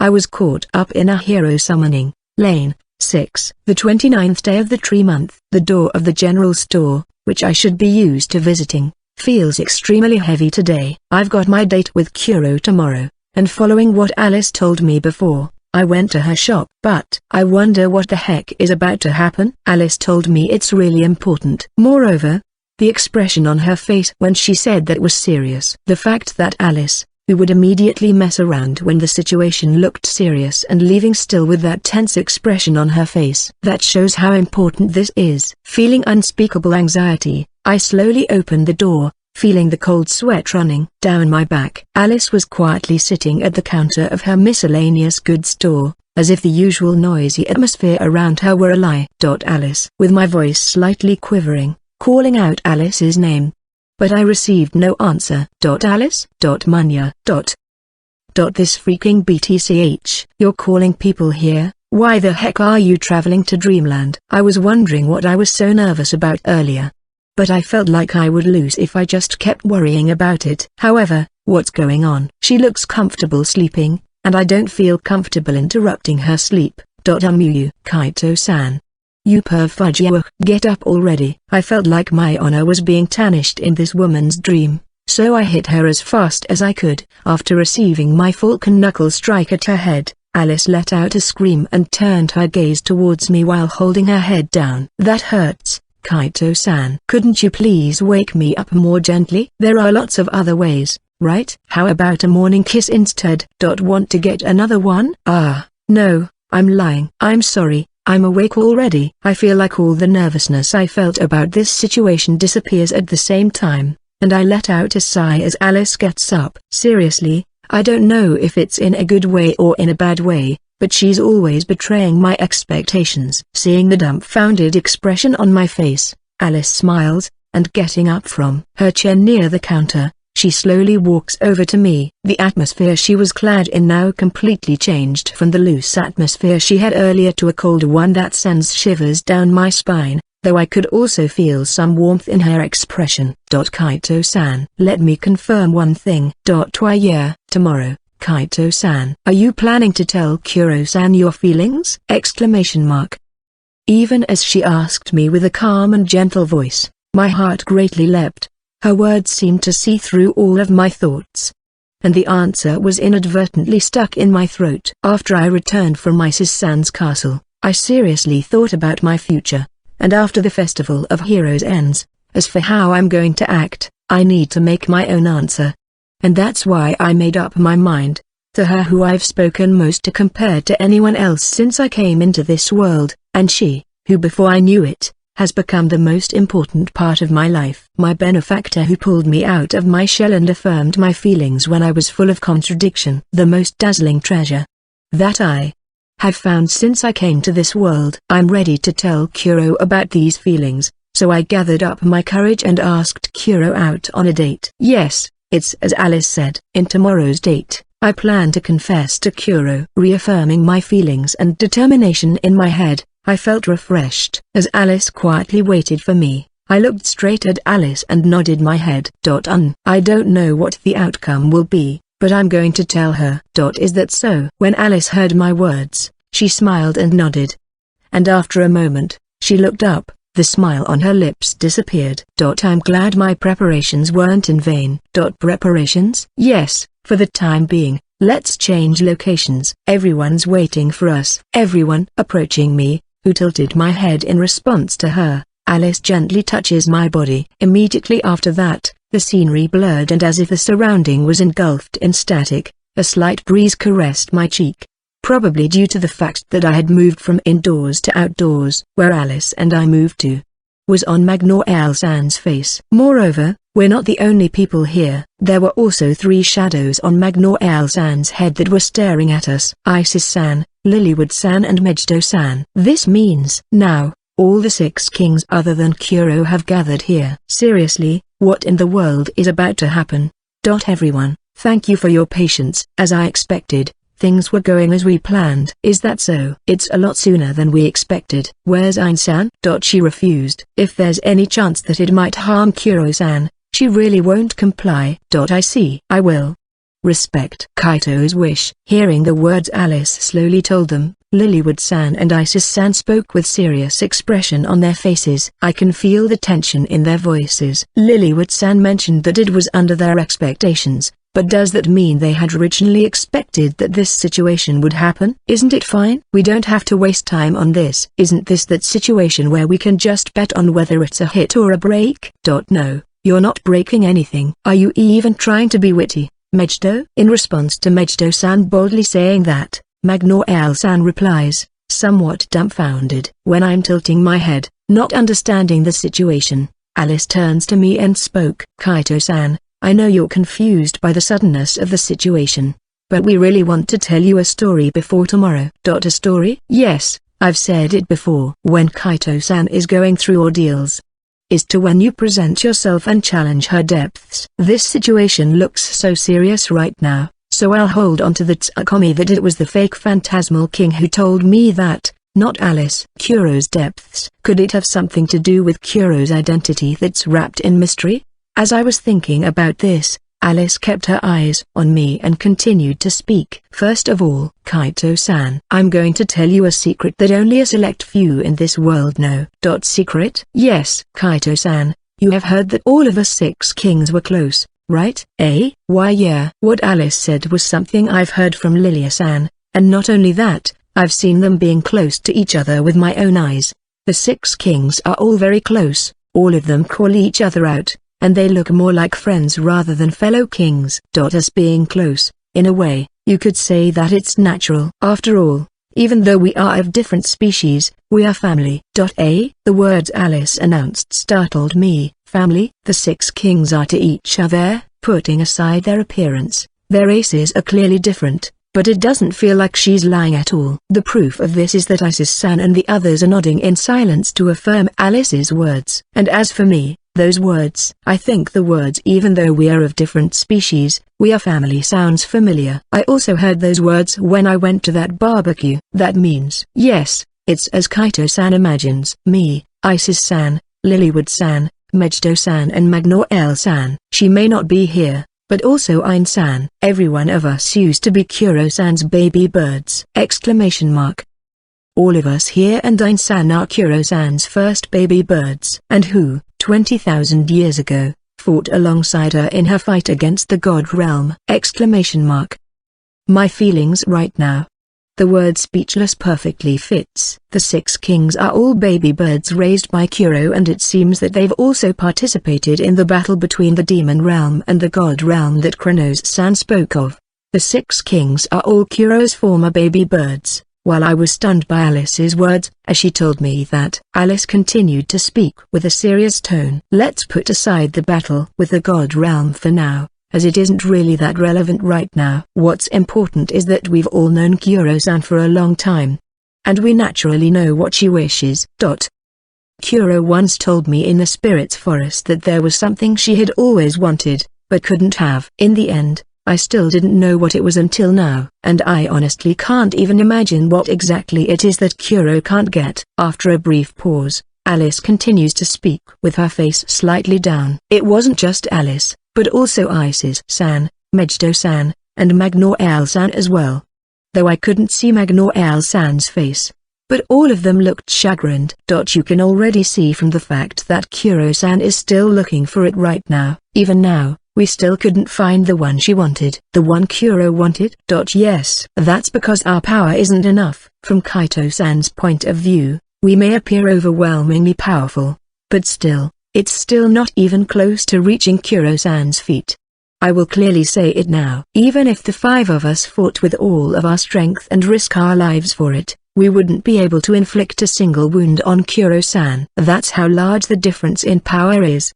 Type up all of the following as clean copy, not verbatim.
I was caught up in a hero summoning. Lane 6. The 29th day of the tree month. The door of the general store, which I should be used to visiting, feels extremely heavy today. I've got my date with Kuro tomorrow, and following what Alice told me before, I went to her shop. But I wonder what the heck is about to happen. Alice told me it's really important. Moreover, the expression on her face when she said that was serious. The fact that Alice, who would immediately mess around when the situation looked serious and leaving still with that tense expression on her face, that shows how important this is. Feeling unspeakable anxiety, I slowly opened the door, feeling the cold sweat running down my back. Alice was quietly sitting at the counter of her miscellaneous goods store, as if the usual noisy atmosphere around her were a lie. Alice, with my voice slightly quivering, calling out Alice's name. But I received no answer. Alice. Munya. This freaking BTCH. You're calling people here? Why the heck are you traveling to Dreamland? I was wondering what I was so nervous about earlier. But I felt like I would lose if I just kept worrying about it. However, what's going on? She looks comfortable sleeping, and I don't feel comfortable interrupting her sleep. Muyu. Kaito-san. You perfugiok. Get up already. I felt like my honor was being tarnished in this woman's dream, so I hit her as fast as I could. After receiving my falcon knuckle strike at her head, Alice let out a scream and turned her gaze towards me while holding her head down. That hurts, Kaito-san. Couldn't you please wake me up more gently? There are lots of other ways, right? How about a morning kiss instead? Want to get another one? No, I'm lying. I'm sorry. I'm awake already. I feel like all the nervousness I felt about this situation disappears at the same time, and I let out a sigh as Alice gets up. Seriously, I don't know if it's in a good way or in a bad way, but she's always betraying my expectations. Seeing the dumbfounded expression on my face, Alice smiles, and getting up from her chair near the counter, she slowly walks over to me. The atmosphere she was clad in now completely changed from the loose atmosphere she had earlier to a colder one that sends shivers down my spine, though I could also feel some warmth in her expression. Kaito-san. Let me confirm one thing. Tomorrow, Kaito-san. Are you planning to tell Kuro-san your feelings? Even as she asked me with a calm and gentle voice, my heart greatly leapt. Her words seemed to see through all of my thoughts, and the answer was inadvertently stuck in my throat. After I returned from my Sis-san's castle, I seriously thought about my future, and after the Festival of Heroes ends, as for how I'm going to act, I need to make my own answer. And that's why I made up my mind, to her who I've spoken most to compared to anyone else since I came into this world, and she, who before I knew it, has become the most important part of my life. My benefactor who pulled me out of my shell and affirmed my feelings when I was full of contradiction. The most dazzling treasure that I have found since I came to this world. I'm ready to tell Kuro about these feelings, so I gathered up my courage and asked Kuro out on a date. Yes, it's as Alice said. In tomorrow's date, I plan to confess to Kuro. Reaffirming my feelings and determination in my head, I felt refreshed. As Alice quietly waited for me, I looked straight at Alice and nodded my head. I don't know what the outcome will be, but I'm going to tell her. Is that so? When Alice heard my words, she smiled and nodded. And after a moment, she looked up, the smile on her lips disappeared. I'm glad my preparations weren't in vain. Preparations? Yes, for the time being. Let's change locations. Everyone's waiting for us. Everyone. Approaching me, who tilted my head in response to her, Alice gently touches my body. Immediately after that, the scenery blurred and as if the surrounding was engulfed in static, a slight breeze caressed my cheek. Probably due to the fact that I had moved from indoors to outdoors. Where Alice and I moved to was on Magnoel-san's face. Moreover, we're not the only people here. There were also 3 shadows on Magnoel-san's head that were staring at us. Isis-san, Lilywood-san and Megito-san. This means now, all the 6 kings other than Kuro have gathered here. Seriously, what in the world is about to happen? Everyone, thank you for your patience. As I expected, things were going as we planned. Is that so? It's a lot sooner than we expected. Where's Ain-san? She refused. If there's any chance that it might harm Kuro-san, she really won't comply. I see. I will. respect Kaito's wish. Hearing the words Alice slowly told them, Lilywood-san and Isis-san spoke with serious expression on their faces. I can feel the tension in their voices. Lilywood-san mentioned that it was under their expectations, but does that mean they had originally expected that this situation would happen? Isn't it fine? We don't have to waste time on this. Isn't this that situation where we can just bet on whether it's a hit or a break? No, you're not breaking anything. Are you even trying to be witty, Mejido? In response to Mejido-san boldly saying that, Magnoel-san replies, somewhat dumbfounded. When I'm tilting my head, not understanding the situation, Alice turns to me and spoke. Kaito-san, I know you're confused by the suddenness of the situation, but we really want to tell you a story before tomorrow. A story? Yes, I've said it before. When Kaito-san is going through ordeals, is to when you present yourself and challenge her depths. This situation looks so serious right now, so I'll hold on to the Tsukumi that it was the fake phantasmal king who told me that, not Alice. Kuro's depths. Could it have something to do with Kuro's identity that's wrapped in mystery? As I was thinking about this, Alice kept her eyes on me and continued to speak. First of all, Kaito-san, I'm going to tell you a secret that only a select few in this world know. Secret? Yes, Kaito-san, you have heard that all of us 6 kings were close, right? Why yeah. What Alice said was something I've heard from Lilia-san, and not only that, I've seen them being close to each other with my own eyes. The 6 kings are all very close, all of them call each other out, and they look more like friends rather than fellow kings. Us being close, in a way, you could say that it's natural. After all, even though we are of different species, we are family. The words Alice announced startled me. Family? The 6 kings are to each other, putting aside their appearance, their races are clearly different, but it doesn't feel like she's lying at all. The proof of this is that Isis-san and the others are nodding in silence to affirm Alice's words. And as for me, those words, I think the words even though we are of different species, we are family sounds familiar. I also heard those words when I went to that barbecue. That means, yes, it's as Kaito-san imagines. Me, Isis-san, Lilywood-san, Mejido-san and Magnoel-san. She may not be here, but also Ain-san. Every one of us used to be Kuro-san's baby birds! All of us here and Ain-san are Kuro-san's first baby birds. And who, 20,000 years ago, fought alongside her in her fight against the God Realm! My feelings right now. The word speechless perfectly fits. The 6 kings are all baby birds raised by Kuro, and it seems that they've also participated in the battle between the Demon Realm and the God Realm that Kronos-san spoke of. The 6 kings are all Kuro's former baby birds. While I was stunned by Alice's words, as she told me that, Alice continued to speak with a serious tone. Let's put aside the battle with the God Realm for now, as it isn't really that relevant right now. What's important is that we've all known Kuro-san for a long time, and we naturally know what she wishes. Kuro once told me in the Spirit's Forest that there was something she had always wanted, but couldn't have. In the end, I still didn't know what it was until now, and I honestly can't even imagine what exactly it is that Kuro can't get. After a brief pause, Alice continues to speak with her face slightly down. It wasn't just Alice, but also Isis-san, Mejido-san, and Magnoel-san as well. Though I couldn't see Magnoel-san's face, but all of them looked chagrined. You can already see from the fact that Kuro-san is still looking for it right now. Even now, we still couldn't find the one she wanted. The one Kuro wanted? Yes, that's because our power isn't enough. From Kaito-san's point of view, we may appear overwhelmingly powerful, but still, it's still not even close to reaching Kuro-san's feet. I will clearly say it now. Even if the 5 of us fought with all of our strength and risk our lives for it, we wouldn't be able to inflict a single wound on Kuro-san. That's how large the difference in power is!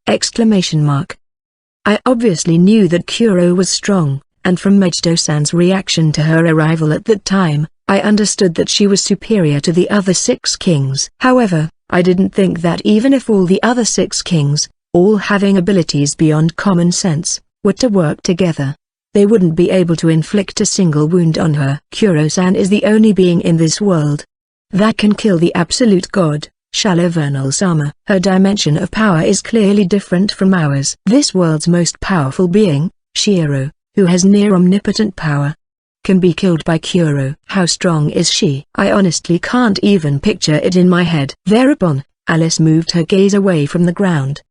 I obviously knew that Kuro was strong, and from Mejido-san's reaction to her arrival at that time, I understood that she was superior to the other 6 kings. However, I didn't think that even if all the other 6 kings, all having abilities beyond common sense, were to work together, they wouldn't be able to inflict a single wound on her. Kuro-san is the only being in this world that can kill the absolute god. Shallow Vernal Sama. Her dimension of power is clearly different from ours. This world's most powerful being, Shiro, who has near omnipotent power, can be killed by Kuro. How strong is she? I honestly can't even picture it in my head. Thereupon, Alice moved her gaze away from the ground,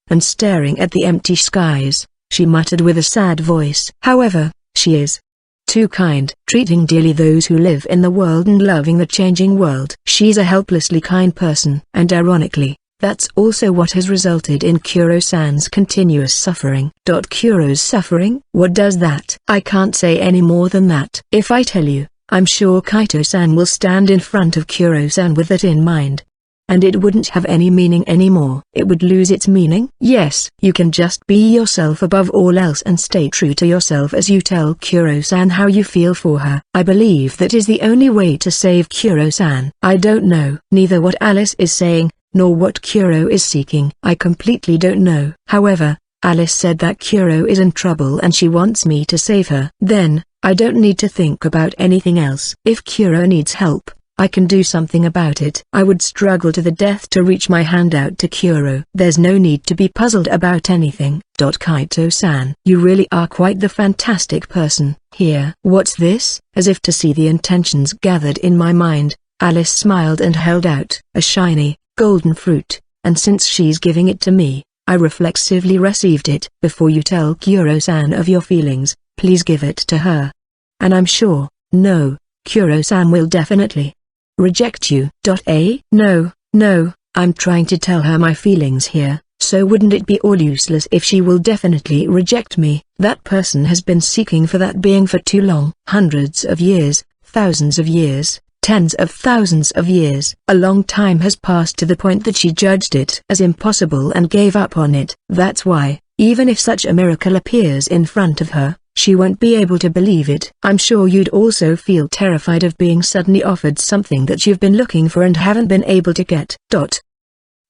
and staring at the empty skies, she muttered with a sad voice. However, she is too kind, treating dearly those who live in the world and loving the changing world. She's a helplessly kind person. And ironically, that's also what has resulted in Kuro-san's continuous suffering. Kuro's suffering? What does that? I can't say any more than that. If I tell you, I'm sure Kaito-san will stand in front of Kuro-san with that in mind. And it wouldn't have any meaning anymore. It would lose its meaning. Yes, you can just be yourself above all else and stay true to yourself as you tell Kuro-san how you feel for her. I believe that is the only way to save Kuro-san. I don't know neither what Alice is saying, nor what Kuro is seeking. I completely don't know. However, Alice said that Kuro is in trouble and she wants me to save her. Then, I don't need to think about anything else. If Kuro needs help, I can do something about it. I would struggle to the death to reach my hand out to Kuro. There's no need to be puzzled about anything. Kaito-san, you really are quite the fantastic person. Here. What's this? As if to see the intentions gathered in my mind, Alice smiled and held out a shiny, golden fruit, and since she's giving it to me, I reflexively received it. Before you tell Kuro-san of your feelings, please give it to her. And I'm sure, no, Kuro-san will definitely reject you. No, I'm trying to tell her my feelings here, so wouldn't it be all useless if she will definitely reject me? That person has been seeking for that being for too long. Hundreds of years, thousands of years, tens of thousands of years. A long time has passed to the point that she judged it as impossible and gave up on it. That's why, even if such a miracle appears in front of her, she won't be able to believe it. I'm sure you'd also feel terrified of being suddenly offered something that you've been looking for and haven't been able to get.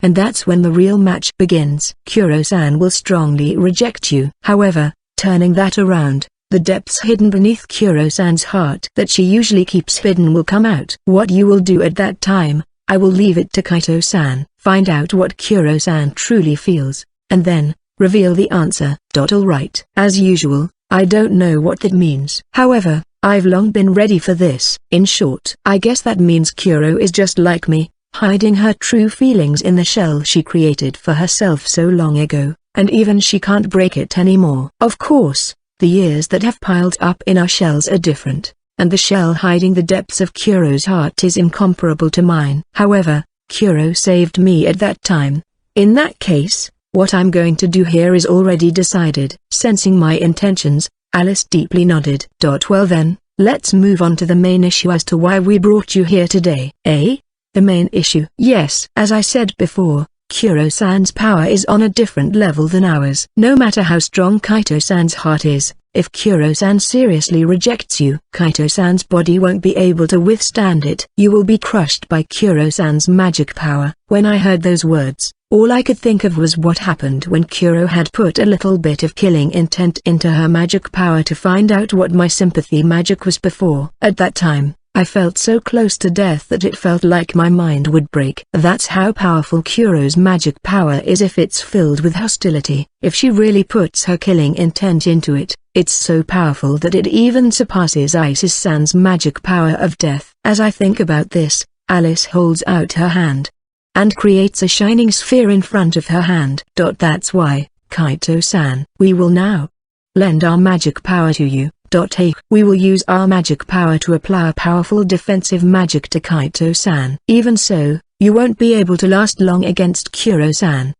And that's when the real match begins. Kuro-san will strongly reject you. However, turning that around, the depths hidden beneath Kuro-san's heart that she usually keeps hidden will come out. What you will do at that time, I will leave it to Kaito-san. Find out what Kuro-san truly feels, and then, reveal the answer. Alright. As usual, I don't know what that means. However, I've long been ready for this. In short, I guess that means Kuro is just like me, hiding her true feelings in the shell she created for herself so long ago, and even she can't break it anymore. Of course, the years that have piled up in our shells are different, and the shell hiding the depths of Kuro's heart is incomparable to mine. However, Kuro saved me at that time. In that case, what I'm going to do here is already decided. Sensing my intentions, Alice deeply nodded. Well then, let's move on to the main issue as to why we brought you here today. The main issue? Yes. As I said before, Kuro-san's power is on a different level than ours. No matter how strong Kaito-san's heart is, if Kuro-san seriously rejects you, Kaito-san's body won't be able to withstand it. You will be crushed by Kuro-san's magic power. When I heard those words, all I could think of was what happened when Kuro had put a little bit of killing intent into her magic power to find out what my sympathy magic was before. At that time, I felt so close to death that it felt like my mind would break. That's how powerful Kuro's magic power is if it's filled with hostility. If she really puts her killing intent into it, it's so powerful that it even surpasses Isis-san's magic power of death. As I think about this, Alice holds out her hand and creates a shining sphere in front of her hand. That's why, Kaito-san, we will now lend our magic power to you. We will use our magic power to apply a powerful defensive magic to Kaito-san. Even so, you won't be able to last long against Kuro-san.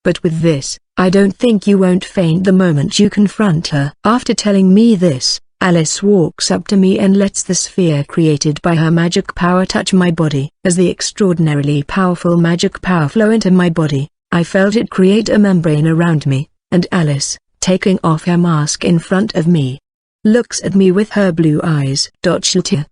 But with this, I don't think you won't faint the moment you confront her. After telling me this, Alice walks up to me and lets the sphere created by her magic power touch my body. As the extraordinarily powerful magic power flow into my body, I felt it create a membrane around me, and Alice, taking off her mask in front of me, looks at me with her blue eyes.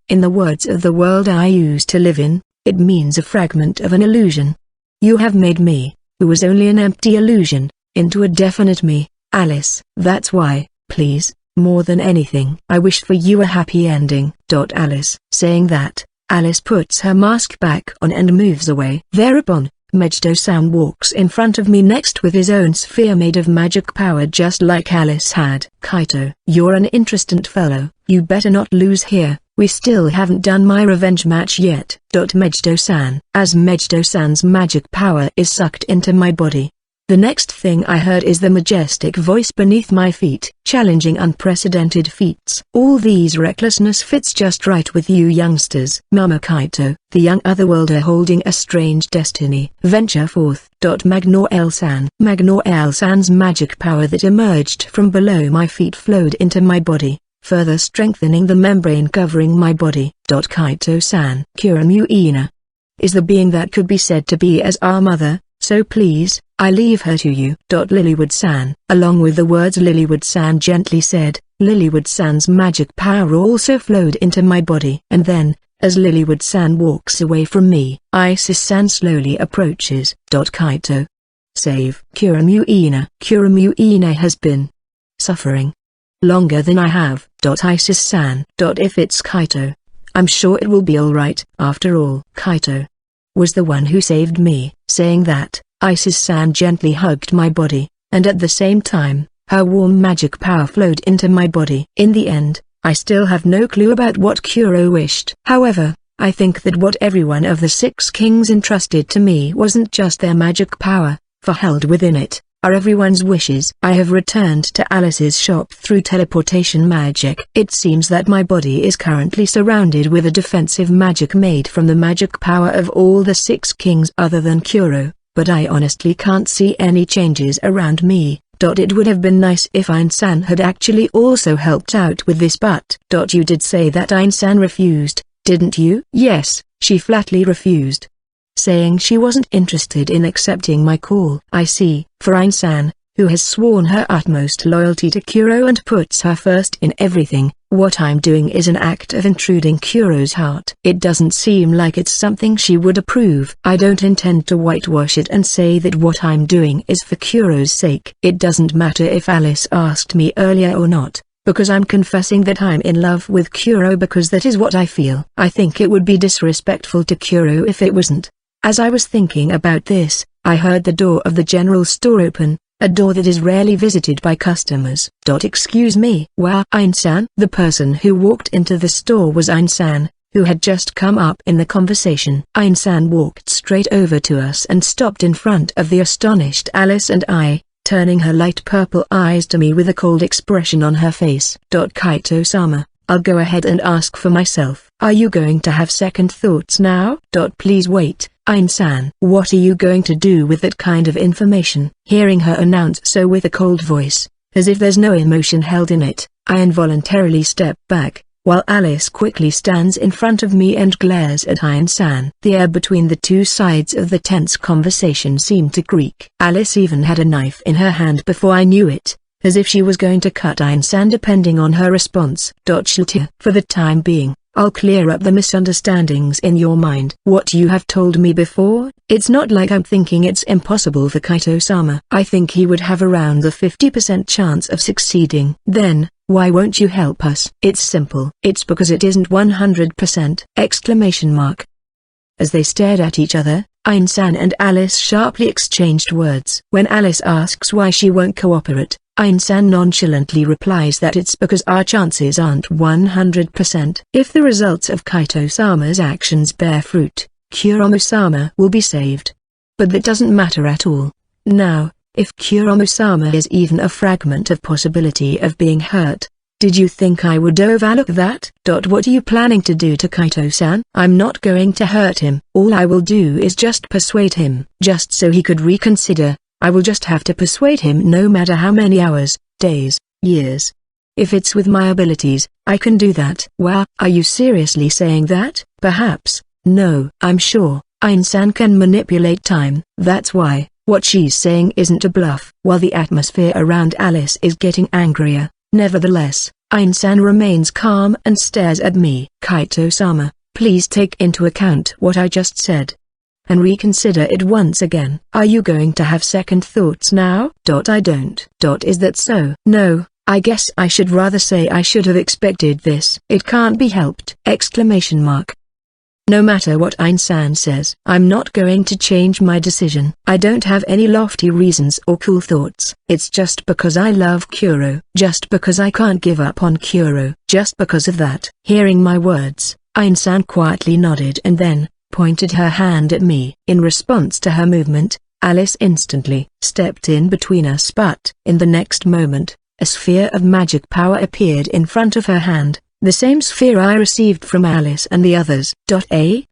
In the words of the world I used to live in, it means a fragment of an illusion. You have made me, who was only an empty illusion, into a definite me, Alice. That's why, please, more than anything, I wish for you a happy ending. Alice. Saying that, Alice puts her mask back on and moves away. Thereupon, Megiddo-san walks in front of me next with his own sphere made of magic power just like Alice had. Kaito, you're an interesting fellow, you better not lose here, we still haven't done my revenge match yet. Megiddo-san. As Megiddo-san's magic power is sucked into my body, the next thing I heard is the majestic voice beneath my feet, challenging unprecedented feats. All these recklessness fits just right with you youngsters. Mama Kaito, the young otherworlder holding a strange destiny. Venture forth. Magnoel-san. Magnoel-san's magic power that emerged from below my feet flowed into my body, further strengthening the membrane covering my body. Kaito-san. Kuramuina is the being that could be said to be as our mother, so please, I leave her to you. Lilywood-san. Along with the words Lilywood-san gently said, Lilywood-san's magic power also flowed into my body. And then, as Lilywood-san walks away from me, Isis-san slowly approaches. Kaito. Save Kuramuina. Kuramuina has been suffering longer than I have. Isis-san. If it's Kaito, I'm sure it will be alright. After all, Kaito was the one who saved me. Saying that, Isis-san gently hugged my body, and at the same time, her warm magic power flowed into my body. In the end, I still have no clue about what Kuro wished. However, I think that what every one of the 6 kings entrusted to me wasn't just their magic power, for held within it are everyone's wishes. I have returned to Alice's shop through teleportation magic. It seems that my body is currently surrounded with a defensive magic made from the magic power of all the 6 kings other than Kuro, but I honestly can't see any changes around me. It would have been nice if Ain-san had actually also helped out with this, but you did say that Ain-san refused, didn't you? Yes, she flatly refused, saying she wasn't interested in accepting my call. I see. For Ain-san, who has sworn her utmost loyalty to Kuro and puts her first in everything, what I'm doing is an act of intruding Kuro's heart. It doesn't seem like it's something she would approve. I don't intend to whitewash it and say that what I'm doing is for Kuro's sake. It doesn't matter if Alice asked me earlier or not, because I'm confessing that I'm in love with Kuro because that is what I feel. I think it would be disrespectful to Kuro if it wasn't. As I was thinking about this, I heard the door of the general store open, a door that is rarely visited by customers. Excuse me. Wow, Ain-san? The person who walked into the store was Ain-san, who had just come up in the conversation. Ain-san walked straight over to us and stopped in front of the astonished Alice and I, turning her light purple eyes to me with a cold expression on her face. Kaito-sama, I'll go ahead and ask for myself. Are you going to have second thoughts now? Please wait. Ain-san. What are you going to do with that kind of information? Hearing her announce so with a cold voice, as if there's no emotion held in it, I involuntarily step back, while Alice quickly stands in front of me and glares at Ain-san. The air between the two sides of the tense conversation seemed to creak. Alice even had a knife in her hand before I knew it, as if she was going to cut Ain-san depending on her response. For the time being, I'll clear up the misunderstandings in your mind. What you have told me before, it's not like I'm thinking it's impossible for Kaito-sama. I think he would have around the 50% chance of succeeding. Then, why won't you help us? It's simple. It's because it isn't 100%! Exclamation mark. As they stared at each other, Ain-san and Alice sharply exchanged words. When Alice asks why she won't cooperate, Ain-san nonchalantly replies that it's because our chances aren't 100%. If the results of Kaito-sama's actions bear fruit, Kuromu-sama will be saved. But that doesn't matter at all. Now, if Kuromu-sama is even a fragment of possibility of being hurt, did you think I would overlook that? What are you planning to do to Kaito-san? I'm not going to hurt him. All I will do is just persuade him. Just so he could reconsider. I will just have to persuade him no matter how many hours, days, years. If it's with my abilities, I can do that. Wow, are you seriously saying that? Perhaps. No, I'm sure. Ain-san can manipulate time. That's why, what she's saying isn't a bluff. While the atmosphere around Alice is getting angrier, nevertheless, Ain-san remains calm and stares at me. Kaito-sama, please take into account what I just said and reconsider it once again. Are you going to have second thoughts now? I don't. Is that so? No, I guess I should rather say I should have expected this. It can't be helped! Exclamation mark. No matter what Ain-san says, I'm not going to change my decision. I don't have any lofty reasons or cool thoughts. It's just because I love Kuro. Just because I can't give up on Kuro. Just because of that. Hearing my words, Ain-san quietly nodded and then pointed her hand at me. In response to her movement, Alice instantly stepped in between us, but in the next moment, a sphere of magic power appeared in front of her hand. The same sphere I received from Alice and the others.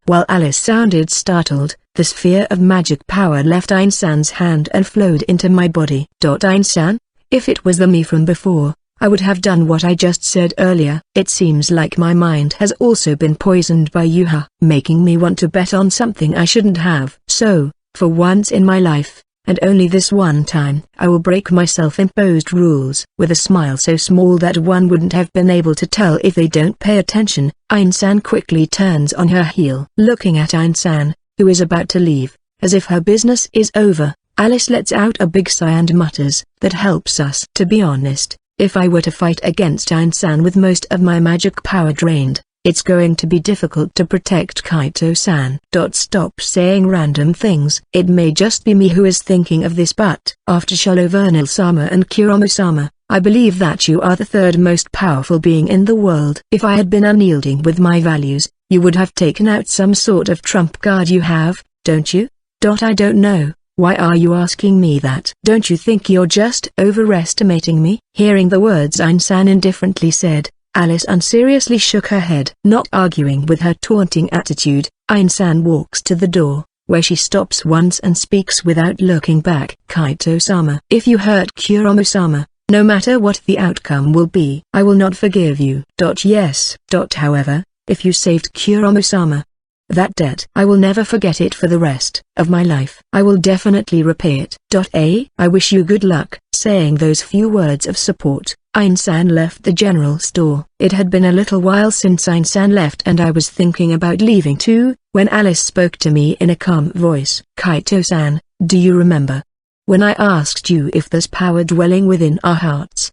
While Alice sounded startled, the sphere of magic power left Ain-san's hand and flowed into my body. Ain-san, if it was the me from before, I would have done what I just said earlier. It seems like my mind has also been poisoned by Yuha, making me want to bet on something I shouldn't have. So, for once in my life, and only this one time, I will break my self-imposed rules. With a smile so small that one wouldn't have been able to tell if they don't pay attention, Ain-san quickly turns on her heel. Looking at Ain-san, who is about to leave, as if her business is over, Alice lets out a big sigh and mutters, "That helps us." To be honest, if I were to fight against Ain-san with most of my magic power drained, it's going to be difficult to protect Kaito-san. Stop saying random things. It may just be me who is thinking of this, but after Sholovernal-sama and Kuromu-sama, I believe that you are the third most powerful being in the world. If I had been unyielding with my values, you would have taken out some sort of trump card. You have, don't you? I don't know. Why are you asking me that? Don't you think you're just overestimating me? Hearing the words Ain-san indifferently said, Alice unseriously shook her head. Not arguing with her taunting attitude, Ain-san walks to the door, where she stops once and speaks without looking back. Kaito-sama, if you hurt Kuromu-sama, no matter what the outcome will be, I will not forgive you. Yes. However, if you saved Kuromu-sama, that debt, I will never forget it for the rest of my life. I will definitely repay it. I wish you good luck. Saying those few words of support, Ain-san left the general store. It had been a little while since Ain-san left and I was thinking about leaving too, when Alice spoke to me in a calm voice. Kaito-san, do you remember when I asked you if there's power dwelling within our hearts?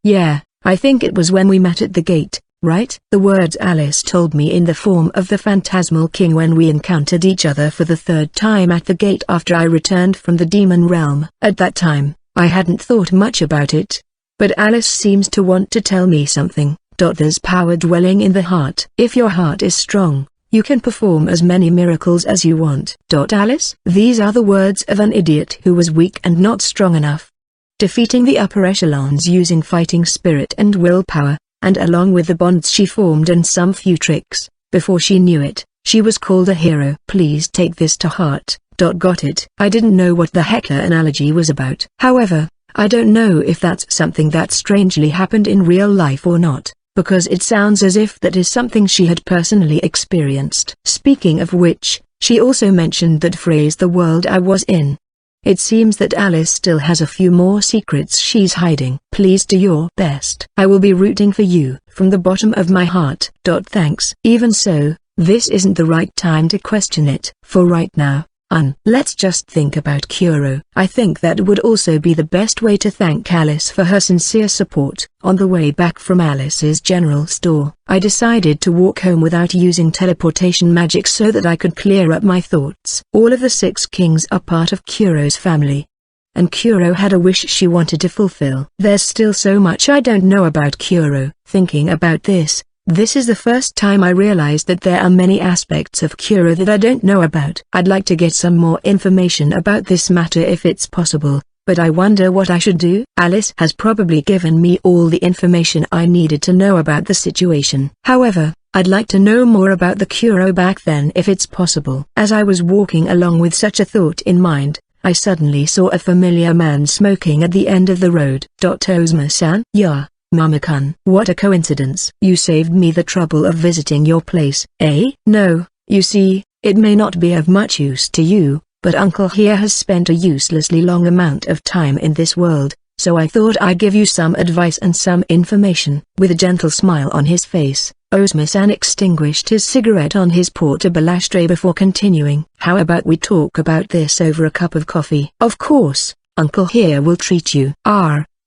Yeah, I think it was when we met at the gate, right? The words Alice told me in the form of the Phantasmal King when we encountered each other for the third time at the gate after I returned from the demon realm. At that time, I hadn't thought much about it. But Alice seems to want to tell me something. There's power dwelling in the heart. If your heart is strong, you can perform as many miracles as you want. Alice? These are the words of an idiot who was weak and not strong enough. Defeating the upper echelons using fighting spirit and willpower, and along with the bonds she formed and some few tricks, before she knew it, she was called a hero. Please take this to heart. Got it. I didn't know what the heck her analogy was about. However, I don't know if that's something that strangely happened in real life or not, because it sounds as if that is something she had personally experienced. Speaking of which, she also mentioned that phrase, the world I was in. It seems that Alice still has a few more secrets she's hiding. Please do your best. I will be rooting for you, from the bottom of my heart. Thanks. Even so, this isn't the right time to question it. For right now, let's just think about Kuro. I think that would also be the best way to thank Alice for her sincere support. On the way back from Alice's general store, I decided to walk home without using teleportation magic so that I could clear up my thoughts. All of the 6 kings are part of Kuro's family, and Kuro had a wish she wanted to fulfill. There's still so much I don't know about Kuro. Thinking about this is the first time I realized that there are many aspects of Kuro that I don't know about. I'd like to get some more information about this matter if it's possible, but I wonder what I should do. Alice has probably given me all the information I needed to know about the situation. However, I'd like to know more about the Kuro back then if it's possible. As I was walking along with such a thought in mind, I suddenly saw a familiar man smoking at the end of the road. Ozuma-san? Yeah. Mama-kun. What a coincidence. You saved me the trouble of visiting your place. No, you see, it may not be of much use to you, but Uncle here has spent a uselessly long amount of time in this world, so I thought I'd give you some advice and some information. With a gentle smile on his face, Ozuma-san extinguished his cigarette on his portable ashtray before continuing. How about we talk about this over a cup of coffee? Of course, Uncle here will treat you.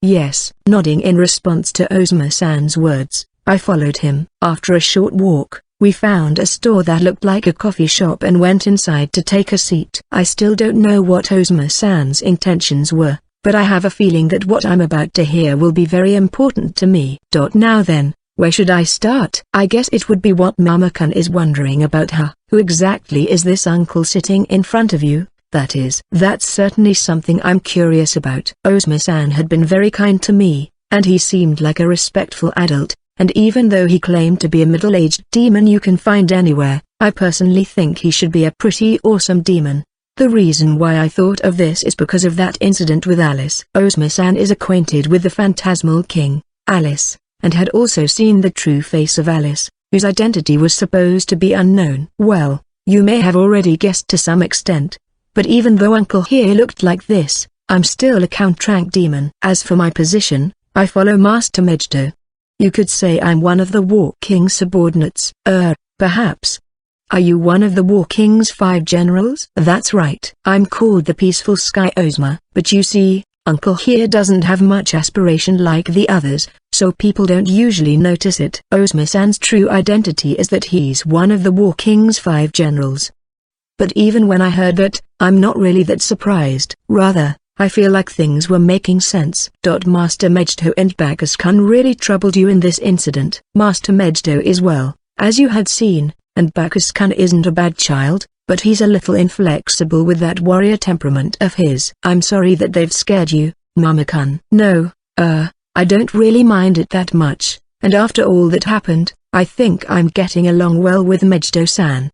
Yes. Nodding in response to Ozuma-san's words, I followed him. After a short walk, We found a store that looked like a coffee shop and went inside to take a seat. I still don't know what Ozma-san's intentions were, but I have a feeling that what I'm about to hear will be very important to me. Now then, where should I start? I guess it would be what Mama-kun is wondering about. Who exactly is this uncle sitting in front of you? That's certainly something I'm curious about. Ozma-san had been very kind to me, and he seemed like a respectful adult. And even though he claimed to be a middle-aged demon you can find anywhere, I personally think he should be a pretty awesome demon. The reason why I thought of this is because of that incident with Alice. Ozma-san is acquainted with the Phantasmal King, Alice, and had also seen the true face of Alice, whose identity was supposed to be unknown. Well, you may have already guessed to some extent, but even though Uncle here looked like this, I'm still a count-rank demon. As for my position, I follow Master Megiddo. You could say I'm one of the War King's subordinates. Perhaps. Are you one of the War King's 5 generals? That's right. I'm called the Peaceful Sky Ozma. But you see, Uncle here doesn't have much aspiration like the others, so people don't usually notice it. Ozma-san's true identity is that he's one of the War King's 5 generals. But even when I heard that, I'm not really that surprised. Rather, I feel like things were making sense. Master Megiddo and Bacchus-kun really troubled you in this incident. Master Megiddo is well, as you had seen, and Bacchus-kun isn't a bad child, but he's a little inflexible with that warrior temperament of his. I'm sorry that they've scared you, Mama-kun. No, I don't really mind it that much, and after all that happened, I think I'm getting along well with Megiddo-san.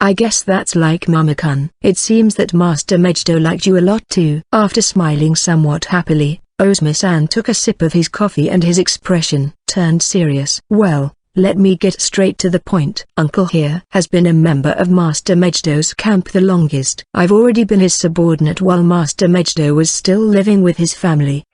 I guess that's like Mama-kun. It seems that Master Megiddo liked you a lot too. After smiling somewhat happily, Ozma-san took a sip of his coffee and his expression turned serious. Well, let me get straight to the point. Uncle here has been a member of Master Megiddo's camp the longest. I've already been his subordinate while Master Megiddo was still living with his family.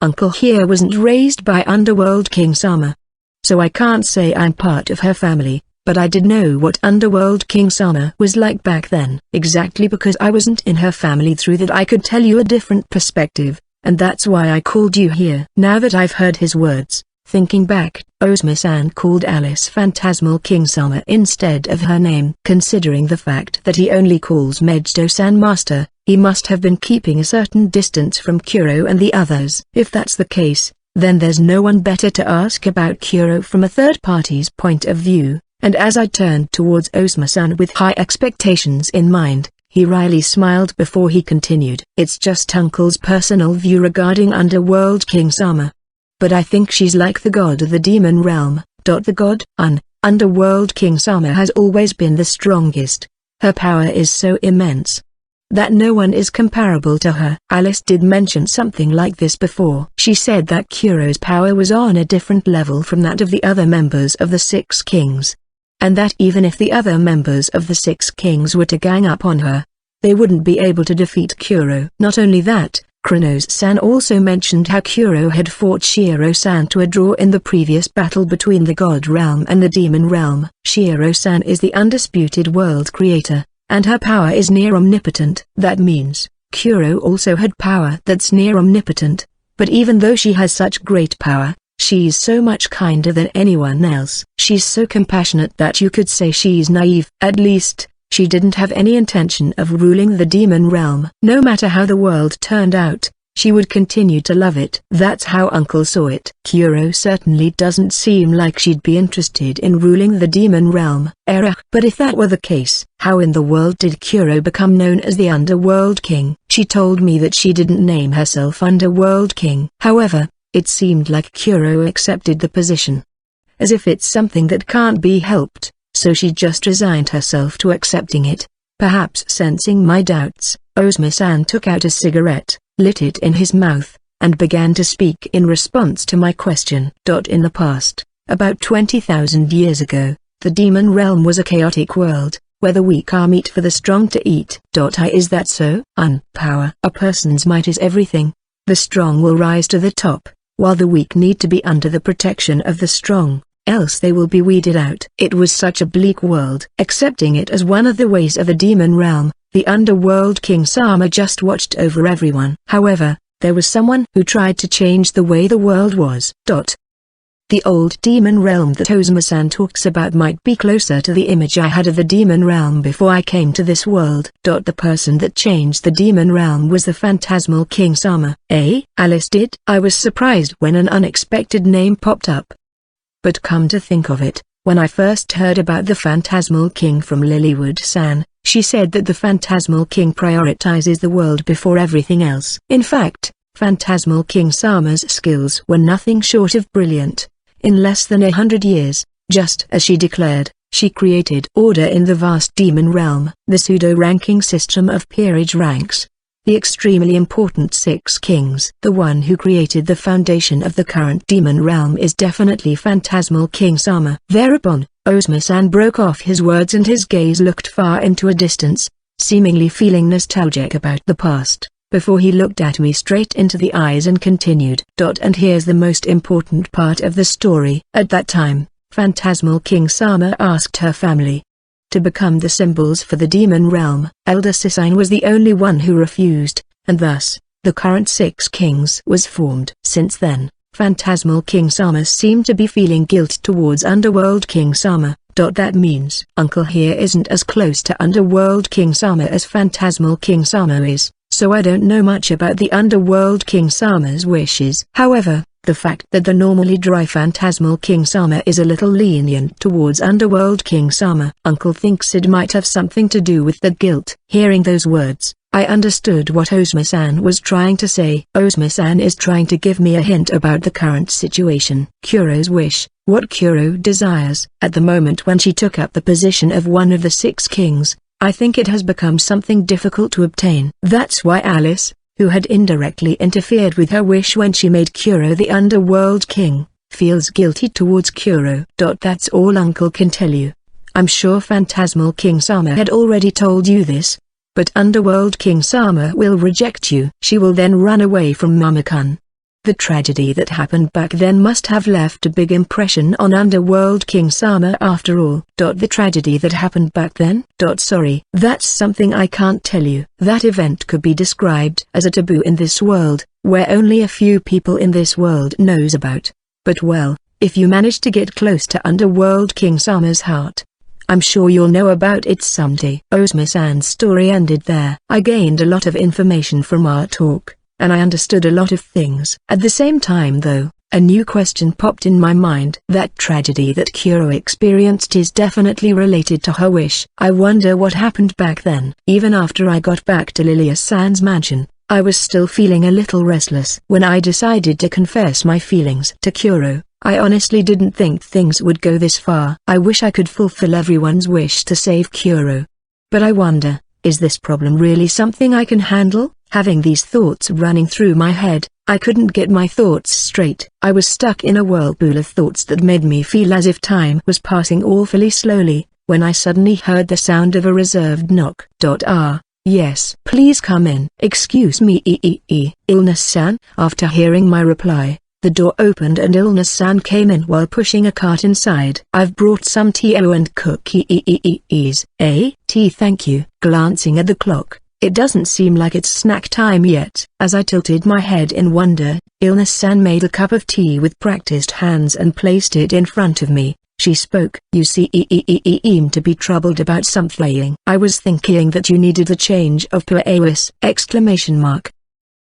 Uncle here wasn't raised by Underworld King Sama, so I can't say I'm part of her family. But I did know what Underworld King Sama was like back then. Exactly because I wasn't in her family through that I could tell you a different perspective, and that's why I called you here. Now that I've heard his words, thinking back, Ozma-san called Alice Phantasmal King Sama instead of her name. Considering the fact that he only calls Megiddo-san master, he must have been keeping a certain distance from Kuro and the others. If that's the case, then there's no one better to ask about Kuro from a third party's point of view. And as I turned towards Ozma-san with high expectations in mind, he wryly smiled before he continued. It's just Uncle's personal view regarding Underworld King Sama. But I think she's like the god of the demon realm. The god, Underworld King Sama has always been the strongest. Her power is so immense that no one is comparable to her. Alice did mention something like this before. She said that Kuro's power was on a different level from that of the other members of the 6 kings. And that even if the other members of the 6 kings were to gang up on her, they wouldn't be able to defeat Kuro. Not only that, Kronos-san also mentioned how Kuro had fought Shiro-san to a draw in the previous battle between the God Realm and the Demon Realm. Shiro-san is the undisputed world creator, and her power is near omnipotent. That means, Kuro also had power that's near omnipotent, but even though she has such great power, she's so much kinder than anyone else. She's so compassionate that you could say she's naive. At least, she didn't have any intention of ruling the demon realm. No matter how the world turned out, she would continue to love it. That's how Uncle saw it. Kuro certainly doesn't seem like she'd be interested in ruling the demon realm. But if that were the case, how in the world did Kuro become known as the Underworld King? She told me that she didn't name herself Underworld King. However, it seemed like Kuro accepted the position, as if it's something that can't be helped, so she just resigned herself to accepting it. Perhaps sensing my doubts, Ozma-san took out a cigarette, lit it in his mouth, and began to speak in response to my question. In the past, about 20,000 years ago, the demon realm was a chaotic world, where the weak are meat for the strong to eat. Is that so? Power. A person's might is everything. The strong will rise to the top, while the weak need to be under the protection of the strong, else they will be weeded out. It was such a bleak world. Accepting it as one of the ways of the demon realm, the Underworld King Sama just watched over everyone. However, there was someone who tried to change the way the world was. The old demon realm that Ozuma-san talks about might be closer to the image I had of the demon realm before I came to this world. The person that changed the demon realm was the phantasmal King Sama. Eh? Alice did? I was surprised when an unexpected name popped up. But come to think of it, when I first heard about the Phantasmal King from Lilywood-san, she said that the Phantasmal King prioritizes the world before everything else. In fact, Phantasmal King Sama's skills were nothing short of brilliant. In less than 100 years, just as she declared, she created order in the vast demon realm. The pseudo-ranking system of peerage ranks. The extremely important 6 kings. The one who created the foundation of the current demon realm is definitely Phantasmal King Sama. Thereupon, Ozuma-san broke off his words and his gaze looked far into a distance, seemingly feeling nostalgic about the past, before he looked at me straight into the eyes and continued. And here's the most important part of the story. At that time, Phantasmal King Sama asked her family to become the symbols for the demon realm. Elder Sisine was the only one who refused, and thus, the current 6 kings was formed. Since then, Phantasmal King Sama seemed to be feeling guilt towards Underworld King Sama. That means Uncle here isn't as close to Underworld King Sama as Phantasmal King Sama is, so I don't know much about the Underworld King Sama's wishes. However, the fact that the normally dry Phantasmal King Sama is a little lenient towards Underworld King Sama. Uncle thinks it might have something to do with the guilt. Hearing those words, I understood what Ozuma-san was trying to say. Ozuma-san is trying to give me a hint about the current situation. Kuro's wish, what Kuro desires. At the moment when she took up the position of one of the 6 kings, I think it has become something difficult to obtain. That's why Alice, who had indirectly interfered with her wish when she made Kuro the Underworld King, feels guilty towards Kuro. That's all Uncle can tell you. I'm sure Phantasmal King Sama had already told you this, but Underworld King Sama will reject you. She will then run away from Mama-kun. The tragedy that happened back then must have left a big impression on Underworld King Sama after all. The tragedy that happened back then? Sorry, that's something I can't tell you. That event could be described as a taboo in this world, where only a few people in this world knows about. But well, if you manage to get close to Underworld King Sama's heart, I'm sure you'll know about it someday. Ozuma-san's story ended there. I gained a lot of information from our talk, and I understood a lot of things. At the same time though, a new question popped in my mind. That tragedy that Kuro experienced is definitely related to her wish. I wonder what happened back then. Even after I got back to Lilia-san's mansion, I was still feeling a little restless. When I decided to confess my feelings to Kuro, I honestly didn't think things would go this far. I wish I could fulfill everyone's wish to save Kuro. But I wonder, is this problem really something I can handle? Having these thoughts running through my head, I couldn't get my thoughts straight. I was stuck in a whirlpool of thoughts that made me feel as if time was passing awfully slowly, when I suddenly heard the sound of a reserved knock. Yes. Please come in. Excuse me, Illness-san. After hearing my reply, the door opened and Illness-san came in while pushing a cart inside. I've brought some tea and cookies. Tea, thank you. Glancing at the clock, it doesn't seem like it's snack time yet. As I tilted my head in wonder, Illness-san made a cup of tea with practiced hands and placed it in front of me. She spoke. You seem to be troubled about something. I was thinking that you needed a change of pace!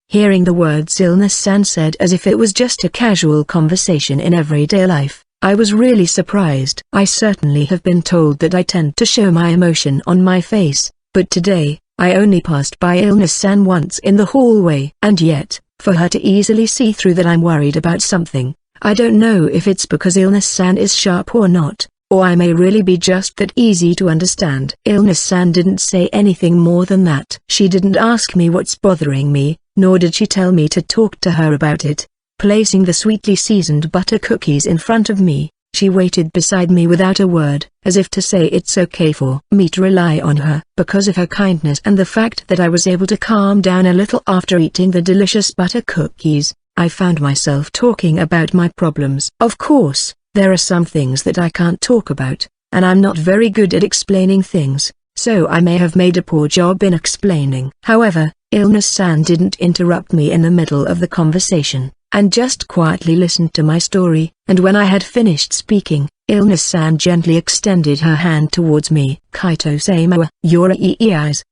Hearing the words Illness-san said as if it was just a casual conversation in everyday life, I was really surprised. I certainly have been told that I tend to show my emotion on my face, but today, I only passed by Illness-san once in the hallway. And yet, for her to easily see through that I'm worried about something, I don't know if it's because Illness-san is sharp or not, or I may really be just that easy to understand. Illness-san didn't say anything more than that. She didn't ask me what's bothering me, nor did she tell me to talk to her about it. Placing the sweetly seasoned butter cookies in front of me, she waited beside me without a word, as if to say it's okay for me to rely on her. Because of her kindness and the fact that I was able to calm down a little after eating the delicious butter cookies, I found myself talking about my problems. Of course, there are some things that I can't talk about, and I'm not very good at explaining things, so I may have made a poor job in explaining. However, Illness-san didn't interrupt me in the middle of the conversation. and just quietly listened to my story, and when I had finished speaking, Illness-san gently extended her hand towards me. Kaito-sama, your eyes.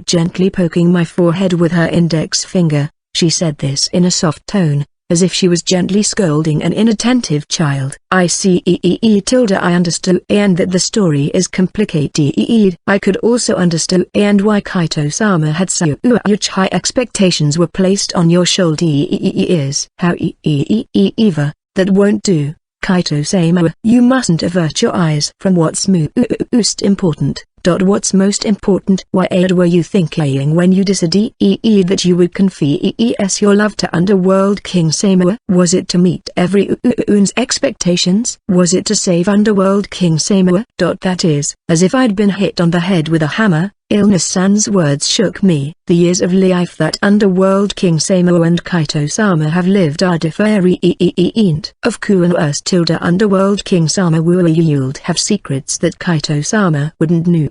Gently poking my forehead with her index finger, she said this in a soft tone, as if she was gently scolding an inattentive child. I see I understood and that the story is complicated. I could also understand and why Kaito-sama had such high expectations were placed on your shoulders. However, that won't do. Kaito-sama, you mustn't avert your eyes from what's most important. What's most important? What were you thinking when you decided that you would confess your love to Underworld King Sama? Was it to meet everyone's expectations? Was it to save Underworld King Sama? That is, as if I'd been hit on the head with a hammer. Illness-san's words shook me. The years of life that Underworld King Sama and Kaito-sama have lived are different. Of course Underworld King Sama would have secrets that Kaito-sama wouldn't know.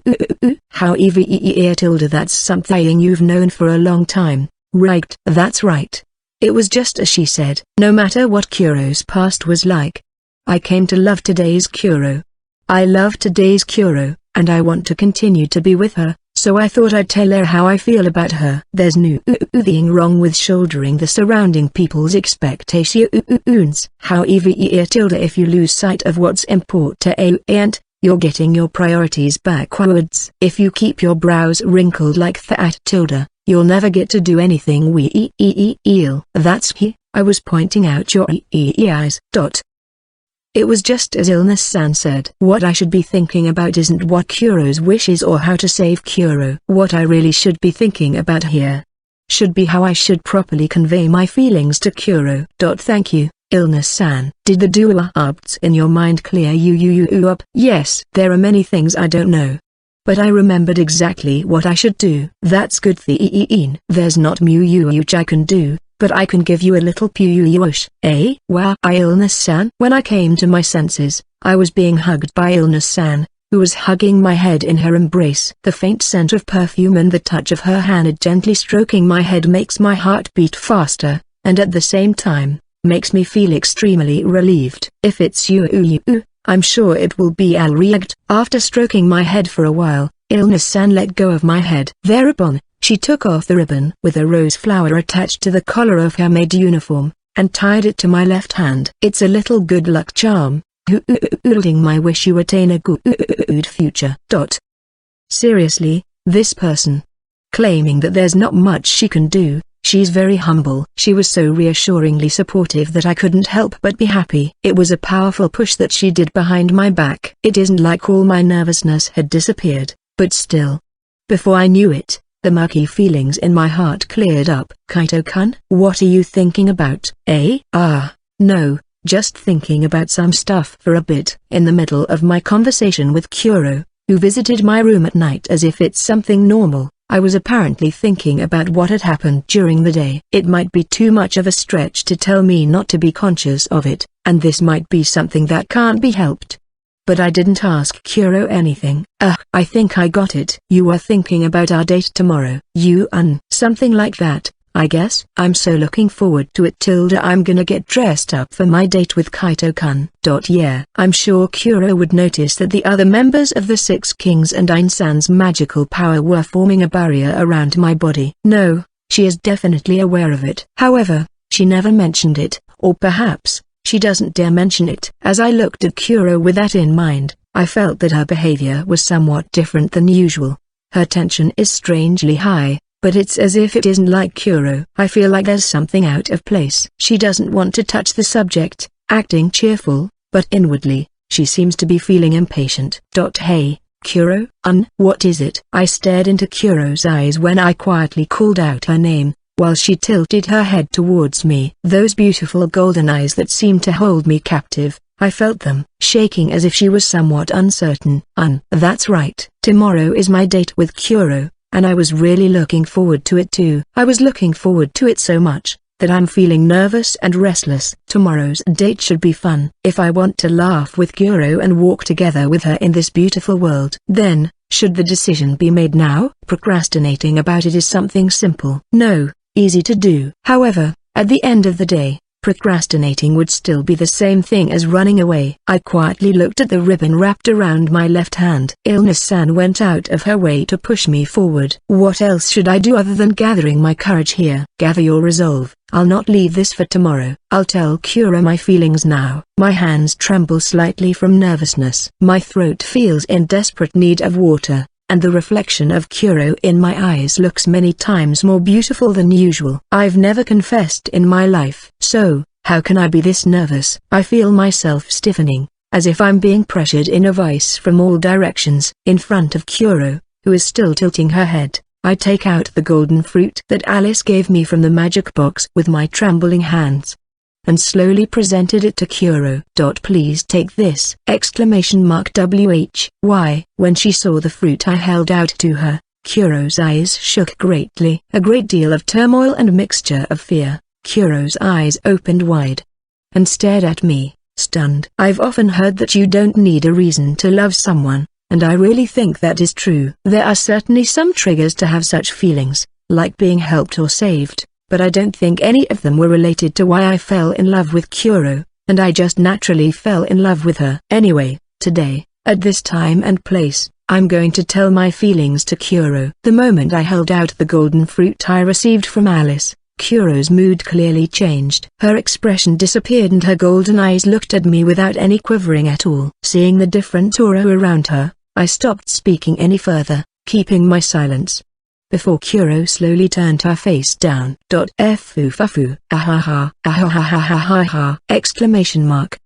However that's something you've known for a long time, right? That's right. It was just as she said. No matter what Kuro's past was like, I came to love today's Kuro. I love today's Kuro, and I want to continue to be with her. So I thought I'd tell her how I feel about her. There's nothing wrong with shouldering the surrounding people's expectations. However, if you lose sight of what's important, you're getting your priorities backwards. If you keep your brows wrinkled like that, you'll never get to do anything well. That's he. I was pointing out your eyes. It was just as Illness-san said. What I should be thinking about isn't what Kuro's wishes or how to save Kuro. What I really should be thinking about here should be how I should properly convey my feelings to Kuro. Thank you, Illness-san. Did the doubts in your mind clear you up? Yes. There are many things I don't know, but I remembered exactly what I should do. That's good. There's not much I can do, but I can give you a little push. Wow. Illness-san. When I came to my senses, I was being hugged by Illness-san, who was hugging my head in her embrace. The faint scent of perfume and the touch of her hand gently stroking my head makes my heart beat faster, and at the same time, makes me feel extremely relieved. If it's you, I'm sure it will be alright. After stroking my head for a while, Illness-san let go of my head. Thereupon, she took off the ribbon with a rose flower attached to the collar of her maid uniform, and tied it to my left hand. It's a little good luck charm, holding my wish you attain a good future. Seriously, this person, claiming that there's not much she can do, she's very humble. She was so reassuringly supportive that I couldn't help but be happy. It was a powerful push that she did behind my back. It isn't like all my nervousness had disappeared, but still. Before I knew it, the murky feelings in my heart cleared up. Kaito-kun? What are you thinking about? No, just thinking about some stuff for a bit. In the middle of my conversation with Kuro, who visited my room at night as if it's something normal, I was apparently thinking about what had happened during the day. It might be too much of a stretch to tell me not to be conscious of it, and this might be something that can't be helped. But I didn't ask Kuro anything. I think I got it. You were thinking about our date tomorrow. Something like that, I guess. I'm so looking forward to it. I'm gonna get dressed up for my date with Kaito-kun. Yeah. I'm sure Kuro would notice that the other members of the Six Kings and Einsan's magical power were forming a barrier around my body. No, she is definitely aware of it. However, she never mentioned it, or perhaps she doesn't dare mention it. As I looked at Kuro with that in mind, I felt that her behavior was somewhat different than usual. Her tension is strangely high, but it's as if it isn't like Kuro. I feel like there's something out of place. She doesn't want to touch the subject, acting cheerful, but inwardly, she seems to be feeling impatient. Hey, Kuro? What is it? I stared into Kuro's eyes when I quietly called out her name, while she tilted her head towards me. Those beautiful golden eyes that seemed to hold me captive, I felt them shaking as if she was somewhat uncertain. That's right. Tomorrow is my date with Kuro, and I was really looking forward to it too. I was looking forward to it so much, that I'm feeling nervous and restless. Tomorrow's date should be fun. If I want to laugh with Kuro and walk together with her in this beautiful world, then, should the decision be made now? Procrastinating about it is something simple. No. Easy to do. However, At the end of the day, procrastinating would still be the same thing as running away. I quietly looked at the ribbon wrapped around my left hand. Illness-san went out of her way to push me forward. What else should I do other than gathering my courage here? Gather your resolve. I'll not leave this for tomorrow. I'll tell Kuro my feelings now. My hands tremble slightly from nervousness. My throat feels in desperate need of water, and the reflection of Kuro in my eyes looks many times more beautiful than usual. I've never confessed in my life. So, how can I be this nervous? I feel myself stiffening, as if I'm being pressured in a vice from all directions. In front of Kuro, who is still tilting her head, I take out the golden fruit that Alice gave me from the magic box with my trembling hands, and slowly presented it to Kuro. Please take this! WHY. When she saw the fruit I held out to her, Kuro's eyes shook greatly. A great deal of turmoil and mixture of fear. Kuro's eyes opened wide and stared at me, stunned. I've often heard that you don't need a reason to love someone, and I really think that is true. There are certainly some triggers to have such feelings, like being helped or saved, but I don't think any of them were related to why I fell in love with Kuro, and I just naturally fell in love with her. Anyway, today, at this time and place, I'm going to tell my feelings to Kuro. The moment I held out the golden fruit I received from Alice, Kuro's mood clearly changed. Her expression disappeared and her golden eyes looked at me without any quivering at all. Seeing the different aura around her, I stopped speaking any further, keeping my silence, before Kuro slowly turned her face down. Fufafu, ahaha, ahahahahaha! Exclamation mark.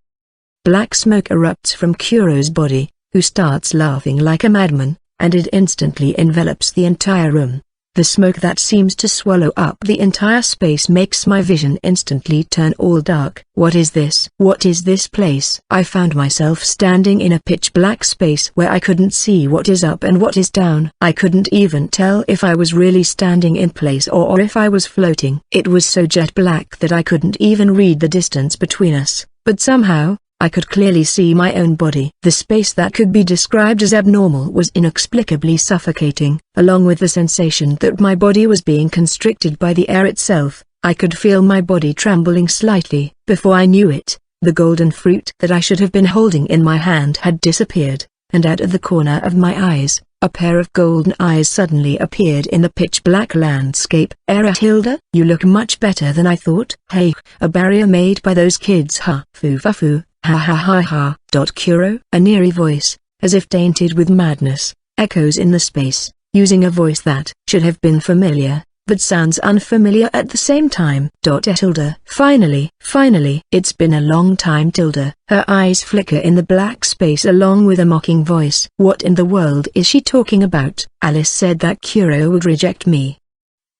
Black smoke erupts from Kuro's body, who starts laughing like a madman, and it instantly envelops the entire room. The smoke that seems to swallow up the entire space makes my vision instantly turn all dark. What is this? What is this place? I found myself standing in a pitch-black space where I couldn't see what is up and what is down. I couldn't even tell if I was really standing in place or if I was floating. It was so jet black that I couldn't even read the distance between us, but somehow, I could clearly see my own body. The space that could be described as abnormal was inexplicably suffocating. Along with the sensation that my body was being constricted by the air itself, I could feel my body trembling slightly. Before I knew it, the golden fruit that I should have been holding in my hand had disappeared, and out of the corner of my eyes, a pair of golden eyes suddenly appeared in the pitch-black landscape. Hilda, you look much better than I thought. Hey, a barrier made by those kids, huh? Fufafu. Ha ha ha ha. Kuro, an eerie voice, as if tainted with madness, echoes in the space, using a voice that should have been familiar, but sounds unfamiliar at the same time. Tilda. Finally, it's been a long time. Tilda. Her eyes flicker in the black space along with a mocking voice. What in the world is she talking about? Alice said that Kuro would reject me.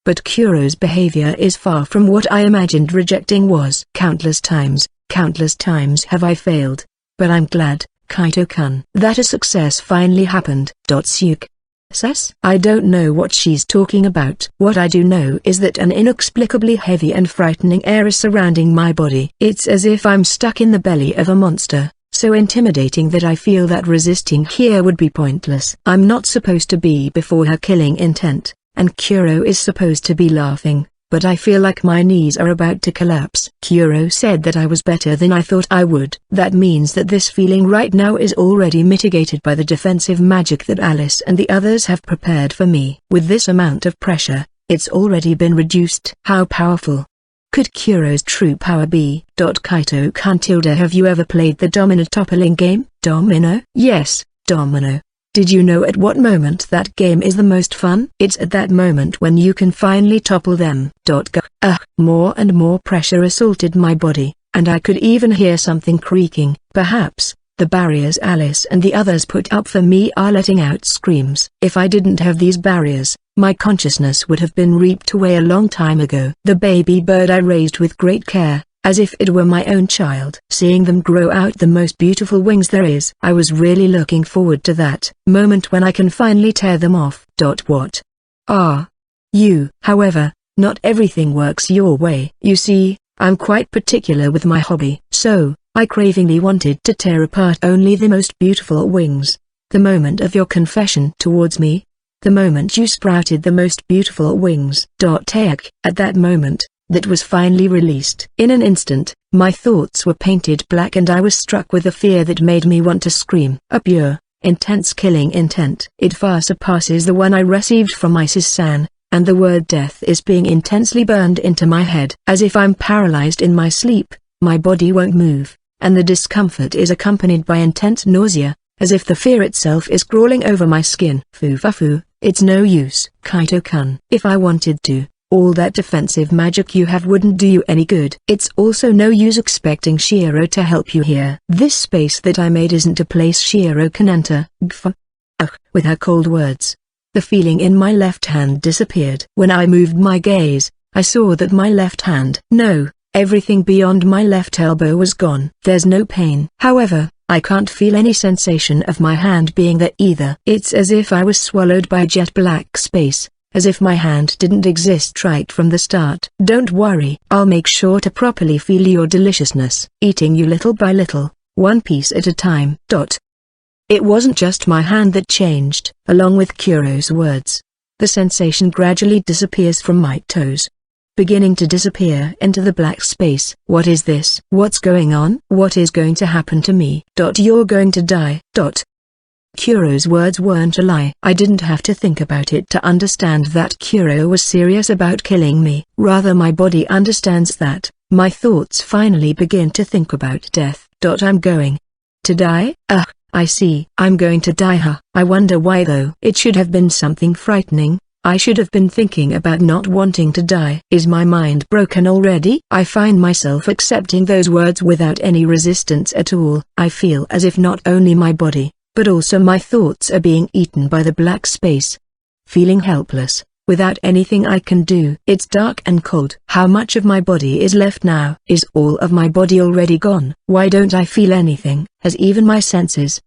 But Kuro's behavior is far from what I imagined rejecting was. Countless times have I failed, but I'm glad, Kaito-kun, that a success finally happened. Success? I don't know what she's talking about. What I do know is that an inexplicably heavy and frightening air is surrounding my body. It's as if I'm stuck in the belly of a monster, so intimidating that I feel that resisting here would be pointless. I'm not supposed to be before her killing intent, and Kuro is supposed to be laughing, but I feel like my knees are about to collapse. Kuro said that I was better than I thought I would. That means that this feeling right now is already mitigated by the defensive magic that Alice and the others have prepared for me. With this amount of pressure, it's already been reduced. How powerful could Kuro's true power be? Kaito-kun, Tilda, have you ever played the domino toppling game? Domino? Yes, domino. Did you know at what moment that game is the most fun? It's at that moment when you can finally topple them. More and more pressure assaulted my body, and I could even hear something creaking. Perhaps, the barriers Alice and the others put up for me are letting out screams. If I didn't have these barriers, my consciousness would have been reaped away a long time ago. The baby bird I raised with great care, as if it were my own child. Seeing them grow out the most beautiful wings there is. I was really looking forward to that moment when I can finally tear them off. What are you? However, not everything works your way. You see, I'm quite particular with my hobby. So, I cravingly wanted to tear apart only the most beautiful wings. The moment of your confession towards me, the moment you sprouted the most beautiful wings. At that moment, that was finally released. In an instant, my thoughts were painted black and I was struck with a fear that made me want to scream. A pure, intense killing intent. It far surpasses the one I received from Isis-san, and the word death is being intensely burned into my head. As if I'm paralyzed in my sleep, my body won't move, and the discomfort is accompanied by intense nausea, as if the fear itself is crawling over my skin. Fufafu, it's no use. Kaito-kun, if I wanted to, all that defensive magic you have wouldn't do you any good. It's also no use expecting Shiro to help you here. This space that I made isn't a place Shiro can enter. Gfa. Ugh. With her cold words, the feeling in my left hand disappeared. When I moved my gaze, I saw that my left hand, no, everything beyond my left elbow was gone. There's no pain. However, I can't feel any sensation of my hand being there either. It's as if I was swallowed by jet black space, as if my hand didn't exist right from the start. Don't worry, I'll make sure to properly feel your deliciousness, eating you little by little, one piece at a time. It wasn't just my hand that changed. Along with Kuro's words, the sensation gradually disappears from my toes, beginning to disappear into the black space. What is this? What's going on? What is going to happen to me? You're going to die. Kuro's words weren't a lie. I didn't have to think about it to understand that Kuro was serious about killing me. Rather, my body understands that. My thoughts finally begin to think about death. I'm going to die? Ugh, I see. I'm going to die, huh? I wonder why though. It should have been something frightening. I should have been thinking about not wanting to die. Is my mind broken already? I find myself accepting those words without any resistance at all. I feel as if not only my body, but also my thoughts are being eaten by the black space. Feeling helpless, without anything I can do. It's dark and cold. How much of my body is left now? Is all of my body already gone? Why don't I feel anything? Has even my senses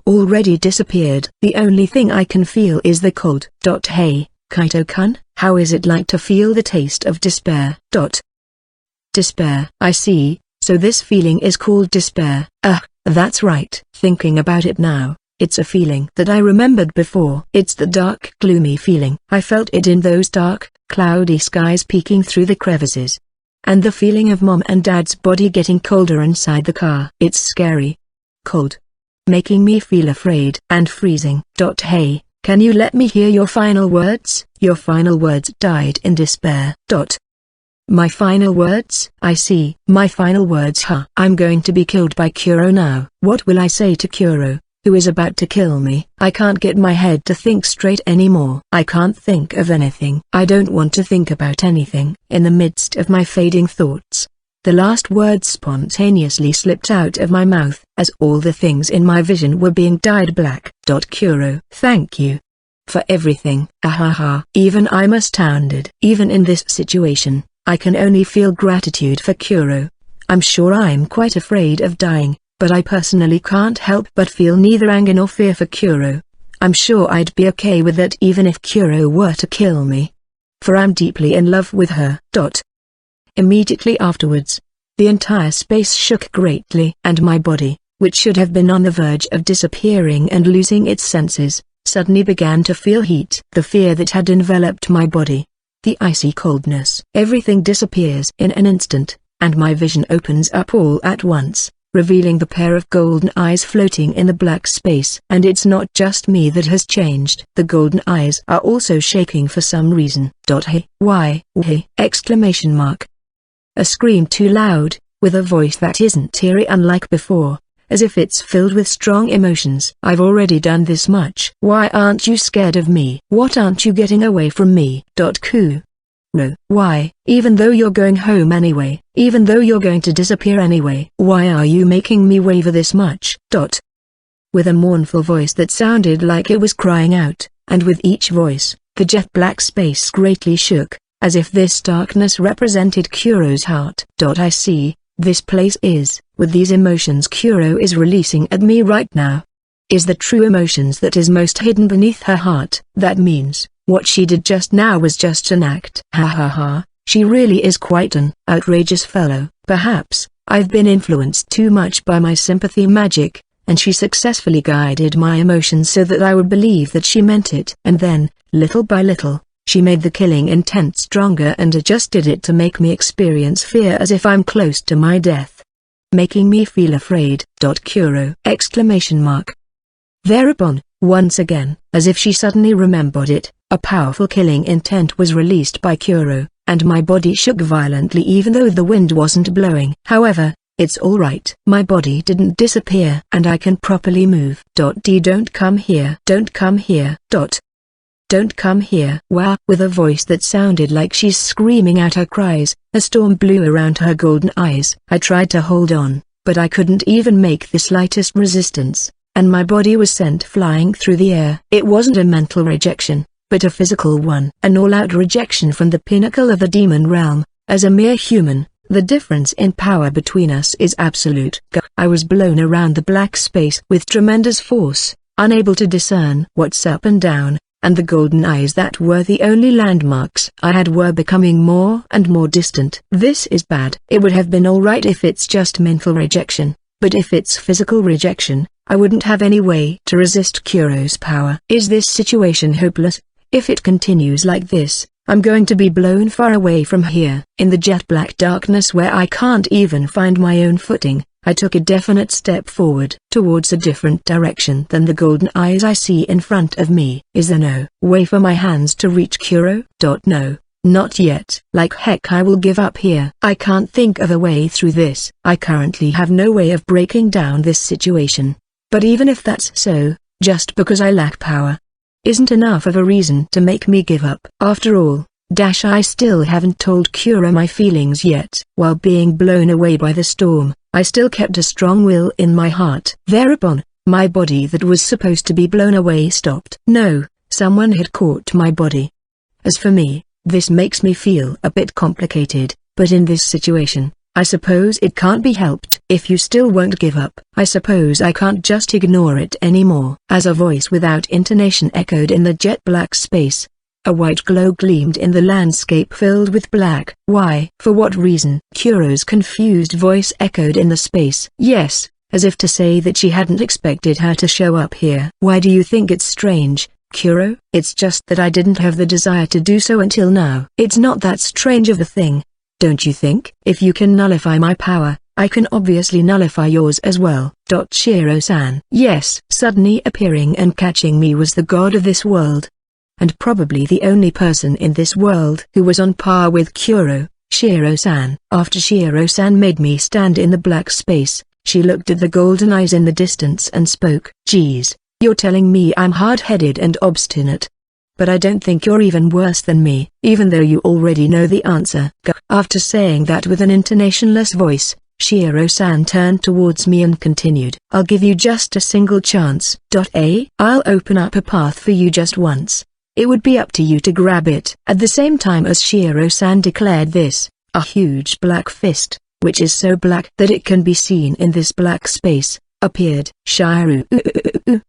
already disappeared? The only thing I can feel is the cold. Hey, Kaito-kun, how is it like to feel the taste of despair? Despair. I see, so this feeling is called despair. That's right. Thinking about it now, it's a feeling that I remembered before. It's the dark, gloomy feeling. I felt it in those dark, cloudy skies peeking through the crevices. And the feeling of Mom and Dad's body getting colder inside the car. It's scary. Cold. Making me feel afraid and freezing. Hey, can you let me hear your final words? Your final words died in despair. My final words? I see. My final words, huh? I'm going to be killed by Kuro now. What will I say to Kuro, who is about to kill me? I can't get my head to think straight anymore. I can't think of anything. I don't want to think about anything. In the midst of my fading thoughts, the last words spontaneously slipped out of my mouth, as all the things in my vision were being dyed black. Kuro, thank you for everything. Ahaha. Even I'm astounded. Even in this situation, I can only feel gratitude for Kuro. I'm sure I'm quite afraid of dying, but I personally can't help but feel neither anger nor fear for Kuro. I'm sure I'd be okay with that even if Kuro were to kill me. For I'm deeply in love with her. Immediately afterwards, the entire space shook greatly, and my body, which should have been on the verge of disappearing and losing its senses, suddenly began to feel heat. The fear that had enveloped my body, the icy coldness. Everything disappears in an instant, and my vision opens up all at once, revealing the pair of golden eyes floating in the black space. And it's not just me that has changed. The golden eyes are also shaking for some reason. Hey, why? Hey! Exclamation mark. A scream too loud, with a voice that isn't eerie unlike before, as if it's filled with strong emotions. I've already done this much. Why aren't you scared of me? What aren't you getting away from me? Kuro. Why, even though you're going home anyway, even though you're going to disappear anyway, why are you making me waver this much? With a mournful voice that sounded like it was crying out, and with each voice, the jet black space greatly shook, as if this darkness represented Kuro's heart. I see. This place is, with these emotions Kuro is releasing at me right now, is the true emotions that is most hidden beneath her heart. That means, what she did just now was just an act. Ha ha ha, she really is quite an outrageous fellow. Perhaps, I've been influenced too much by my sympathy magic, and she successfully guided my emotions so that I would believe that she meant it. And then, little by little, She made the killing intent stronger and adjusted it to make me experience fear as if I'm close to my death. Making me feel afraid. Kuro! Thereupon, once again, as if she suddenly remembered it, a powerful killing intent was released by Kuro, and my body shook violently even though the wind wasn't blowing. However, it's alright. My body didn't disappear and I can properly move. Don't come here. Don't come here. Don't come here. Wow! With a voice that sounded like she's screaming out her cries, a storm blew around her golden eyes. I tried to hold on, but I couldn't even make the slightest resistance, and my body was sent flying through the air. It wasn't a mental rejection, but a physical one. An all-out rejection from the pinnacle of the demon realm. As a mere human, the difference in power between us is absolute. I was blown around the black space with tremendous force, unable to discern what's up and down, and the golden eyes that were the only landmarks I had were becoming more and more distant. This is bad. It would have been alright if it's just mental rejection, but if it's physical rejection, I wouldn't have any way to resist Kuro's power. Is this situation hopeless? If it continues like this, I'm going to be blown far away from here. In the jet black darkness where I can't even find my own footing, I took a definite step forward, towards a different direction than the golden eyes I see in front of me. Is there no way for my hands to reach Kuro? No, not yet. Like heck, I will give up here. I can't think of a way through this. I currently have no way of breaking down this situation. But even if that's so, just because I lack power isn't enough of a reason to make me give up. After all, I still haven't told Kuro my feelings yet. While being blown away by the storm, I still kept a strong will in my heart. Thereupon, my body that was supposed to be blown away stopped. No, someone had caught my body. As for me, this makes me feel a bit complicated, but in this situation, I suppose it can't be helped. If you still won't give up, I suppose I can't just ignore it anymore. As a voice without intonation echoed in the jet black space, a white glow gleamed in the landscape filled with black. Why? For what reason? Kuro's confused voice echoed in the space. Yes, as if to say that she hadn't expected her to show up here. Why do you think it's strange, Kuro? It's just that I didn't have the desire to do so until now. It's not that strange of a thing, don't you think? If you can nullify my power, I can obviously nullify yours as well. Shiro-san. Yes. Suddenly appearing and catching me was the god of this world, and probably the only person in this world who was on par with Kuro, Shiro-san. After Shiro-san made me stand in the black space, she looked at the golden eyes in the distance and spoke. Geez, you're telling me I'm hard-headed and obstinate. But I don't think you're even worse than me, even though you already know the answer. After saying that with an intonationless voice, Shiro-san turned towards me and continued. I'll give you just a single chance. I'll open up a path for you just once. It would be up to you to grab it. At the same time as Shiro-san declared this, a huge black fist, which is so black that it can be seen in this black space, appeared. Shiro.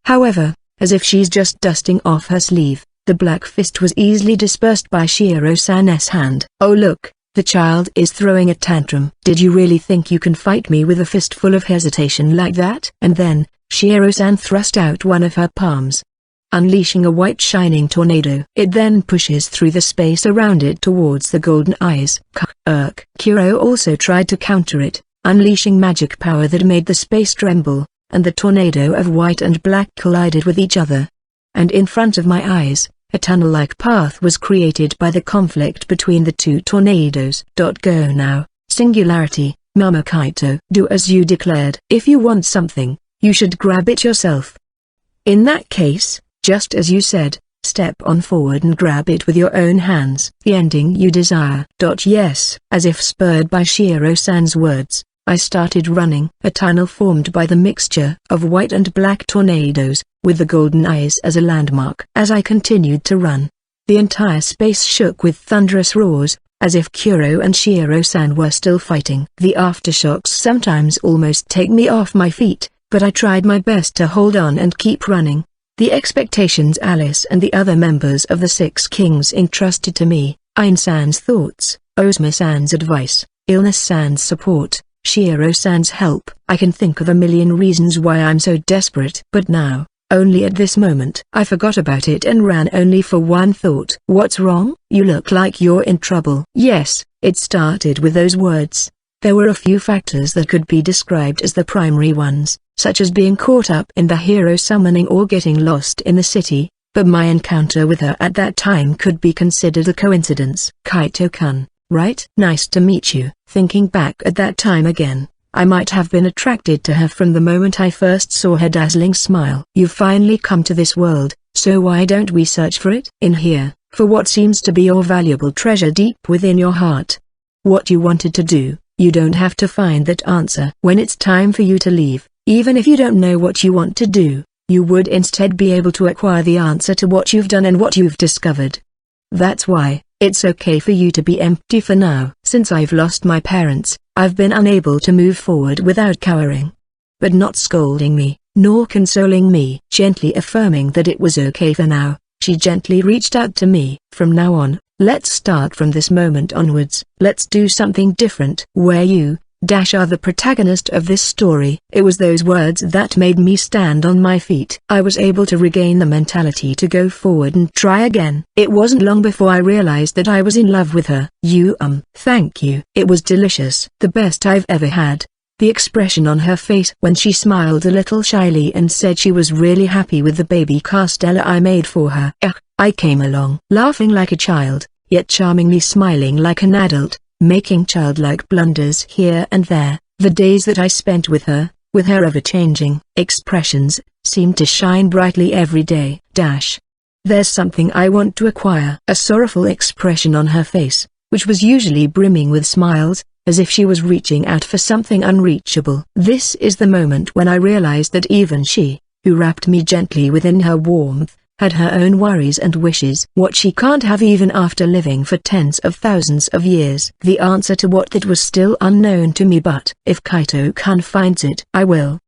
However, as if she's just dusting off her sleeve, the black fist was easily dispersed by Shiro-san's hand. Oh look, the child is throwing a tantrum. Did you really think you can fight me with a fist full of hesitation like that? And then, Shiro-san thrust out one of her palms, unleashing a white shining tornado. It then pushes through the space around it towards the golden eyes. Kuro also tried to counter it, unleashing magic power that made the space tremble, and the tornado of white and black collided with each other. And in front of my eyes, a tunnel-like path was created by the conflict between the two tornadoes. Go now, Singularity, Mama Kaito. Do as you declared. If you want something, you should grab it yourself. In that case, just as you said, step on forward and grab it with your own hands. The ending you desire. Yes. As if spurred by Shiro-san's words, I started running. A tunnel formed by the mixture of white and black tornadoes, with the golden eyes as a landmark. As I continued to run, the entire space shook with thunderous roars, as if Kuro and Shiro-san were still fighting. The aftershocks sometimes almost take me off my feet, but I tried my best to hold on and keep running. The expectations Alice and the other members of the Six Kings entrusted to me, Ain-san's thoughts, Ozma-san's advice, Illness-san's support, Shiro-san's help. I can think of a million reasons why I'm so desperate. But now, Only at this moment I forgot about it and ran only for one thought. What's wrong? You look like you're in trouble. Yes, it started with those words. There were a few factors that could be described as the primary ones, such as being caught up in the hero summoning or getting lost in the city, but my encounter with her at that time could be considered a coincidence. Kaito-kun, right? Nice to meet you. Thinking back at that time again, I might have been attracted to her from the moment I first saw her dazzling smile. You've finally come to this world, so why don't we search for it? In here, for what seems to be your valuable treasure deep within your heart. What you wanted to do, you don't have to find that answer. When it's time for you to leave, even if you don't know what you want to do, you would instead be able to acquire the answer to what you've done and what you've discovered. That's why, it's okay for you to be empty for now. Since I've lost my parents, I've been unable to move forward without cowering. But not scolding me, nor consoling me. Gently affirming that it was okay for now, she gently reached out to me. From now on, let's start from this moment onwards. Let's do something different. Where you, are the protagonist of this story. It was those words that made me stand on my feet. I was able to regain the mentality to go forward and try again. It wasn't long before I realized that I was in love with her. Thank you. It was delicious. The best I've ever had. The expression on her face when she smiled a little shyly and said she was really happy with the baby Castella I made for her. I came along, laughing like a child, yet charmingly smiling like an adult, making childlike blunders here and there. The days that I spent with her ever-changing expressions, seemed to shine brightly every day. There's something I want to acquire. A sorrowful expression on her face, which was usually brimming with smiles, as if she was reaching out for something unreachable. This is the moment when I realized that even she, who wrapped me gently within her warmth, had her own worries and wishes. What she can't have even after living for tens of thousands of years. The answer to what that was still unknown to me, but if Kaito-kun finds it, I will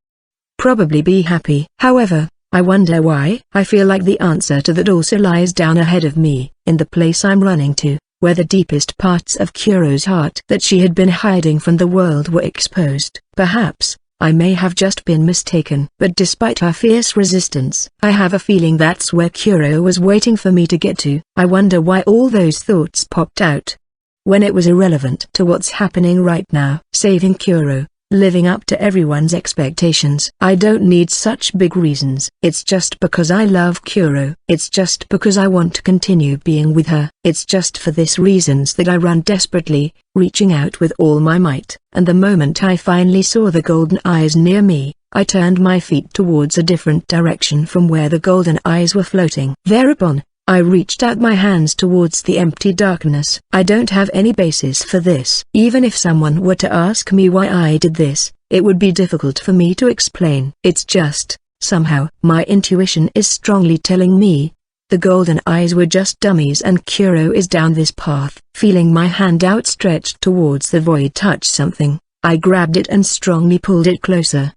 probably be happy. However, I wonder why. I feel like the answer to that also lies down ahead of me, in the place I'm running to, where the deepest parts of Kuro's heart that she had been hiding from the world were exposed. Perhaps I may have just been mistaken. But despite her fierce resistance, I have a feeling that's where Kuro was waiting for me to get to. I wonder why all those thoughts popped out, when it was irrelevant to what's happening right now. Saving Kuro, living up to everyone's expectations. I don't need such big reasons. It's just because I love Kuro. It's just because I want to continue being with her. It's just for this reasons that I run desperately, reaching out with all my might. And the moment I finally saw the golden eyes near me, I turned my feet towards a different direction from where the golden eyes were floating. Thereupon, I reached out my hands towards the empty darkness. I don't have any basis for this. Even if someone were to ask me why I did this, it would be difficult for me to explain. It's just, somehow, my intuition is strongly telling me, the golden eyes were just dummies and Kuro is down this path. Feeling my hand outstretched towards the void touch something, I grabbed it and strongly pulled it closer.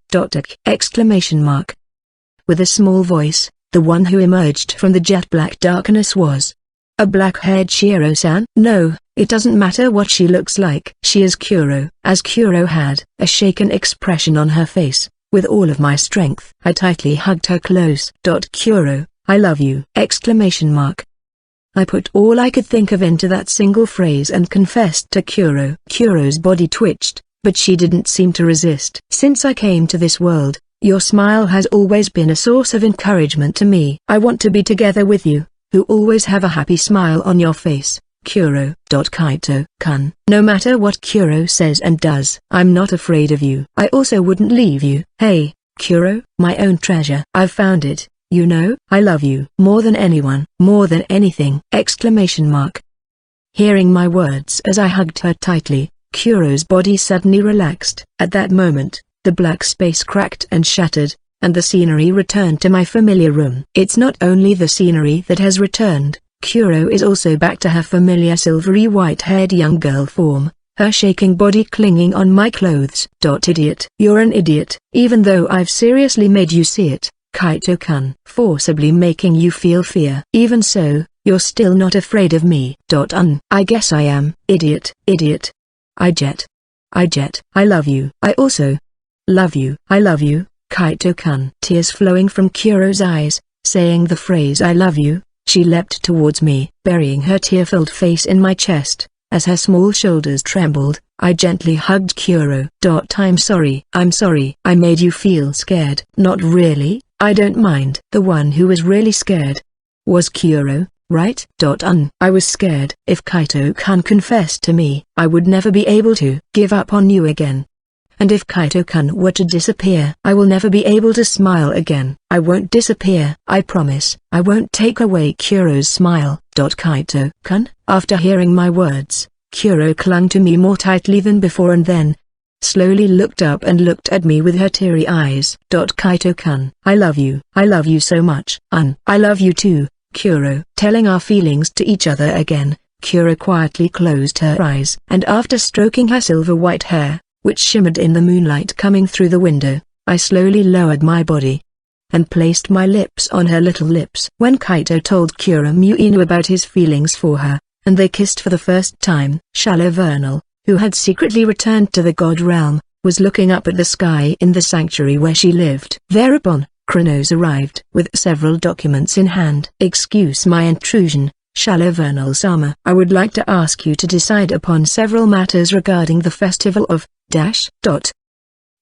Exclamation mark. With a small voice, the one who emerged from the jet black darkness was a black-haired Shiro-san. No, it doesn't matter what she looks like. She is Kuro. As Kuro had a shaken expression on her face, with all of my strength, I tightly hugged her close. Kuro, I love you! Exclamation mark. I put all I could think of into that single phrase and confessed to Kuro. Kuro's body twitched, but she didn't seem to resist. Since I came to this world, your smile has always been a source of encouragement to me. I want to be together with you, who always have a happy smile on your face, Kuro. Kaito-kun. No matter what Kuro says and does, I'm not afraid of you. I also wouldn't leave you. Hey, Kuro, my own treasure. I've found it. You know, I love you more than anyone, more than anything! Exclamation mark. Hearing my words as I hugged her tightly, Kuro's body suddenly relaxed. At that moment, the black space cracked and shattered, and the scenery returned to my familiar room. It's not only the scenery that has returned, Kuro is also back to her familiar silvery white-haired young girl form, her shaking body clinging on my clothes. Idiot. You're an idiot. Even though I've seriously made you see it, Kaito-kun, forcibly making you feel fear. Even so, you're still not afraid of me. I guess I am. Idiot. I love you. I also love you. I love you. Kaito-kun. Tears flowing from Kuro's eyes, saying the phrase "I love you," she leapt towards me, burying her tear-filled face in my chest. As her small shoulders trembled, I gently hugged Kuro. I'm sorry. I made you feel scared. Not really, I don't mind. The one who was really scared was Kuro, right? I was scared. If Kaito-kun confessed to me, I would never be able to give up on you again. And if Kaito-kun were to disappear, I will never be able to smile again. I won't disappear, I promise. I won't take away Kuro's smile. Kaito-kun? After hearing my words, Kuro clung to me more tightly than before and then slowly looked up and looked at me with her teary eyes. Kaito-kun, I love you. I love you so much. I love you too, Kuro. Telling our feelings to each other again, Kuro quietly closed her eyes. And after stroking her silver white hair, which shimmered in the moonlight coming through the window, I slowly lowered my body and placed my lips on her little lips. When Kaito told Kuro Muino about his feelings for her, and they kissed for the first time, Shallow Vernal, who had secretly returned to the God Realm, was looking up at the sky in the sanctuary where she lived. Thereupon, Kronos arrived with several documents in hand. Excuse my intrusion, Shallow Vernal-sama. I would like to ask you to decide upon several matters regarding the festival of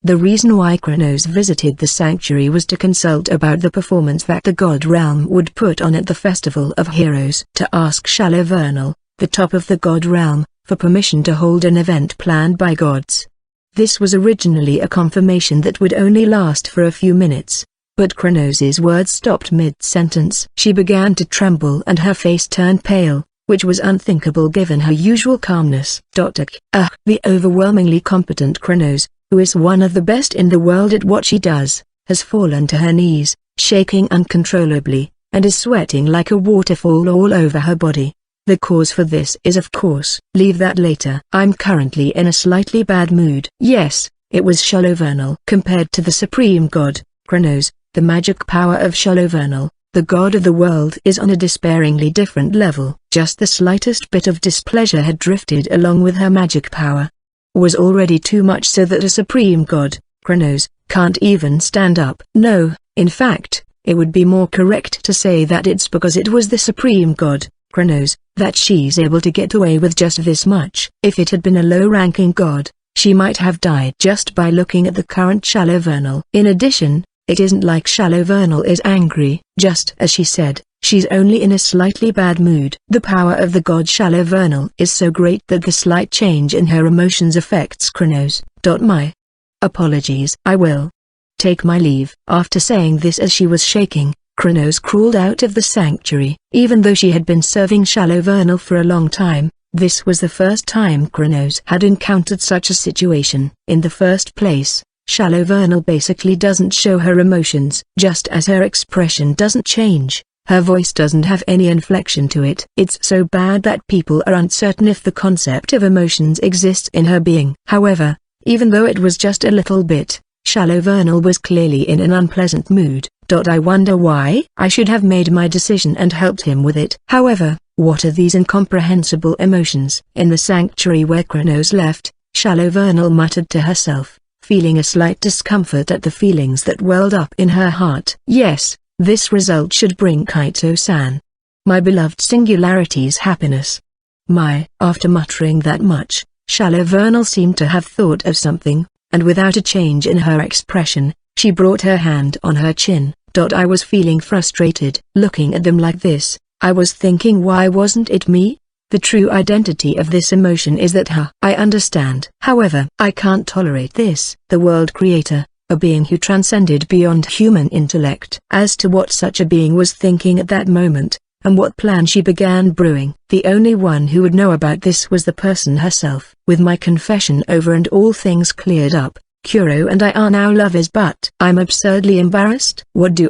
The reason why Kronos visited the sanctuary was to consult about the performance that the God Realm would put on at the Festival of Heroes. To ask Shallow Vernal, the top of the God Realm, for permission to hold an event planned by gods. This was originally a confirmation that would only last for a few minutes, but Kronos' words stopped mid-sentence. She began to tremble and her face turned pale, which was unthinkable given her usual calmness. The overwhelmingly competent Kronos, who is one of the best in the world at what she does, has fallen to her knees, shaking uncontrollably, and is sweating like a waterfall all over her body. The cause for this is of course, leave that later. I'm currently in a slightly bad mood. Yes, it was Shallow Vernal. Compared to the supreme god, Kronos, the magic power of Shallow Vernal, the god of the world, is on a despairingly different level. Just the slightest bit of displeasure had drifted along with her magic power. Was already too much so that a supreme god, Kronos, can't even stand up. No, in fact, it would be more correct to say that it's because it was the supreme god, Kronos, that she's able to get away with just this much. If it had been a low-ranking god, she might have died just by looking at the current Shallow Vernal. In addition, it isn't like Shallow Vernal is angry. Just as she said, she's only in a slightly bad mood. The power of the god Shallow Vernal is so great that the slight change in her emotions affects Kronos. My apologies. I will take my leave. After saying this as she was shaking, Kronos crawled out of the sanctuary. Even though she had been serving Shallow Vernal for a long time, this was the first time Kronos had encountered such a situation. In the first place, Shallow Vernal basically doesn't show her emotions. Just as her expression doesn't change, her voice doesn't have any inflection to it. It's so bad that people are uncertain if the concept of emotions exists in her being. However, even though it was just a little bit, Shallow Vernal was clearly in an unpleasant mood. I wonder why. I should have made my decision and helped him with it. However, what are these incomprehensible emotions? In the sanctuary where Kronos left, Shallow Vernal muttered to herself, feeling a slight discomfort at the feelings that welled up in her heart. Yes, this result should bring Kaito-san, my beloved Singularity's happiness. After muttering that much, Shallow Vernal seemed to have thought of something, and without a change in her expression, she brought her hand on her chin. I was feeling frustrated. Looking at them like this, I was thinking, why wasn't it me? The true identity of this emotion is that I understand. However, I can't tolerate this. The world creator, a being who transcended beyond human intellect. As to what such a being was thinking at that moment, and what plan she began brewing, the only one who would know about this was the person herself. With my confession over and all things cleared up, Kuro and I are now lovers, but I'm absurdly embarrassed. What do?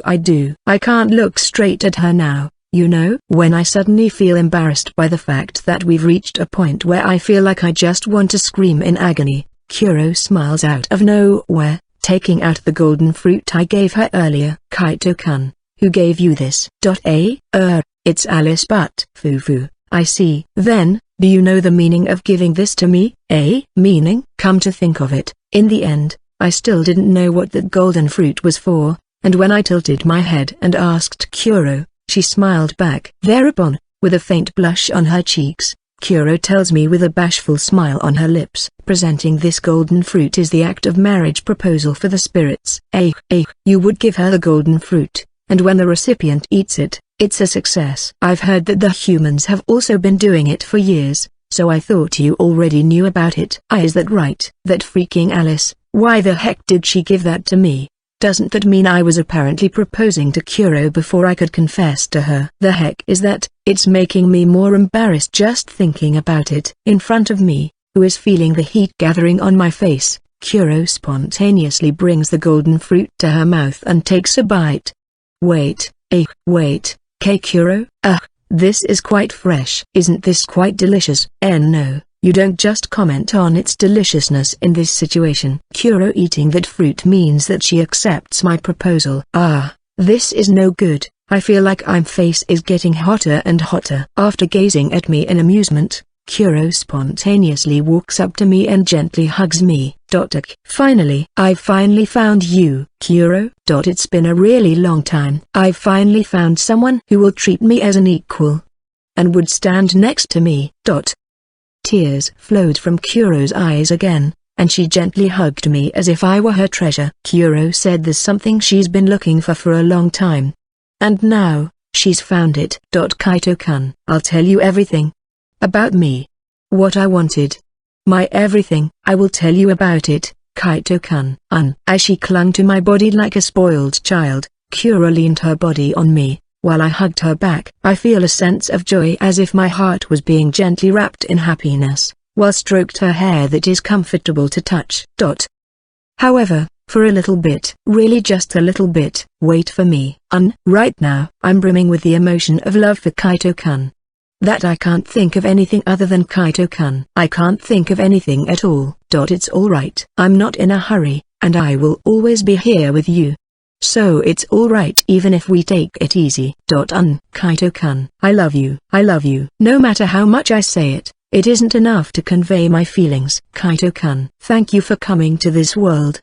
I can't look straight at her now, you know. When I suddenly feel embarrassed by the fact that we've reached a point where I feel like I just want to scream in agony, Kuro smiles out of nowhere, taking out the golden fruit I gave her earlier. Kaito-kun, who gave you this? It's Alice, but Fufu, I see. Then, do you know the meaning of giving this to me? Meaning? Come to think of it, in the end, I still didn't know what that golden fruit was for, and when I tilted my head and asked Kuro, she smiled back. Thereupon, with a faint blush on her cheeks, Kuro tells me with a bashful smile on her lips, presenting this golden fruit is the act of marriage proposal for the spirits. You would give her the golden fruit, and when the recipient eats it, it's a success. I've heard that the humans have also been doing it for years, so I thought you already knew about it. Is that right? That freaking Alice, why the heck did she give that to me? Doesn't that mean I was apparently proposing to Kuro before I could confess to her? The heck is that? It's making me more embarrassed just thinking about it. In front of me, who is feeling the heat gathering on my face, Kuro spontaneously brings the golden fruit to her mouth and takes a bite. Wait, Kuro? This is quite fresh. Isn't this quite delicious? No. You don't just comment on its deliciousness in this situation. Kuro eating that fruit means that she accepts my proposal. This is no good. I feel like my face is getting hotter and hotter. After gazing at me in amusement, Kuro spontaneously walks up to me and gently hugs me. Finally, I've finally found you, Kuro. It's been a really long time. I've finally found someone who will treat me as an equal and would stand next to me. Tears flowed from Kuro's eyes again, and she gently hugged me as if I were her treasure. Kuro said there's something she's been looking for a long time. And now, she's found it. Kaito-kun, I'll tell you everything. About me. What I wanted. My everything. I will tell you about it, Kaito-kun. As she clung to my body like a spoiled child, Kuro leaned her body on me. While I hugged her back, I feel a sense of joy as if my heart was being gently wrapped in happiness, while stroked her hair that is comfortable to touch. However, for a little bit, really just a little bit, wait for me. Right now, I'm brimming with the emotion of love for Kaito-kun. That I can't think of anything other than Kaito-kun. I can't think of anything at all. It's alright. I'm not in a hurry, and I will always be here with you. So it's alright even if we take it easy. Kaito-kun, I love you. I love you. No matter how much I say it, it isn't enough to convey my feelings. Kaito-kun, thank you for coming to this world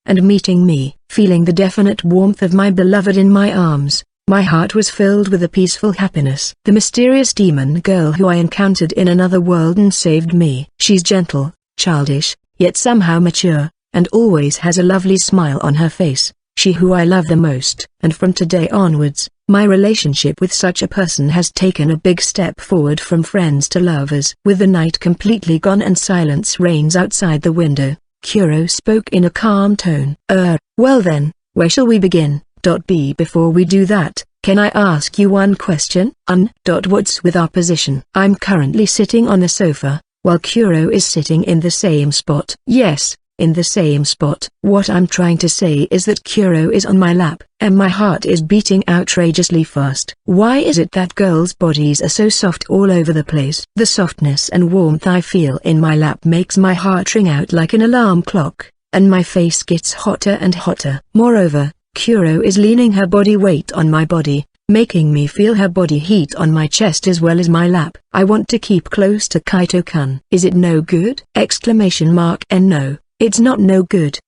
and meeting me. Feeling the definite warmth of my beloved in my arms, my heart was filled with a peaceful happiness. The mysterious demon girl who I encountered in another world and saved me. She's gentle, childish, yet somehow mature, and always has a lovely smile on her face. She who I love the most. And from today onwards, my relationship with such a person has taken a big step forward from friends to lovers. With the night completely gone and silence reigns outside the window, Kuro spoke in a calm tone. Well then, where shall we begin? Before we do that, can I ask you one question? What's with our position? I'm currently sitting on the sofa, while Kuro is sitting in the same spot. Yes, in the same spot. What I'm trying to say is that Kuro is on my lap, and my heart is beating outrageously fast. Why is it that girls' bodies are so soft all over the place? The softness and warmth I feel in my lap makes my heart ring out like an alarm clock, and my face gets hotter and hotter. Moreover, Kuro is leaning her body weight on my body, making me feel her body heat on my chest as well as my lap. I want to keep close to Kaito-kun. Is it no good? And no. It's not no good.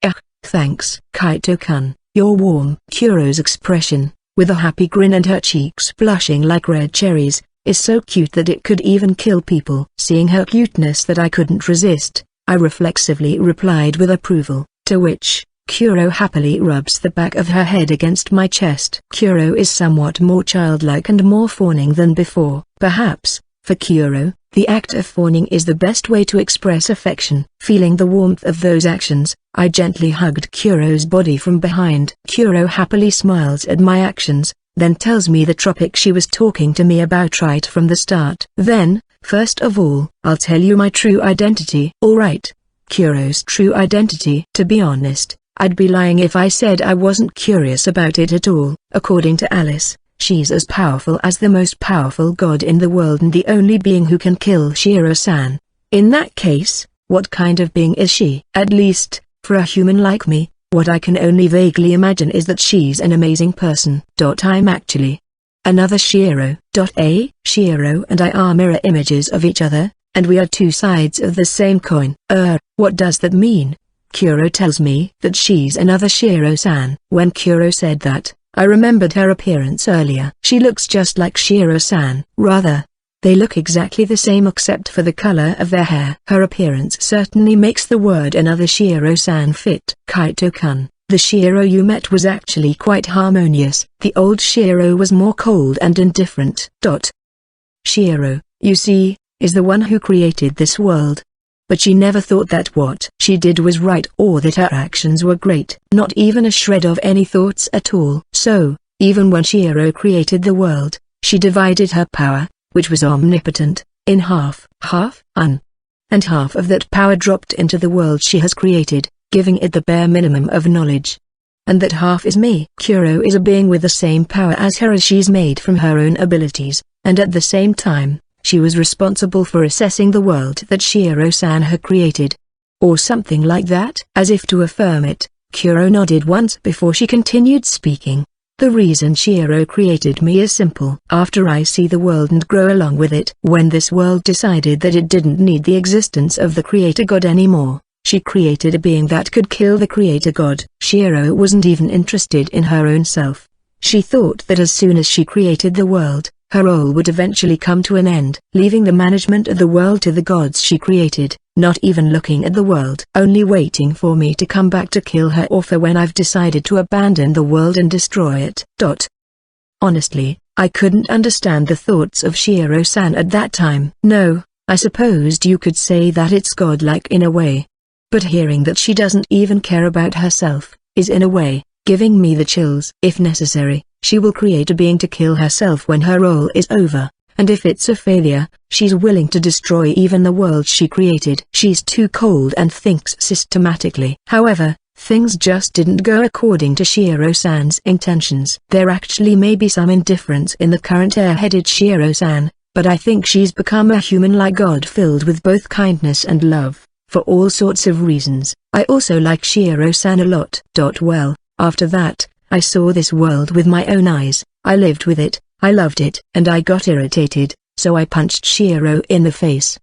Thanks. Kaito-kun, you're warm. Kuro's expression, with a happy grin and her cheeks blushing like red cherries, is so cute that it could even kill people. Seeing her cuteness that I couldn't resist, I reflexively replied with approval, to which Kuro happily rubs the back of her head against my chest. Kuro is somewhat more childlike and more fawning than before. Perhaps, for Kuro, the act of fawning is the best way to express affection. Feeling the warmth of those actions, I gently hugged Kuro's body from behind. Kuro happily smiles at my actions, then tells me the topic she was talking to me about right from the start. Then, first of all, I'll tell you my true identity. Alright. Kuro's true identity. To be honest, I'd be lying if I said I wasn't curious about it at all. According to Alice, she's as powerful as the most powerful god in the world and the only being who can kill Shiro-san. In that case, what kind of being is she? At least, for a human like me, what I can only vaguely imagine is that she's an amazing person. I'm actually another Shiro. Shiro and I are mirror images of each other, and we are two sides of the same coin. What does that mean? Kuro tells me that she's another Shiro-san. When Kuro said that, I remembered her appearance earlier. She looks just like Shiro-san. Rather, they look exactly the same except for the color of their hair. Her appearance certainly makes the word another Shiro-san fit. Kaito-kun, the Shiro you met was actually quite harmonious. The old Shiro was more cold and indifferent. Shiro, you see, is the one who created this world. But she never thought that what she did was right or that her actions were great. Not even a shred of any thoughts at all. So, even when Shiro created the world, she divided her power, which was omnipotent, in half. And half of that power dropped into the world she has created, giving it the bare minimum of knowledge. And that half is me. Kuro is a being with the same power as her as she's made from her own abilities, and at the same time, she was responsible for assessing the world that Shiro-san had created. Or something like that. As if to affirm it, Kuro nodded once before she continued speaking. The reason Shiro created me is simple. After I see the world and grow along with it. When this world decided that it didn't need the existence of the Creator God anymore, she created a being that could kill the Creator God. Shiro wasn't even interested in her own self. She thought that as soon as she created the world, her role would eventually come to an end, leaving the management of the world to the gods she created, not even looking at the world. Only waiting for me to come back to kill her or for when I've decided to abandon the world and destroy it. Honestly, I couldn't understand the thoughts of Shiro-san at that time. No, I supposed you could say that it's godlike in a way. But hearing that she doesn't even care about herself, is in a way, giving me the chills. If necessary, she will create a being to kill herself when her role is over, and if it's a failure, she's willing to destroy even the world she created. She's too cold and thinks systematically. However, things just didn't go according to Shiro-san's intentions. There actually may be some indifference in the current airheaded Shiro-san, but I think she's become a human-like god filled with both kindness and love, for all sorts of reasons. I also like Shiro-san a lot. Well, after that, I saw this world with my own eyes, I lived with it, I loved it. And I got irritated, so I punched Shiro in the face.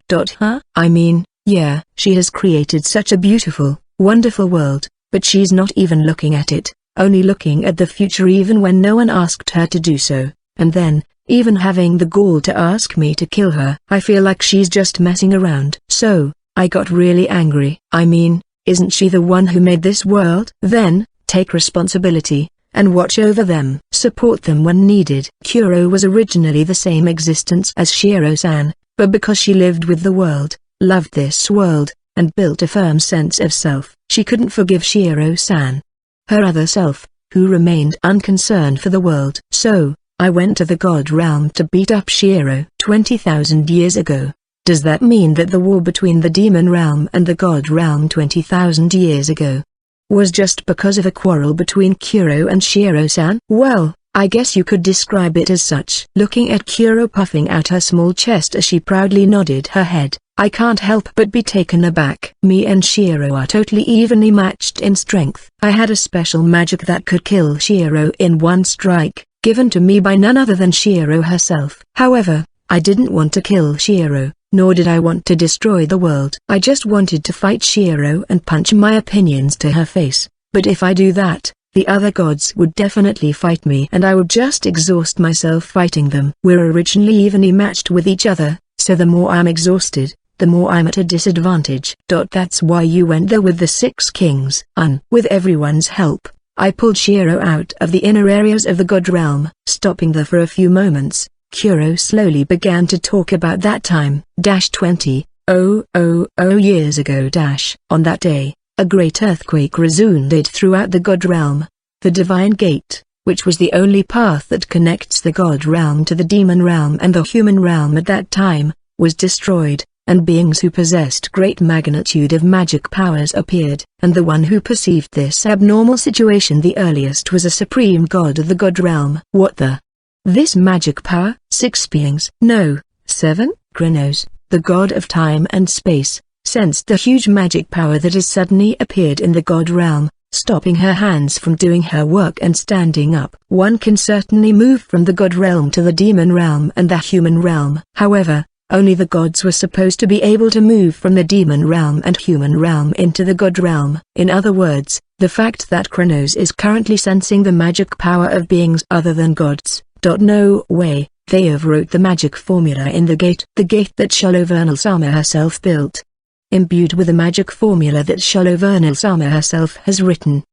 I mean, yeah, she has created such a beautiful, wonderful world, but she's not even looking at it, only looking at the future even when no one asked her to do so, and then, even having the gall to ask me to kill her. I feel like she's just messing around. So, I got really angry. I mean, isn't she the one who made this world? Then, take responsibility, and watch over them. Support them when needed. Kuro was originally the same existence as Shiro-san, but because she lived with the world, loved this world, and built a firm sense of self, she couldn't forgive Shiro-san, her other self, who remained unconcerned for the world. So, I went to the God Realm to beat up Shiro. 20,000 years ago. Does that mean that the war between the Demon Realm and the God Realm 20,000 years ago was just because of a quarrel between Kuro and Shiro-san? Well, I guess you could describe it as such. Looking at Kuro puffing out her small chest as she proudly nodded her head, I can't help but be taken aback. Me and Shiro are totally evenly matched in strength. I had a special magic that could kill Shiro in one strike, given to me by none other than Shiro herself. However, I didn't want to kill Shiro, nor did I want to destroy the world. I just wanted to fight Shiro and punch my opinions to her face, but if I do that, the other gods would definitely fight me and I would just exhaust myself fighting them. We're originally evenly matched with each other, so the more I'm exhausted, the more I'm at a disadvantage. That's why you went there with the 6 kings. With everyone's help, I pulled Shiro out of the inner areas of the God Realm. Stopping there for a few moments, Kuro slowly began to talk about that time. 20,000 years ago. On that day, a great earthquake resounded throughout the God Realm. The Divine Gate, which was the only path that connects the God Realm to the Demon Realm and the Human Realm at that time, was destroyed, and beings who possessed great magnitude of magic powers appeared. And the one who perceived this abnormal situation the earliest was a supreme god of the God Realm. What the? This magic power? 6 beings? No, 7? Kronos, the god of time and space, sensed the huge magic power that has suddenly appeared in the God Realm, stopping her hands from doing her work and standing up. One can certainly move from the God Realm to the Demon Realm and the Human Realm. However, Only the gods were supposed to be able to move from the demon realm and human realm into the god realm. In other words, the fact that Kronos is currently sensing the magic power of beings other than gods. No way, they overwrote the magic formula in the gate that Shalovernal Sama herself built. Imbued with the magic formula that Shalovernal Sama herself has written.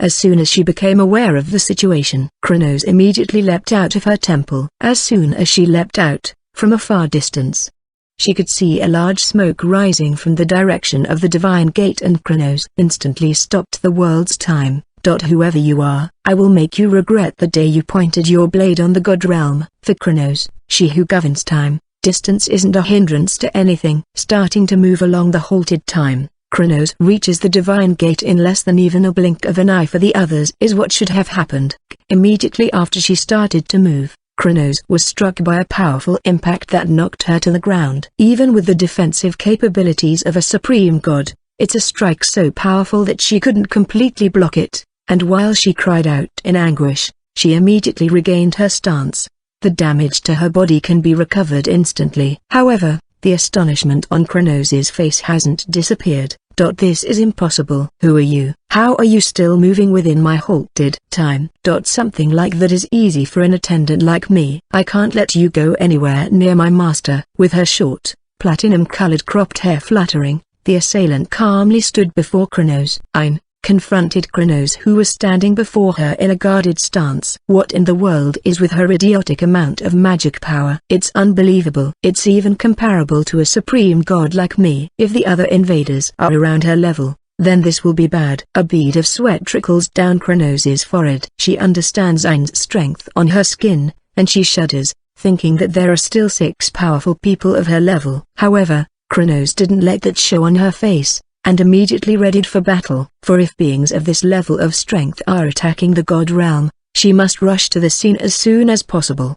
As soon as she became aware of the situation, Kronos immediately leapt out of her temple. As soon as she leapt out, from a far distance, she could see a large smoke rising from the direction of the divine gate, and Kronos instantly stopped the world's time. Whoever you are, I will make you regret the day you pointed your blade on the god realm. For Kronos, she who governs time, distance isn't a hindrance to anything. Starting to move along the halted time, Kronos reaches the divine gate in less than even a blink of an eye. For the others is what should have happened. Immediately after she started to move, Kronos was struck by a powerful impact that knocked her to the ground. Even with the defensive capabilities of a supreme god, it's a strike so powerful that she couldn't completely block it, and while she cried out in anguish, she immediately regained her stance. The damage to her body can be recovered instantly. However, the astonishment on Kronos' face hasn't disappeared. This is impossible. Who are you? How are you still moving within my halted time? Something like that is easy for an attendant like me. I can't let you go anywhere near my master. With her short, platinum-colored cropped hair fluttering, the assailant calmly stood before Kronos. Ein confronted Kronos, who was standing before her in a guarded stance. What in the world is with her idiotic amount of magic power? It's unbelievable. It's even comparable to a supreme god like me. If the other invaders are around her level, then this will be bad. A bead of sweat trickles down Kronos' forehead. She understands Ein's strength on her skin, and she shudders, thinking that there are still 6 powerful people of her level. However, Kronos didn't let that show on her face, and immediately readied for battle. For if beings of this level of strength are attacking the god realm, she must rush to the scene as soon as possible.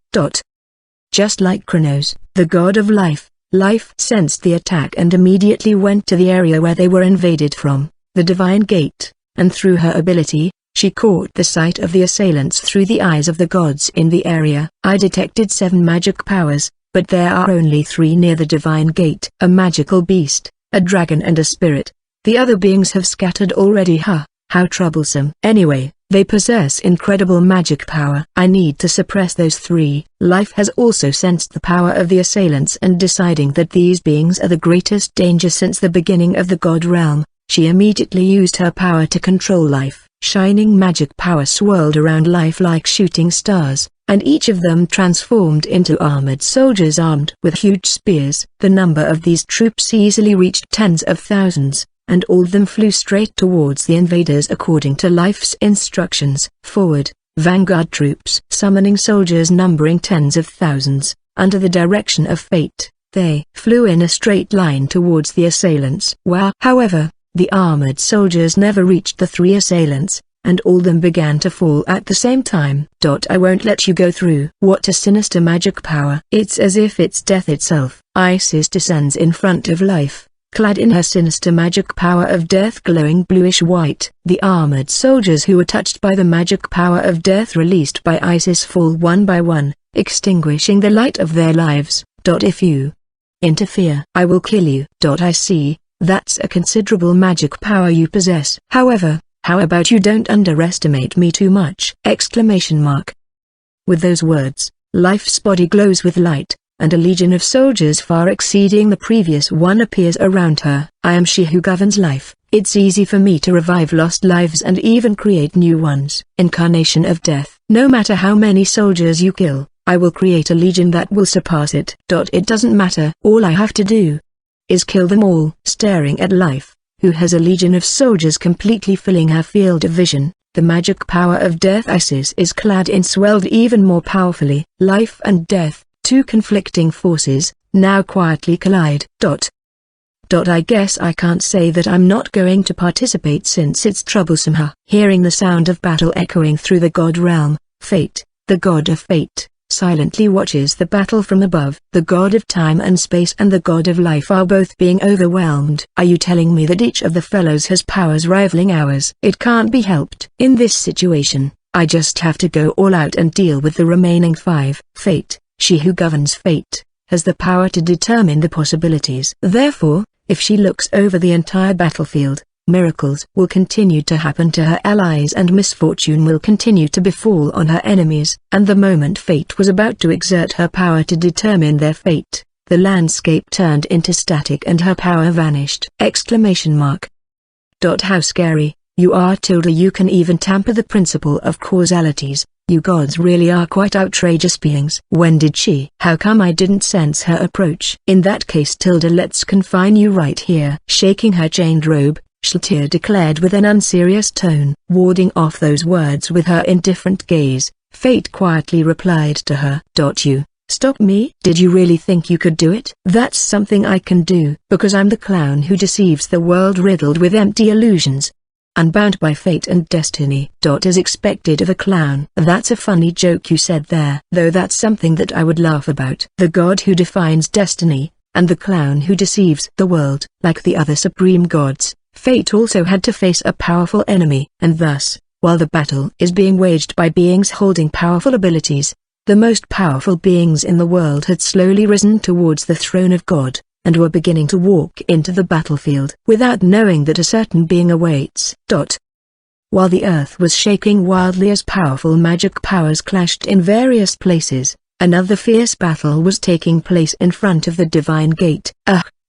Just like Kronos, the god of life sensed the attack and immediately went to the area where they were invaded from, the divine gate, and through her ability, she caught the sight of the assailants through the eyes of the gods in the area. I detected 7 magic powers, but there are only 3 near the divine gate. A magical beast, a dragon and a spirit. The other beings have scattered already. How troublesome. Anyway, they possess incredible magic power. I need to suppress those 3. Life has also sensed the power of the assailants, and deciding that these beings are the greatest danger since the beginning of the god realm, she immediately used her power to control Life. Shining magic power swirled around Life like shooting stars, and each of them transformed into armored soldiers armed with huge spears. The number of these troops easily reached tens of thousands, and all of them flew straight towards the invaders according to Life's instructions. Forward, vanguard troops. Summoning soldiers numbering tens of thousands, under the direction of fate, they flew in a straight line towards the assailants. However, the armored soldiers never reached the 3 assailants, and all of them began to fall at the same time. I won't let you go through. What a sinister magic power. It's as if it's death itself. Isis descends in front of Life, clad in her sinister magic power of death glowing bluish-white. The armored soldiers who were touched by the magic power of death released by Isis fall one by one, extinguishing the light of their lives. If you interfere, I will kill you. I see, that's a considerable magic power you possess. However, how about you don't underestimate me too much? With those words, Life's body glows with light, and a legion of soldiers far exceeding the previous one appears around her. I am she who governs Life. It's easy for me to revive lost lives and even create new ones. Incarnation of death. No matter how many soldiers you kill, I will create a legion that will surpass it. It doesn't matter. All I have to do is kill them all. Staring at Life, who has a legion of soldiers completely filling her field of vision, the magic power of death Isis is clad in swelled even more powerfully. Life and death, 2 conflicting forces, now quietly collide. I guess I can't say that I'm not going to participate since it's troublesome. Hearing the sound of battle echoing through the god realm, Fate, the god of fate, silently watches the battle from above. The god of time and space and the god of life are both being overwhelmed. Are you telling me that each of the fellows has powers rivaling ours? It can't be helped. In this situation, I just have to go all out and deal with the remaining 5. Fate, she who governs fate, has the power to determine the possibilities. Therefore, if she looks over the entire battlefield, miracles will continue to happen to her allies and misfortune will continue to befall on her enemies. And the moment fate was about to exert her power to determine their fate, the landscape turned into static and her power vanished! How scary you are, Tilda. You can even tamper the principle of causalities. You gods really are quite outrageous beings. When did she? How come I didn't sense her approach? In that case, Tilda, let's confine you right here. Shaking her chained robe, Shaltir declared with an unserious tone. Warding off those words with her indifferent gaze, Fate quietly replied to her. You stop me? Did you really think you could do it? That's something I can do, because I'm the clown who deceives the world riddled with empty illusions. Unbound by fate and destiny. As expected of a clown. That's a funny joke you said there. Though that's something that I would laugh about. The god who defines destiny, and the clown who deceives the world. Like the other supreme gods, fate also had to face a powerful enemy. And thus, while the battle is being waged by beings holding powerful abilities, the most powerful beings in the world had slowly risen towards the throne of God, and were beginning to walk into the battlefield without knowing that a certain being awaits. While the earth was shaking wildly as powerful magic powers clashed in various places, another fierce battle was taking place in front of the divine gate.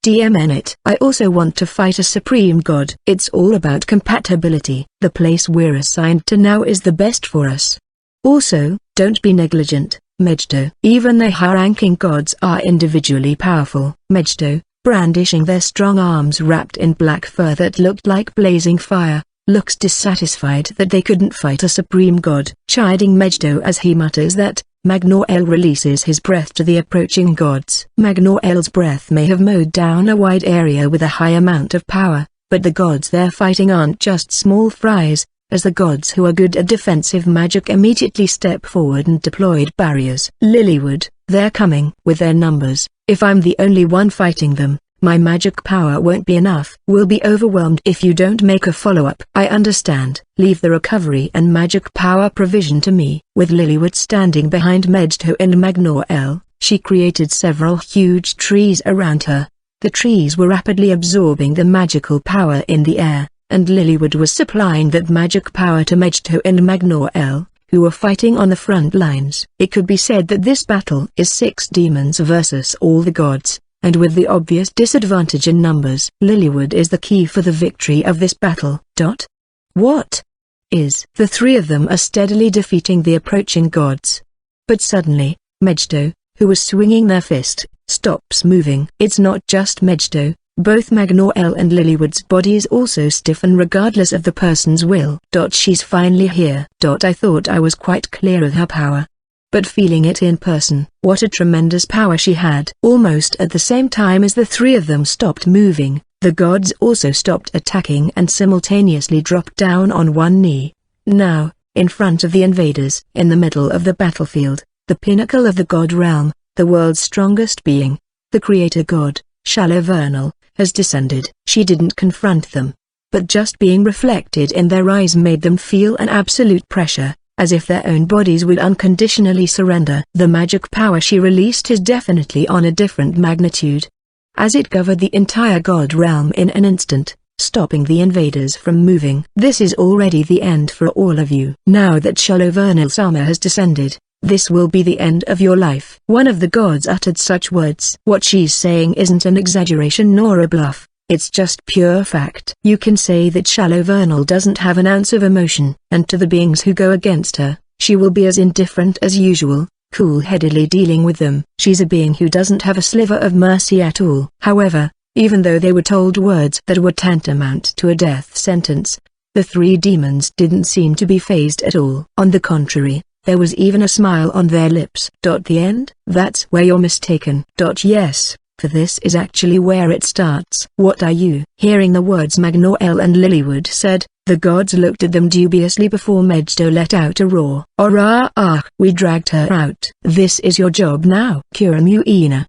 DMN it. I also want to fight a supreme god. It's all about compatibility. The place we're assigned to now is the best for us. Also, don't be negligent, Megiddo. Even the high-ranking gods are individually powerful. Megiddo, brandishing their strong arms wrapped in black fur that looked like blazing fire, looks dissatisfied that they couldn't fight a supreme god. Chiding Megiddo as he mutters that, Magnoel releases his breath to the approaching gods. Magnoel's breath may have mowed down a wide area with a high amount of power, but the gods they're fighting aren't just small fries, as the gods who are good at defensive magic immediately step forward and deployed barriers. Lilywood, they're coming. With their numbers, if I'm the only one fighting them, my magic power won't be enough. We'll be overwhelmed if you don't make a follow-up. I understand. Leave the recovery and magic power provision to me. With Lilywood standing behind Megiddo and Magnoel, she created several huge trees around her. The trees were rapidly absorbing the magical power in the air, and Lilywood was supplying that magic power to Megiddo and Magnoel, who were fighting on the front lines. It could be said that this battle is 6 demons versus all the gods, and with the obvious disadvantage in numbers. Lilywood is the key for the victory of this battle. What is? The 3 of them are steadily defeating the approaching gods. But suddenly, Megiddo, who was swinging their fist, stops moving. It's not just Megiddo, both Magnoel and Lilywood's bodies also stiffen regardless of the person's will. She's finally here. I thought I was quite clear of her power. But feeling it in person, what a tremendous power she had. Almost at the same time as the 3 of them stopped moving, the gods also stopped attacking and simultaneously dropped down on one knee. Now, in front of the invaders, in the middle of the battlefield, the pinnacle of the god realm, the world's strongest being, the creator god, Shallow has descended. She didn't confront them, but just being reflected in their eyes made them feel an absolute pressure, as if their own bodies would unconditionally surrender. The magic power she released is definitely on a different magnitude, as it covered the entire god realm in an instant, stopping the invaders from moving. This is already the end for all of you. Now that Shallow has descended, this will be the end of your life. One of the gods uttered such words. What she's saying isn't an exaggeration nor a bluff, it's just pure fact. You can say that Shallow doesn't have an ounce of emotion, and to the beings who go against her, she will be as indifferent as usual, cool-headedly dealing with them. She's a being who doesn't have a sliver of mercy at all. However, even though they were told words that were tantamount to a death sentence, the 3 demons didn't seem to be fazed at all. On the contrary, there was even a smile on their lips. The end? That's where you're mistaken. Yes, for this is actually where it starts. What are you? Hearing the words Magnoel and Lilywood said, the gods looked at them dubiously before Megiddo let out a roar. We dragged her out. This is your job now. Kuramuina!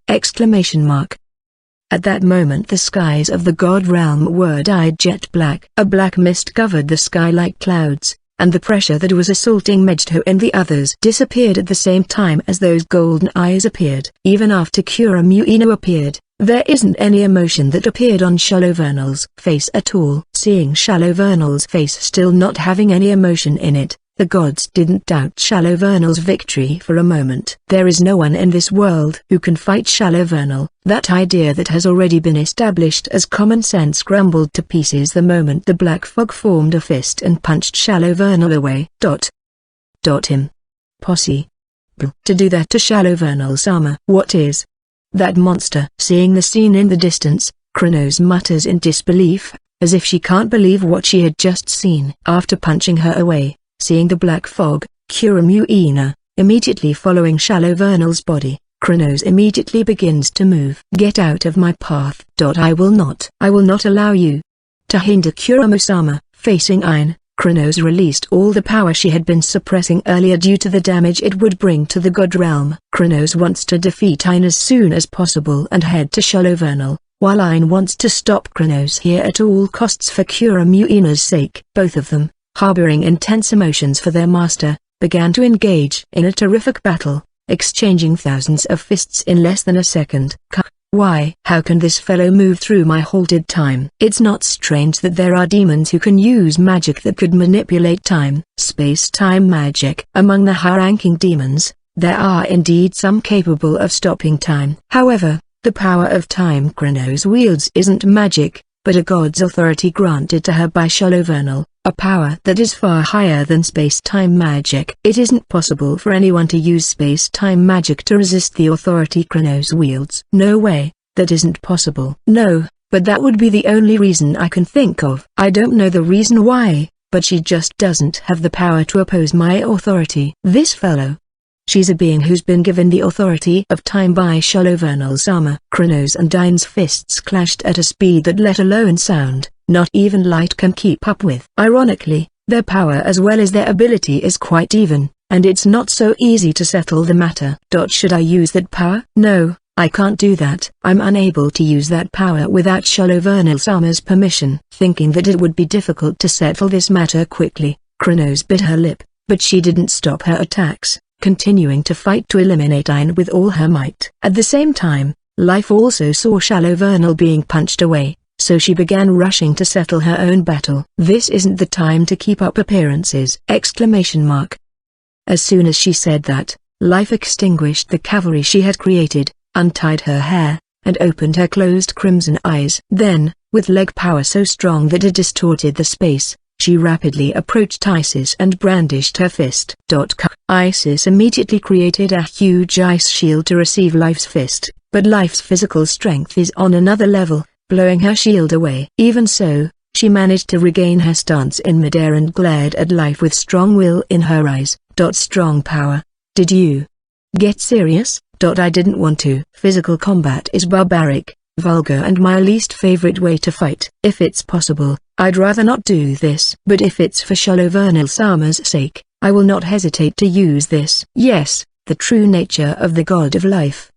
At that moment the skies of the god realm were dyed jet black. A black mist covered the sky like clouds, and the pressure that was assaulting Mejito and the others disappeared at the same time as those golden eyes appeared. Even after Kuramayu Ino appeared, there isn't any emotion that appeared on Shallow Vernal's face at all. Seeing Shallow Vernal's face still not having any emotion in it, the gods didn't doubt Shallow Vernal's victory for a moment. There is no one in this world who can fight Shallow Vernal. That idea that has already been established as common sense crumbled to pieces the moment the black fog formed a fist and punched Shallow Vernal away. Him. Posse. To do that to Shallow Vernal-sama. What is that monster? Seeing the scene in the distance, Kronos mutters in disbelief, as if she can't believe what she had just seen. After punching her away, seeing the black fog, Kuramayu Ino, immediately following Shallow Vernal's body, Kronos immediately begins to move. Get out of my path. I will not allow you to hinder Kuramayu-sama. Facing Ain, Kronos released all the power she had been suppressing earlier due to the damage it would bring to the god realm. Kronos wants to defeat Ain as soon as possible and head to Shallow Vernal, while Ain wants to stop Kronos here at all costs for Kuramayu Ino's sake. Both of them, harboring intense emotions for their master, began to engage in a terrific battle, exchanging thousands of fists in less than a second. Why? How can this fellow move through my halted time? It's not strange that there are demons who can use magic that could manipulate time. Space-time magic. Among the high-ranking demons, there are indeed some capable of stopping time. However, the power of time Kronos wields isn't magic, but a god's authority granted to her by Shallow Vernal, a power that is far higher than space-time magic. It isn't possible for anyone to use space-time magic to resist the authority Kronos wields. No way, that isn't possible. No, but that would be the only reason I can think of. I don't know the reason why, but she just doesn't have the power to oppose my authority. This fellow. She's a being who's been given the authority of time by Shallow Vernal-sama. Kronos and Ain's fists clashed at a speed that let alone sound, not even light can keep up with. Ironically, their power as well as their ability is quite even, and it's not so easy to settle the matter. Should I use that power? No, I can't do that. I'm unable to use that power without Shallow Vernal-sama's permission. Thinking that it would be difficult to settle this matter quickly, Kronos bit her lip, but she didn't stop her attacks, continuing to fight to eliminate Ain with all her might. At the same time, Life also saw Shallow Vernal being punched away, so she began rushing to settle her own battle. This isn't the time to keep up appearances! As soon as she said that, Life extinguished the cavalry she had created, untied her hair, and opened her closed crimson eyes. Then, with leg power so strong that it distorted the space, she rapidly approached Isis and brandished her fist. Isis immediately created a huge ice shield to receive Life's fist, but Life's physical strength is on another level, blowing her shield away. Even so, she managed to regain her stance in midair and glared at Life with strong will in her eyes. Strong power. Did you get serious? I didn't want to. Physical combat is barbaric, vulgar and my least favorite way to fight. If it's possible, I'd rather not do this. But if it's for Shallow Vernal-sama's sake, I will not hesitate to use this. Yes, the true nature of the god of life,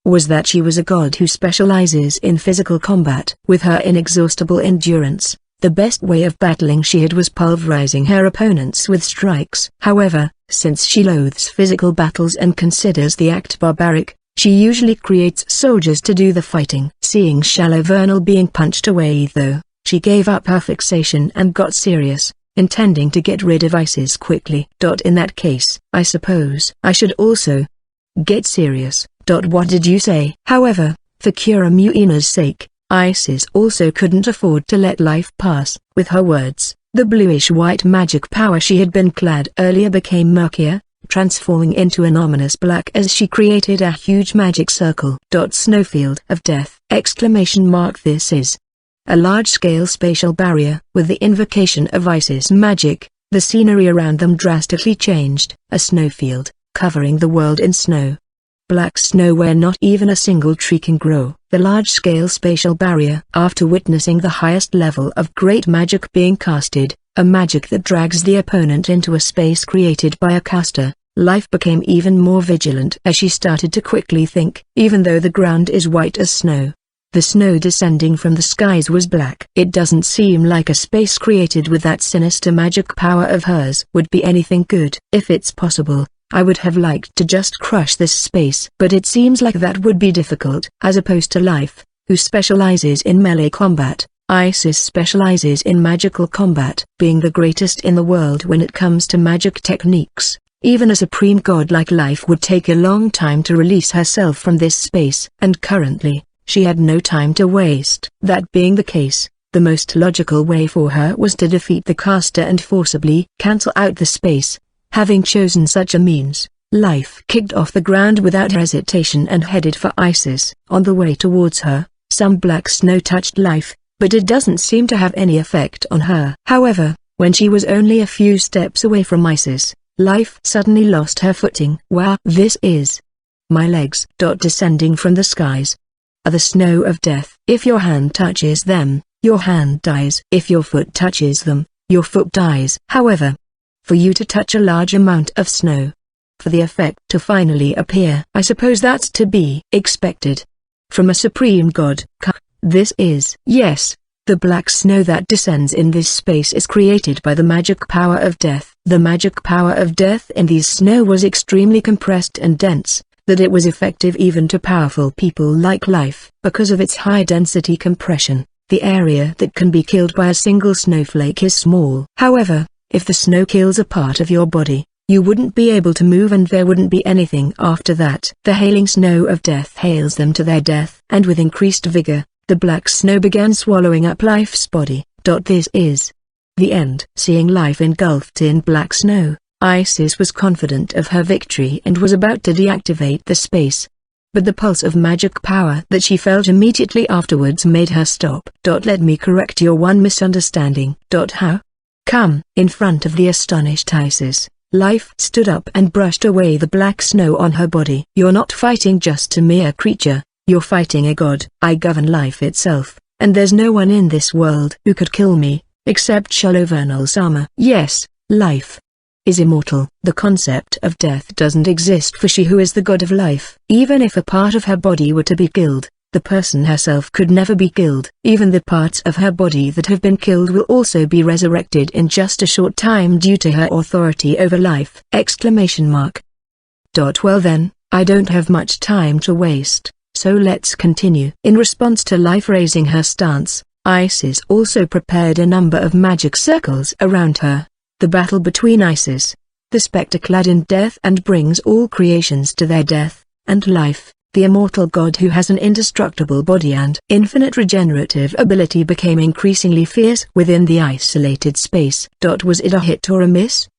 was that she was a god who specializes in physical combat. With her inexhaustible endurance, the best way of battling she had was pulverizing her opponents with strikes. However, since she loathes physical battles and considers the act barbaric, she usually creates soldiers to do the fighting. Seeing Shallow Vernal being punched away though, she gave up her fixation and got serious, intending to get rid of Isis quickly. In that case, I suppose I should also get serious. What did you say? However, for Kuramayu Ino's sake, Isis also couldn't afford to let Life pass. With her words, the bluish-white magic power she had been clad earlier became murkier, transforming into an ominous black as she created a huge magic circle. Snowfield of Death! This is a large-scale spatial barrier. With the invocation of Isis magic, the scenery around them drastically changed. A snowfield, covering the world in snow. Black snow where not even a single tree can grow. The large-scale spatial barrier. After witnessing the highest level of great magic being casted, a magic that drags the opponent into a space created by a caster, Life became even more vigilant as she started to quickly think. Even though the ground is white as snow, The snow descending from the skies was black. It doesn't seem like a space created with that sinister magic power of hers would be anything good. If it's possible, I would have liked to just crush this space. But it seems like that would be difficult. As opposed to Life, who specializes in melee combat, Isis specializes in magical combat. Being the greatest in the world when it comes to magic techniques, even a supreme god like Life would take a long time to release herself from this space. And currently, she had no time to waste. That being the case, the most logical way for her was to defeat the caster and forcibly cancel out the space. Having chosen such a means, Life kicked off the ground without hesitation and headed for Isis. On the way towards her, some black snow touched Life, but it doesn't seem to have any effect on her. However, when she was only a few steps away from Isis, Life suddenly lost her footing. Wow, this is my legs. Descending from the skies are the snow of death. If your hand touches them, your hand dies. If your foot touches them, your foot dies. However, for you to touch a large amount of snow, for the effect to finally appear, I suppose that's to be expected from a supreme god. This is, yes, the black snow that descends in this space is created by the magic power of death. The magic power of death in these snow was extremely compressed and dense, that it was effective even to powerful people like Life. Because of its high density compression, the area that can be killed by a single snowflake is small. However, if the snow kills a part of your body, you wouldn't be able to move and there wouldn't be anything after that. The hailing snow of death hails them to their death. And with increased vigor, the black snow began swallowing up Life's body. This is the end. Seeing Life engulfed in black snow, Isis was confident of her victory and was about to deactivate the space. But the pulse of magic power that she felt immediately afterwards made her stop. Let me correct your one misunderstanding. How? Come. In front of the astonished Isis, Life stood up and brushed away the black snow on her body. You're not fighting just a mere creature, you're fighting a god. I govern life itself, and there's no one in this world who could kill me, except Shalovernal Sama. Yes, Life is immortal. The concept of death doesn't exist for she who is the god of life. Even if a part of her body were to be killed, the person herself could never be killed. Even the parts of her body that have been killed will also be resurrected in just a short time due to her authority over life! Well then, I don't have much time to waste, so let's continue. In response to Life raising her stance, Isis also prepared a number of magic circles around her. The battle between Isis, the spectre clad in death and brings all creations to their death, and Life, the immortal god who has an indestructible body and infinite regenerative ability, became increasingly fierce within the isolated space. Was it a hit or a miss?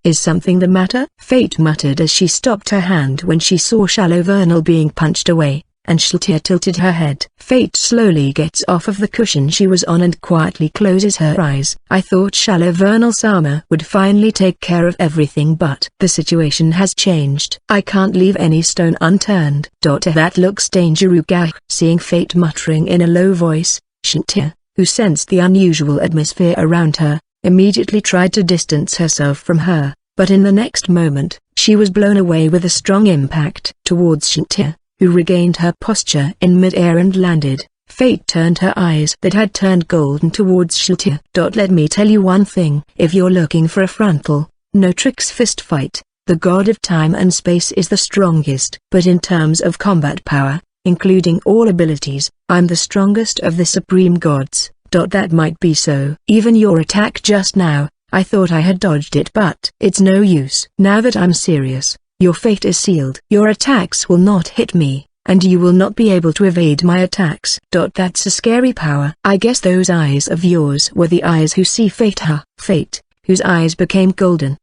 Is something the matter? Fate muttered as she stopped her hand when she saw Shalovernal being punched away, and Shaltir tilted her head. Fate slowly gets off of the cushion she was on and quietly closes her eyes. I thought Shalovernal Sama would finally take care of everything, but the situation has changed. I can't leave any stone unturned. That looks dangerous. Seeing Fate muttering in a low voice, Shaltir, who sensed the unusual atmosphere around her, immediately tried to distance herself from her, but in the next moment, she was blown away with a strong impact towards Shaltir, who regained her posture in mid-air and landed. Fate turned her eyes that had turned golden towards Shaltir. Let me tell you one thing. If you're looking for a frontal, no tricks fist fight, the god of time and space is the strongest. But in terms of combat power, including all abilities, I'm the strongest of the supreme gods. That might be so. Even your attack just now, I thought I had dodged it, but it's no use. Now that I'm serious, your fate is sealed. Your attacks will not hit me, and you will not be able to evade my attacks. That's a scary power. I guess those eyes of yours were the eyes who see fate. Fate, whose eyes became golden,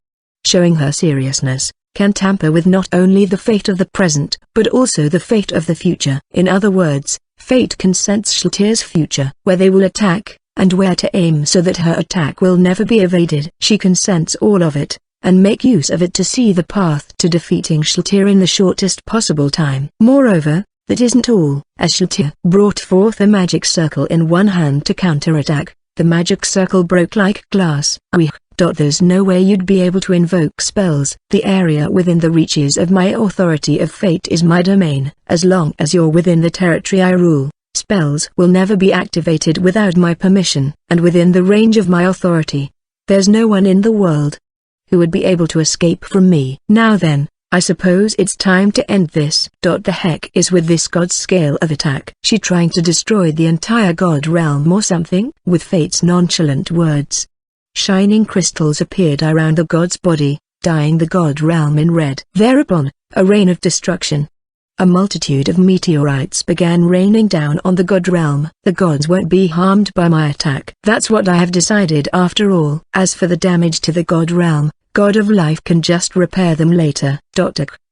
showing her seriousness, can tamper with not only the fate of the present, but also the fate of the future. In other words, Fate can sense Shaltir's future, where they will attack, and where to aim so that her attack will never be evaded. She can sense all of it, and make use of it to see the path to defeating Shaltir in the shortest possible time. Moreover, that isn't all. As Shaltir brought forth a magic circle in one hand to counterattack, the magic circle broke like glass. There's no way you'd be able to invoke spells. The area within the reaches of my authority of fate is my domain. As long as you're within the territory I rule, Spells will never be activated without my permission, and within the range of my authority. There's no one in the world who would be able to escape from me. Now then, I suppose it's time to end this. The heck is with this god's scale of attack? She trying to destroy the entire god realm or something? With Fate's nonchalant words, shining crystals appeared around the god's body, dyeing the god realm in red. Thereupon, a rain of destruction. A multitude of meteorites began raining down on the god realm. The gods won't be harmed by my attack. That's what I have decided after all. As for the damage to the god realm, God of Life can just repair them later.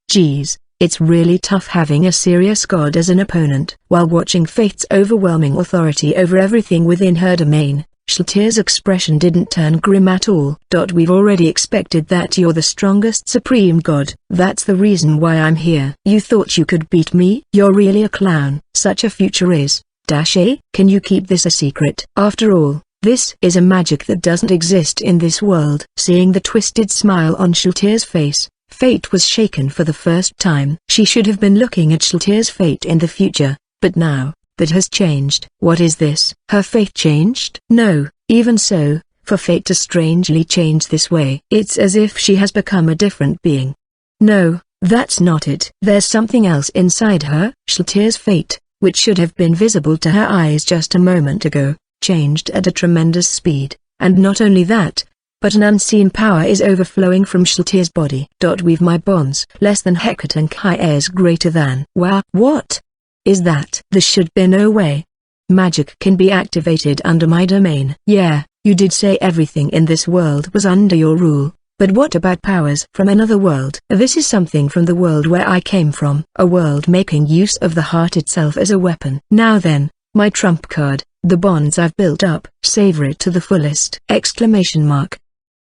Geez, it's really tough having a serious god as an opponent. While watching Fate's overwhelming authority over everything within her domain, Shalltear's expression didn't turn grim at all. We've already expected that you're the strongest supreme god. That's the reason why I'm here. You thought you could beat me? You're really a clown. Such a future is. Can you keep this a secret? After all, this is a magic that doesn't exist in this world. Seeing the twisted smile on Shalltear's face, Fate was shaken for the first time. She should have been looking at Shalltear's fate in the future, but now, that has changed. What is this? Her fate changed? No, even so, for Fate to strangely change this way. It's as if she has become a different being. No, that's not it. There's something else inside her. Shalltear's fate, which should have been visible to her eyes just a moment ago, changed at a tremendous speed, and not only that, but an unseen power is overflowing from Shalltear's body. We've my bonds less than Hecate greater than. Wow, what is that? There should be no way magic can be activated under my domain. Yeah, you did say everything in this world was under your rule, but what about powers from another world? This is something from the world where I came from, a world making use of the heart itself as a weapon. Now then, my trump card, the bonds I've built up, savor it to the fullest!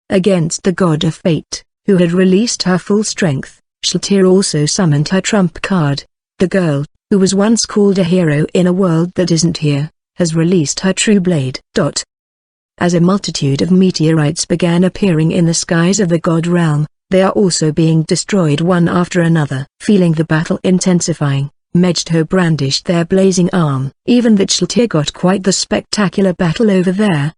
Against the god of Fate, who had released her full strength, Shalltear also summoned her trump card. The girl, who was once called a hero in a world that isn't here, has released her true blade. As a multitude of meteorites began appearing in the skies of the god realm, they are also being destroyed one after another. Feeling the battle intensifying, Megiddo brandished their blazing arm. Even that Shalltear got quite the spectacular battle over there.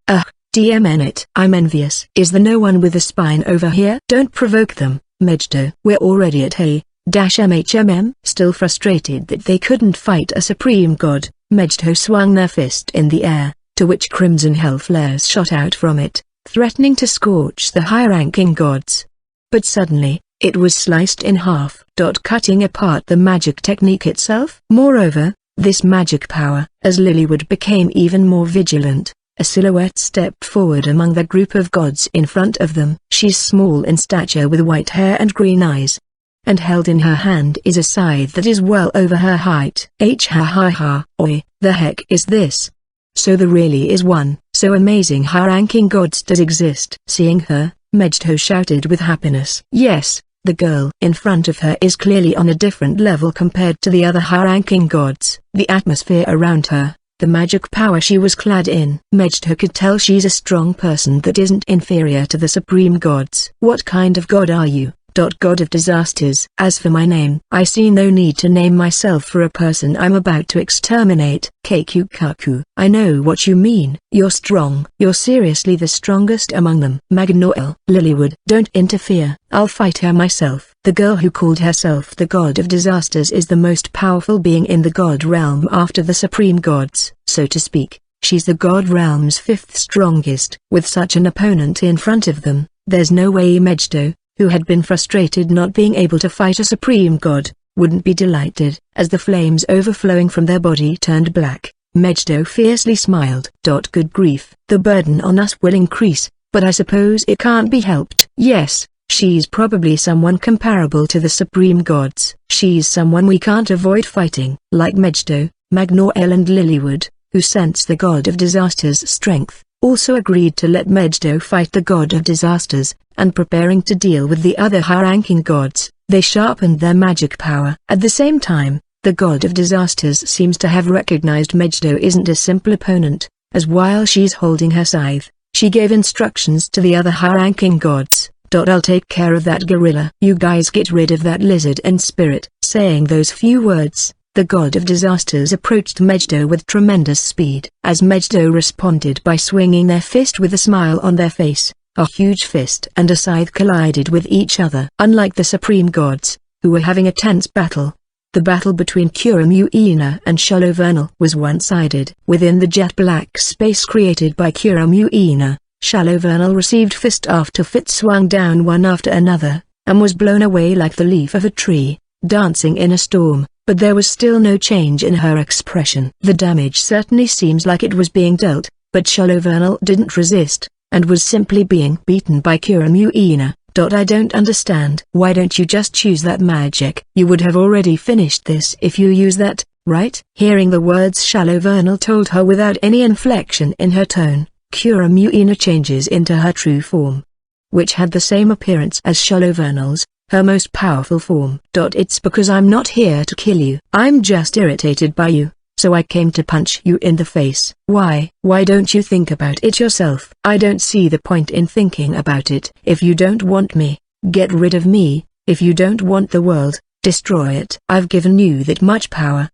DMN it. I'm envious. Is there no one with a spine over here? Don't provoke them, Megiddo. We're already at MHMM. Still frustrated that they couldn't fight a supreme god, Megiddo swung their fist in the air, to which crimson hell flares shot out from it, threatening to scorch the high-ranking gods. But suddenly, it was sliced in half, cutting apart the magic technique itself. Moreover, this magic power, as Lilywood became even more vigilant, a silhouette stepped forward among the group of gods in front of them. She's small in stature with white hair and green eyes, and held in her hand is a scythe that is well over her height. Oi, the heck is this? So there really is one, so amazing high-ranking gods does exist. Seeing her, Megiddo shouted with happiness. Yes, the girl in front of her is clearly on a different level compared to the other high-ranking gods. The atmosphere around her, the magic power she was clad in. Megiddo could tell she's a strong person that isn't inferior to the supreme gods. What kind of god are you? God of disasters. As for my name, I see no need to name myself for a person I'm about to exterminate. Kaku. I know what you mean. You're strong. You're seriously the strongest among them. Magnoel. Lilywood. Don't interfere. I'll fight her myself. The girl who called herself the god of disasters is the most powerful being in the god realm after the supreme gods, so to speak. She's the god realm's fifth strongest. With such an opponent in front of them, there's no way Megiddo, who had been frustrated not being able to fight a supreme god, wouldn't be delighted. As the flames overflowing from their body turned black, Megiddo fiercely smiled. Good grief, the burden on us will increase, but I suppose it can't be helped. Yes, she's probably someone comparable to the supreme gods. She's someone we can't avoid fighting. Like Megiddo, Magnoel and Lilywood, who sense the god of disasters' strength, also agreed to let Megiddo fight the god of disasters, and preparing to deal with the other high-ranking gods, they sharpened their magic power. At the same time, the god of disasters seems to have recognized Megiddo isn't a simple opponent, as while she's holding her scythe, she gave instructions to the other high-ranking gods. I'll take care of that gorilla. You guys get rid of that lizard and spirit. Saying those few words, The god of disasters approached Megiddo with tremendous speed. As Megiddo responded by swinging their fist with a smile on their face, a huge fist and a scythe collided with each other. Unlike the supreme gods, who were having a tense battle, the battle between Kura-Muina and Shallow-Vernal was one-sided. Within the jet-black space created by Kura-Muina, Shallow-Vernal received fist after fist swung down one after another, and was blown away like the leaf of a tree, dancing in a storm, but there was still no change in her expression. The damage certainly seems like it was being dealt, but Shallow-Vernal didn't resist, and was simply being beaten by Kura-Muina. I don't understand. Why don't you just choose that magic? You would have already finished this if you use that, right? Hearing the words Shallow-Vernal told her without any inflection in her tone, Kura-Muina changes into her true form, which had the same appearance as Shallow-Vernal's, her most powerful form. It's because I'm not here to kill you. I'm just irritated by you, so I came to punch you in the face. Why don't you think about it yourself? I don't see the point in thinking about it. If you don't want me, get rid of me. If you don't want the world, destroy it. I've given you that much power.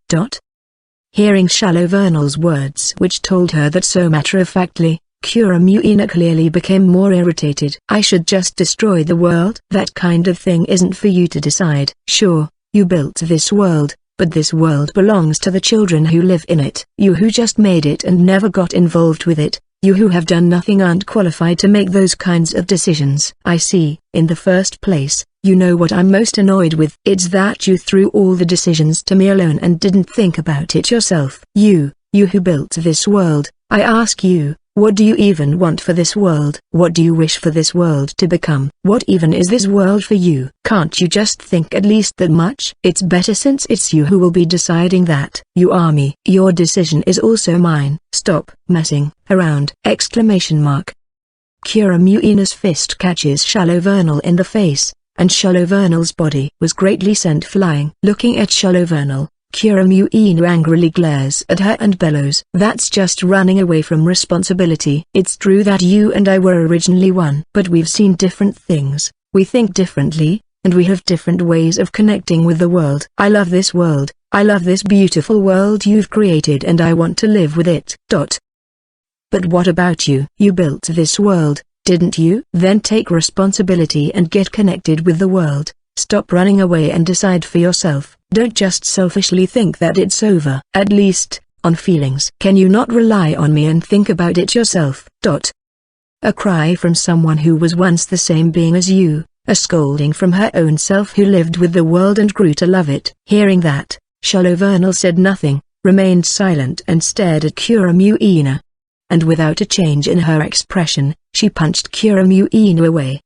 Hearing Shallow-Vernal's words which told her that so matter-of-factly, Kura-Muina clearly became more irritated. I should just destroy the world? That kind of thing isn't for you to decide. Sure, you built this world, but this world belongs to the children who live in it. You who just made it and never got involved with it, you who have done nothing aren't qualified to make those kinds of decisions. I see. In the first place, you know what I'm most annoyed with? It's that you threw all the decisions to me alone and didn't think about it yourself. You who built this world, I ask you, what do you even want for this world? What do you wish for this world to become? What even is this world for you? Can't you just think at least that much? It's better since it's you who will be deciding that. You are me. Your decision is also mine. Stop messing around! Kura-Muina's fist catches Shallow-Vernal in the face, and Shallow-Vernal's body was greatly sent flying. Looking at Shallow-Vernal, Kura-Muina angrily glares at her and bellows. That's just running away from responsibility. It's true that you and I were originally one, but we've seen different things, we think differently, and we have different ways of connecting with the world. I love this world, I love this beautiful world you've created and I want to live with it. But what about you? You built this world, didn't you? Then take responsibility and get connected with the world. Stop running away and decide for yourself. Don't just selfishly think that it's over. At least, on feelings. Can you not rely on me and think about it yourself? A cry from someone who was once the same being as you, a scolding from her own self who lived with the world and grew to love it. Hearing that, Shallow-Vernal said nothing, remained silent and stared at Kura-Muina. And without a change in her expression, she punched Kura-Muina away.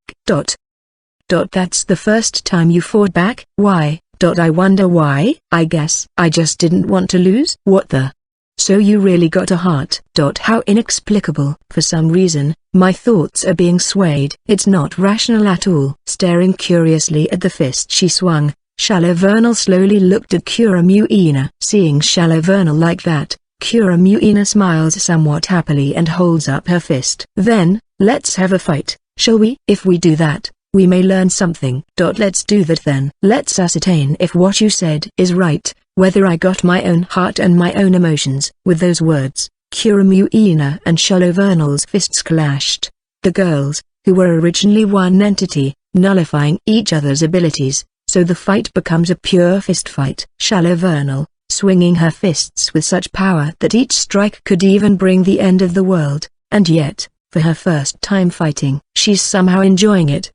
That's the first time you fought back? Why? I wonder why. I guess I just didn't want to lose. What the? So you really got a heart. How inexplicable. For some reason, my thoughts are being swayed. It's not rational at all. Staring curiously at the fist she swung, Shallow-Vernal slowly looked at Kura-Muina. Seeing Shallow-Vernal like that, Kura-Muina smiles somewhat happily and holds up her fist. Then, let's have a fight, shall we? If we do that, we may learn something. Let's do that then. Let's ascertain if what you said is right, whether I got my own heart and my own emotions. With those words, Kura-Muina and Shallow-Vernal's fists clashed. The girls, who were originally one entity, nullifying each other's abilities, so the fight becomes a pure fist fight. Shallow-Vernal, swinging her fists with such power that each strike could even bring the end of the world, and yet, for her first time fighting, she's somehow enjoying it.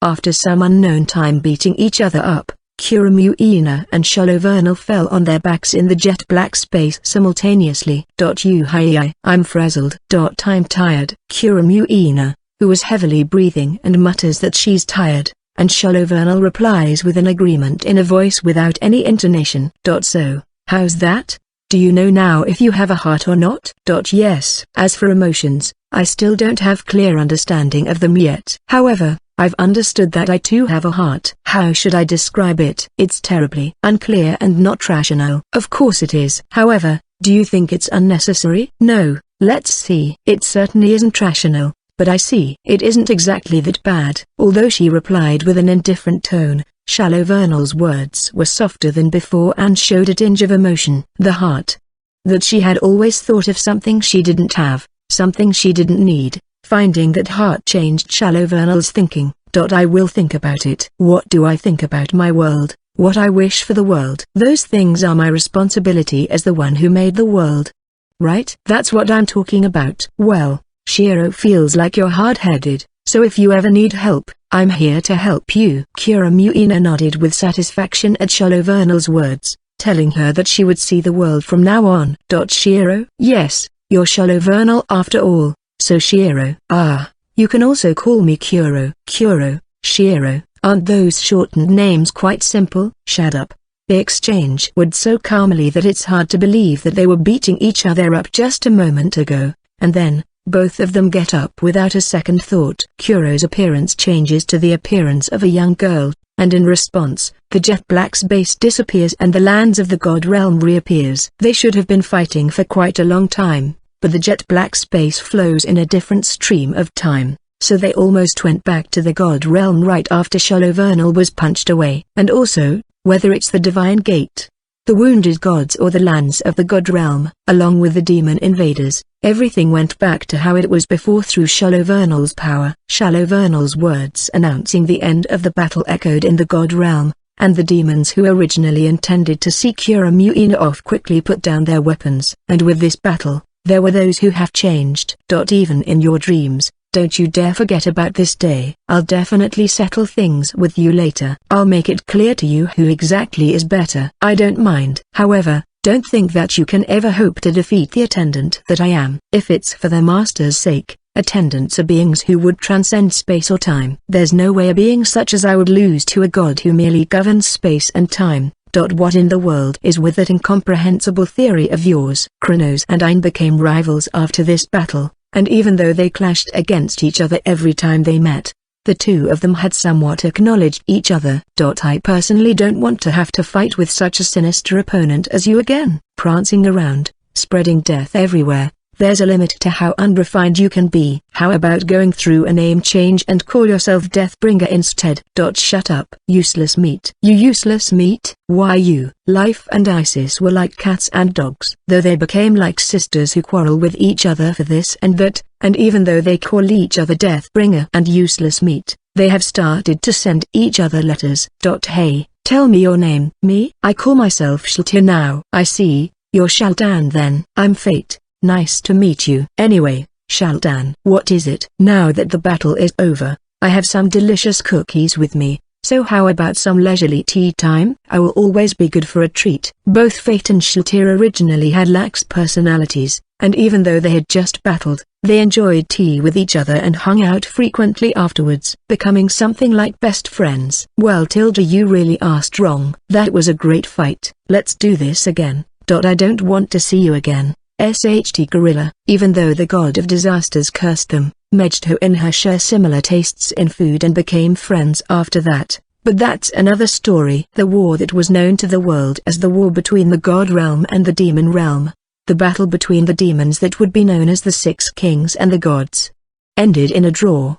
After some unknown time beating each other up, Kura-Muina and Shallow-Vernal fell on their backs in the jet black space simultaneously. I'm frazzled. I'm tired. Kura-Muina, who was heavily breathing and mutters that she's tired, and Shallow-Vernal replies with an agreement in a voice without any intonation. So, how's that? Do you know now if you have a heart or not? Yes. As for emotions, I still don't have clear understanding of them yet. However, I've understood that I too have a heart. How should I describe it? It's terribly unclear and not rational. Of course it is. However, do you think it's unnecessary? No. Let's see. It certainly isn't rational, but I see. It isn't exactly that bad. Although she replied with an indifferent tone, Shallow Vernal's words were softer than before and showed a tinge of emotion. The heart that she had always thought of something she didn't have, something she didn't need. Finding that heart changed Shallow Vernal's thinking. I will think about it. What do I think about my world? What I wish for the world? Those things are my responsibility as the one who made the world. Right? That's what I'm talking about. Well, Shiro feels like you're hard-headed, so if you ever need help, I'm here to help you. Kuramuina nodded with satisfaction at Shallow Vernal's words, telling her that she would see the world from now on. Shiro? Yes, you're Shallow Vernal after all, so Shiro. Ah, you can also call me Kuro. Kuro, Shiro, aren't those shortened names quite simple? Shut up. They exchange words so calmly that it's hard to believe that they were beating each other up just a moment ago, and then, both of them get up without a second thought. Kuro's appearance changes to the appearance of a young girl, and in response, the jet black space disappears and the lands of the God Realm reappears. They should have been fighting for quite a long time, but the jet black space flows in a different stream of time, so they almost went back to the God Realm right after Shallow Vernal was punched away. And also, whether it's the Divine Gate, the wounded gods or the lands of the God Realm, along with the demon invaders, everything went back to how it was before through Shallow Vernal's power. Shallow Vernal's words announcing the end of the battle echoed in the God Realm, and the demons who originally intended to see Kuramuina off quickly put down their weapons. And with this battle, there were those who have changed. Even in your dreams, don't you dare forget about this day. I'll definitely settle things with you later. I'll make it clear to you who exactly is better. I don't mind. However, don't think that you can ever hope to defeat the attendant that I am. If it's for their master's sake, attendants are beings who would transcend space or time. There's no way a being such as I would lose to a god who merely governs space and time. What in the world is with that incomprehensible theory of yours? Kronos and Ein became rivals after this battle, and even though they clashed against each other every time they met, the two of them had somewhat acknowledged each other. I personally don't want to have to fight with such a sinister opponent as you again. Prancing around, spreading death everywhere, there's a limit to how unrefined you can be. How about going through a name change and call yourself Deathbringer instead? Shut up. Useless meat. You useless meat? Why you? Life and Isis were like cats and dogs. Though they became like sisters who quarrel with each other for this and that, and even though they call each other Deathbringer and useless meat, they have started to send each other letters. Hey, tell me your name. Me? I call myself Shaltir now. I see, you're Shaltan then. I'm Fate. Nice to meet you. Anyway, Shaltan. What is it? Now that the battle is over, I have some delicious cookies with me, so how about some leisurely tea time? I will always be good for a treat. Both Fate and Shaltir originally had lax personalities, and even though they had just battled, they enjoyed tea with each other and hung out frequently afterwards, becoming something like best friends. Well Tilda, you really asked wrong. That was a great fight. Let's do this again. I don't want to see you again. SHT Gorilla. Even though the god of disasters cursed them, Mejto and her share similar tastes in food and became friends after that. But that's another story. The war that was known to the world as the war between the God Realm and the Demon Realm, the battle between the demons that would be known as the Six Kings and the gods, ended in a draw,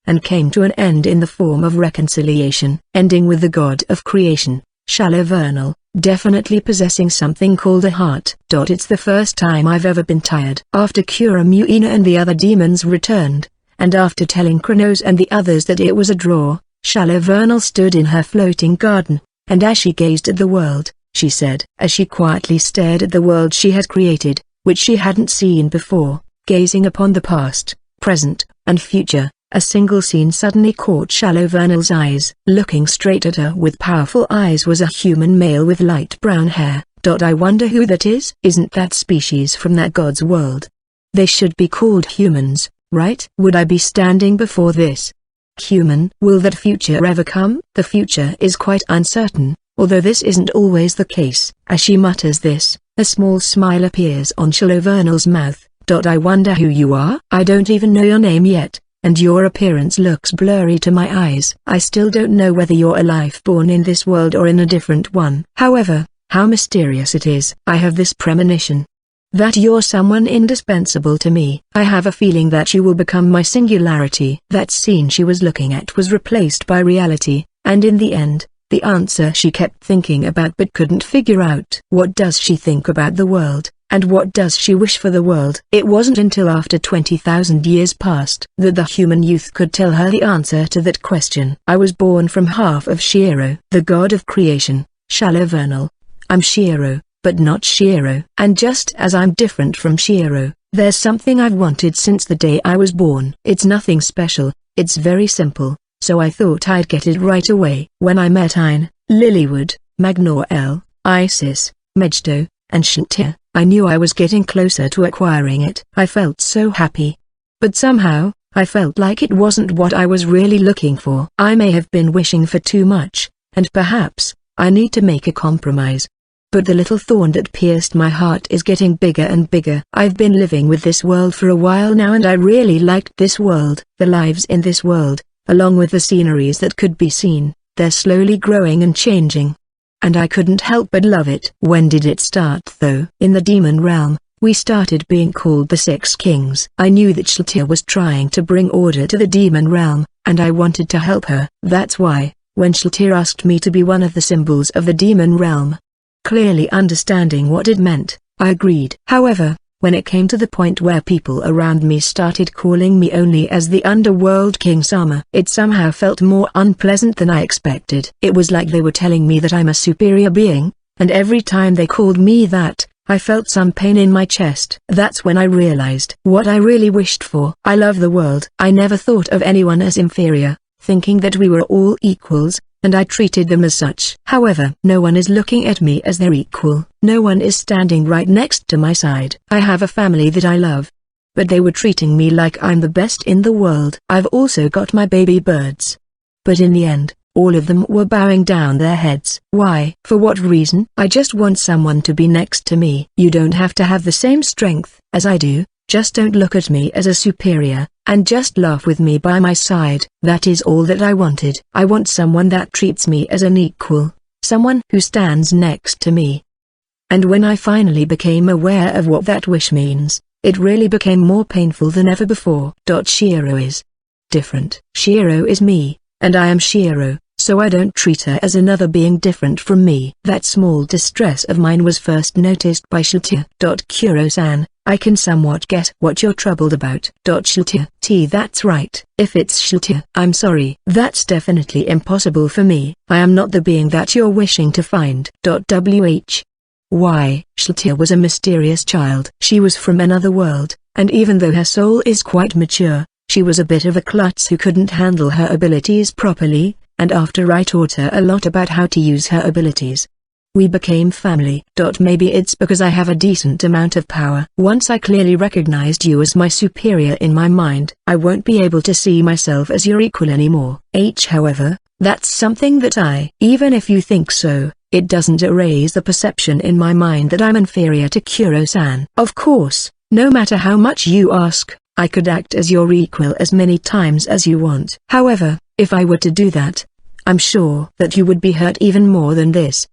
and came to an end in the form of reconciliation, ending with the god of creation, Shallow Vernal, definitely possessing something called a heart. It's the first time I've ever been tired. After Kuramuina and the other demons returned, and after telling Kronos and the others that it was a draw, Shallow Vernal stood in her floating garden, and as she gazed at the world, she said, as she quietly stared at the world she had created, which she hadn't seen before, gazing upon the past, present, and future, a single scene suddenly caught Shallow Vernal's eyes. Looking straight at her with powerful eyes was a human male with light brown hair. I wonder who that is? Isn't that species from that god's world? They should be called humans, right? Would I be standing before this human? Will that future ever come? The future is quite uncertain, although this isn't always the case. As she mutters this, a small smile appears on Shallow Vernal's mouth. I wonder who you are? I don't even know your name yet, and your appearance looks blurry to my eyes. I still don't know whether you're alive born in this world or in a different one. However, how mysterious it is. I have this premonition that you're someone indispensable to me. I have a feeling that you will become my singularity. That scene she was looking at was replaced by reality, and in the end, the answer she kept thinking about but couldn't figure out. What does she think about the world, and what does she wish for the world? It wasn't until after 20,000 years passed that the human youth could tell her the answer to that question. I was born from half of Shiro, the god of creation, shallow vernal. I'm Shiro, but not Shiro. And just as I'm different from Shiro, there's something I've wanted since the day I was born. It's nothing special, it's very simple, so I thought I'd get it right away. When I met Ain, Lilywood, Magnoel, Isis, Megiddo, and Shaltia, I knew I was getting closer to acquiring it. I felt so happy. But somehow, I felt like it wasn't what I was really looking for. I may have been wishing for too much, and perhaps, I need to make a compromise. But the little thorn that pierced my heart is getting bigger and bigger. I've been living with this world for a while now and I really liked this world. The lives in this world, along with the sceneries that could be seen, they're slowly growing and changing. And I couldn't help but love it. When did it start though? In the demon realm, we started being called the Six Kings. I knew that Shaltia was trying to bring order to the demon realm, and I wanted to help her. That's why, when Shaltia asked me to be one of the symbols of the demon realm, clearly understanding what it meant, I agreed. However, when it came to the point where people around me started calling me only as the Underworld King Sama, it somehow felt more unpleasant than I expected. It was like they were telling me that I'm a superior being, and every time they called me that, I felt some pain in my chest. That's when I realized what I really wished for. I love the world. I never thought of anyone as inferior, thinking that we were all equals, and I treated them as such. However, no one is looking at me as their equal. No one is standing right next to my side. I have a family that I love, but they were treating me like I'm the best in the world. I've also got my baby birds. But in the end, all of them were bowing down their heads. Why? For what reason? I just want someone to be next to me. You don't have to have the same strength as I do. Just don't look at me as a superior, and just laugh with me by my side. That is all that I wanted. I want someone that treats me as an equal, someone who stands next to me. And when I finally became aware of what that wish means, it really became more painful than ever before. Shiro is different. Shiro is me, and I am Shiro, so I don't treat her as another being different from me. That small distress of mine was first noticed by Shaltia. Kuro-san, I can somewhat get what you're troubled about. Shaltia. That's right. If it's Shaltia, I'm sorry. That's definitely impossible for me. I am not the being that you're wishing to find. Why? Shaltia was a mysterious child. She was from another world, and even though her soul is quite mature, she was a bit of a klutz who couldn't handle her abilities properly, and after I taught her a lot about how to use her abilities, we became family. Maybe it's because I have a decent amount of power. Once I clearly recognized you as my superior in my mind, I won't be able to see myself as your equal anymore. However, that's something that even if you think so, it doesn't erase the perception in my mind that I'm inferior to Kuro-san. Of course, no matter how much you ask, I could act as your equal as many times as you want. However, if I were to do that, I'm sure that you would be hurt even more than this.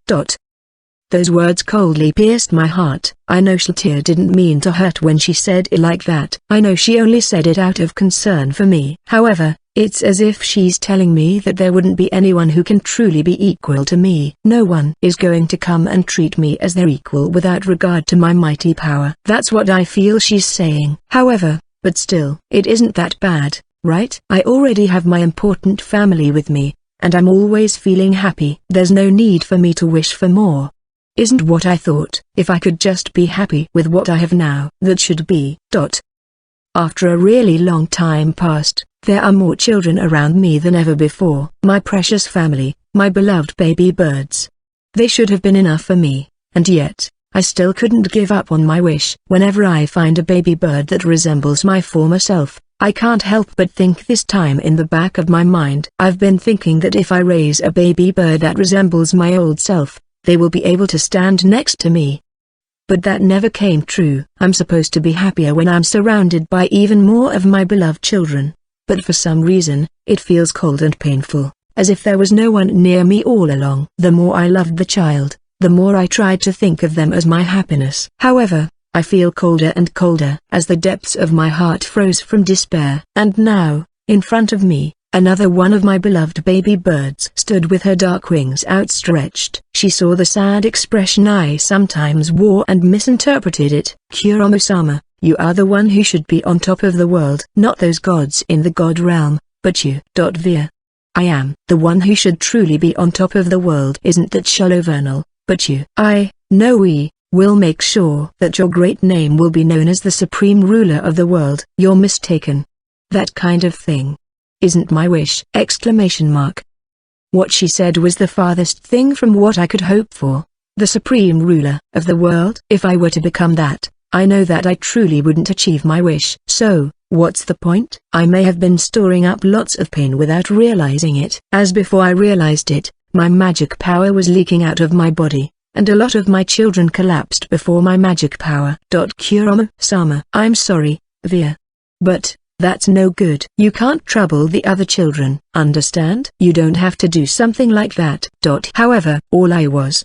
Those words coldly pierced my heart. I know Shaltia didn't mean to hurt when she said it like that. I know she only said it out of concern for me. However, it's as if she's telling me that there wouldn't be anyone who can truly be equal to me. No one is going to come and treat me as their equal without regard to my mighty power. That's what I feel she's saying. However, but still, it isn't that bad, right? I already have my important family with me, and I'm always feeling happy. There's no need for me to wish for more. Isn't what I thought. If I could just be happy with what I have now, that should be. After a really long time passed, there are more children around me than ever before. My precious family, my beloved baby birds. They should have been enough for me, and yet, I still couldn't give up on my wish. Whenever I find a baby bird that resembles my former self, I can't help but think this time in the back of my mind. I've been thinking that if I raise a baby bird that resembles my old self, they will be able to stand next to me. But that never came true. I'm supposed to be happier when I'm surrounded by even more of my beloved children. But for some reason, it feels cold and painful, as if there was no one near me all along. The more I loved the child, the more I tried to think of them as my happiness. However, I feel colder and colder as the depths of my heart froze from despair. And now, in front of me, Another one of my beloved baby birds stood with her dark wings outstretched. She saw the sad expression I sometimes wore and misinterpreted it. Kuramo-sama, you are the one who should be on top of the world. Not those gods in the god realm, but you. Via. I am the one who should truly be on top of the world. Isn't that shallow vernal, but you. I know we will make sure that your great name will be known as the supreme ruler of the world. You're mistaken. That kind of thing isn't my wish! What she said was the farthest thing from what I could hope for. The supreme ruler of the world? If I were to become that, I know that I truly wouldn't achieve my wish. So, what's the point? I may have been storing up lots of pain without realizing it. As before I realized it, my magic power was leaking out of my body, and a lot of my children collapsed before my magic power. Kuramo-sama, I'm sorry, Via. But that's no good. You can't trouble the other children, understand? You don't have to do something like that. However, all I was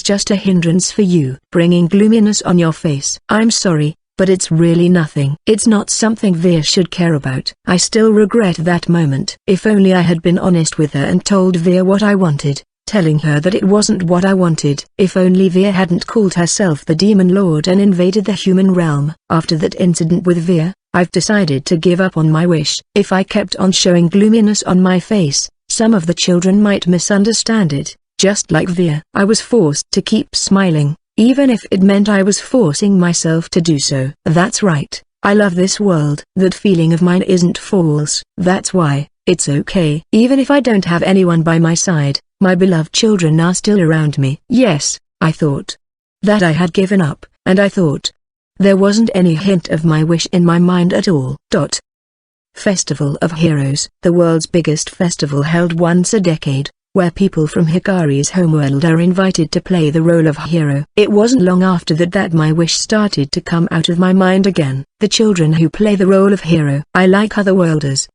just a hindrance for you, bringing gloominess on your face. I'm sorry, but it's really nothing. It's not something Via should care about. I still regret that moment. If only I had been honest with her and told Via what I wanted, telling her that it wasn't what I wanted. If only Via hadn't called herself the Demon Lord and invaded the human realm. After that incident with Via, I've decided to give up on my wish. If I kept on showing gloominess on my face, some of the children might misunderstand it, just like Via. I was forced to keep smiling, even if it meant I was forcing myself to do so. That's right, I love this world. That feeling of mine isn't false. That's why, it's okay. Even if I don't have anyone by my side, my beloved children are still around me. Yes, I thought that I had given up, and I thought there wasn't any hint of my wish in my mind at all. Festival of Heroes, the world's biggest festival held once a decade, where people from Hikari's homeworld are invited to play the role of hero. It wasn't long after that my wish started to come out of my mind again. The children who play the role of hero. I like otherworlders,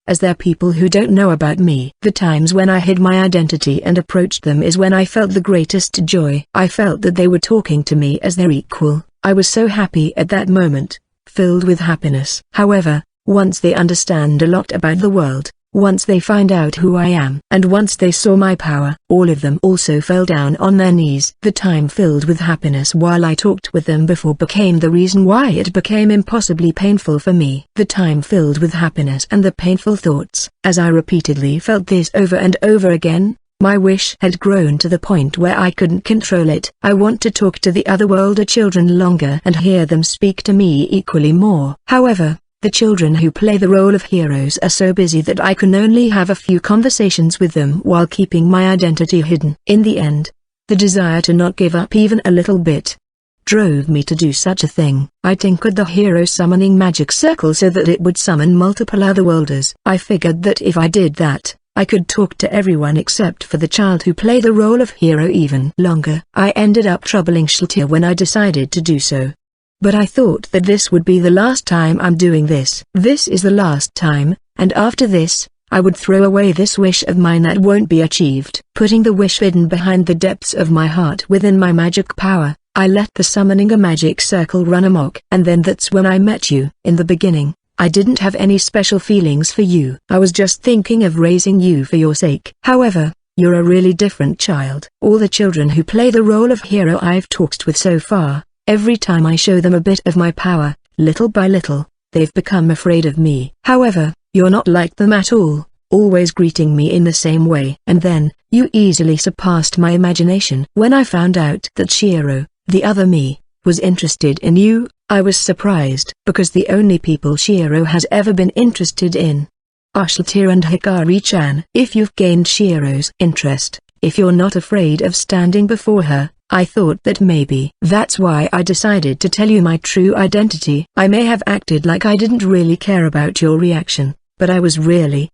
as they're people who don't know about me. The times when I hid my identity and approached them is when I felt the greatest joy. I felt that they were talking to me as their equal. I was so happy at that moment, filled with happiness. However, once they understand a lot about the world, once they find out who I am, and once they saw my power, all of them also fell down on their knees. The time filled with happiness while I talked with them before became the reason why it became impossibly painful for me. The time filled with happiness and the painful thoughts. As I repeatedly felt this over and over again, my wish had grown to the point where I couldn't control it. I want to talk to the otherworlder children longer and hear them speak to me equally more. However, the children who play the role of heroes are so busy that I can only have a few conversations with them while keeping my identity hidden. In the end, the desire to not give up even a little bit drove me to do such a thing. I tinkered the hero summoning magic circle so that it would summon multiple otherworlders. I figured that if I did that, I could talk to everyone except for the child who played the role of hero even longer. I ended up troubling Shaltia when I decided to do so. But I thought that this would be the last time I'm doing this. This is the last time, and after this, I would throw away this wish of mine that won't be achieved. Putting the wish hidden behind the depths of my heart within my magic power, I let the summoning a magic circle run amok. And then that's when I met you. In the beginning, I didn't have any special feelings for you. I was just thinking of raising you for your sake. However, you're a really different child. All the children who play the role of hero I've talked with so far, every time I show them a bit of my power, little by little, they've become afraid of me. However, you're not like them at all, always greeting me in the same way. And then, you easily surpassed my imagination. When I found out that Shiro, the other me, was interested in you, I was surprised. Because the only people Shiro has ever been interested in are Shaltia and Hikari-chan. If you've gained Shiro's interest, if you're not afraid of standing before her, I thought that maybe that's why I decided to tell you my true identity. I may have acted like I didn't really care about your reaction, but I was really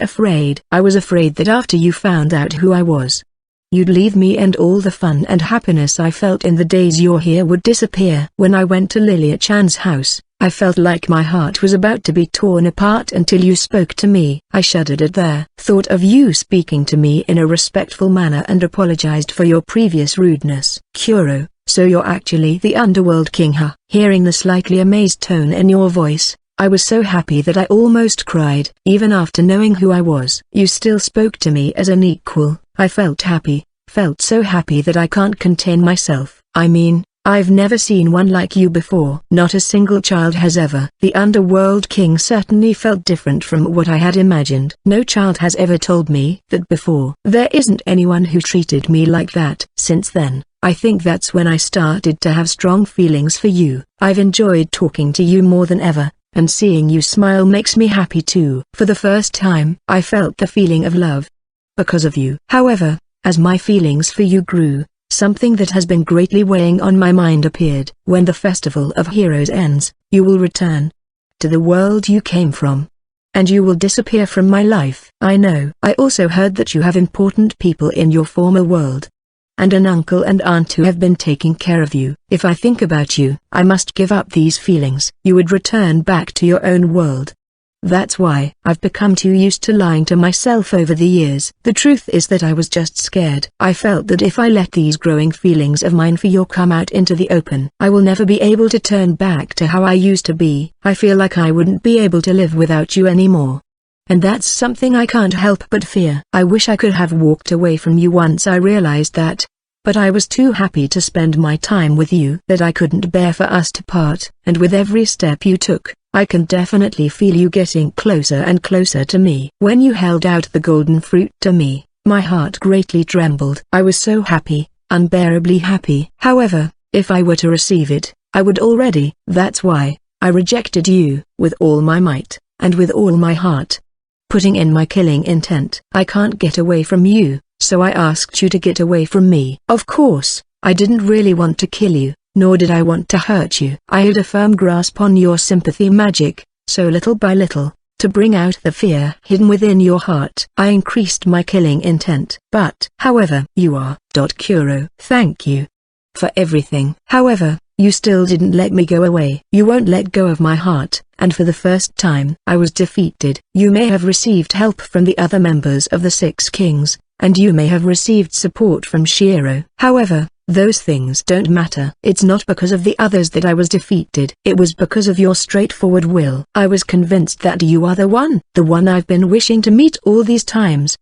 afraid. I was afraid that after you found out who I was, you'd leave me and all the fun and happiness I felt in the days you're here would disappear. When I went to Lilia-chan's house, I felt like my heart was about to be torn apart until you spoke to me. I shuddered at the thought of you speaking to me in a respectful manner and apologized for your previous rudeness. Kuro, so you're actually the underworld king, huh? Hearing the slightly amazed tone in your voice, I was so happy that I almost cried. Even after knowing who I was, you still spoke to me as an equal. I felt happy, felt so happy that I can't contain myself. I mean, I've never seen one like you before. Not a single child has ever. The Underworld King certainly felt different from what I had imagined. No child has ever told me that before. There isn't anyone who treated me like that. Since then, I think that's when I started to have strong feelings for you. I've enjoyed talking to you more than ever, and seeing you smile makes me happy too. For the first time, I felt the feeling of love because of you. However, as my feelings for you grew, something that has been greatly weighing on my mind appeared. When the Festival of Heroes ends, you will return to the world you came from, and you will disappear from my life. I know. I also heard that you have important people in your former world, and an uncle and aunt who have been taking care of you. If I think about you, I must give up these feelings. You would return back to your own world. That's why I've become too used to lying to myself over the years. The truth is that I was just scared. I felt that if I let these growing feelings of mine for you come out into the open, I will never be able to turn back to how I used to be. I feel like I wouldn't be able to live without you anymore. And that's something I can't help but fear. I wish I could have walked away from you once I realized that, but I was too happy to spend my time with you that I couldn't bear for us to part. And with every step you took, I can definitely feel you getting closer and closer to me. When you held out the golden fruit to me, my heart greatly trembled. I was so happy, unbearably happy. However, if I were to receive it, I would already. That's why I rejected you with all my might, and with all my heart, putting in my killing intent. I can't get away from you, so I asked you to get away from me. Of course, I didn't really want to kill you, nor did I want to hurt you. I had a firm grasp on your sympathy magic, so little by little, to bring out the fear hidden within your heart, I increased my killing intent. But, however, you are, Kuro. Thank you for everything. However, you still didn't let me go away. You won't let go of my heart, and for the first time, I was defeated. You may have received help from the other members of the Six Kings, and you may have received support from Shiro. However, those things don't matter. It's not because of the others that I was defeated. It was because of your straightforward will. I was convinced that you are the one I've been wishing to meet all these times.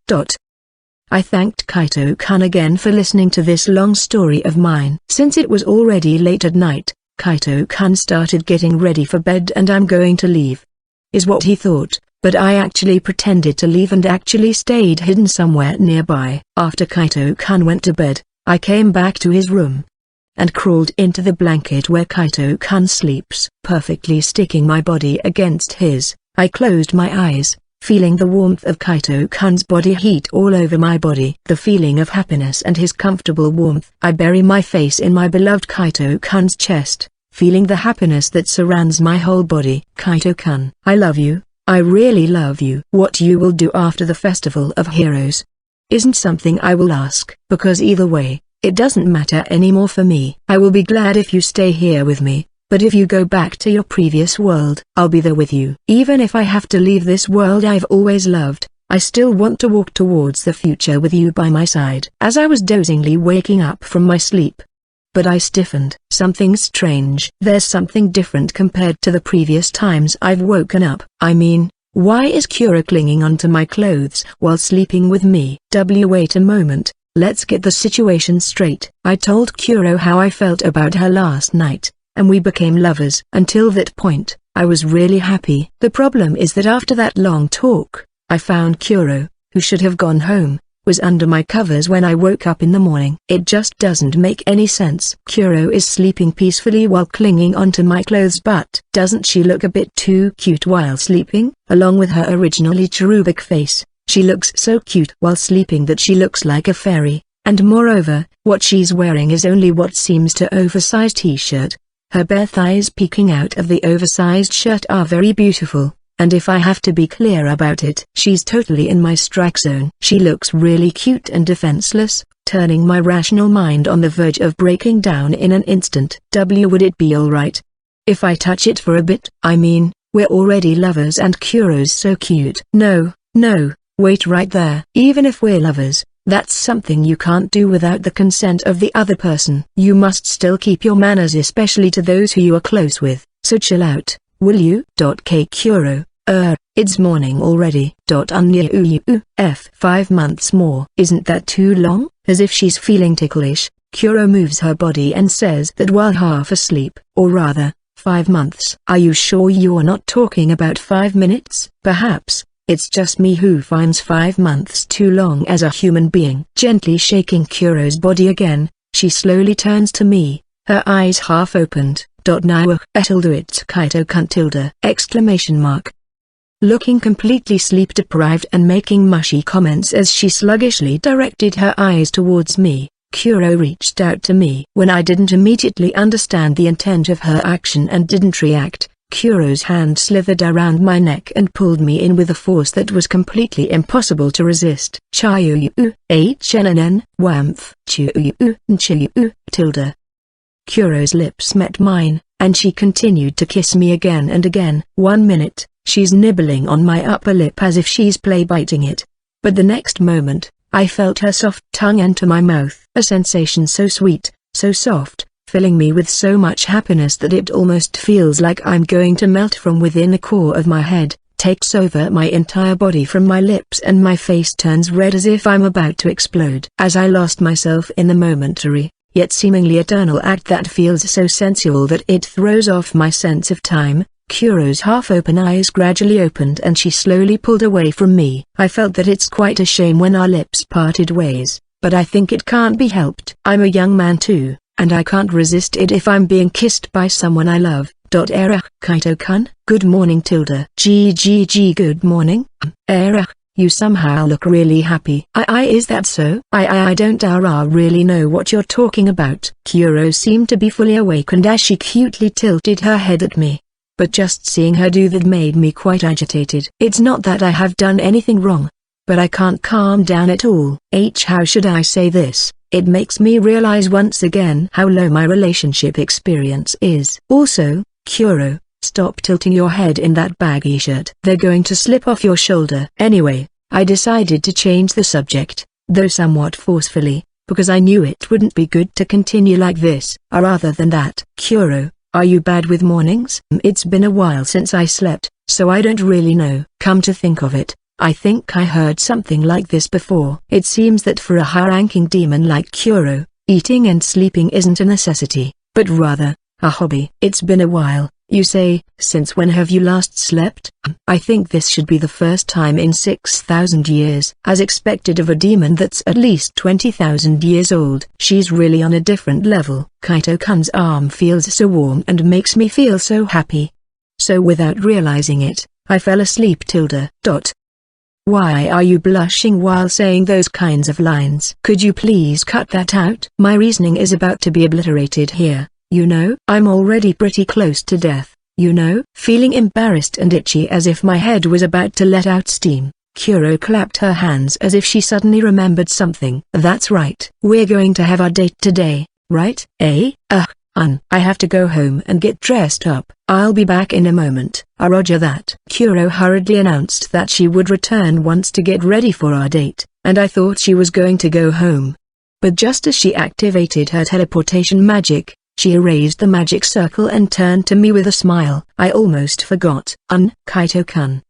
I thanked Kaito-kun again for listening to this long story of mine. Since it was already late at night, Kaito-kun started getting ready for bed and I'm going to leave, is what he thought, but I actually pretended to leave and actually stayed hidden somewhere nearby. After Kaito-kun went to bed, I came back to his room and crawled into the blanket where Kaito-kun sleeps. Perfectly sticking my body against his, I closed my eyes, feeling the warmth of Kaito-kun's body heat all over my body. The feeling of happiness and his comfortable warmth. I bury my face in my beloved Kaito-kun's chest, feeling the happiness that surrounds my whole body. Kaito-kun, I love you, I really love you. What you will do after the Festival of Heroes isn't something I will ask, because either way, it doesn't matter anymore for me. I will be glad if you stay here with me, but if you go back to your previous world, I'll be there with you. Even if I have to leave this world I've always loved, I still want to walk towards the future with you by my side. As I was dozingly waking up from my sleep, but I stiffened. Something strange. There's something different compared to the previous times I've woken up. I mean, why is Kuro clinging onto my clothes while sleeping with me? Wait a moment, let's get the situation straight. I told Kuro how I felt about her last night, and we became lovers. Until that point, I was really happy. The problem is that after that long talk, I found Kuro, who should have gone home, was under my covers when I woke up in the morning. It just doesn't make any sense. Kuro is sleeping peacefully while clinging onto my clothes, but doesn't she look a bit too cute while sleeping? Along with her originally cherubic face, she looks so cute while sleeping that she looks like a fairy, and moreover, what she's wearing is only what seems to oversized t-shirt. Her bare thighs peeking out of the oversized shirt are very beautiful. And if I have to be clear about it, she's totally in my strike zone. She looks really cute and defenseless, turning my rational mind on the verge of breaking down in an instant. Would it be alright if I touch it for a bit? I mean, we're already lovers and Kuro's so cute. No, wait right there. Even if we're lovers, that's something you can't do without the consent of the other person. You must still keep your manners, especially to those who you are close with, so chill out. will you? K Kuro, it's morning already. F 5 months more. Isn't that too long? As if she's feeling ticklish, Kuro moves her body and says that while half asleep, or rather, 5 months. Are you sure you're not talking about 5 minutes? Perhaps, it's just me who finds 5 months too long as a human being. Gently shaking Kuro's body again, she slowly turns to me, her eyes half opened. Now it's Kaito-kun tilde! Exclamation mark. Looking completely sleep-deprived and making mushy comments as she sluggishly directed her eyes towards me, Kuro reached out to me. When I didn't immediately understand the intent of her action and didn't react, Kuro's hand slithered around my neck and pulled me in with a force that was completely impossible to resist. Chayu HNN, Wamf, Chuyu, Nchiyu, tilde. Kuro's lips met mine, and she continued to kiss me again and again. 1 minute, she's nibbling on my upper lip as if she's play-biting it. But the next moment, I felt her soft tongue enter my mouth. A sensation so sweet, so soft, filling me with so much happiness that it almost feels like I'm going to melt from within the core of my head, takes over my entire body from my lips and my face turns red as if I'm about to explode. As I lost myself in the momentary, yet seemingly eternal act that feels so sensual that it throws off my sense of time, Kuro's half-open eyes gradually opened and she slowly pulled away from me. I felt that it's quite a shame when our lips parted ways, but I think it can't be helped. I'm a young man too, and I can't resist it if I'm being kissed by someone I love. Kaito-kun, good morning tilde. Good morning. You somehow look really happy. Is that so? I don't really know what you're talking about. Kuro seemed to be fully awakened as she cutely tilted her head at me. But just seeing her do that made me quite agitated. It's not that I have done anything wrong, but I can't calm down at all. How should I say this? It makes me realize once again how low my relationship experience is. Also, Kuro, stop tilting your head in that baggy shirt. They're going to slip off your shoulder. Anyway, I decided to change the subject, though somewhat forcefully, because I knew it wouldn't be good to continue like this. Rather than that, Kuro, are you bad with mornings? It's been a while since I slept, so I don't really know. Come to think of it, I think I heard something like this before. It seems that for a high-ranking demon like Kuro, eating and sleeping isn't a necessity, but rather, a hobby. It's been a while, you say. Since when have you last slept? I think this should be the first time in 6,000 years. As expected of a demon that's at least 20,000 years old. She's really on a different level. Kaito-kun's arm feels so warm and makes me feel so happy. So without realizing it, I fell asleep. Why are you blushing while saying those kinds of lines? Could you please cut that out? My reasoning is about to be obliterated here. You know, I'm already pretty close to death, you know. Feeling embarrassed and itchy as if my head was about to let out steam, Kuro clapped her hands as if she suddenly remembered something. That's right. We're going to have our date today, right? I have to go home and get dressed up. I'll be back in a moment. Roger that. Kuro hurriedly announced that she would return once to get ready for our date, and I thought she was going to go home. But just as she activated her teleportation magic, she erased the magic circle and turned to me with a smile. I almost forgot. Kaito-kun,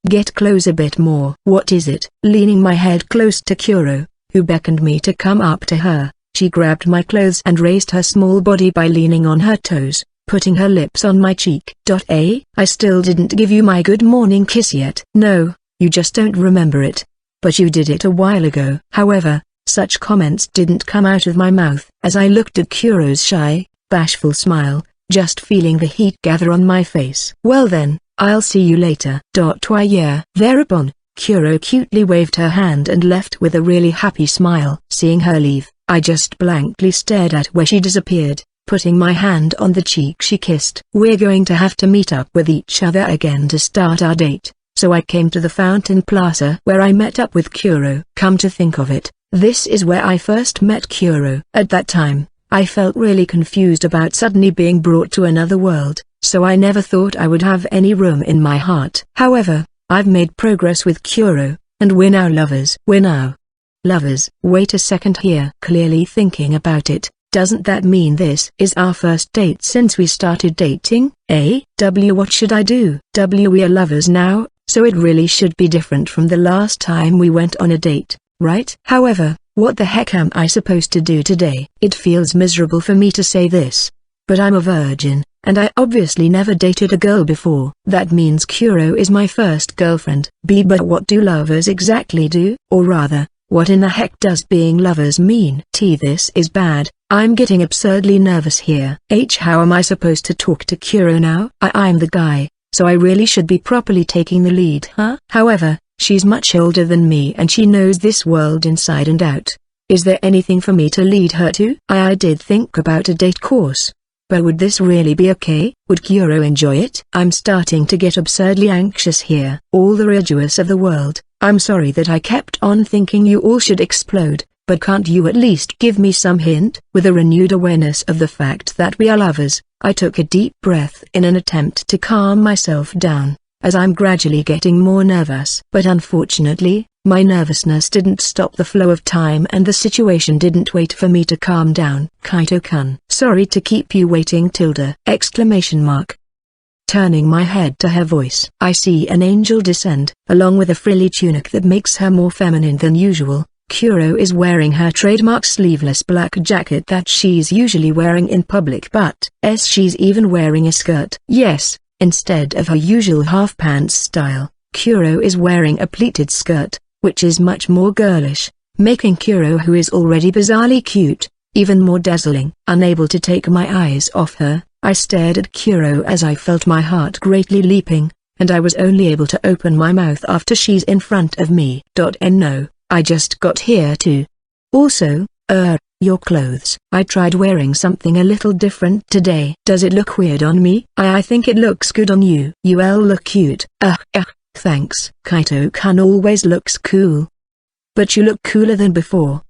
get close a bit more. What is it? Leaning my head close to Kuro, who beckoned me to come up to her, she grabbed my clothes and raised her small body by leaning on her toes, putting her lips on my cheek. I still didn't give you my good morning kiss yet. No, you just don't remember it. But you did it a while ago. However, such comments didn't come out of my mouth. As I looked at Kuro's shy, bashful smile, just feeling the heat gather on my face. Well then, I'll see you later. Thereupon, Kuro cutely waved her hand and left with a really happy smile. Seeing her leave, I just blankly stared at where she disappeared, putting my hand on the cheek she kissed. We're going to have to meet up with each other again to start our date, so I came to the Fountain Plaza where I met up with Kuro. Come to think of it, this is where I first met Kuro. At that time, I felt really confused about suddenly being brought to another world, so I never thought I would have any room in my heart. However, I've made progress with Kuro, and we're now lovers. Wait a second here. Clearly thinking about it, Doesn't that mean this is our first date since we started dating? What should I do? We are lovers now, so it really should be different from the last time we went on a date, right? However, what the heck am I supposed to do today? It feels miserable for me to say this, but I'm a virgin, and I obviously never dated a girl before. That means Kuro is my first girlfriend. But what do lovers exactly do? Or rather, what in the heck does being lovers mean? This is bad. I'm getting absurdly nervous here. How am I supposed to talk to Kuro now? I'm the guy, so I really should be properly taking the lead, huh? However, she's much older than me and she knows this world inside and out. Is there anything for me to lead her to? I did think about a date course. But would this really be okay? Would Kuro enjoy it? I'm starting to get absurdly anxious here. All the rigorous of the world, I'm sorry that I kept on thinking you all should explode, but can't you at least give me some hint? With a renewed awareness of the fact that we are lovers, I took a deep breath in an attempt to calm myself down, as I'm gradually getting more nervous. But unfortunately, my nervousness didn't stop the flow of time and the situation didn't wait for me to calm down. Kaito-kun. Sorry to keep you waiting tilde! Exclamation mark. Turning my head to her voice, I see an angel descend, along with a frilly tunic that makes her more feminine than usual. Kuro is wearing her trademark sleeveless black jacket that she's usually wearing in public, but she's even wearing a skirt. Yes, instead of her usual half pants style, Kuro is wearing a pleated skirt, which is much more girlish, making Kuro, who is already bizarrely cute, even more dazzling. Unable to take my eyes off her, I stared at Kuro as I felt my heart greatly leaping, and I was only able to open my mouth after she's in front of me. No, I just got here too. Also, your clothes. I tried wearing something a little different today. Does it look weird on me? I think it looks good on you. You all look cute. Thanks. Kaito-kun always looks cool. But you look cooler than before.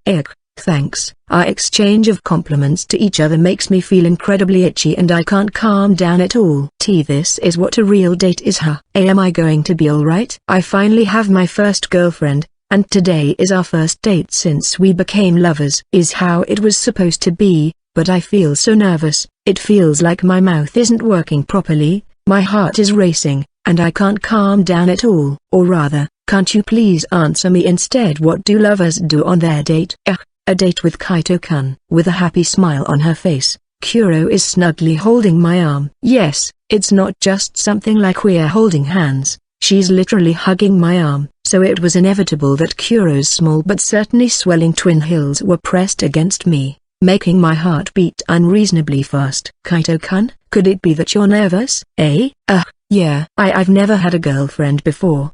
Thanks. Our exchange of compliments to each other makes me feel incredibly itchy and I can't calm down at all. This is what a real date is, huh? Am I going to be alright? I finally have my first girlfriend, and today is our first date since we became lovers. Is how it was supposed to be, but I feel so nervous. It feels like my mouth isn't working properly, my heart is racing, and I can't calm down at all. Or rather, can't you please answer me instead? What do lovers do on their date? A date with Kaito-kun. With a happy smile on her face, Kuro is snugly holding my arm. Yes, it's not just something like we're holding hands, she's literally hugging my arm. So it was inevitable that Kuro's small but certainly swelling twin heels were pressed against me, making my heart beat unreasonably fast. Kaito-kun, could it be that you're nervous? Yeah. I've never had a girlfriend before.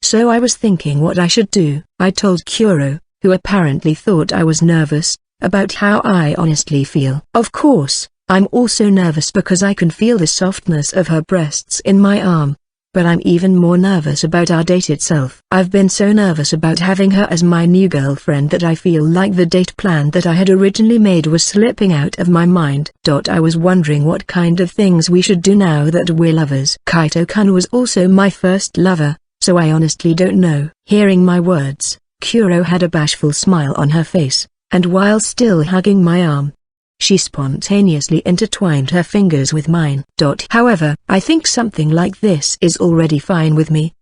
So I was thinking what I should do. I told Kuro, who apparently thought I was nervous, about how I honestly feel. Of course, I'm also nervous because I can feel the softness of her breasts in my arm. But I'm even more nervous about our date itself. I've been so nervous about having her as my new girlfriend that I feel like the date plan that I had originally made was slipping out of my mind. I was wondering what kind of things we should do now that we're lovers. Kaito-kun was also my first lover, so I honestly don't know. Hearing my words, Kuro had a bashful smile on her face, and while still hugging my arm, she spontaneously intertwined her fingers with mine. However, I think something like this is already fine with me.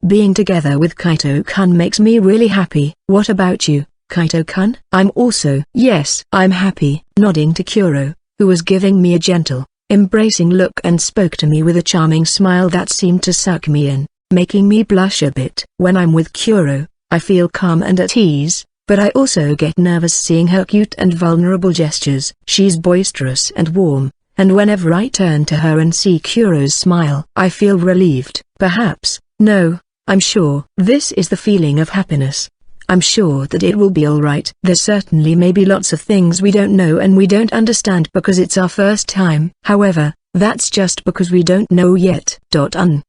Being together with Kaito-kun makes me really happy. What about you, Kaito-kun? I'm also. Yes, I'm happy. Nodding to Kuro, who was giving me a gentle, embracing look and spoke to me with a charming smile that seemed to suck me in, making me blush a bit. When I'm with Kuro, I feel calm and at ease, but I also get nervous seeing her cute and vulnerable gestures. She's boisterous and warm, and whenever I turn to her and see Kuro's smile, I feel relieved. Perhaps, no, I'm sure. This is the feeling of happiness. I'm sure that it will be alright. There certainly may be lots of things we don't know and we don't understand because it's our first time. However, that's just because we don't know yet.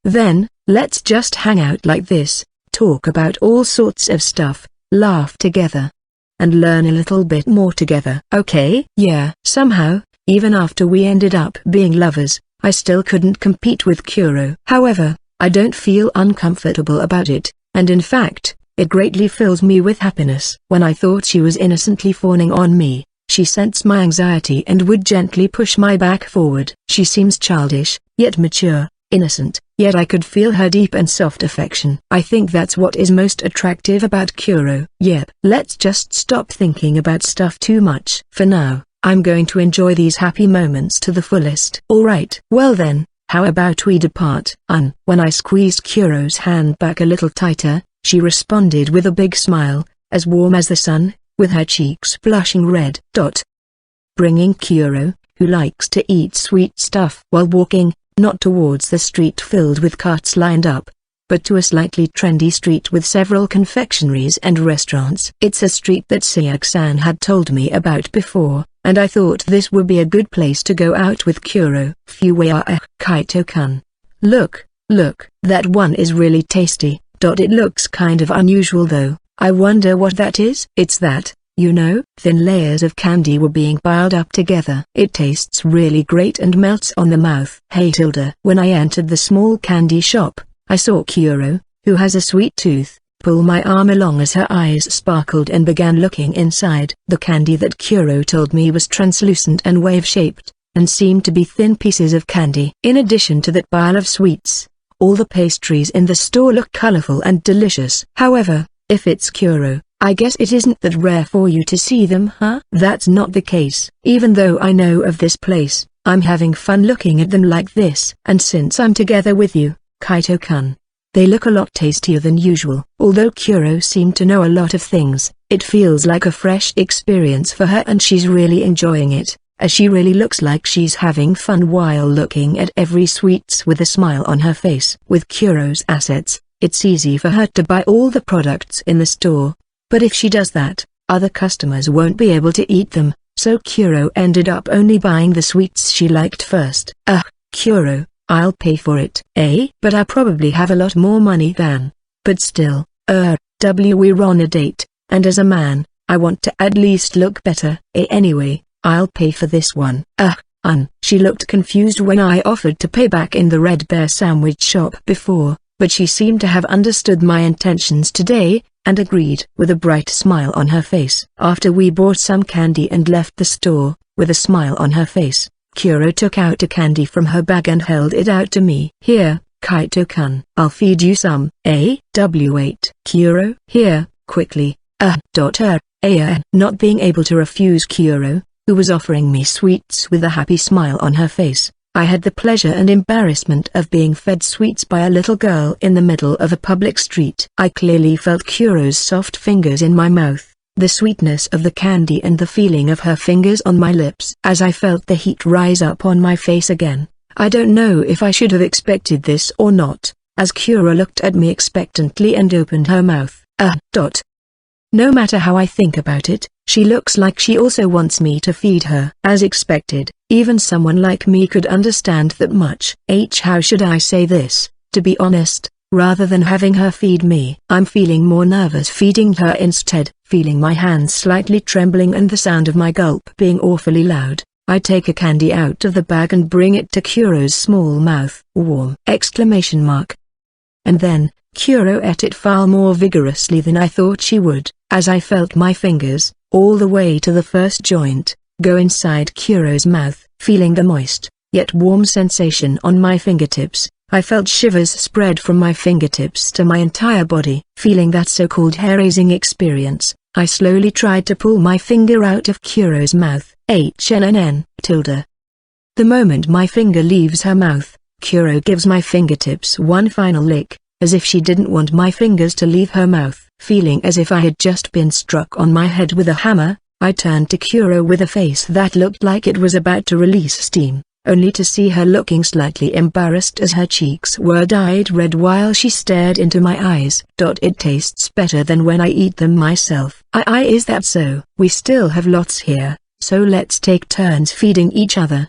Then, let's just hang out like this, talk about all sorts of stuff, laugh together, and learn a little bit more together. Okay? Yeah. Somehow, even after we ended up being lovers, I still couldn't compete with Kuro. However, I don't feel uncomfortable about it, and in fact, it greatly fills me with happiness. When I thought she was innocently fawning on me, She sensed my anxiety and would gently push my back forward. She seems childish, yet mature, innocent, yet I could feel her deep and soft affection. I think that's what is most attractive about Kuro. Yep, let's just stop thinking about stuff too much. For now, I'm going to enjoy these happy moments to the fullest. Alright, well then, how about we depart? When I squeezed Kuro's hand back a little tighter, she responded with a big smile, as warm as the sun, with her cheeks blushing red. Bringing Kuro, who likes to eat sweet stuff while walking, not towards the street filled with carts lined up, but to a slightly trendy street with several confectionaries and restaurants. It's a street that Sayaka-san had told me about before, and I thought this would be a good place to go out with Kuro. Kaito-kun. Look, that one is really tasty. It looks kind of unusual though. I wonder what that is? It's that, you know, thin layers of candy were being piled up together. It tastes really great and melts on the mouth. Hey Tilda. When I entered the small candy shop, I saw Kuro, who has a sweet tooth, pull my arm along as her eyes sparkled and began looking inside. The candy that Kuro told me was translucent and wave-shaped, and seemed to be thin pieces of candy. In addition to that pile of sweets, all the pastries in the store look colorful and delicious. However, if it's Kuro, I guess it isn't that rare for you to see them, huh? That's not the case. Even though I know of this place, I'm having fun looking at them like this. And since I'm together with you, Kaito-kun, they look a lot tastier than usual. Although Kuro seemed to know a lot of things, it feels like a fresh experience for her and she's really enjoying it, as she really looks like she's having fun while looking at every sweets with a smile on her face. With Kuro's assets, it's easy for her to buy all the products in the store, but if she does that, other customers won't be able to eat them, so Kuro ended up only buying the sweets she liked first. Kuro, I'll pay for it. But I probably have a lot more money than. But still, we're on a date, and as a man, I want to at least look better. Anyway, I'll pay for this one. She looked confused when I offered to pay back in the Red Bear sandwich shop before, but she seemed to have understood my intentions today, and agreed. With a bright smile on her face. After we bought some candy and left the store, with a smile on her face, Kuro took out a candy from her bag and held it out to me. Here, Kaito-kun. I'll feed you some. Wait. Kuro? Here, quickly. Not being able to refuse Kuro, who was offering me sweets with a happy smile on her face, I had the pleasure and embarrassment of being fed sweets by a little girl in the middle of a public street. I clearly felt Kuro's soft fingers in my mouth, the sweetness of the candy and the feeling of her fingers on my lips. As I felt the heat rise up on my face again, I don't know if I should have expected this or not, as Kuro looked at me expectantly and opened her mouth. No matter how I think about it, she looks like she also wants me to feed her. As expected, even someone like me could understand that much. How should I say this? To be honest, rather than having her feed me, I'm feeling more nervous feeding her instead. Feeling my hands slightly trembling and the sound of my gulp being awfully loud, I take a candy out of the bag and bring it to Kuro's small mouth. Warm! And then, Kuro ate it far more vigorously than I thought she would, as I felt my fingers, all the way to the first joint, go inside Kuro's mouth. Feeling the moist, yet warm sensation on my fingertips, I felt shivers spread from my fingertips to my entire body. Feeling that so-called hair-raising experience, I slowly tried to pull my finger out of Kuro's mouth. The moment my finger leaves her mouth, Kuro gives my fingertips one final lick, as if she didn't want my fingers to leave her mouth. Feeling as if I had just been struck on my head with a hammer, I turned to Kuro with a face that looked like it was about to release steam, only to see her looking slightly embarrassed as her cheeks were dyed red while she stared into my eyes. It tastes better than when I eat them myself. Is that so? We still have lots here, so let's take turns feeding each other.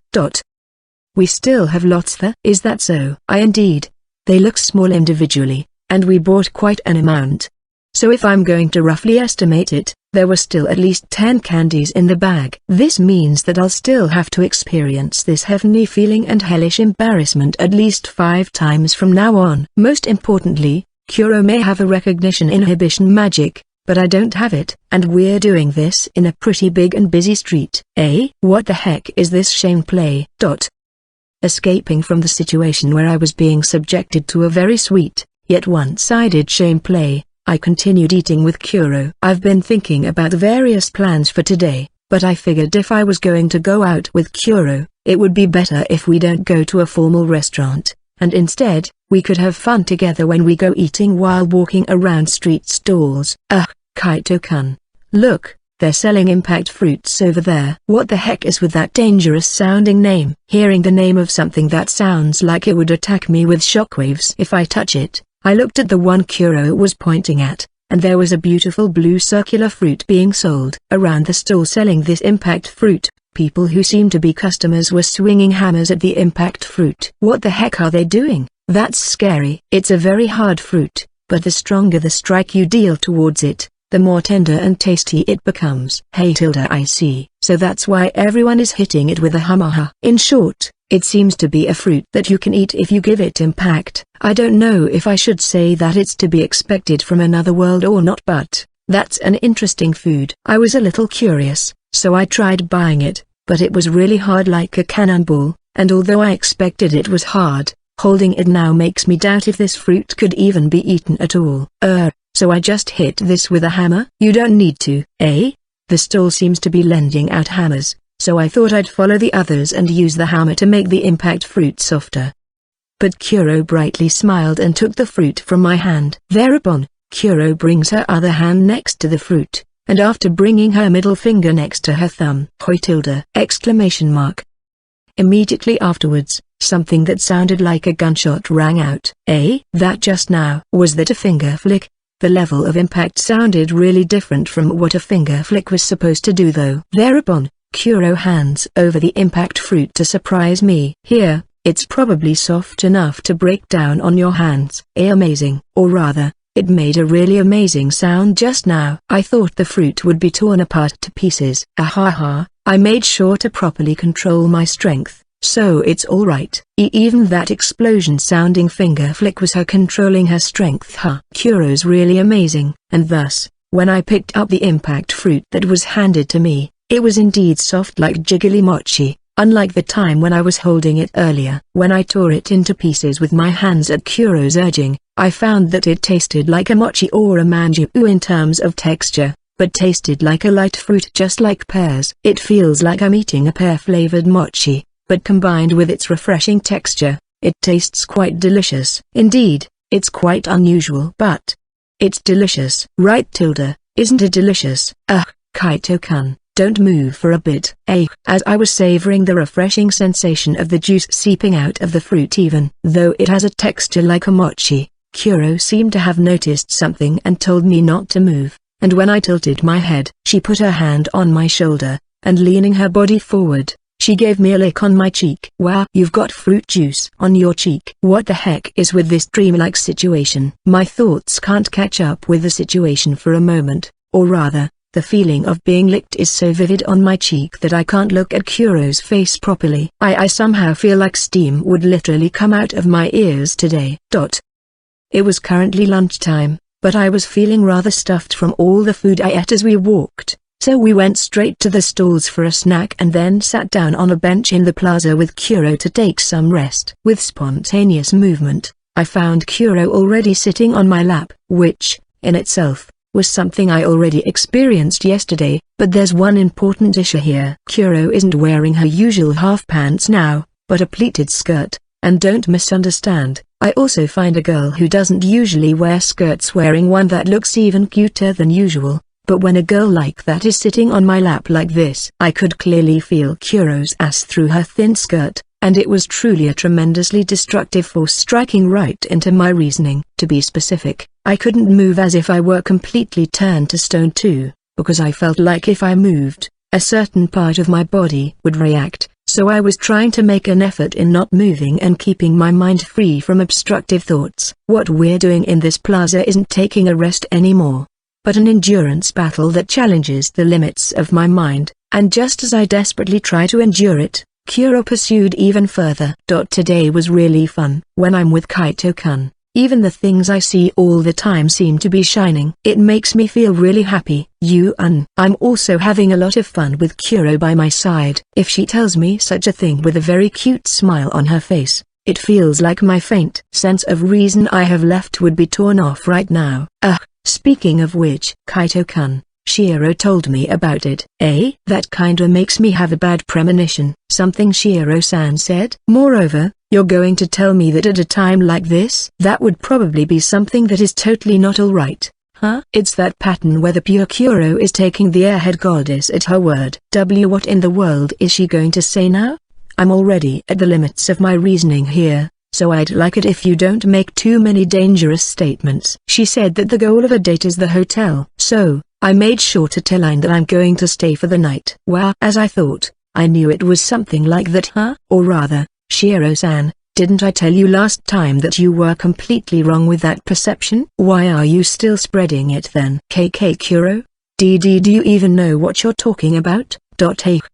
We still have lots there. Is that so? Indeed. They look small individually, and we bought quite an amount. So if I'm going to roughly estimate it, there were still at least 10 candies in the bag. This means that I'll still have to experience this heavenly feeling and hellish embarrassment at least 5 times from now on. Most importantly, Kuro may have a recognition inhibition magic, but I don't have it. And we're doing this in a pretty big and busy street. What the heck is this shame play? Escaping from the situation where I was being subjected to a very sweet, yet one-sided shame play, I continued eating with Kuro. I've been thinking about various plans for today, but I figured if I was going to go out with Kuro, it would be better if we don't go to a formal restaurant, and instead, we could have fun together when we go eating while walking around street stalls. Kaito-kun. Look, they're selling impact fruits over there. What the heck is with that dangerous sounding name? Hearing the name of something that sounds like it would attack me with shockwaves if I touch it, I looked at the one Kuro was pointing at, and there was a beautiful blue circular fruit being sold. Around the stall selling this impact fruit, people who seemed to be customers were swinging hammers at the impact fruit. What the heck are they doing? That's scary. It's a very hard fruit, but the stronger the strike you deal towards it, the more tender and tasty it becomes. Hey I see. So that's why everyone is hitting it with a hammer. In short, it seems to be a fruit that you can eat if you give it impact. I don't know if I should say that it's to be expected from another world or not, but that's an interesting food. I was a little curious, so I tried buying it, but it was really hard like a cannonball, and although I expected it was hard, holding it now makes me doubt if this fruit could even be eaten at all. So I just hit this with a hammer? You don't need to. The stall seems to be lending out hammers, so I thought I'd follow the others and use the hammer to make the impact fruit softer. But Kuro brightly smiled and took the fruit from my hand. Thereupon, Kuro brings her other hand next to the fruit, and after bringing her middle finger next to her thumb. Exclamation mark. Immediately afterwards, something that sounded like a gunshot rang out. That just now. Was that a finger flick? The level of impact sounded really different from what a finger flick was supposed to do though. Thereupon, Kuro hands over the impact fruit to surprise me. Here, it's probably soft enough to break down on your hands. Amazing. Or rather, it made a really amazing sound just now. I thought the fruit would be torn apart to pieces. I made sure to properly control my strength, so it's alright. Even that explosion-sounding finger flick was her controlling her strength. Kuro's really amazing. And thus, when I picked up the impact fruit that was handed to me, it was indeed soft like jiggly mochi, unlike the time when I was holding it earlier. When I tore it into pieces with my hands at Kuro's urging, I found that it tasted like a mochi or a manju in terms of texture, but tasted like a light fruit just like pears. It feels like I'm eating a pear-flavored mochi, but combined with its refreshing texture, it tastes quite delicious. Indeed, it's quite unusual, but it's delicious. Right, isn't it delicious? Kaito-kun, don't move for a bit. As I was savoring the refreshing sensation of the juice seeping out of the fruit, even though it has a texture like a mochi, Kuro seemed to have noticed something and told me not to move, and when I tilted my head, she put her hand on my shoulder, and leaning her body forward, she gave me a lick on my cheek. Wow, you've got fruit juice on your cheek. What the heck is with this dreamlike situation? My thoughts can't catch up with the situation for a moment, or rather, the feeling of being licked is so vivid on my cheek that I can't look at Kuro's face properly. I somehow feel like steam would literally come out of my ears today. It was currently lunchtime, but I was feeling rather stuffed from all the food I ate as we walked. So we went straight to the stalls for a snack and then sat down on a bench in the plaza with Kuro to take some rest. With spontaneous movement, I found Kuro already sitting on my lap, which, in itself, was something I already experienced yesterday, but there's one important issue here. Kuro isn't wearing her usual half pants now, but a pleated skirt, and don't misunderstand, I also find a girl who doesn't usually wear skirts wearing one that looks even cuter than usual. But when a girl like that is sitting on my lap like this, I could clearly feel Kuro's ass through her thin skirt, and it was truly a tremendously destructive force striking right into my reasoning. To be specific, I couldn't move as if I were completely turned to stone too, because I felt like if I moved, a certain part of my body would react, so I was trying to make an effort in not moving and keeping my mind free from obstructive thoughts. What we're doing in this plaza isn't taking a rest anymore, but an endurance battle that challenges the limits of my mind, and just as I desperately try to endure it, Kuro pursued even further. Today was really fun. When I'm with Kaito-kun, Even the things I see all the time seem to be shining. It makes me feel really happy. I'm also having a lot of fun with Kuro by my side. If she tells me such a thing with a very cute smile on her face, it feels like my faint sense of reason I have left would be torn off right now. Speaking of which, Kaito-kun, Shiro told me about it. That kinda makes me have a bad premonition. Something Shiro-san said. Moreover, you're going to tell me that at a time like this? That would probably be something that is totally not alright. It's that pattern where the pure Kuro is taking the airhead goddess at her word. What in the world is she going to say now? I'm already at the limits of my reasoning here, so I'd like it if you don't make too many dangerous statements. She said that the goal of a date is the hotel. So, I made sure to tell Aine that I'm going to stay for the night. Wow, as I thought, I knew it was something like that. Or rather, Shiro-san, didn't I tell you last time that you were completely wrong with that perception? Why are you still spreading it then? Kuro? Do you even know what you're talking about?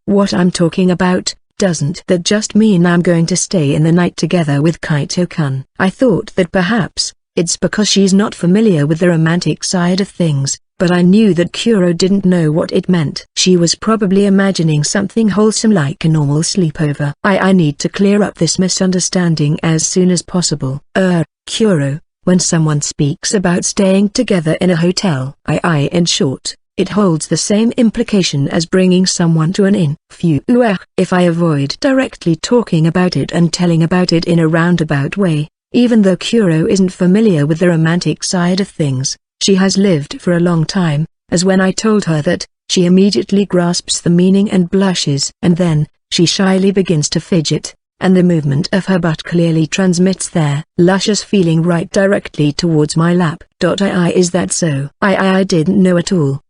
What I'm talking about, doesn't that just mean I'm going to stay in the night together with Kaito-kun? I thought that perhaps, it's because she's not familiar with the romantic side of things, but I knew that Kuro didn't know what it meant. She was probably imagining something wholesome like a normal sleepover. I need to clear up this misunderstanding as soon as possible. Kuro, when someone speaks about staying together in a hotel, in short, it holds the same implication as bringing someone to an inn. If I avoid directly talking about it and telling about it in a roundabout way, even though Kuro isn't familiar with the romantic side of things, she has lived for a long time, as when I told her that, she immediately grasps the meaning and blushes. And then, she shyly begins to fidget, and the movement of her butt clearly transmits their luscious feeling right directly towards my lap. Is that so? I didn't know at all.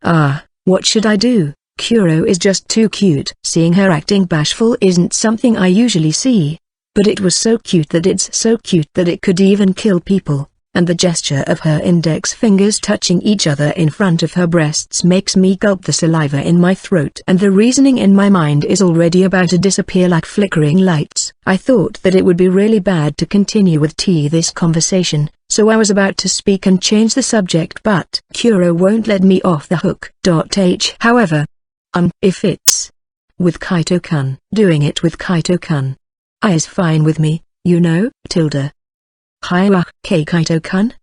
What should I do? Kuro is just too cute. Seeing her acting bashful isn't something I usually see. But it was so cute that it's so cute that it could even kill people. And the gesture of her index fingers touching each other in front of her breasts makes me gulp the saliva in my throat. And the reasoning in my mind is already about to disappear like flickering lights. I thought that it would be really bad to continue with this conversation, so I was about to speak and change the subject, but Kuro won't let me off the hook. However, if it's with Kaito-kun, doing it with Kaito-kun is fine with me, you know. Kaito-kun?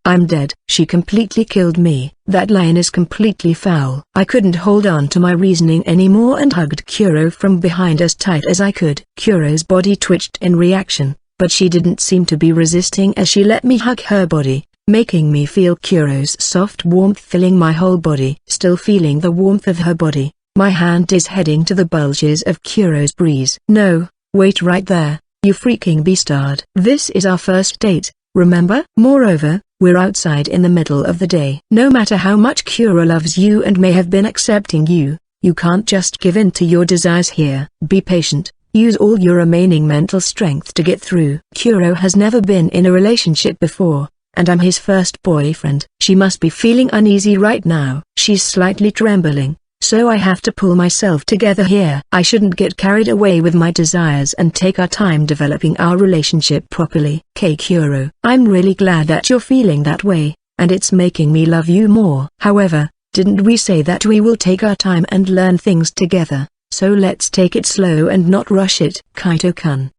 I'm dead. She completely killed me. That line is completely foul. I couldn't hold on to my reasoning anymore and hugged Kuro from behind as tight as I could. Kuro's body twitched in reaction, but she didn't seem to be resisting as she let me hug her body, making me feel Kuro's soft warmth filling my whole body. Still feeling the warmth of her body, my hand is heading to the bulges of Kuro's breeze. No, wait right there, you freaking beastard. This is our first date. Remember? Moreover, we're outside in the middle of the day. No matter how much Kuro loves you and may have been accepting you, you can't just give in to your desires here. Be patient, use all your remaining mental strength to get through. Kuro has never been in a relationship before, and I'm his first boyfriend. She must be feeling uneasy right now. She's slightly trembling, so I have to pull myself together here. I shouldn't get carried away with my desires and take our time developing our relationship properly. Kuro, I'm really glad that you're feeling that way, and it's making me love you more. However, didn't we say that we will take our time and learn things together? So let's take it slow and not rush it. Kaito-kun.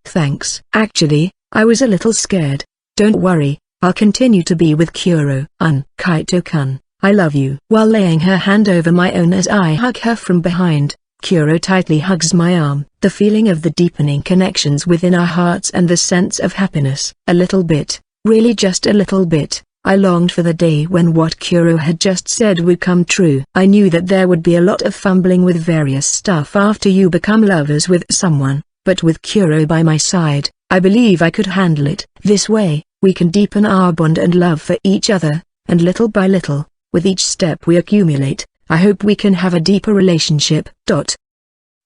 Thanks. Actually, I was a little scared. Don't worry, I'll continue to be with Kuro. Kaito-kun, I love you. While laying her hand over my own as I hug her from behind, Kuro tightly hugs my arm. The feeling of the deepening connections within our hearts and the sense of happiness. A little bit, really just a little bit, I longed for the day when what Kuro had just said would come true. I knew that there would be a lot of fumbling with various stuff after you become lovers with someone, but with Kuro by my side, I believe I could handle it. This way, we can deepen our bond and love for each other, and little by little, with each step we accumulate, I hope we can have a deeper relationship.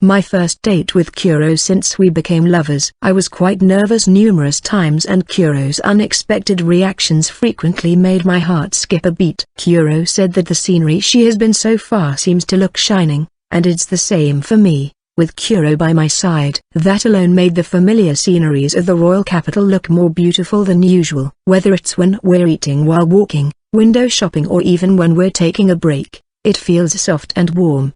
My first date with Kuro since we became lovers. I was quite nervous numerous times and Kuro's unexpected reactions frequently made my heart skip a beat. Kuro said that the scenery she has been so far seems to look shining, and it's the same for me. with Kuro by my side. That alone made the familiar sceneries of the royal capital look more beautiful than usual. Whether it's when we're eating while walking, window shopping, or even when we're taking a break, it feels soft and warm.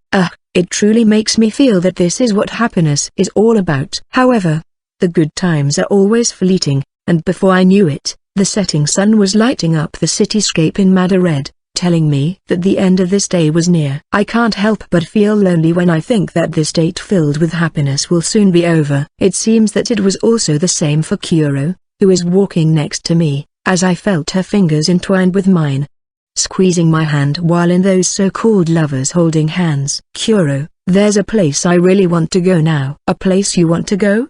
It truly makes me feel that this is what happiness is all about. However, the good times are always fleeting, and before I knew it, the setting sun was lighting up the cityscape in madder red, telling me that the end of this day was near. I can't help but feel lonely when I think that this date filled with happiness will soon be over. It seems that it was also the same for Kuro, who is walking next to me, as I felt her fingers entwined with mine, squeezing my hand while in those so-called lovers holding hands. Kuro, there's a place I really want to go now. A place you want to go?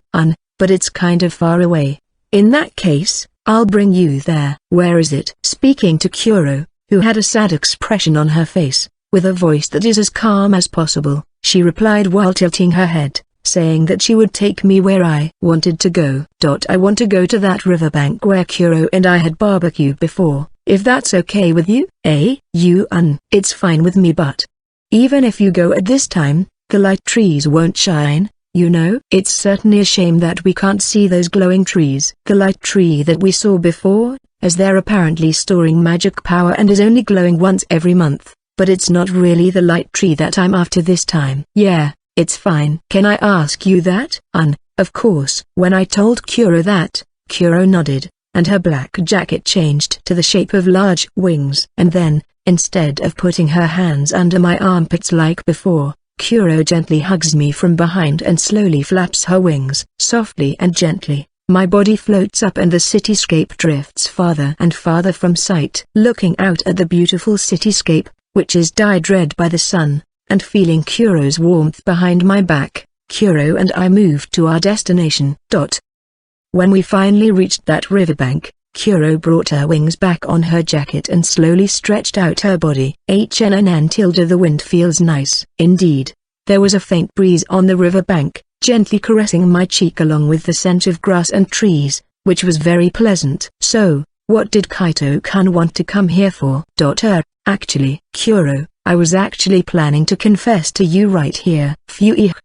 But it's kind of far away. In that case, I'll bring you there. Where is it? Speaking to Kuro, who had a sad expression on her face, with a voice that is as calm as possible, she replied while tilting her head, saying that she would take me where I wanted to go. I want to go to that riverbank where Kuro and I had barbecued before, if that's okay with you. It's fine with me, but even if you go at this time, the light trees won't shine. You know, it's certainly a shame that we can't see those glowing trees. The light tree that we saw before, as they're apparently storing magic power and is only glowing once every month, but it's not really the light tree that I'm after this time. Yeah, it's fine. Can I ask you that? Of course. When I told Kuro that, Kuro nodded, and her black jacket changed to the shape of large wings. And then, instead of putting her hands under my armpits like before, Kuro gently hugs me from behind and slowly flaps her wings. Softly and gently, my body floats up and the cityscape drifts farther and farther from sight. Looking out at the beautiful cityscape, which is dyed red by the sun, and feeling Kuro's warmth behind my back, Kuro and I moved to our destination. When we finally reached that riverbank, Kuro brought her wings back on her jacket and slowly stretched out her body. The wind feels nice. Indeed, there was a faint breeze on the riverbank, gently caressing my cheek along with the scent of grass and trees, which was very pleasant. So, what did Kaito-kun want to come here for? Actually, Kuro, I was actually planning to confess to you right here.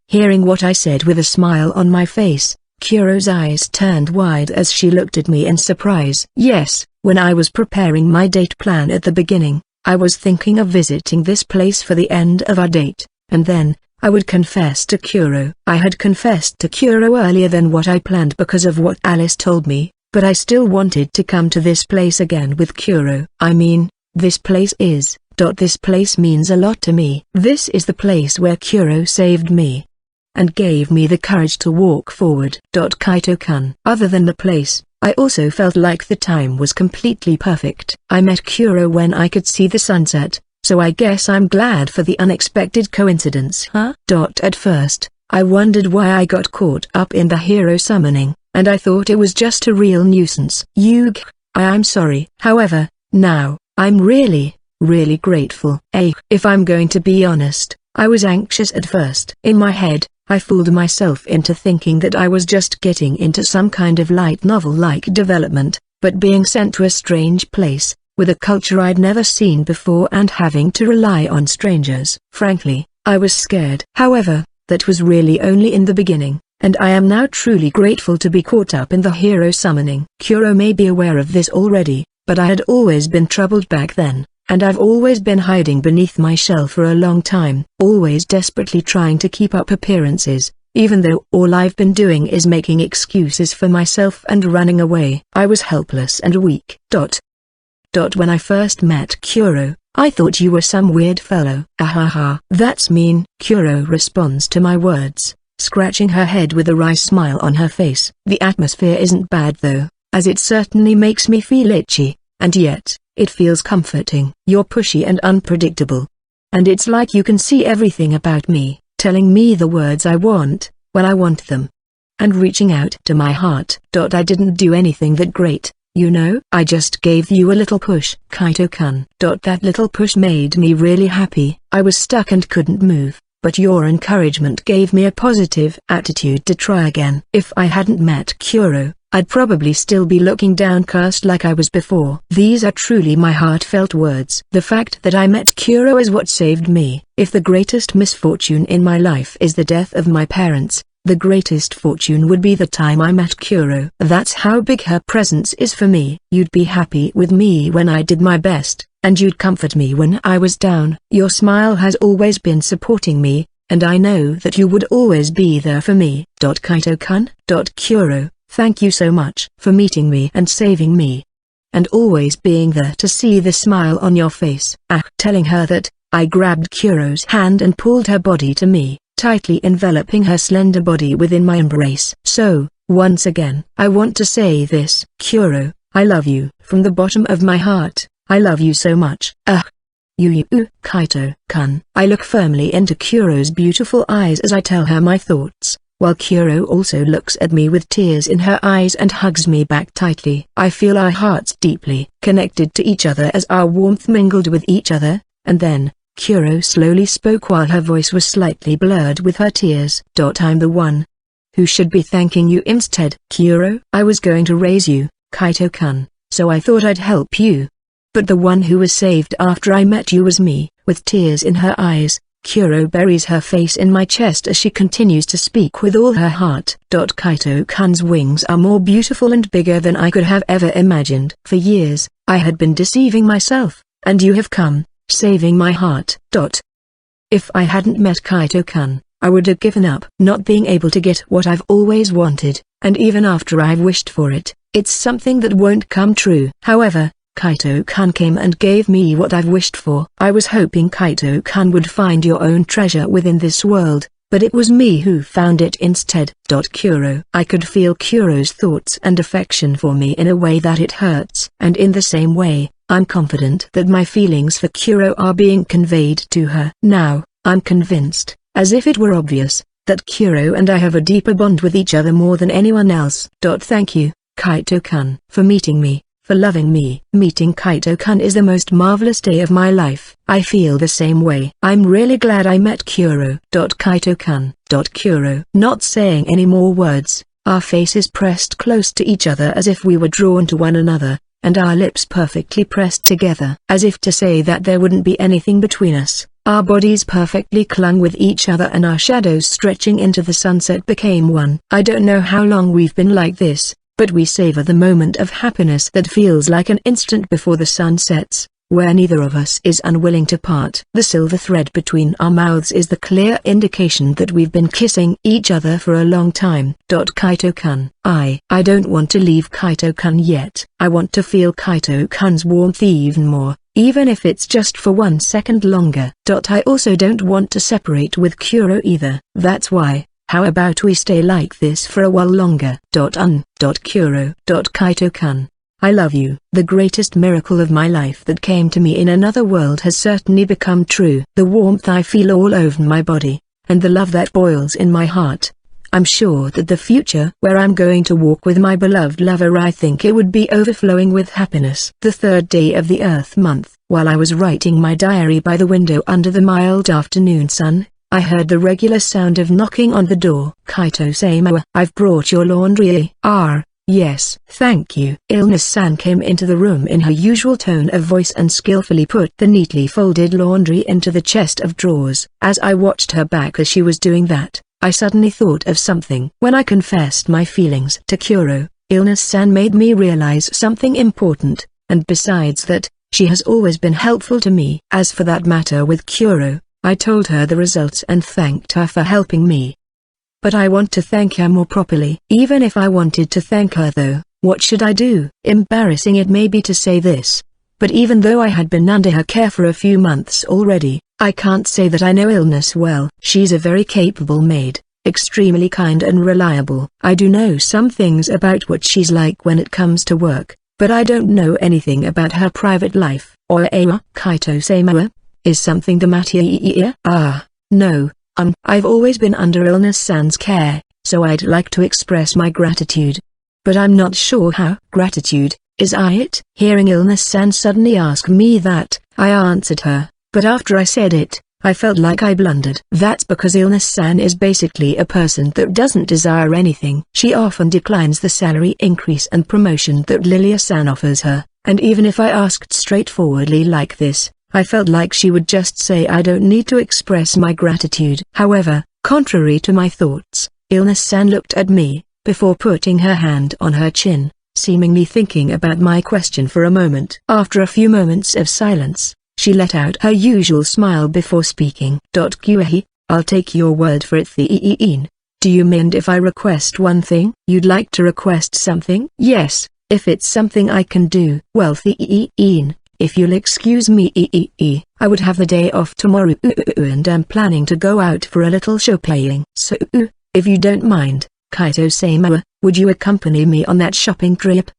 Hearing what I said with a smile on my face, Kuro's eyes turned wide as she looked at me in surprise. Yes, when I was preparing my date plan at the beginning, I was thinking of visiting this place for the end of our date, and then, I would confess to Kuro. I had confessed to Kuro earlier than what I planned because of what Alice told me, but I still wanted to come to this place again with Kuro. I mean, this place is, this place means a lot to me. This is the place where Kuro saved me and gave me the courage to walk forward. Kaito-kun. Other than the place, I also felt like the time was completely perfect. I met Kuro when I could see the sunset, so I guess I'm glad for the unexpected coincidence. At first, I wondered why I got caught up in the hero summoning, and I thought it was just a real nuisance. I'm sorry. However, now, I'm really grateful. If I'm going to be honest, I was anxious at first. In my head, I fooled myself into thinking that I was just getting into some kind of light novel-like development, but being sent to a strange place, with a culture I'd never seen before and having to rely on strangers. Frankly, I was scared. However, that was really only in the beginning, and I am now truly grateful to be caught up in the hero summoning. Kuro may be aware of this already, but I had always been troubled back then, and I've always been hiding beneath my shell for a long time, always desperately trying to keep up appearances, even though all I've been doing is making excuses for myself and running away. I was helpless and weak. When I first met Kuro, I thought you were some weird fellow. Ahaha. That's mean. Kuro responds to my words, scratching her head with a wry smile on her face. The atmosphere isn't bad though, as it certainly makes me feel itchy, and yet, it feels comforting. You're pushy and unpredictable. And it's like you can see everything about me, telling me the words I want, when I want them. And reaching out to my heart. I didn't do anything that great, you know. I just gave you a little push. Kaito-kun. That little push made me really happy. I was stuck and couldn't move, but your encouragement gave me a positive attitude to try again. If I hadn't met Kuro, I'd probably still be looking downcast like I was before. These are truly my heartfelt words. The fact that I met Kuro is what saved me. If the greatest misfortune in my life is the death of my parents, the greatest fortune would be the time I met Kuro. That's how big her presence is for me. You'd be happy with me when I did my best, and you'd comfort me when I was down. Your smile has always been supporting me, and I know that you would always be there for me. Kaito-kun. Kuro, thank you so much for meeting me and saving me. And always being there to see the smile on your face. Telling her that, I grabbed Kuro's hand and pulled her body to me, tightly enveloping her slender body within my embrace. So, once again, I want to say this. Kuro, I love you. From the bottom of my heart, I love you so much. Kaito-kun. I look firmly into Kuro's beautiful eyes as I tell her my thoughts, while Kuro also looks at me with tears in her eyes and hugs me back tightly. I feel our hearts deeply connected to each other as our warmth mingled with each other, and then, Kuro slowly spoke while her voice was slightly blurred with her tears. I'm the one who should be thanking you instead. Kuro, I was going to raise you, Kaito-kun, so I thought I'd help you. But the one who was saved after I met you was me. With tears in her eyes, Kuro buries her face in my chest as she continues to speak with all her heart. Kaito-kun's wings are more beautiful and bigger than I could have ever imagined. For years, I had been deceiving myself, and you have come, saving my heart. If I hadn't met Kaito-kun, I would have given up. Not being able to get what I've always wanted, and even after I've wished for it, it's something that won't come true. However, Kaito-kun came and gave me what I've wished for. I was hoping Kaito-kun would find your own treasure within this world, but it was me who found it instead. Kuro. I could feel Kuro's thoughts and affection for me in a way that it hurts. And in the same way, I'm confident that my feelings for Kuro are being conveyed to her. Now, I'm convinced, as if it were obvious, that Kuro and I have a deeper bond with each other more than anyone else. Thank you, Kaito-kun, for meeting me, for loving me. Meeting Kaito-kun is the most marvelous day of my life. I feel the same way. I'm really glad I met Kuro. Kaito-kun. Kuro. Not saying any more words, our faces pressed close to each other as if we were drawn to one another, and our lips perfectly pressed together. As if to say that there wouldn't be anything between us, our bodies perfectly clung with each other and our shadows stretching into the sunset became one. I don't know how long we've been like this, but we savor the moment of happiness that feels like an instant before the sun sets, where neither of us is unwilling to part. The silver thread between our mouths is the clear indication that we've been kissing each other for a long time. Kaito-kun. I don't want to leave Kaito-kun yet. I want to feel Kaito-kun's warmth even more, even if it's just for 1 second longer. I also don't want to separate with Kuro either. That's why, how about we stay like this for a while longer? Kuro. Kaito-kun. I love you. The greatest miracle of my life that came to me in another world has certainly become true. The warmth I feel all over my body, and the love that boils in my heart. I'm sure that the future where I'm going to walk with my beloved lover, I think it would be overflowing with happiness. The 3rd day of the Earth month. While I was writing my diary by the window under the mild afternoon sun, I heard the regular sound of knocking on the door. Kaito-sama, I've brought your laundry. Yes, thank you. Illness-san came into the room in her usual tone of voice and skillfully put the neatly folded laundry into the chest of drawers. As I watched her back as she was doing that, I suddenly thought of something. When I confessed my feelings to Kuro, Illness-san made me realize something important, and besides that, she has always been helpful to me. As for that matter with Kuro, I told her the results and thanked her for helping me. But I want to thank her more properly. Even if I wanted to thank her though, what should I do? Embarrassing it may be to say this, but even though I had been under her care for a few months already, I can't say that I know Illness well. She's a very capable maid, extremely kind and reliable. I do know some things about what she's like when it comes to work, but I don't know anything about her private life. Kaito-sama, is something the matter here? No. I've always been under Illness-san's care, so I'd like to express my gratitude. But I'm not sure how. Gratitude, is it? Hearing Illness-san suddenly ask me that, I answered her, but after I said it, I felt like I blundered. That's because Illness-san is basically a person that doesn't desire anything. She often declines the salary increase and promotion that Lilia-san offers her, and even if I asked straightforwardly like this, I felt like she would just say I don't need to express my gratitude. However, contrary to my thoughts, Illness-san looked at me, before putting her hand on her chin, seemingly thinking about my question for a moment. After a few moments of silence, she let out her usual smile before speaking. Kyuhi, I'll take your word for it. Do you mind if I request one thing? You'd like to request something? Yes, if it's something I can do. Well, if you'll excuse me, I would have the day off tomorrow and I'm planning to go out for a little shopping. So, if you don't mind, Kaito-sama, would you accompany me on that shopping trip?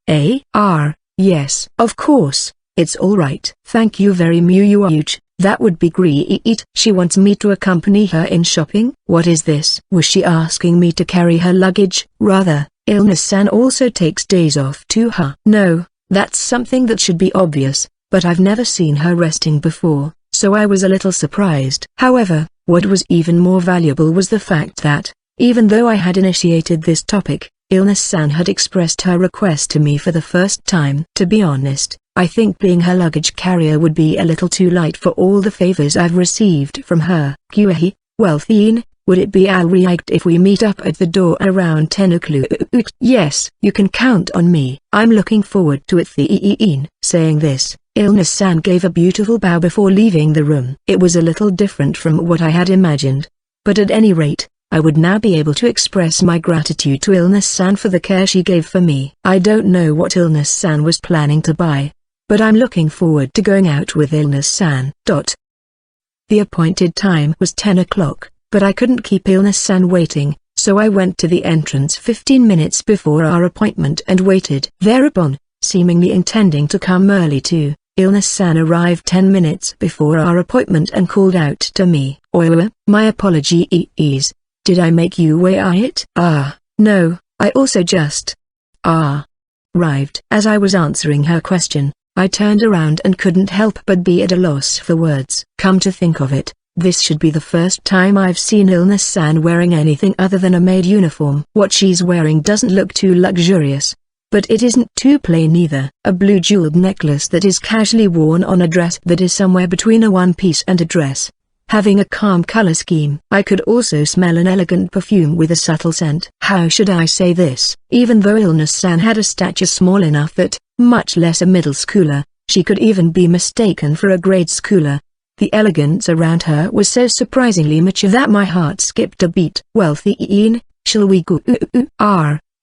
Yes. Of course, it's alright. Thank you very much, that would be great. She wants me to accompany her in shopping? What is this? Was she asking me to carry her luggage? Rather, Illness-san also takes days off too, huh? No, that's something that should be obvious, but I've never seen her resting before, so I was a little surprised. However, what was even more valuable was the fact that, even though I had initiated this topic, Illness-san had expressed her request to me for the first time. To be honest, I think being her luggage carrier would be a little too light for all the favors I've received from her. Kyuhi, well would it be alright if we meet up at the door around 10 o'clock? Yes, you can count on me. I'm looking forward to it. Saying this, Illness-san gave a beautiful bow before leaving the room. It was a little different from what I had imagined. But at any rate, I would now be able to express my gratitude to Illness-san for the care she gave for me. I don't know what Illness-san was planning to buy, but I'm looking forward to going out with Illness-san. The appointed time was 10 o'clock, but I couldn't keep Illness-san waiting, so I went to the entrance 15 minutes before our appointment and waited. Thereupon, seemingly intending to come early too, Illness-san arrived 10 minutes before our appointment and called out to me. My apologies. Did I make you wait? No, I also just arrived. As I was answering her question, I turned around and couldn't help but be at a loss for words. Come to think of it, this should be the first time I've seen Illness-san wearing anything other than a maid uniform. What she's wearing doesn't look too luxurious, but it isn't too plain either. A blue jeweled necklace that is casually worn on a dress that is somewhere between a one-piece and a dress, having a calm color scheme. I could also smell an elegant perfume with a subtle scent. How should I say this? Even though Illness-san had a stature small enough that, much less a middle schooler, she could even be mistaken for a grade schooler, the elegance around her was so surprisingly mature that my heart skipped a beat. Well, shall we go?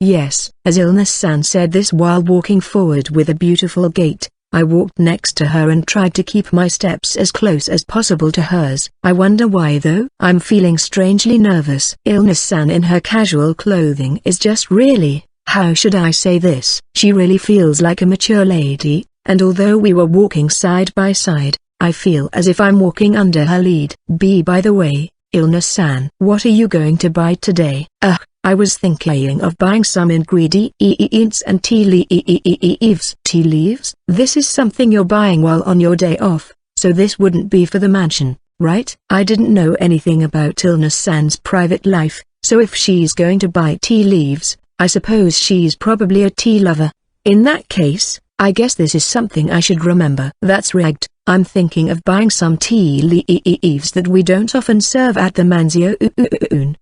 Yes. As Illness-san said this while walking forward with a beautiful gait, I walked next to her and tried to keep my steps as close as possible to hers. I wonder why though? I'm feeling strangely nervous. Illness-san in her casual clothing is just really, how should I say this? She really feels like a mature lady, and although we were walking side by side, I feel as if I'm walking under her lead. By the way, Illness-san, what are you going to buy today? I was thinking of buying some ingredients and tea leaves. Tea leaves? This is something you're buying while on your day off, so this wouldn't be for the mansion, right? I didn't know anything about Illness-san's private life, so if she's going to buy tea leaves, I suppose she's probably a tea lover. In that case, I guess this is something I should remember. That's right. I'm thinking of buying some tea leaves that we don't often serve at the mansion.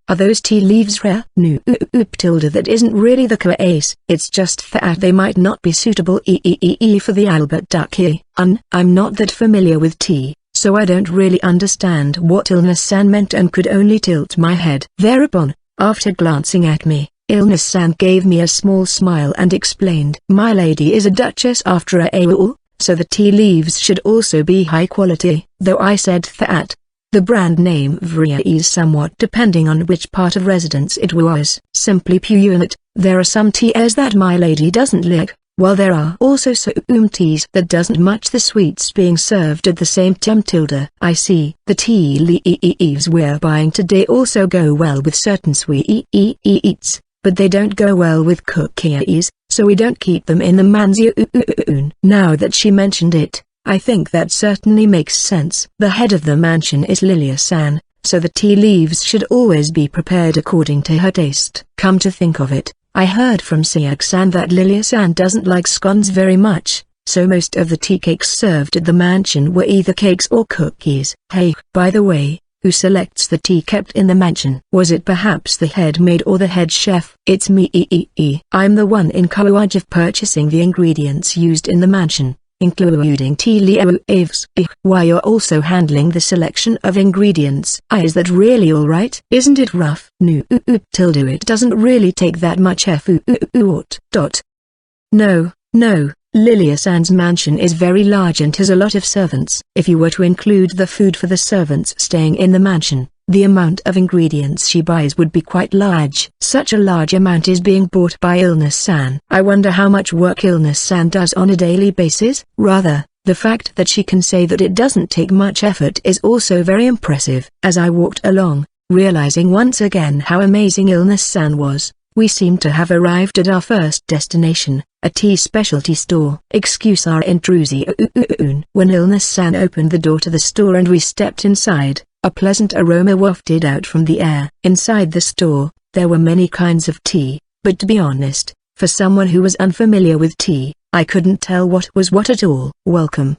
Are those tea leaves rare? No, that isn't really the case. It's just that they might not be suitable for the Albert Ducky. I'm not that familiar with tea, so I don't really understand what Illness-san meant and could only tilt my head. Thereupon, after glancing at me, Illness-san gave me a small smile and explained. My lady is a duchess after all, so the tea leaves should also be high quality. Though I said that the brand name varies somewhat depending on which part of residence it was. Simply put, there are some teas that my lady doesn't like, while there are also some teas that doesn't match the sweets being served at the same time. I see. The tea leaves we're buying today also go well with certain sweets, but they don't go well with cookies, so we don't keep them in the mansion. Now that she mentioned it, I think that certainly makes sense. The head of the mansion is Lilia-san, so the tea leaves should always be prepared according to her taste. Come to think of it, I heard from Sayaka-san that Lilia-san doesn't like scones very much, so most of the tea cakes served at the mansion were either cakes or cookies. Hey, by the way, who selects the tea kept in the mansion? Was it perhaps the head maid or the head chef? It's me. I'm the one in charge of purchasing the ingredients used in the mansion, including tea leaves. Why, you're also handling the selection of ingredients? Is that really alright? Isn't it rough? No, it doesn't really take that much effort. No. Lilia-san's mansion is very large and has a lot of servants. If you were to include the food for the servants staying in the mansion, the amount of ingredients she buys would be quite large. Such a large amount is being bought by Illness-san. I wonder how much work Illness-san does on a daily basis. Rather, the fact that she can say that it doesn't take much effort is also very impressive. As I walked along, realizing once again how amazing Illness-san was, we seemed to have arrived at our first destination, a tea specialty store. Excuse our intrusion. When Illness-san opened the door to the store and we stepped inside, a pleasant aroma wafted out from the air. Inside the store, there were many kinds of tea, but to be honest, for someone who was unfamiliar with tea, I couldn't tell what was what at all. Welcome,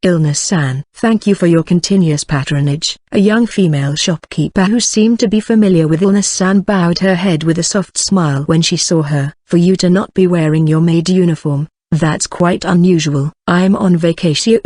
Illness-san. Thank you for your continuous patronage. A young female shopkeeper who seemed to be familiar with Illness-san bowed her head with a soft smile when she saw her. For you to not be wearing your maid uniform, that's quite unusual. I'm on vacation.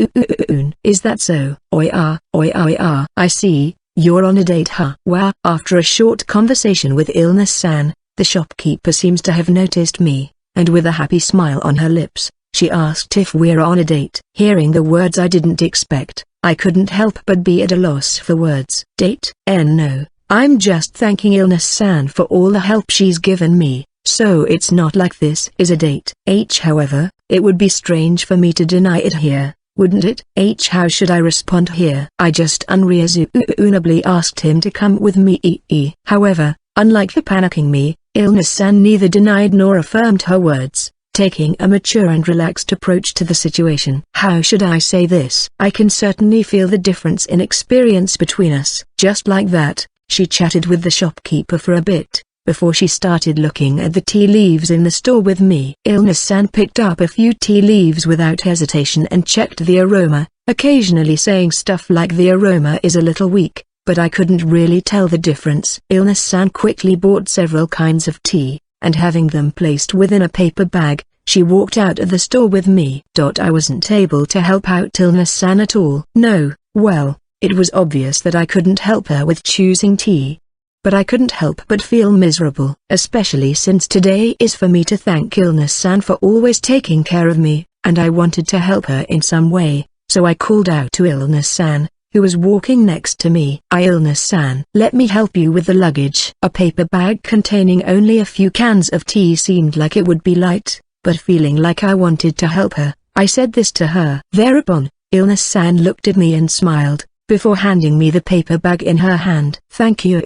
Is that so? I see, you're on a date, huh? Wow. After a short conversation with Illness-san, the shopkeeper seems to have noticed me, and with a happy smile on her lips, she asked if we're on a date. Hearing the words I didn't expect, I couldn't help but be at a loss for words. Date? No, I'm just thanking Illness-san for all the help she's given me, so it's not like this is a date. However, it would be strange for me to deny it here, wouldn't it? How should I respond here? I just unreasonably asked him to come with me. However, unlike the panicking me, Illness-san neither denied nor affirmed her words, taking a mature and relaxed approach to the situation. How should I say this? I can certainly feel the difference in experience between us. Just like that, she chatted with the shopkeeper for a bit, before she started looking at the tea leaves in the store with me. Illness-san picked up a few tea leaves without hesitation and checked the aroma, occasionally saying stuff like the aroma is a little weak, but I couldn't really tell the difference. Illness-san quickly bought several kinds of tea, and having them placed within a paper bag, she walked out of the store with me. I wasn't able to help out Illness-san at all. No, well, it was obvious that I couldn't help her with choosing tea. But I couldn't help but feel miserable, especially since today is for me to thank Illness-san for always taking care of me, and I wanted to help her in some way, so I called out to Illness-san, who was walking next to me. Illness-san, let me help you with the luggage. A paper bag containing only a few cans of tea seemed like it would be light, but feeling like I wanted to help her, I said this to her. Thereupon, Illness-san looked at me and smiled, before handing me the paper bag in her hand. Thank you.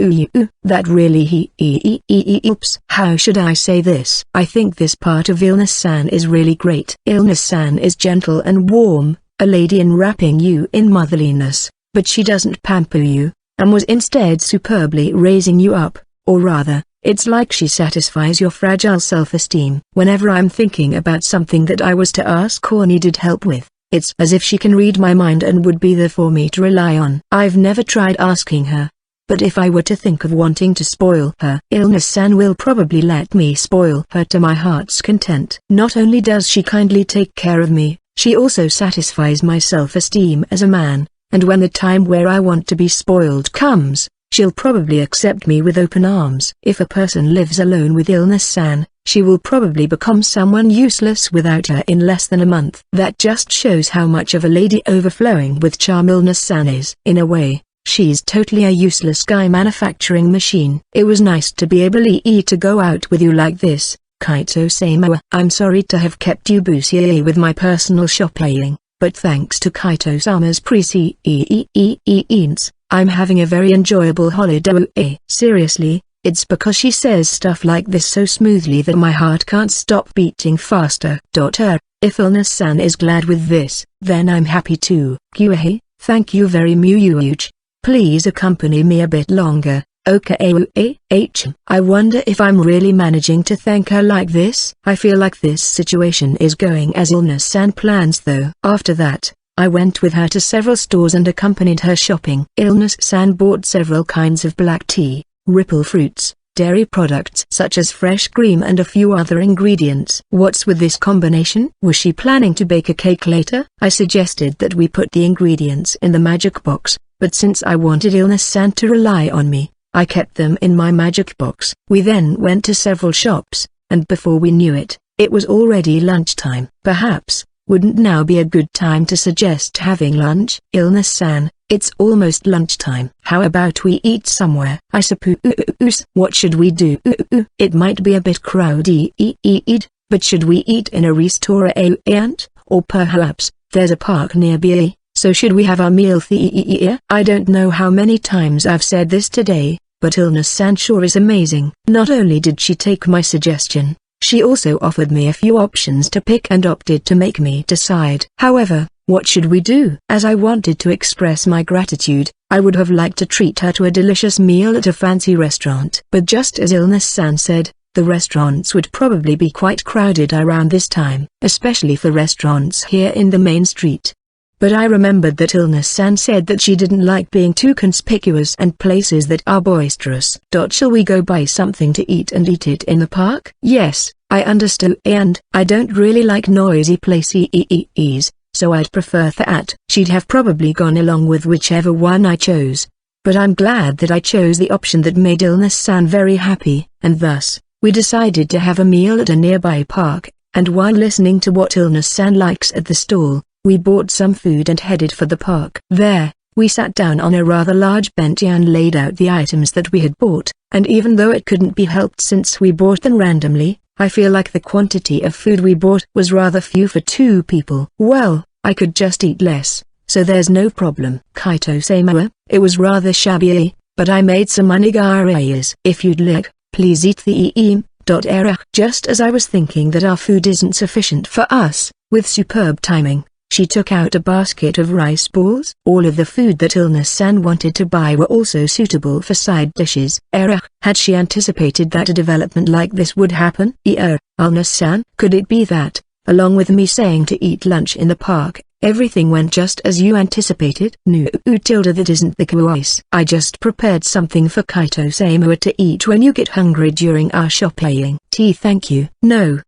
That really oops. How should I say this? I think this part of Illness-san is really great. Illness-san is gentle and warm, a lady enwrapping you in motherliness, but she doesn't pamper you, and was instead superbly raising you up, or rather, it's like she satisfies your fragile self-esteem. Whenever I'm thinking about something that I was to ask or needed help with, it's as if she can read my mind and would be there for me to rely on. I've never tried asking her, but if I were to think of wanting to spoil her, Illness-san will probably let me spoil her to my heart's content. Not only does she kindly take care of me, she also satisfies my self-esteem as a man, and when the time where I want to be spoiled comes, she'll probably accept me with open arms. If a person lives alone with Illness-san, she will probably become someone useless without her in less than a month. That just shows how much of a lady overflowing with charm Illness-san is. In a way, she's totally a useless guy manufacturing machine. It was nice to be able to go out with you like this, Kaito-sama. I'm sorry to have kept you busy with my personal shopping, but thanks to Kaito-sama's prescience, I'm having a very enjoyable holiday. Seriously, it's because she says stuff like this so smoothly that my heart can't stop beating faster. If Illness-san is glad with this, then I'm happy too. Kyuhei, thank you very much. Please accompany me a bit longer. Okay. I wonder if I'm really managing to thank her like this. I feel like this situation is going as Illness-san plans though. After that, I went with her to several stores and accompanied her shopping. Illness-san bought several kinds of black tea, ripple fruits, dairy products such as fresh cream and a few other ingredients. What's with this combination? Was she planning to bake a cake later? I suggested that we put the ingredients in the magic box, but since I wanted Illness-san to rely on me, I kept them in my magic box. We then went to several shops, and before we knew it, it was already lunchtime. Perhaps, wouldn't now be a good time to suggest having lunch? Illness-san, it's almost lunchtime. How about we eat somewhere? I suppose. What should we do? It might be a bit crowded, but should we eat in a restaurant? Or perhaps, there's a park nearby, so should we have our meal there? I don't know how many times I've said this today, but Illness-san sure is amazing. Not only did she take my suggestion, she also offered me a few options to pick and opted to make me decide. However, what should we do? As I wanted to express my gratitude, I would have liked to treat her to a delicious meal at a fancy restaurant. But just as Illness-san said, the restaurants would probably be quite crowded around this time, especially for restaurants here in the main street. But I remembered that Illness-san said that she didn't like being too conspicuous and places that are boisterous. Shall we go buy something to eat and eat it in the park? Yes, I understood, and I don't really like noisy places, so I'd prefer that. She'd have probably gone along with whichever one I chose. But I'm glad that I chose the option that made Illness-san very happy, and thus, we decided to have a meal at a nearby park, and while listening to what Illness-san likes at the stall, we bought some food and headed for the park. There, we sat down on a rather large bench and laid out the items that we had bought, and even though it couldn't be helped since we bought them randomly, I feel like the quantity of food we bought was rather few for 2 people. Well, I could just eat less, so there's no problem. Kaito-sama, it was rather shabby, but I made some onigiris. If you'd like, please eat the era. Just as I was thinking that our food isn't sufficient for us, with superb timing, she took out a basket of rice balls. All of the food that Illness-san wanted to buy were also suitable for side dishes. Had she anticipated that a development like this would happen? Illness-san, could it be that, along with me saying to eat lunch in the park, everything went just as you anticipated? No, that isn't the case. I just prepared something for Kaito-sama to eat when you get hungry during our shopping. Thank you. No,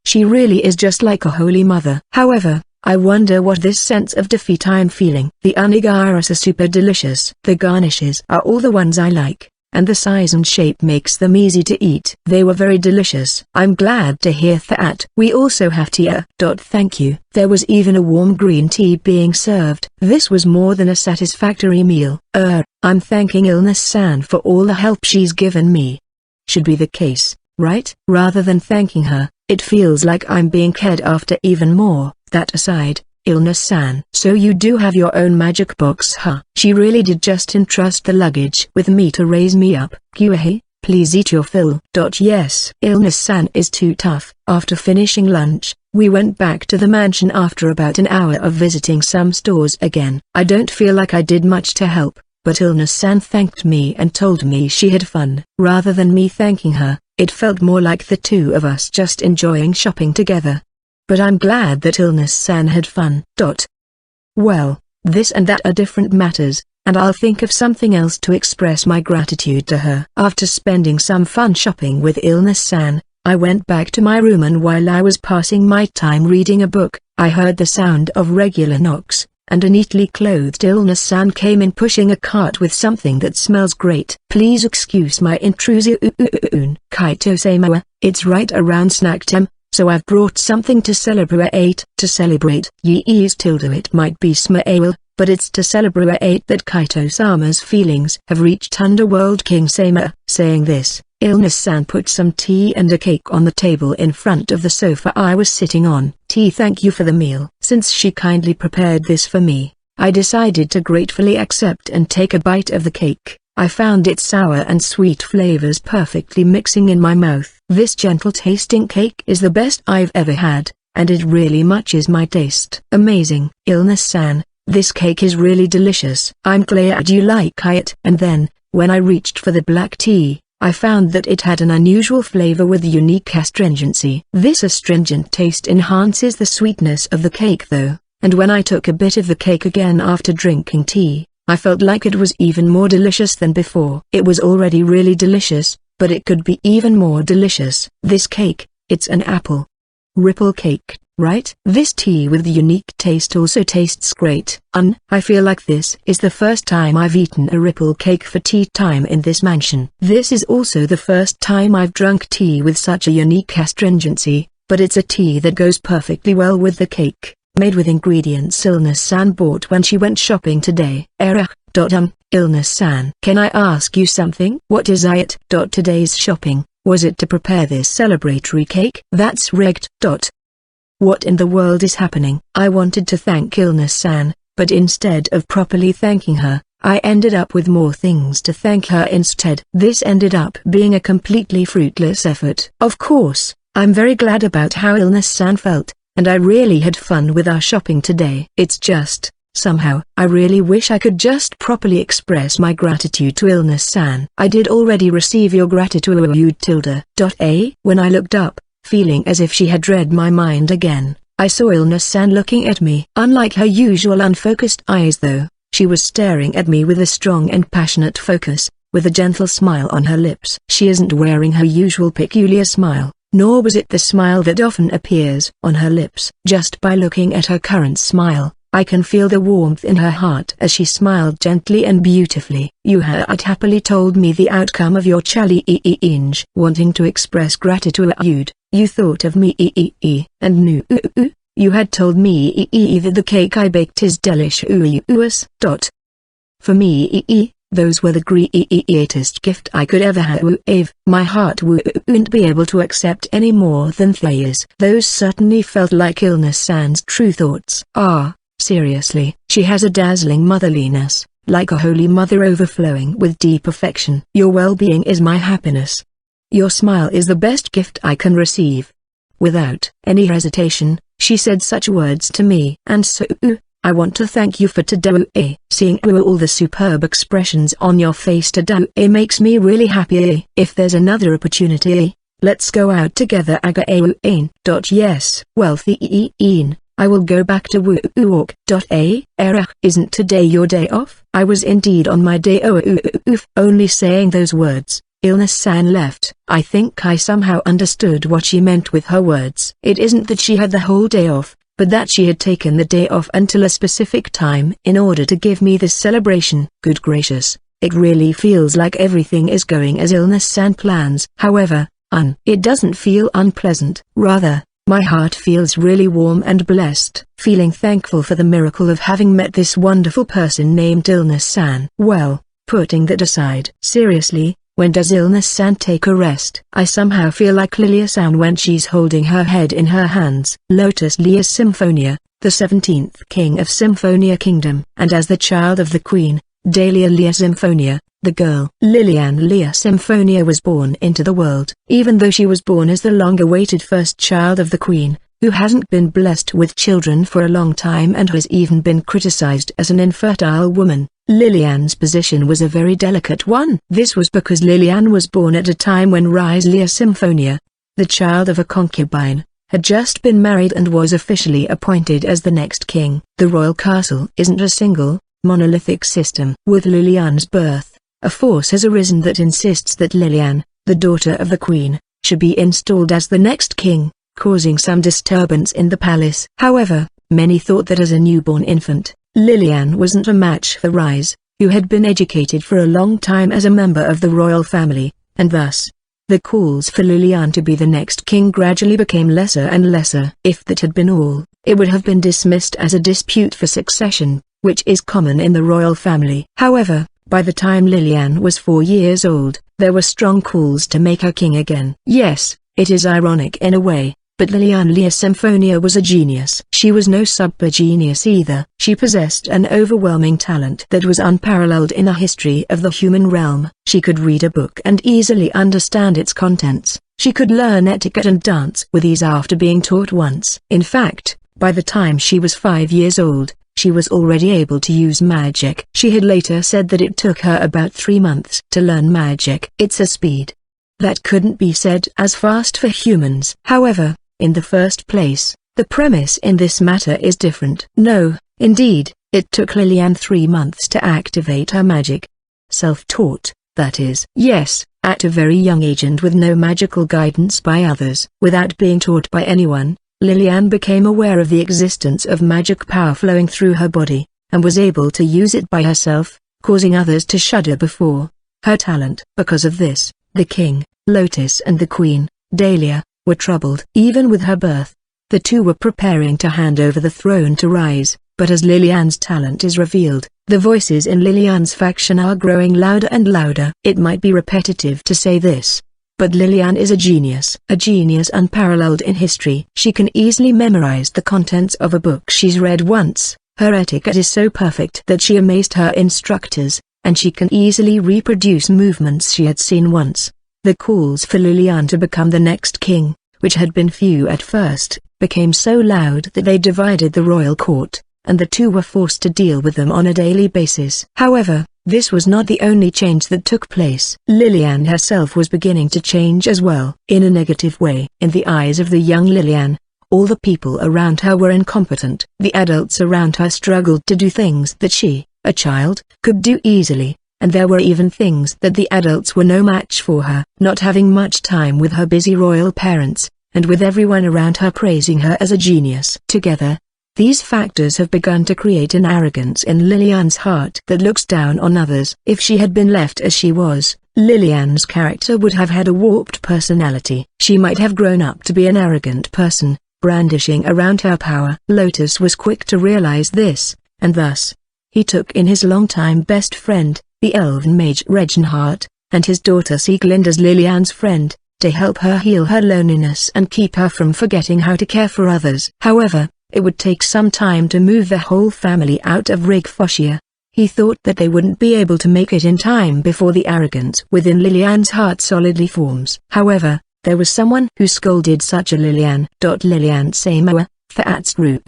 she really is just like a holy mother. However, I wonder what this sense of defeat I'm feeling. The onigiris are super delicious. The garnishes are all the ones I like, and the size and shape makes them easy to eat. They were very delicious. I'm glad to hear that. We also have tea. Thank you. There was even a warm green tea being served. This was more than a satisfactory meal. I'm thanking Illness-san for all the help she's given me. Should be the case, right? Rather than thanking her, it feels like I'm being cared after even more. That aside, Illness-san. So you do have your own magic box, huh? She really did just entrust the luggage with me to raise me up. Kyuhei, please eat your fill. Yes. Illness-san is too tough. After finishing lunch, we went back to the mansion after about an hour of visiting some stores again. I don't feel like I did much to help, but Illness-san thanked me and told me she had fun. Rather than me thanking her, it felt more like the two of us just enjoying shopping together. But I'm glad that Illness-san had fun. Well, this and that are different matters, and I'll think of something else to express my gratitude to her. After spending some fun shopping with Illness-san, I went back to my room, and while I was passing my time reading a book, I heard the sound of regular knocks, and a neatly clothed Illness-san came in pushing a cart with something that smells great. Please excuse my intrusion, Kaito-sama, it's right around snack time, so I've brought something to celebrate. To celebrate, it might be small, but it's to celebrate that Kaito-sama's feelings have reached Underworld King Sama. Saying this, Illness-san put some tea and a cake on the table in front of the sofa I was sitting on. Thank you for the meal. Since she kindly prepared this for me, I decided to gratefully accept and take a bite of the cake. I found its sour and sweet flavors perfectly mixing in my mouth. This gentle tasting cake is the best I've ever had, and it really matches my taste. Amazing. Illness-san, this cake is really delicious. I'm glad you like it. And then, when I reached for the black tea, I found that it had an unusual flavor with unique astringency. This astringent taste enhances the sweetness of the cake though, and when I took a bit of the cake again after drinking tea, I felt like it was even more delicious than before. It was already really delicious, but it could be even more delicious. This cake, it's an apple ripple cake, right? This tea with the unique taste also tastes great. I feel like this is the first time I've eaten a ripple cake for tea time in this mansion. This is also the first time I've drunk tea with such a unique astringency, but it's a tea that goes perfectly well with the cake, made with ingredients Illness-san bought when she went shopping today. Illness-san, can I ask you something? What is it? Today's shopping, was it to prepare this celebratory cake? That's rigged. What in the world is happening? I wanted to thank Illness-san, but instead of properly thanking her, I ended up with more things to thank her instead. This ended up being a completely fruitless effort. Of course, I'm very glad about how Illness-san felt, and I really had fun with our shopping today. It's just, somehow, I really wish I could just properly express my gratitude to Illness-san. I did already receive your gratitude tilde. When I looked up, feeling as if she had read my mind again, I saw Illness-san looking at me. Unlike her usual unfocused eyes though, she was staring at me with a strong and passionate focus, with a gentle smile on her lips. She isn't wearing her usual peculiar smile, nor was it the smile that often appears on her lips. Just by looking at her current smile, I can feel the warmth in her heart as she smiled gently and beautifully. You had happily told me the outcome of your challenge. Wanting to express gratitude, you thought of me and knew you had told me that the cake I baked is delicious. For me, those were the greatest gift I could ever have. My heart wouldn't be able to accept any more than theirs. Those certainly felt like Illness-san's true thoughts. Seriously, she has a dazzling motherliness, like a holy mother overflowing with deep affection. Your well-being is my happiness. Your smile is the best gift I can receive. Without any hesitation, she said such words to me. And so, I want to thank you for today. Seeing all the superb expressions on your face today makes me really happy. If there's another opportunity, let's go out together. Yes, wealthy I will go back to work. Isn't today your day off? I was indeed on my day off. Only saying those words, Illness-san left. I think I somehow understood what she meant with her words. It isn't that she had the whole day off, but that she had taken the day off until a specific time in order to give me this celebration. Good gracious, it really feels like everything is going as Illness-san plans. However, it doesn't feel unpleasant. Rather, my heart feels really warm and blessed, feeling thankful for the miracle of having met this wonderful person named Illness-san. Well, putting that aside. Seriously, when does Illness-san take a rest? I somehow feel like Lilia-san when she's holding her head in her hands. Lotus Lia Symphonia, the 17th king of Symphonia Kingdom. And as the child of the queen, Dahlia Lia Symphonia, the girl Lilian Lia Symphonia was born into the world. Even though she was born as the long-awaited first child of the queen, who hasn't been blessed with children for a long time and has even been criticized as an infertile woman, Lilian's position was a very delicate one. This was because Lilian was born at a time when Rise Lia Symphonia, the child of a concubine, had just been married and was officially appointed as the next king. The royal castle isn't a single, monolithic system. With Lilian's birth, a force has arisen that insists that Lilian, the daughter of the queen, should be installed as the next king, causing some disturbance in the palace. However, many thought that as a newborn infant, Lilian wasn't a match for Rise, who had been educated for a long time as a member of the royal family, and thus, the calls for Lilian to be the next king gradually became lesser and lesser. If that had been all, it would have been dismissed as a dispute for succession, which is common in the royal family. However, by the time Lilian was 4 years old, there were strong calls to make her king again. Yes, it is ironic in a way, but Lilian Lia Symphonia was a genius. She was no super genius either. She possessed an overwhelming talent that was unparalleled in the history of the human realm. She could read a book and easily understand its contents. She could learn etiquette and dance with ease after being taught once. In fact, by the time she was 5 years old, she was already able to use magic. She had later said that it took her about 3 months to learn magic. It's a speed that couldn't be said as fast for humans. However, in the first place, the premise in this matter is different. No, indeed, it took Lillian 3 months to activate her magic. Self-taught, that is. Yes, at a very young age and with no magical guidance by others. Without being taught by anyone, Lillian became aware of the existence of magic power flowing through her body, and was able to use it by herself, causing others to shudder before her talent. Because of this, the king, Lotus, and the queen, Dahlia, were troubled. Even with her birth, the two were preparing to hand over the throne to Rise, but as Lillian's talent is revealed, the voices in Lillian's faction are growing louder and louder. It might be repetitive to say this, but Lillian is a genius unparalleled in history. She can easily memorize the contents of a book she's read once. Her etiquette is so perfect that she amazed her instructors, and she can easily reproduce movements she had seen once. The calls for Lillian to become the next king, which had been few at first, became so loud that they divided the royal court, and the two were forced to deal with them on a daily basis. However, this was not the only change that took place. Lillian herself was beginning to change as well. In a negative way. In the eyes of the young Lillian, all the people around her were incompetent. The adults around her struggled to do things that she, a child, could do easily, and there were even things that the adults were no match for her. Not having much time with her busy royal parents, and with everyone around her praising her as a genius. Together, these factors have begun to create an arrogance in Lillian's heart that looks down on others. If she had been left as she was, Lillian's character would have had a warped personality. She might have grown up to be an arrogant person, brandishing around her power. Lotus was quick to realize this, and thus, he took in his longtime best friend, the elven mage Reginhard, and his daughter Sieglind as Lillian's friend, to help her heal her loneliness and keep her from forgetting how to care for others. However, it would take some time to move the whole family out of Rigfoshia. He thought that they wouldn't be able to make it in time before the arrogance within Lillian's heart solidly forms. However, there was someone who scolded such a Lillian. Lillian Samoa, Fatsru.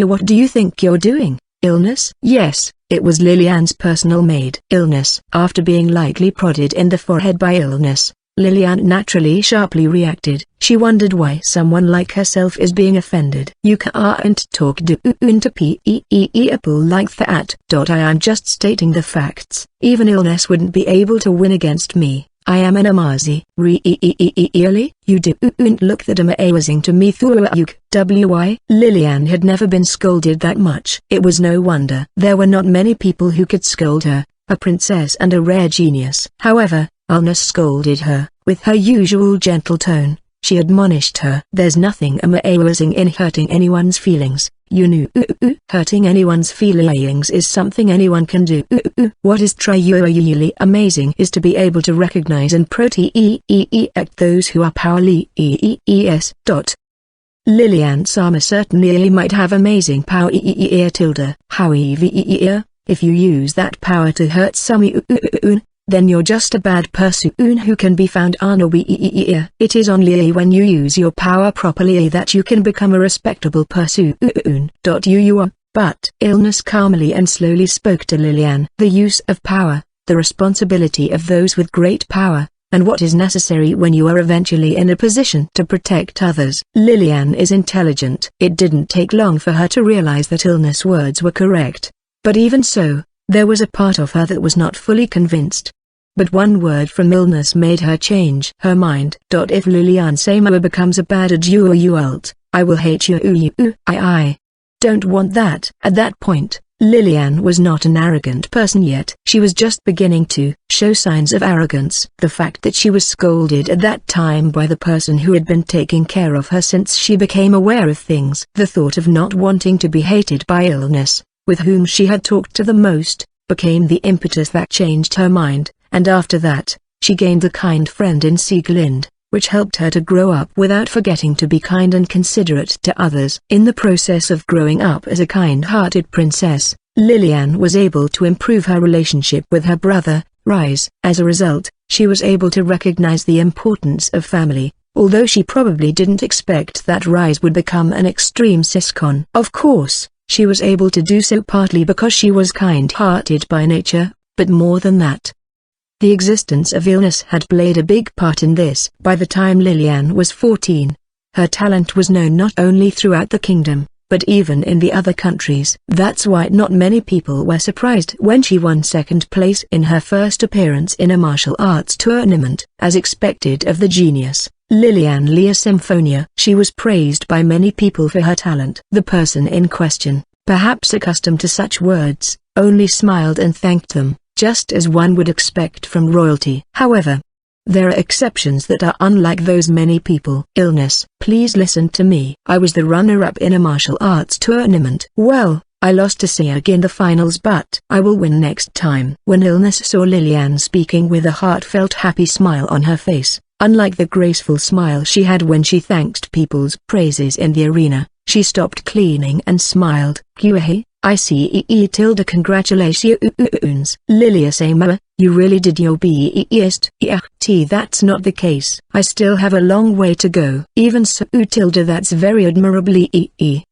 What do you think you're doing? Illness? Yes, it was Lillian's personal maid. Illness. After being lightly prodded in the forehead by Illness, Lillian naturally sharply reacted. She wondered why someone like herself is being offended. You can't talk to people like that. I am just stating the facts. Even Illness wouldn't be able to win against me. I am an Amazi. Really? You don't look that amazing to me. Lillian had never been scolded that much. It was no wonder. There were not many people who could scold her, a princess and a rare genius. However, Illness scolded her. With her usual gentle tone, she admonished her. There's nothing amazing in hurting anyone's feelings, you know. Hurting anyone's feelings is something anyone can do. What is truly amazing is to be able to recognize and protect those who are powerless. Lillian Sama certainly might have amazing power. However, if you use that power to hurt someone, then you're just a bad person who can be found unaware. It is only when you use your power properly that you can become a respectable person. But Illness calmly and slowly spoke to Lillian. The use of power, the responsibility of those with great power, and what is necessary when you are eventually in a position to protect others. Lillian is intelligent. It didn't take long for her to realize that Illness' words were correct. But even so, there was a part of her that was not fully convinced. But one word from Illness made her change her mind. If Lillian Samoa becomes a bad adult, I will hate you. I don't want that. At that point, Lillian was not an arrogant person yet. She was just beginning to show signs of arrogance. The fact that she was scolded at that time by the person who had been taking care of her since she became aware of things. The thought of not wanting to be hated by Illness, with whom she had talked to the most, became the impetus that changed her mind. And after that, she gained a kind friend in Sieglind, which helped her to grow up without forgetting to be kind and considerate to others. In the process of growing up as a kind-hearted princess, Lillian was able to improve her relationship with her brother, Rise. As a result, She was able to recognize the importance of family, although she probably didn't expect that Rise would become an extreme siscon. Of course, she was able to do so partly because she was kind-hearted by nature, but more than that, the existence of illness had played a big part in this. By the time Lilian was 14, her talent was known not only throughout the kingdom, but even in the other countries. That's why not many people were surprised when she won second place in her first appearance in a martial arts tournament. As expected of the genius, Lilian Lea Symphonia, she was praised by many people for her talent. The person in question, perhaps accustomed to such words, only smiled and thanked them, just as one would expect from royalty. However, there are exceptions that are unlike those many people. Illness. Please listen to me. I was the runner-up in a martial arts tournament. Well, I lost to Siag in the finals, but I will win next time. When Illness saw Lilian speaking with a heartfelt happy smile on her face, unlike the graceful smile she had when she thanked people's praises in the arena, she stopped cleaning and smiled. QA, I see tilde congratulations. Lilia Samoa, you really did your best. That's not the case. I still have a long way to go. Even so tilde that's very admirably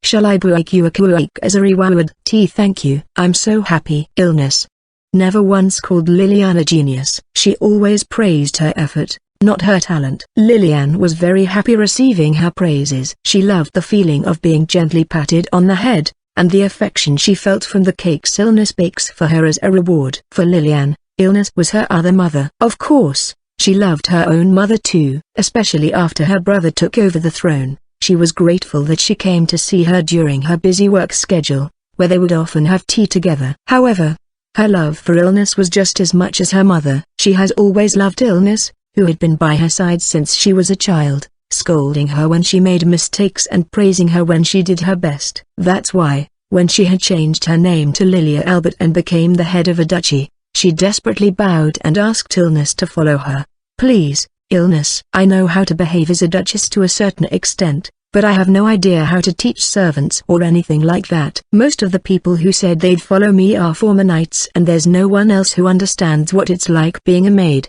Shall I buik you a kuik as a reward? Thank you. I'm so happy. Illness never once called Lilian a genius. She always praised her effort, not her talent. Lilian was very happy receiving her praises. She loved the feeling of being gently patted on the head, and the affection she felt from the cakes Illness bakes for her as a reward. For Lilian, Illness was her other mother. Of course, she loved her own mother too, especially after her brother took over the throne. She was grateful that she came to see her during her busy work schedule, where they would often have tea together. However, her love for Illness was just as much as her mother. She has always loved Illness, who had been by her side since she was a child, scolding her when she made mistakes and praising her when she did her best. That's why, when she had changed her name to Lilia Albert and became the head of a duchy, she desperately bowed and asked Illness to follow her. Please, Illness. I know how to behave as a duchess to a certain extent, but I have no idea how to teach servants or anything like that. Most of the people who said they'd follow me are former knights, and there's no one else who understands what it's like being a maid.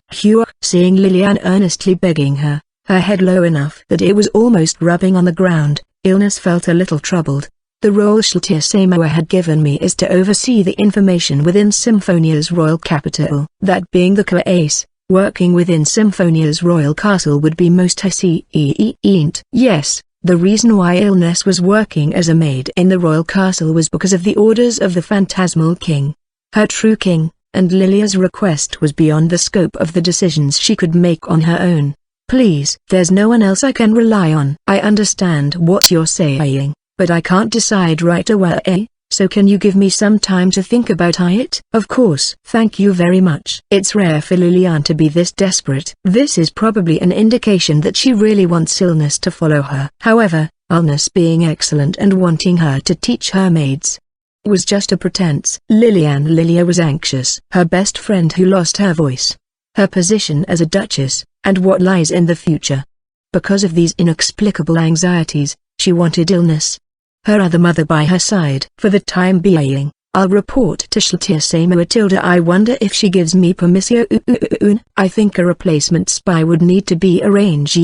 Seeing Lilian earnestly begging her, her head low enough that it was almost rubbing on the ground, Illness felt a little troubled. The role Shaltir Samoa had given me is to oversee the information within Symphonia's royal capital. That being the case, working within Symphonia's royal castle would be most convenient. Yes, the reason why Illness was working as a maid in the royal castle was because of the orders of the phantasmal king, her true king, and Lilia's request was beyond the scope of the decisions she could make on her own. Please, there's no one else I can rely on. I understand what you're saying, but I can't decide right away, so can you give me some time to think about it? Of course. Thank you very much. It's rare for Lilian to be this desperate. This is probably an indication that she really wants Illness to follow her. However, Illness being excellent and wanting her to teach her maids was just a pretense. Lilia was anxious. Her best friend who lost her voice, her position as a duchess, and what lies in the future. Because of these inexplicable anxieties, she wanted Illness, her other mother, by her side. For the time being, I'll report to Shaltir Samoa. I wonder if she gives me permission. I think a replacement spy would need to be arranged,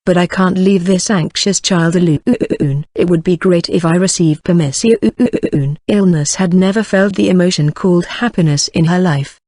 but I can't leave this anxious child alone. It would be great if I receive permission. Illness had never felt the emotion called happiness in her life.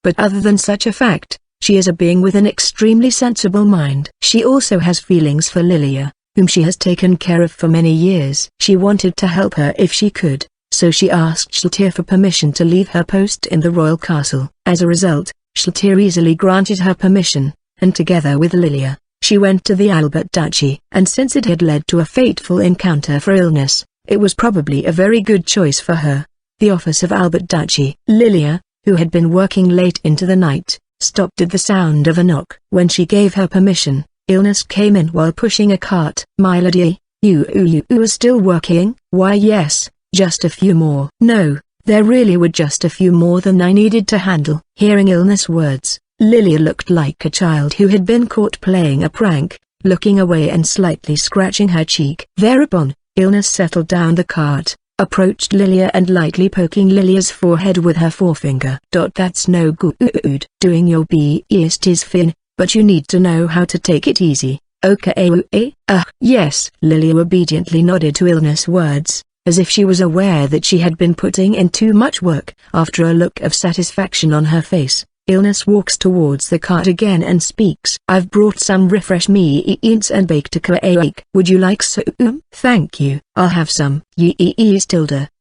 But other than such a fact, she is a being with an extremely sensible mind. She also has feelings for Lilia, whom she has taken care of for many years. She wanted to help her if she could, so she asked Shaltir for permission to leave her post in the royal castle. As a result, Shaltir easily granted her permission, and together with Lilia, she went to the Albert Duchy. And since it had led to a fateful encounter for Illness, it was probably a very good choice for her. The office of Albert Duchy. Lilia, who had been working late into the night, stopped at the sound of a knock. When she gave her permission, Illness came in while pushing a cart. My lady, you are still working? Why yes, just a few more. No, there really were just a few more than I needed to handle. Hearing Illness' words, Lilia looked like a child who had been caught playing a prank, looking away and slightly scratching her cheek. Thereupon, Illness settled down the cart, approached Lilia and lightly poking Lilia's forehead with her forefinger. That's no good. Doing your best is fine, but you need to know how to take it easy. Okay. Yes. Lilia obediently nodded to Illness' words, as if she was aware that she had been putting in too much work. After a look of satisfaction on her face, Illness walks towards the cart again and speaks. I've brought some refresh meats and baked cake. Would you like some? Thank you. I'll have some. Yes.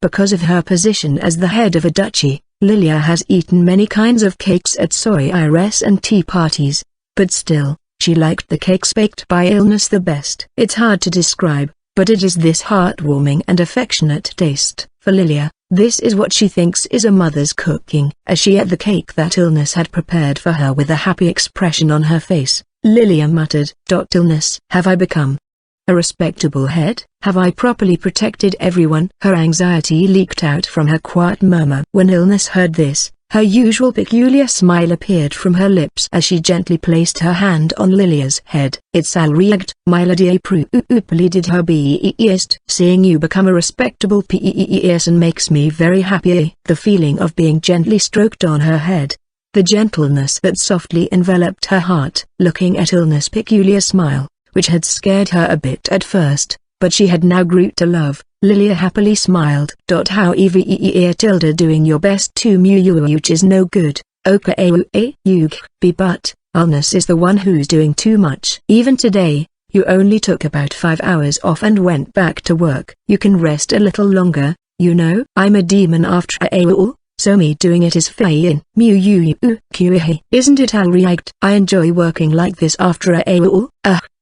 Because of her position as the head of a duchy, Lilia has eaten many kinds of cakes at soirees and tea parties, but still, she liked the cakes baked by Illness the best. It's hard to describe, but it is this heartwarming and affectionate taste. For Lilia, this is what she thinks is a mother's cooking. As she ate the cake that Illness had prepared for her with a happy expression on her face, Lilia muttered, Illness, have I become a respectable head? Have I properly protected everyone? Her anxiety leaked out from her quiet murmur. When Illness heard this, her usual peculiar smile appeared from her lips as she gently placed her hand on Lilia's head. It's all right, my lady, pleaded her best. Seeing you become a respectable person makes me very happy. The feeling of being gently stroked on her head, the gentleness that softly enveloped her heart. Looking at Illness' peculiar smile, which had scared her a bit at first, but she had now grew to love, Lilia happily smiled. However, doing your best to which is no good. Okay, you be, but Illness is the one who's doing too much. Even today, you only took about 5 hours off and went back to work. You can rest a little longer, you know. I'm a demon after all, so me doing it is fine. Isn't it all right? I enjoy working like this after all.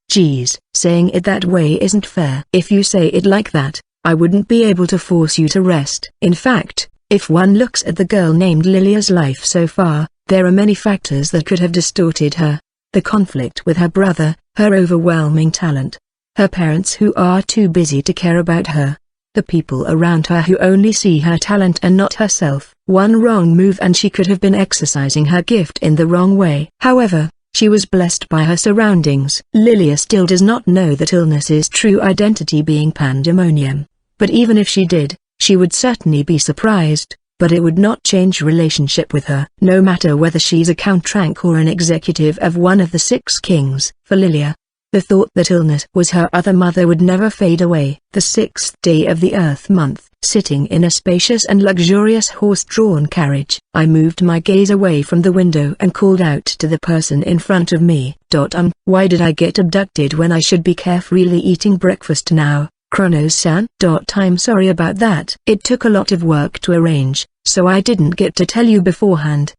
Geez, saying it that way isn't fair. If you say it like that, I wouldn't be able to force you to rest. In fact, if one looks at the girl named Lilia's life so far, there are many factors that could have distorted her. The conflict with her brother, her overwhelming talent, her parents who are too busy to care about her, the people around her who only see her talent and not herself. One wrong move and she could have been exercising her gift in the wrong way. However, she was blessed by her surroundings. Lilia still does not know that Illness's true identity being Pandemonium. But even if she did, she would certainly be surprised, but it would not change relationship with her. No matter whether she's a Count Rank or an executive of one of the 6 kings. For Lilia, the thought that Illness was her other mother would never fade away. The 6th day of the Earth month. Sitting in a spacious and luxurious horse-drawn carriage, I moved my gaze away from the window and called out to the person in front of me. Why did I get abducted when I should be carefreely eating breakfast now, Kronos-san? I'm sorry about that. It took a lot of work to arrange, so I didn't get to tell you beforehand.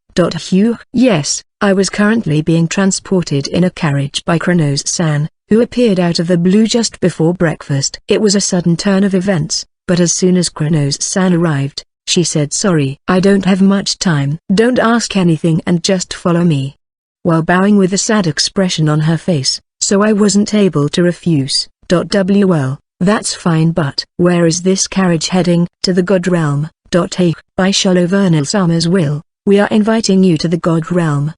Yes, I was currently being transported in a carriage by Kronos-san, who appeared out of the blue just before breakfast. It was a sudden turn of events. But as soon as Kronos-san arrived, she said, sorry, I don't have much time. Don't ask anything and just follow me. While bowing with a sad expression on her face, so I wasn't able to refuse. Well, that's fine, but where is this carriage heading? To the God Realm. By Shalovernal-sama's will, we are inviting you to the God Realm.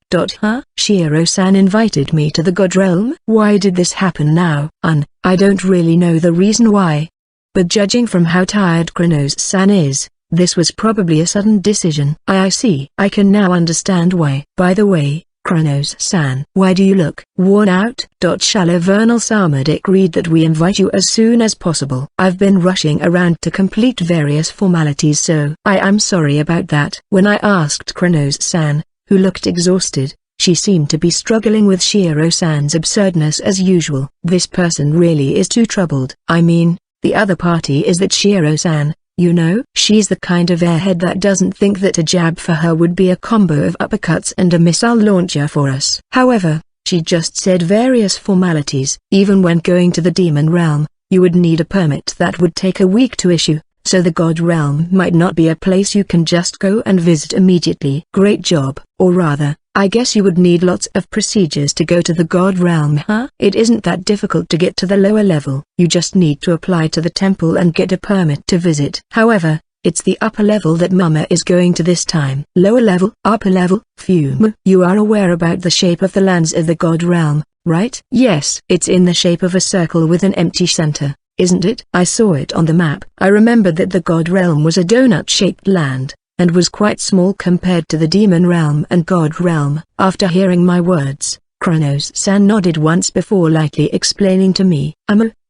Shiro-san invited me to the God Realm? Why did this happen now? I don't really know the reason why. But judging from how tired Kronos-san is, this was probably a sudden decision. I see. I can now understand why. By the way, Kronos-san, why do you look worn out? Shalovernal-sama agreed that we invite you as soon as possible. I've been rushing around to complete various formalities, so I'm sorry about that. When I asked Kronos-san, who looked exhausted, she seemed to be struggling with Shiro-san's absurdness as usual. This person really is too troubled. I mean, the other party is that Shiro-san, you know, she's the kind of airhead that doesn't think that a jab for her would be a combo of uppercuts and a missile launcher for us. However, she just said various formalities. Even when going to the Demon Realm, you would need a permit that would take a week to issue, so the God Realm might not be a place you can just go and visit immediately. Great job. Or rather, I guess you would need lots of procedures to go to the God Realm. It isn't that difficult to get to the lower level. You just need to apply to the temple and get a permit to visit. However, it's the upper level that Mama is going to this time. Lower level, upper level, Fume. You are aware about the shape of the lands of the God Realm, right? Yes. It's in the shape of a circle with an empty center. isn't it? I saw it on the map. I remembered that the God Realm was a donut-shaped land, and was quite small compared to the Demon Realm and God Realm. After hearing my words, Kronos-san nodded once before lightly explaining to me.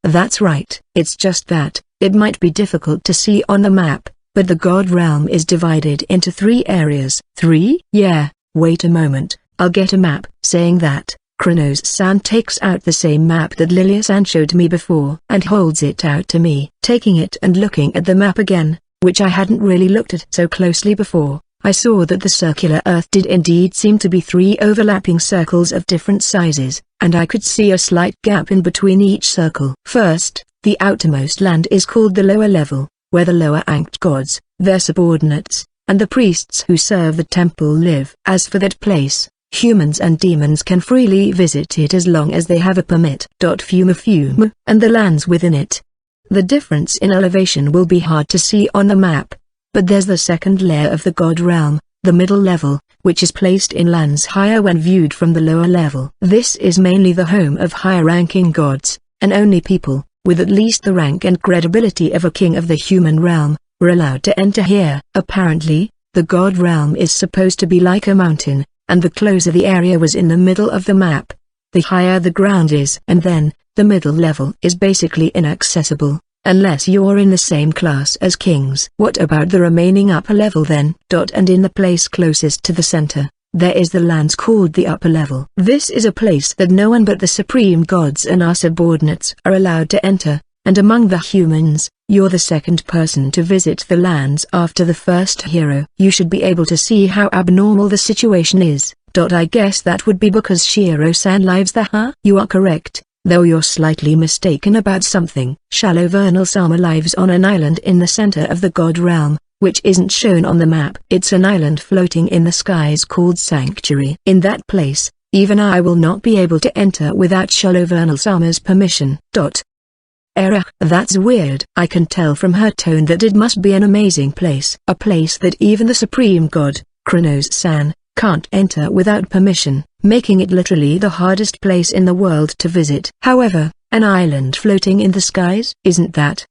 That's right. It's just that, it might be difficult to see on the map, but the God Realm is divided into 3 areas. 3? Yeah, wait a moment, I'll get a map. Saying that, Kronos-san takes out the same map that Lilia-san showed me before and holds it out to me. Taking it and looking at the map again, which I hadn't really looked at so closely before, I saw that the circular Earth did indeed seem to be 3 overlapping circles of different sizes, and I could see a slight gap in between each circle. First, the outermost land is called the lower level, where the lower-ranked gods, their subordinates, and the priests who serve the temple live. As for that place, humans and demons can freely visit it as long as they have a permit. Fume and the lands within it. The difference in elevation will be hard to see on the map, but there's the second layer of the God Realm, the middle level, which is placed in lands higher when viewed from the lower level. This is mainly the home of higher-ranking gods, and only people, with at least the rank and credibility of a king of the human realm, were allowed to enter here. Apparently, the God Realm is supposed to be like a mountain, and the closer the area was in the middle of the map, the higher the ground is. And then, the middle level is basically inaccessible, unless you're in the same class as kings. What about the remaining upper level then? And in the place closest to the center, there is the lands called the upper level. This is a place that no one but the supreme gods and our subordinates are allowed to enter, and among the humans, you're the second person to visit the lands after the first hero. You should be able to see how abnormal the situation is. I guess that would be because Shiro-san lives there, huh? You are correct, though you're slightly mistaken about something. Shallow Vernal Sama lives on an island in the center of the God Realm, which isn't shown on the map. It's an island floating in the skies called Sanctuary. In that place, even I will not be able to enter without Shallow Vernal Sama's permission. Error. That's weird. I can tell from her tone that it must be an amazing place. A place that even the supreme god, Kronos-san, can't enter without permission, making it literally the hardest place in the world to visit. However, an island floating in the skies? Isn't that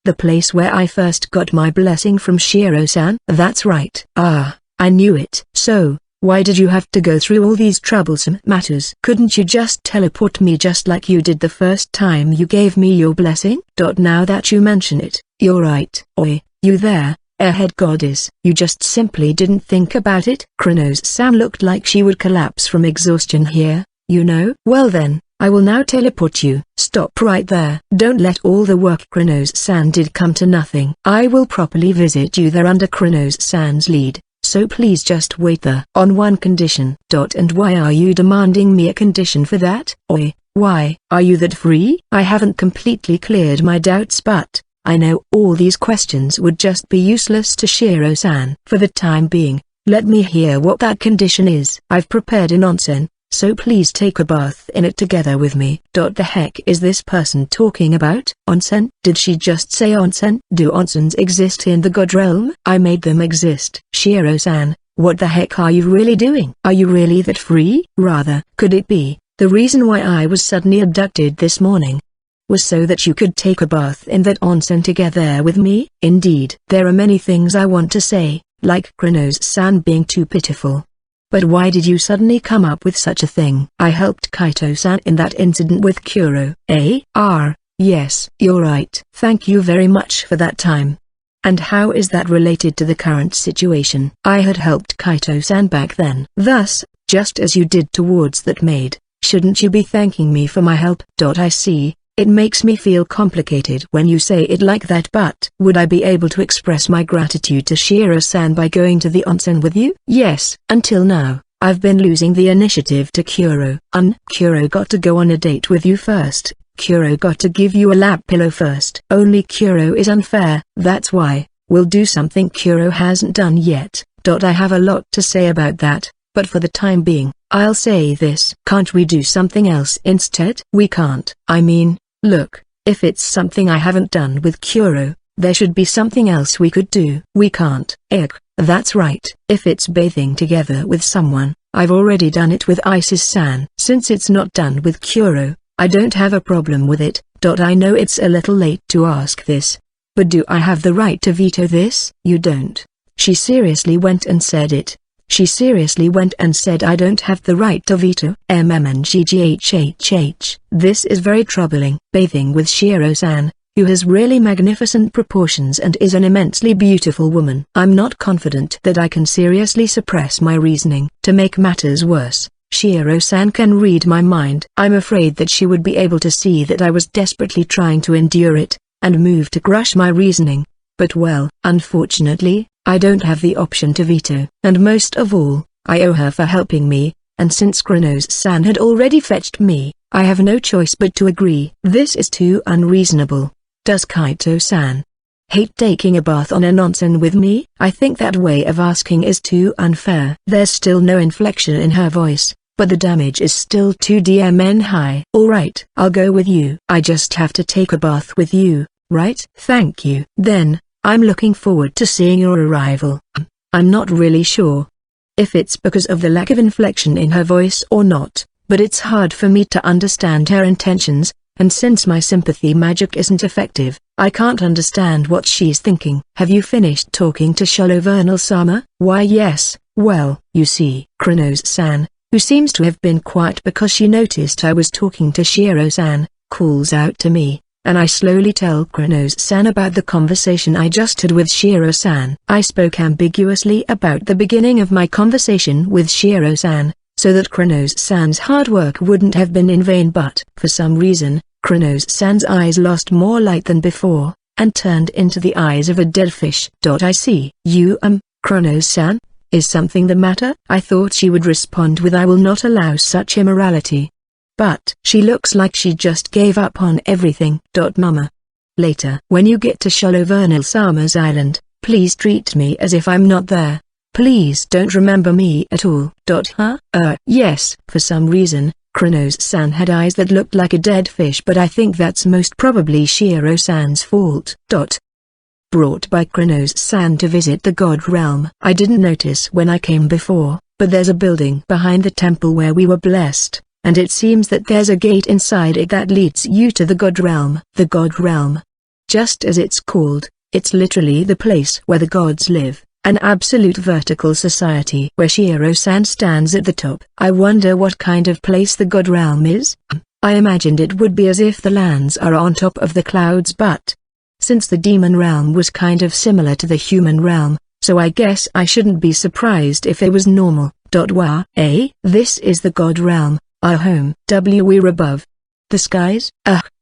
the place where I first got my blessing from Shiro-san? That's right. Ah, I knew it. So, why did you have to go through all these troublesome matters? Couldn't you just teleport me just like you did the first time you gave me your blessing? Now that you mention it, you're right. Oi, you there, airhead goddess. You just simply didn't think about it? Kronos-san looked like she would collapse from exhaustion here, you know? Well then, I will now teleport you. Stop right there. Don't let all the work Kronos-san did come to nothing. I will properly visit you there under Kronos-san's lead. So please just wait there. On one condition. And why are you demanding me a condition for that? Oi, why? Are you that free? I haven't completely cleared my doubts, but I know all these questions would just be useless to Shiro-san. For the time being, let me hear what that condition is. I've prepared an onsen, so please take a bath in it together with me. The heck is this person talking about? Onsen? Did she just say onsen? Do onsens exist in the God Realm? I made them exist. Shiro-san, what the heck are you really doing? Are you really that free? Rather, could it be, the reason why I was suddenly abducted this morning was so that you could take a bath in that onsen together with me? Indeed. There are many things I want to say, like Kronos-san being too pitiful. But why did you suddenly come up with such a thing? I helped Kaito-san in that incident with Kuro. Yes, you're right. Thank you very much for that time. And how is that related to the current situation? I had helped Kaito-san back then. Thus, just as you did towards that maid, shouldn't you be thanking me for my help? I see. It makes me feel complicated when you say it like that, but would I be able to express my gratitude to Shiro-san by going to the onsen with you? Yes. Until now, I've been losing the initiative to Kuro. Kuro got to go on a date with you first. Kuro got to give you a lap pillow first. Only Kuro is unfair. That's why, we'll do something Kuro hasn't done yet. I have a lot to say about that, but for the time being, I'll say this. Can't we do something else instead? We can't. I mean, look, if it's something I haven't done with Kuro, there should be something else we could do. We can't. That's right. If it's bathing together with someone, I've already done it with Isis-san. Since it's not done with Kuro, I don't have a problem with it. I know it's a little late to ask this. But do I have the right to veto this? You don't. She seriously went and said it. She seriously went and said I don't have the right to veto. MMNGGHHH. This is very troubling. Bathing with Shiro-san, who has really magnificent proportions and is an immensely beautiful woman. I'm not confident that I can seriously suppress my reasoning. To make matters worse, Shiro-san can read my mind. I'm afraid that she would be able to see that I was desperately trying to endure it, and move to crush my reasoning. But well, unfortunately, I don't have the option to veto. And most of all, I owe her for helping me, and since Kronos-san had already fetched me, I have no choice but to agree. This is too unreasonable. Does Kaito-san hate taking a bath on an onsen with me? I think that way of asking is too unfair. There's still no inflection in her voice, but the damage is still 2dmn high. Alright, I'll go with you. I just have to take a bath with you, right? Thank you. Then, I'm looking forward to seeing your arrival. I'm not really sure if it's because of the lack of inflection in her voice or not, but it's hard for me to understand her intentions, and since my sympathy magic isn't effective, I can't understand what she's thinking. Have you finished talking to Sholovernal-sama? Why yes, well, you see, Kronos-san, who seems to have been quiet because she noticed I was talking to Shiro-san, calls out to me, and I slowly tell Kronos-san about the conversation I just had with Shiro-san. I spoke ambiguously about the beginning of my conversation with Shiro-san, so that Kronos-san's hard work wouldn't have been in vain, but, for some reason, Kronos-san's eyes lost more light than before, and turned into the eyes of a dead fish. I see. You Kronos-san? Is something the matter? I thought she would respond with I will not allow such immorality. But she looks like she just gave up on everything. Mama. Later. When you get to Sholovernal-sama's island, please treat me as if I'm not there. Please don't remember me at all. Yes. For some reason, Kronos-san had eyes that looked like a dead fish, but I think that's most probably Shiro-san's fault. Brought by Kronos-san to visit the God Realm. I didn't notice when I came before, but there's a building behind the temple where we were blessed, and it seems that there's a gate inside it that leads you to the God Realm. The God Realm. Just as it's called, it's literally the place where the gods live, an absolute vertical society where Shiro-san stands at the top. I wonder what kind of place the God Realm is? I imagined it would be as if the lands are on top of the clouds, but since the demon realm was kind of similar to the human realm, so I guess I shouldn't be surprised if it was normal. This is the God Realm, our home. We're above the skies?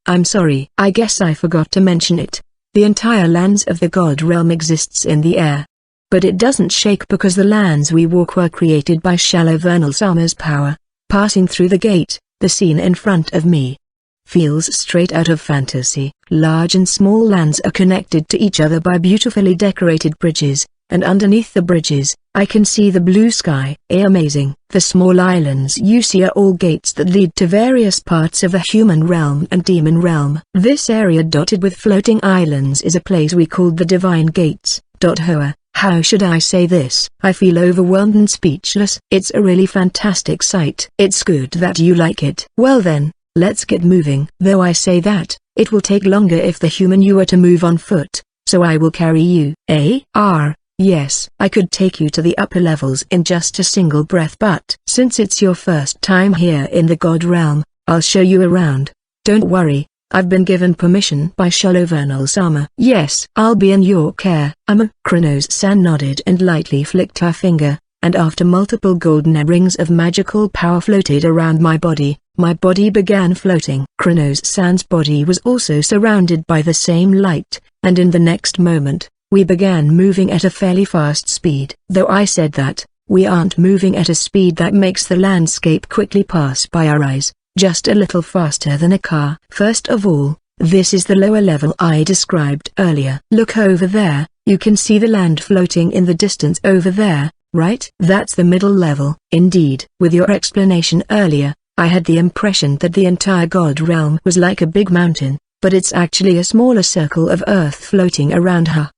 I'm sorry. I guess I forgot to mention it. The entire lands of the God Realm exists in the air. But it doesn't shake because the lands we walk were created by Sholovernal-sama's power. Passing through the gate, the scene in front of me feels straight out of fantasy. Large and small lands are connected to each other by beautifully decorated bridges, and underneath the bridges, I can see the blue sky. Amazing. The small islands you see are all gates that lead to various parts of the human realm and demon realm. This area dotted with floating islands is a place we called the Divine Gates. How should I say this? I feel overwhelmed and speechless. It's a really fantastic sight. It's good that you like it. Well then, let's get moving. Though I say that, it will take longer if the human you are to move on foot, so I will carry you. Yes, I could take you to the upper levels in just a single breath, but since it's your first time here in the God Realm, I'll show you around. Don't worry, I've been given permission by Sholovernal-sama. Yes, I'll be in your care. Kronos-san nodded and lightly flicked her finger, and after multiple golden rings of magical power floated around my body began floating. Kronos-san's body was also surrounded by the same light, and in the next moment, we began moving at a fairly fast speed. Though I said that, we aren't moving at a speed that makes the landscape quickly pass by our eyes, just a little faster than a car. First of all, this is the lower level I described earlier. Look over there, you can see the land floating in the distance over there, right? That's the middle level. Indeed, with your explanation earlier, I had the impression that the entire God Realm was like a big mountain, but it's actually a smaller circle of earth floating around her.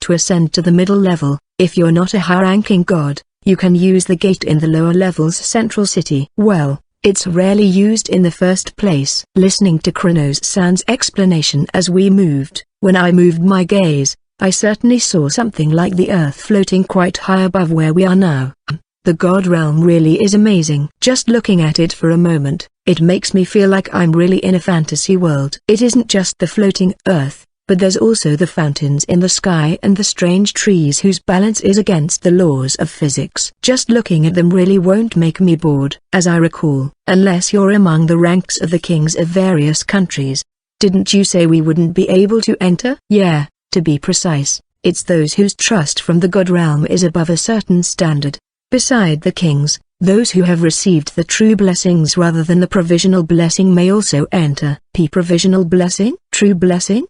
To ascend to the middle level, if you're not a high-ranking god, you can use the gate in the lower level's central city. Well, It's rarely used in the first place. Listening to Kronos-san's explanation as we moved, when I moved my gaze, I certainly saw something like the Earth floating quite high above where we are now. The God realm really is amazing. Just looking at it for a moment, it makes me feel like I'm really in a fantasy world. It isn't just the floating Earth, but there's also the fountains in the sky and the strange trees whose balance is against the laws of physics. Just looking at them really won't make me bored. As I recall, unless you're among the ranks of the kings of various countries. Didn't you say we wouldn't be able to enter? Yeah, to be precise, it's those whose trust from the God realm is above a certain standard. Beside the kings, those who have received the true blessings rather than the provisional blessing may also enter. Provisional blessing? True blessing?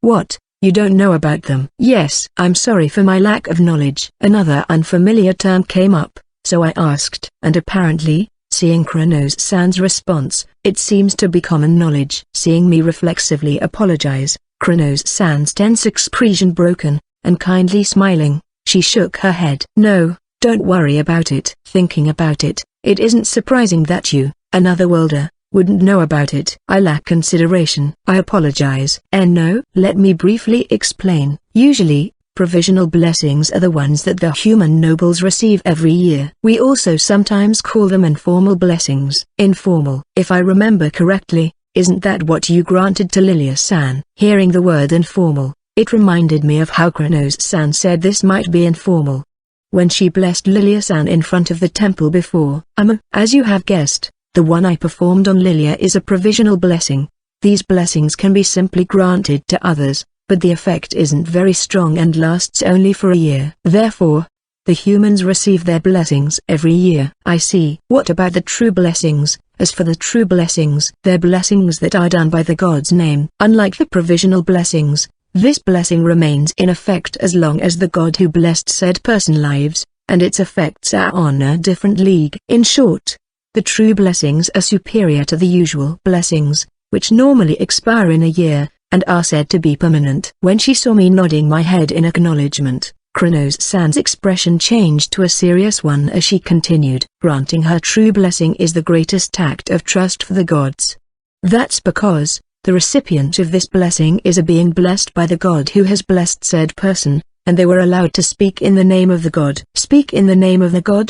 What? You don't know about them? Yes. I'm sorry for my lack of knowledge. Another unfamiliar term came up, so I asked. And apparently, seeing Kronos-san's response, it seems to be common knowledge. Seeing me reflexively apologize, Kronos-san's tense expression broken, and kindly smiling, she shook her head. No. Don't worry about it. Thinking about it, it isn't surprising that you, another worlder, wouldn't know about it. I lack consideration. I apologize. No, let me briefly explain. Usually, provisional blessings are the ones that the human nobles receive every year. We also sometimes call them informal blessings. Informal. If I remember correctly, isn't that what you granted to Lilia-san? Hearing the word informal, it reminded me of how Kronos-san said this might be informal when she blessed Lilia-san in front of the temple before. As you have guessed, the one I performed on Lilia is a provisional blessing. These blessings can be simply granted to others, but the effect isn't very strong and lasts only for a year. Therefore, the humans receive their blessings every year. I see. What about the true blessings? As for the true blessings, they're blessings that are done by the God's name. Unlike the provisional blessings, this blessing remains in effect as long as the God who blessed said person lives, and its effects are on a different league. In short, the true blessings are superior to the usual blessings, which normally expire in a year, and are said to be permanent. When she saw me nodding my head in acknowledgement, Kronos-san's expression changed to a serious one as she continued. Granting her true blessing is the greatest act of trust for the gods. That's because the recipient of this blessing is a being blessed by the God who has blessed said person, and they were allowed to speak in the name of the God. Speak in the name of the God.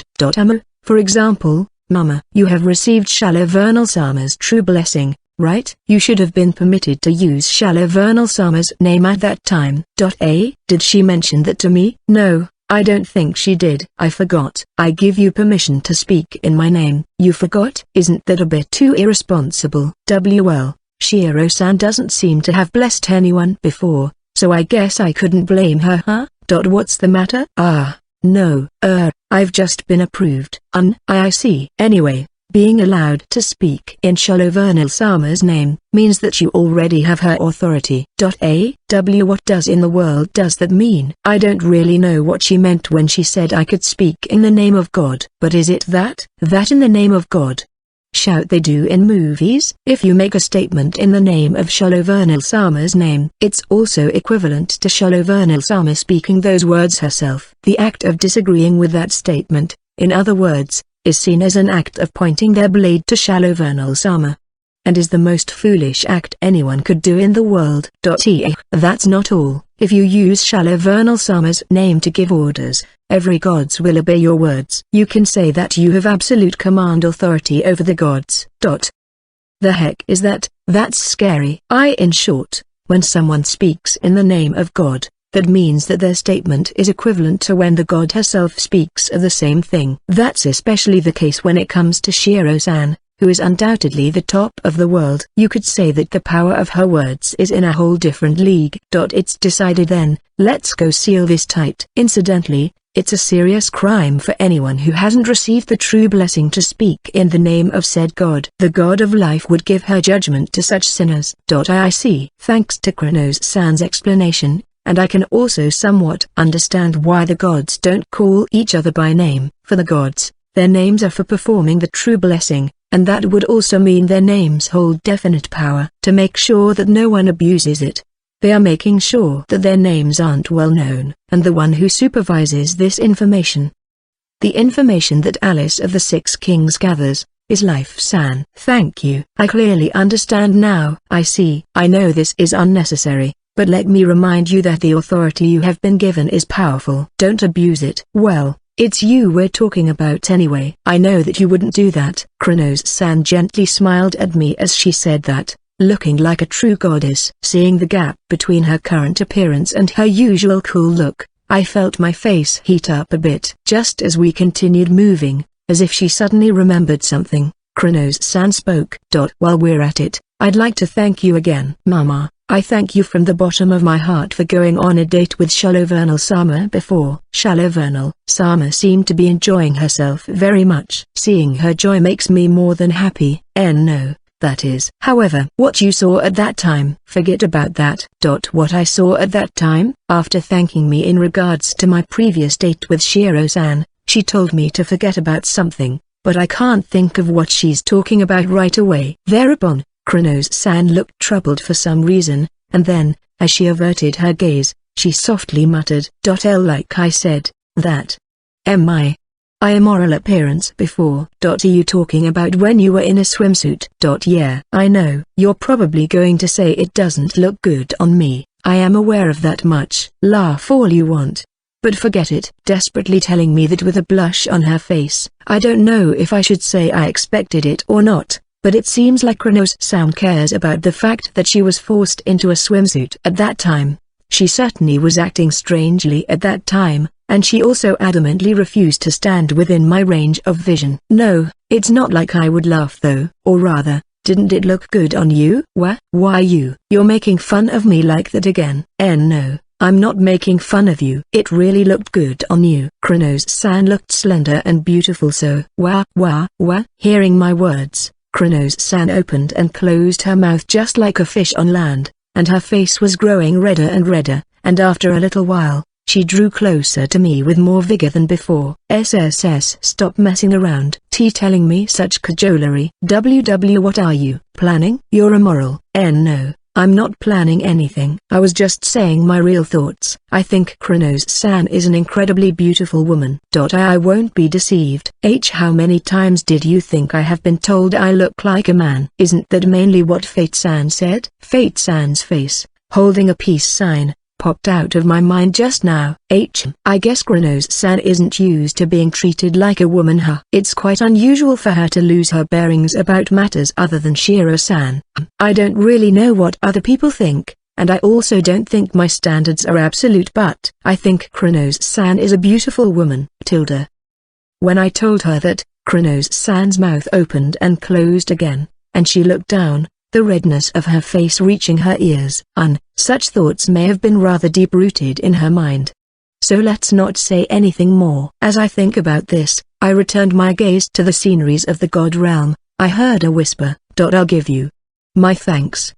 For example, Mama, you have received Shalovernal-sama's true blessing, right? You should have been permitted to use Shalovernal-sama's name at that time. Did she mention that to me? No, I don't think she did. I forgot. I give you permission to speak in my name. You forgot? Isn't that a bit too irresponsible? Well. Shiro-san doesn't seem to have blessed anyone before, so I guess I couldn't blame her, huh? What's the matter? No, I've just been approved. I see. Anyway, being allowed to speak in Shalovernal-sama's name means that you already have her authority. What does in the world does that mean? I don't really know what she meant when she said I could speak in the name of God. But is it that in the name of God? Shout they do in movies? If you make a statement in the name of Shalovernal-sama's name, it's also equivalent to Shalovernal-sama speaking those words herself. The act of disagreeing with that statement, in other words, is seen as an act of pointing their blade to Shalovernal-sama, and is the most foolish act anyone could do in the world. That's not all. If you use Shalovernal-sama's name to give orders, every gods will obey your words. You can say that you have absolute command authority over the gods. The heck is that? That's scary. In short, when someone speaks in the name of God, that means that their statement is equivalent to when the God herself speaks of the same thing. That's especially the case when it comes to Shiro-san, who is undoubtedly the top of the world. You could say that the power of her words is in a whole different league. It's decided then. Let's go seal this tight. Incidentally, it's a serious crime for anyone who hasn't received the true blessing to speak in the name of said God. The God of life would give her judgment to such sinners. I see. Thanks to Kronos-san's explanation, and I can also somewhat understand why the gods don't call each other by name. For the gods, their names are for performing the true blessing, and that would also mean their names hold definite power. To make sure that no one abuses it, they are making sure that their names aren't well known, and the one who supervises this information. The information that Alice of the Six Kings gathers, is Life-san. Thank you. I clearly understand now. I see. I know this is unnecessary, but let me remind you that the authority you have been given is powerful. Don't abuse it. Well, it's you we're talking about anyway. I know that you wouldn't do that. Kronos-san gently smiled at me as she said that, looking like a true goddess. Seeing the gap between her current appearance and her usual cool look, I felt my face heat up a bit. Just as we continued moving, as if she suddenly remembered something, Kronos-san spoke. While we're at it, I'd like to thank you again. Mama, I thank you from the bottom of my heart for going on a date with Shalovernal-sama before. Shalovernal-sama seemed to be enjoying herself very much. Seeing her joy makes me more than happy. No, that is. However, what you saw at that time, forget about that. What I saw at that time? After thanking me in regards to my previous date with Shiro-san, she told me to forget about something, but I can't think of what she's talking about right away. Thereupon, Kronos-san looked troubled for some reason, and then, as she averted her gaze, she softly muttered. Like I said, that. My immoral appearance before. Are you talking about when you were in a swimsuit? Yeah. I know. You're probably going to say it doesn't look good on me. I am aware of that much. Laugh all you want, but forget it. Desperately telling me that with a blush on her face. I don't know if I should say I expected it or not, but it seems like Kronos-san cares about the fact that she was forced into a swimsuit at that time. She certainly was acting strangely at that time, and she also adamantly refused to stand within my range of vision. No, it's not like I would laugh though. Or rather, didn't it look good on you? Why you're making fun of me like that again? No. I'm not making fun of you. It really looked good on you. Kronos-san looked slender and beautiful so. Hearing my words, Kronos-san opened and closed her mouth just like a fish on land, and her face was growing redder and redder, and after a little while, she drew closer to me with more vigor than before. Stop messing around. Telling me such cajolery. What are you planning? You're immoral. No. I'm not planning anything. I was just saying my real thoughts. I think Kronos-san is an incredibly beautiful woman. I won't be deceived. How many times did you think I have been told I look like a man? Isn't that mainly what Fate-san said? Fate-san's face, holding a peace sign, popped out of my mind just now. I guess Kronos-san isn't used to being treated like a woman. It's quite unusual for her to lose her bearings about matters other than Shiro-san. I don't really know what other people think, and I also don't think my standards are absolute, but I think Kronos-san is a beautiful woman. When I told her that, Kronos-san's mouth opened and closed again, and she looked down, the redness of her face reaching her ears. Such thoughts may have been rather deep-rooted in her mind. So let's not say anything more. As I think about this, I returned my gaze to the sceneries of the God Realm. I heard a whisper. I'll give you my thanks.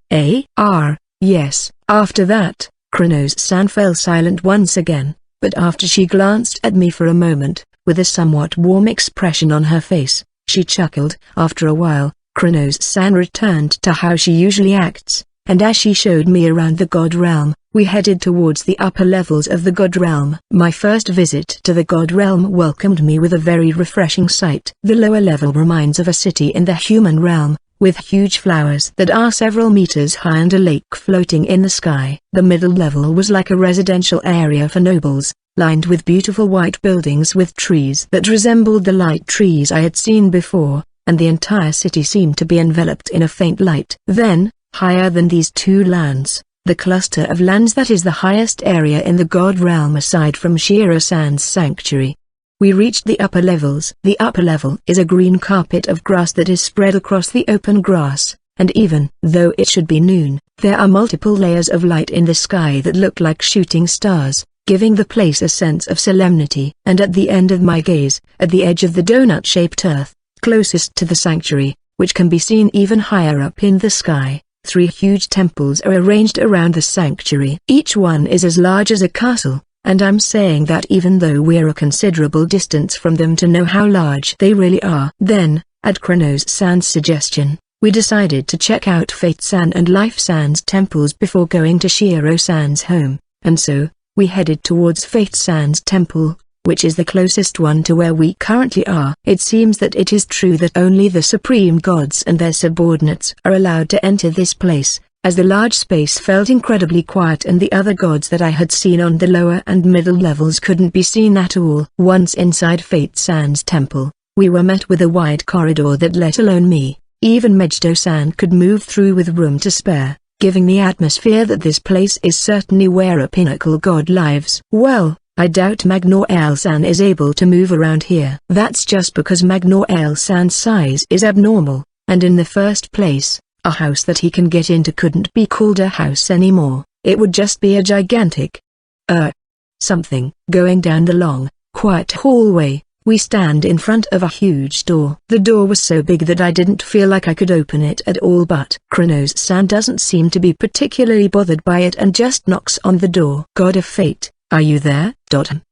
Yes. After that, Kronos-san fell silent once again, but after she glanced at me for a moment, with a somewhat warm expression on her face, she chuckled. After a while, Kronos-san returned to how she usually acts, and as she showed me around the God Realm, we headed towards the upper levels of the God Realm. My first visit to the God Realm welcomed me with a very refreshing sight. The lower level reminds of a city in the human realm, with huge flowers that are several meters high and a lake floating in the sky. The middle level was like a residential area for nobles, lined with beautiful white buildings with trees that resembled the light trees I had seen before, and the entire city seemed to be enveloped in a faint light. Then, higher than these two lands, the cluster of lands that is the highest area in the God Realm aside from Shiro-san's sanctuary. We reached the upper levels. The upper level is a green carpet of grass that is spread across the open grass, and even though it should be noon, there are multiple layers of light in the sky that look like shooting stars, giving the place a sense of solemnity. And at the end of my gaze, at the edge of the donut-shaped earth, closest to the sanctuary, which can be seen even higher up in the sky, 3 huge temples are arranged around the sanctuary. Each one is as large as a castle, and I'm saying that even though we're a considerable distance from them to know how large they really are. Then, at Kronos-san's suggestion, we decided to check out Fate-san and Life-san's temples before going to Shiro-san's home, and so, we headed towards Fate-san's temple. which is the closest one to where we currently are. It seems that it is true that only the supreme gods and their subordinates are allowed to enter this place, as the large space felt incredibly quiet and the other gods that I had seen on the lower and middle levels couldn't be seen at all. Once inside Fate-san's temple, we were met with a wide corridor that let alone me, even Megiddo-san could move through with room to spare, giving the atmosphere that this place is certainly where a pinnacle god lives. Well, I doubt Magnoel-san is able to move around here. That's just because Magnoel-san's size is abnormal, and in the first place, a house that he can get into couldn't be called a house anymore, it would just be a gigantic something. Going down the long, quiet hallway, we stand in front of a huge door. The door was so big that I didn't feel like I could open it at all, but Kronos-san doesn't seem to be particularly bothered by it and just knocks on the door. God of Fate, are you there?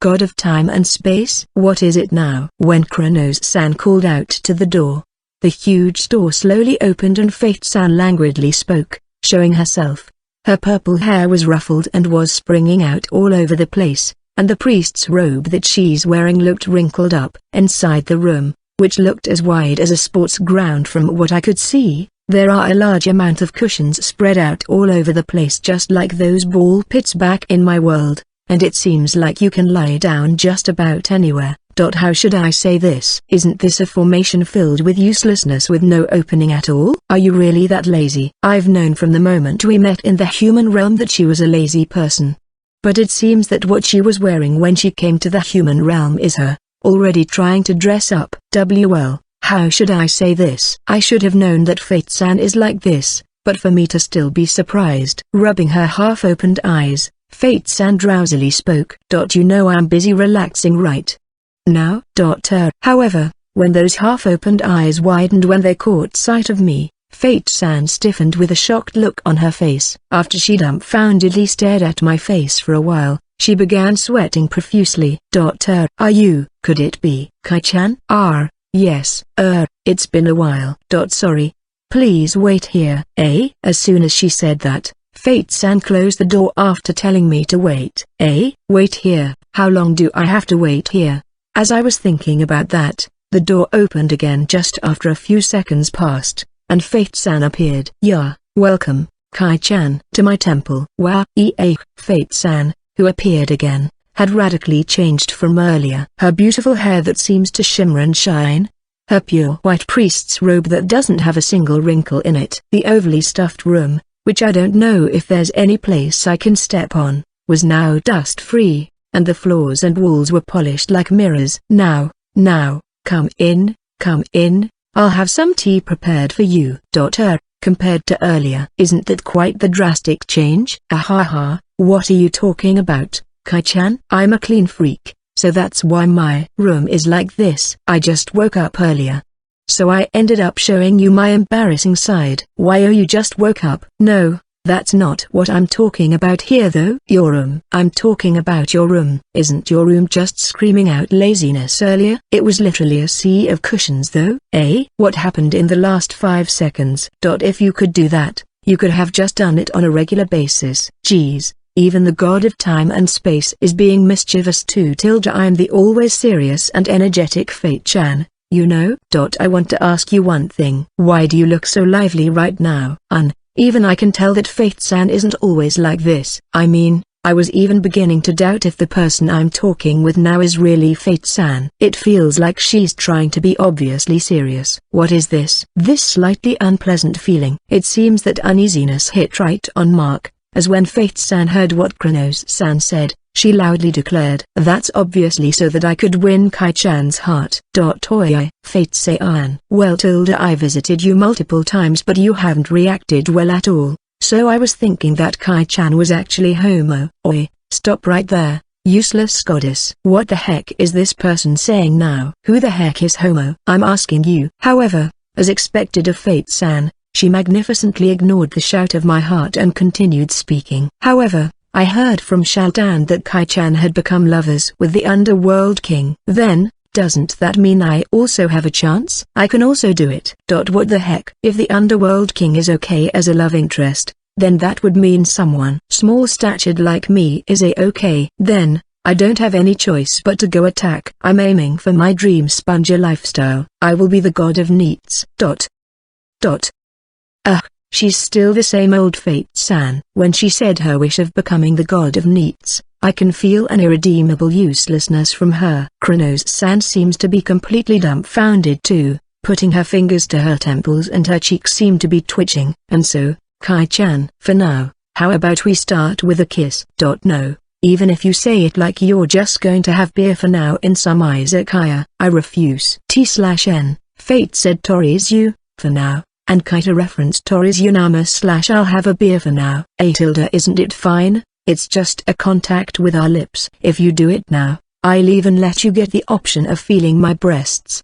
God of Time and Space? What is it now? When Kronos-san called out to the door, the huge door slowly opened and Fate-san languidly spoke, showing herself. Her purple hair was ruffled and was springing out all over the place, and the priest's robe that she's wearing looked wrinkled up. Inside the room, which looked as wide as a sports ground from what I could see, there are a large amount of cushions spread out all over the place just like those ball pits back in my world, and it seems like you can lie down just about anywhere. How should I say this? Isn't this a formation filled with uselessness with no opening at all? Are you really that lazy? I've known from the moment we met in the human realm that she was a lazy person. But it seems that what she was wearing when she came to the human realm is her, already trying to dress up. Well, how should I say this? I should have known that Fate-san is like this, but for me to still be surprised. Rubbing her half-opened eyes, Fate-san drowsily spoke. You know I'm busy relaxing right now. However, when those half-opened eyes widened when they caught sight of me, Fate-san stiffened with a shocked look on her face. After she dumbfoundedly stared at my face for a while, she began sweating profusely. Are you? Could it be Kai-chan? Yes. It's been a while. Sorry. Please wait here. As soon as she said that, Fate-san closed the door after telling me to wait. Wait here? How long do I have to wait here? As I was thinking about that, the door opened again just after a few seconds passed, and Fate-san appeared. Welcome, Kai-chan, to my temple. Wow. Fate-san, who appeared again, had radically changed from earlier. Her beautiful hair that seems to shimmer and shine, her pure white priest's robe that doesn't have a single wrinkle in it. The overly stuffed room, which I don't know if there's any place I can step on, was now dust-free, and the floors and walls were polished like mirrors. Now, come in, I'll have some tea prepared for you. Compared to earlier. Isn't that quite the drastic change? What are you talking about, Kai-chan? I'm a clean freak, so that's why my room is like this. I just woke up earlier, so I ended up showing you my embarrassing side. Why, you just woke up? No. That's not what I'm talking about here though. Your room. I'm talking about your room. Isn't your room just screaming out laziness earlier? It was literally a sea of cushions though. What happened in the last 5 seconds? If you could do that, you could have just done it on a regular basis. Geez, even the god of time and space is being mischievous too. I'm the always serious and energetic Fate-chan, you know. I want to ask you one thing. Why do you look so lively right now? Even I can tell that Fate-san isn't always like this. I mean, I was even beginning to doubt if the person I'm talking with now is really Fate-san. It feels like she's trying to be obviously serious. What is this? This slightly unpleasant feeling. It seems that uneasiness hit right on mark, as when Fate-san heard what Kronos-san said, she loudly declared, "That's obviously so that I could win Kai-chan's heart." Fate-san. Well, I visited you multiple times but you haven't reacted well at all, so I was thinking that Kai-chan was actually homo. Stop right there, useless goddess. What the heck is this person saying now? Who the heck is homo? I'm asking you. However, as expected of Fate-san, she magnificently ignored the shout of my heart and continued speaking. However, I heard from Shaldan that Kai-chan had become lovers with the Underworld King. Then, doesn't that mean I also have a chance? I can also do it. What the heck? If the Underworld King is okay as a love interest, then that would mean someone small-statured like me is a-okay. Then, I don't have any choice but to go attack. I'm aiming for my dream sponger lifestyle. I will be the god of needs. She's still the same old Fate-san. When she said her wish of becoming the god of needs, I can feel an irredeemable uselessness from her. Kronos-san seems to be completely dumbfounded too, putting her fingers to her temples and her cheeks seem to be twitching. And so, Kai-chan, for now, how about we start with a kiss? No, even if you say it like you're just going to have beer for now in some izakaya, I refuse. T/N, Fate said Torizu, for now. And Kaito referenced Torizu Nama / I'll have a beer for now. Isn't it fine? It's just a contact with our lips. If you do it now, I'll even let you get the option of feeling my breasts.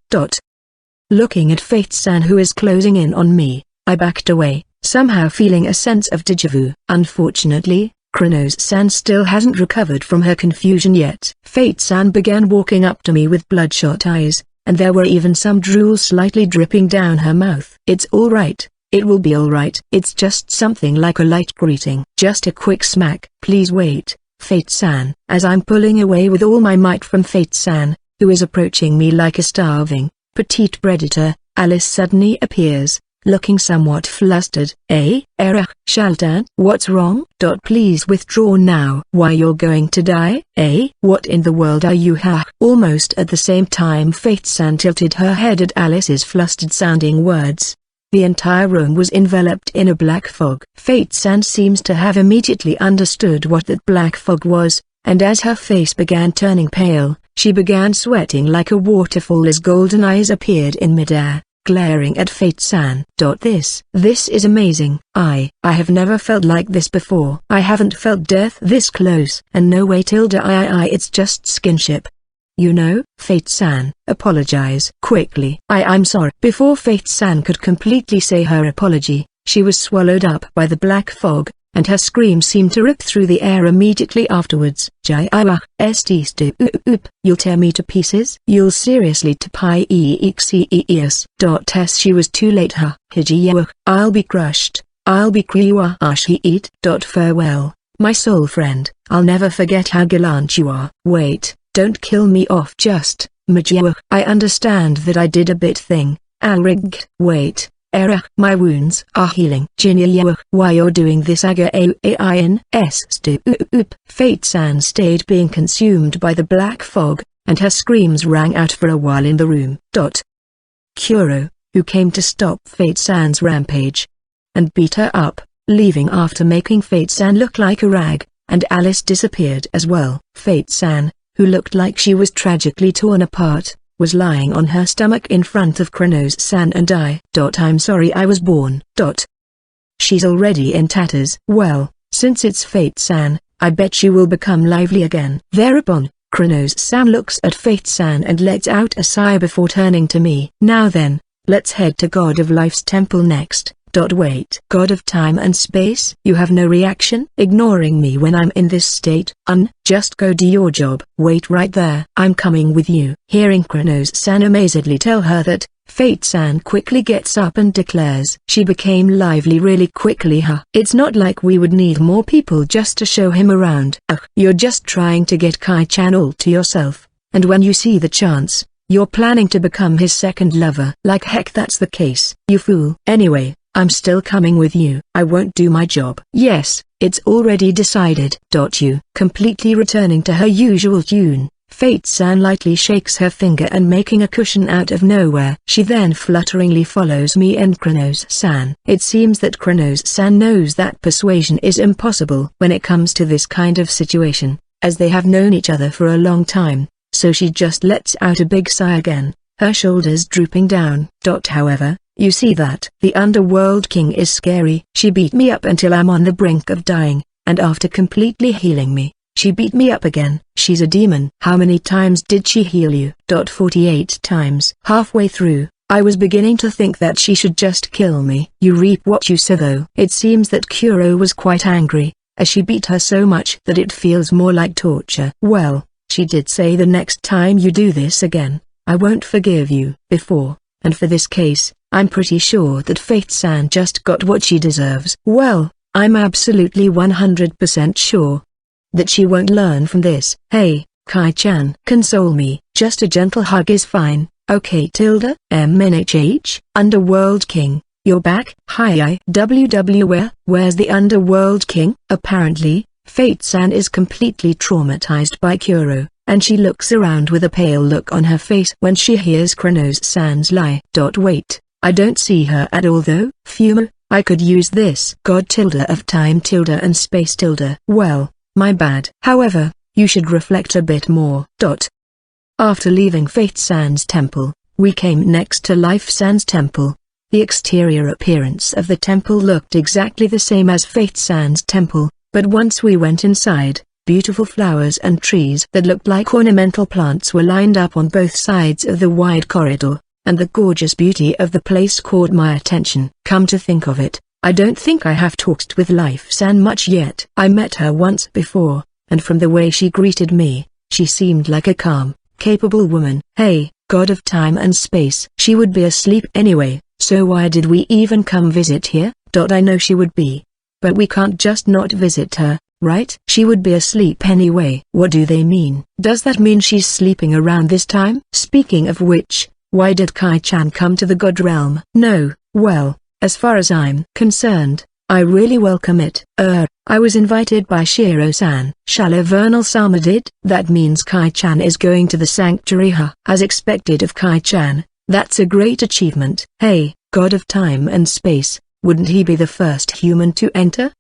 Looking at Fate-san who is closing in on me, I backed away, somehow feeling a sense of déjà vu. Unfortunately, Kronos-san still hasn't recovered from her confusion yet. Fate-san began walking up to me with bloodshot eyes, and there were even some drool slightly dripping down her mouth. It's alright, it will be alright. It's just something like a light greeting. Just a quick smack. Please wait, Fate-san. As I'm pulling away with all my might from Fate-san, who is approaching me like a starving, petite predator, Alice suddenly appears, looking somewhat flustered. Erech, Shaltan, what's wrong? Please withdraw now. Why, you're going to die? What in the world are you? Almost at the same time Fate-san tilted her head at Alice's flustered-sounding words. The entire room was enveloped in a black fog. Fate-san seems to have immediately understood what that black fog was, and as her face began turning pale, she began sweating like a waterfall as golden eyes appeared in midair, glaring at Fate-san. This is amazing. I have never felt like this before. I haven't felt death this close. And no way it's just skinship. You know, Fate-san, apologize. Quickly. I'm sorry. Before Fate-san could completely say her apology, she was swallowed up by the black fog, and her scream seemed to rip through the air immediately afterwards. You'll tear me to pieces? You'll seriously as she was too late. I'll be crushed. I'll be Farewell, my soul friend. I'll never forget how gallant you are. Wait, don't kill me off just, I understand that I did a bit thing, Alrig. Wait. My wounds are healing. Why you're doing this? Fate-san stayed being consumed by the black fog, and her screams rang out for a while in the room. Kuro, who came to stop Fate-san's rampage, and beat her up, leaving after making Fate-san look like a rag, and Alice disappeared as well. Fate-san, who looked like she was tragically torn apart, was lying on her stomach in front of Kronos-san and I. I'm sorry I was born. She's already in tatters. Well, since it's Fate-san, I bet she will become lively again. Thereupon, Kronos-san looks at Fate-san and lets out a sigh before turning to me. Now then, let's head to God of Life's temple next. Wait. God of time and space? You have no reaction? Ignoring me when I'm in this state? Just go do your job. Wait right there. I'm coming with you. Hearing Kronos-san amazedly tell her that, Fate-san quickly gets up and declares she became lively really quickly. It's not like we would need more people just to show him around. You're just trying to get Kai-chan all to yourself, and when you see the chance, you're planning to become his second lover. Like heck that's the case, you fool. Anyway, I'm still coming with you. I won't do my job. Yes, it's already decided. You. Completely returning to her usual tune, Fate-san lightly shakes her finger and making a cushion out of nowhere. She then flutteringly follows me and Kronos-san. It seems that Kronos-san knows that persuasion is impossible when it comes to this kind of situation, as they have known each other for a long time, so she just lets out a big sigh again, her shoulders drooping down. However, you see that the Underworld King is scary. She beat me up until I'm on the brink of dying, and after completely healing me, she beat me up again. She's a demon. How many times did she heal you? 48 times. Halfway through, I was beginning to think that she should just kill me. You reap what you sow though. It seems that Kuro was quite angry, as she beat her so much that it feels more like torture. Well, she did say the next time you do this again, I won't forgive you. Before, and for this case, I'm pretty sure that Fate-san just got what she deserves. Well, I'm absolutely 100% sure. that she won't learn from this. Hey, Kai-chan, console me. Just a gentle hug is fine, okay? MNHH, Underworld King, you're back? Hi WW, where's the Underworld King? Apparently, Fate-san is completely traumatized by Kuro, and she looks around with a pale look on her face when she hears Kronos-san's lie. Wait, I don't see her at all though. Fumo, I could use this. God of time and space . Well, my bad. However, you should reflect a bit more. After leaving Fate-san's temple, we came next to Life-san's temple. The exterior appearance of the temple looked exactly the same as Fate-san's temple, but once we went inside, beautiful flowers and trees that looked like ornamental plants were lined up on both sides of the wide corridor, and the gorgeous beauty of the place caught my attention. Come to think of it, I don't think I have talked with Life-san much yet. I met her once before, and from the way she greeted me, she seemed like a calm, capable woman. Hey, God of time and space. She would be asleep anyway, so why did we even come visit here? I know she would be. But we can't just not visit her, right? She would be asleep anyway. What do they mean? Does that mean she's sleeping around this time? Speaking of which, why did Kai-chan come to the God Realm? No, well, as far as I'm concerned, I really welcome it. I was invited by Shiro-san. Shallow Vernal Sama did? That means Kai-chan is going to the sanctuary, huh? As expected of Kai-chan, that's a great achievement. Hey, God of time and space, wouldn't he be the first human to enter?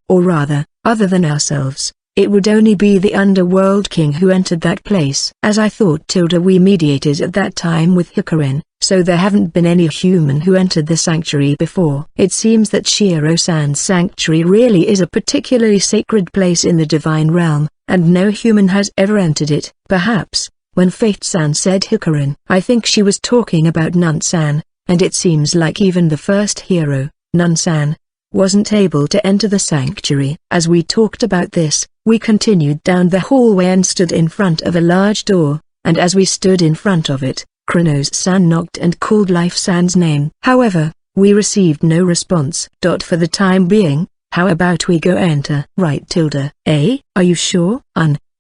Or rather, other than ourselves, it would only be the Underworld King who entered that place. As I thought we mediated at that time with Hikarin, so there haven't been any human who entered the sanctuary before. It seems that Shiro-san's sanctuary really is a particularly sacred place in the divine realm, and no human has ever entered it. Perhaps, when Fate-san said Hikarin, I think she was talking about Nun-san, and it seems like even the first hero, Nun-san, wasn't able to enter the sanctuary. As we talked about this, we continued down the hallway and stood in front of a large door, and as we stood in front of it, Kronos-san knocked and called Life-san's name. However, we received no response. For the time being, how about we go enter? Right are you sure?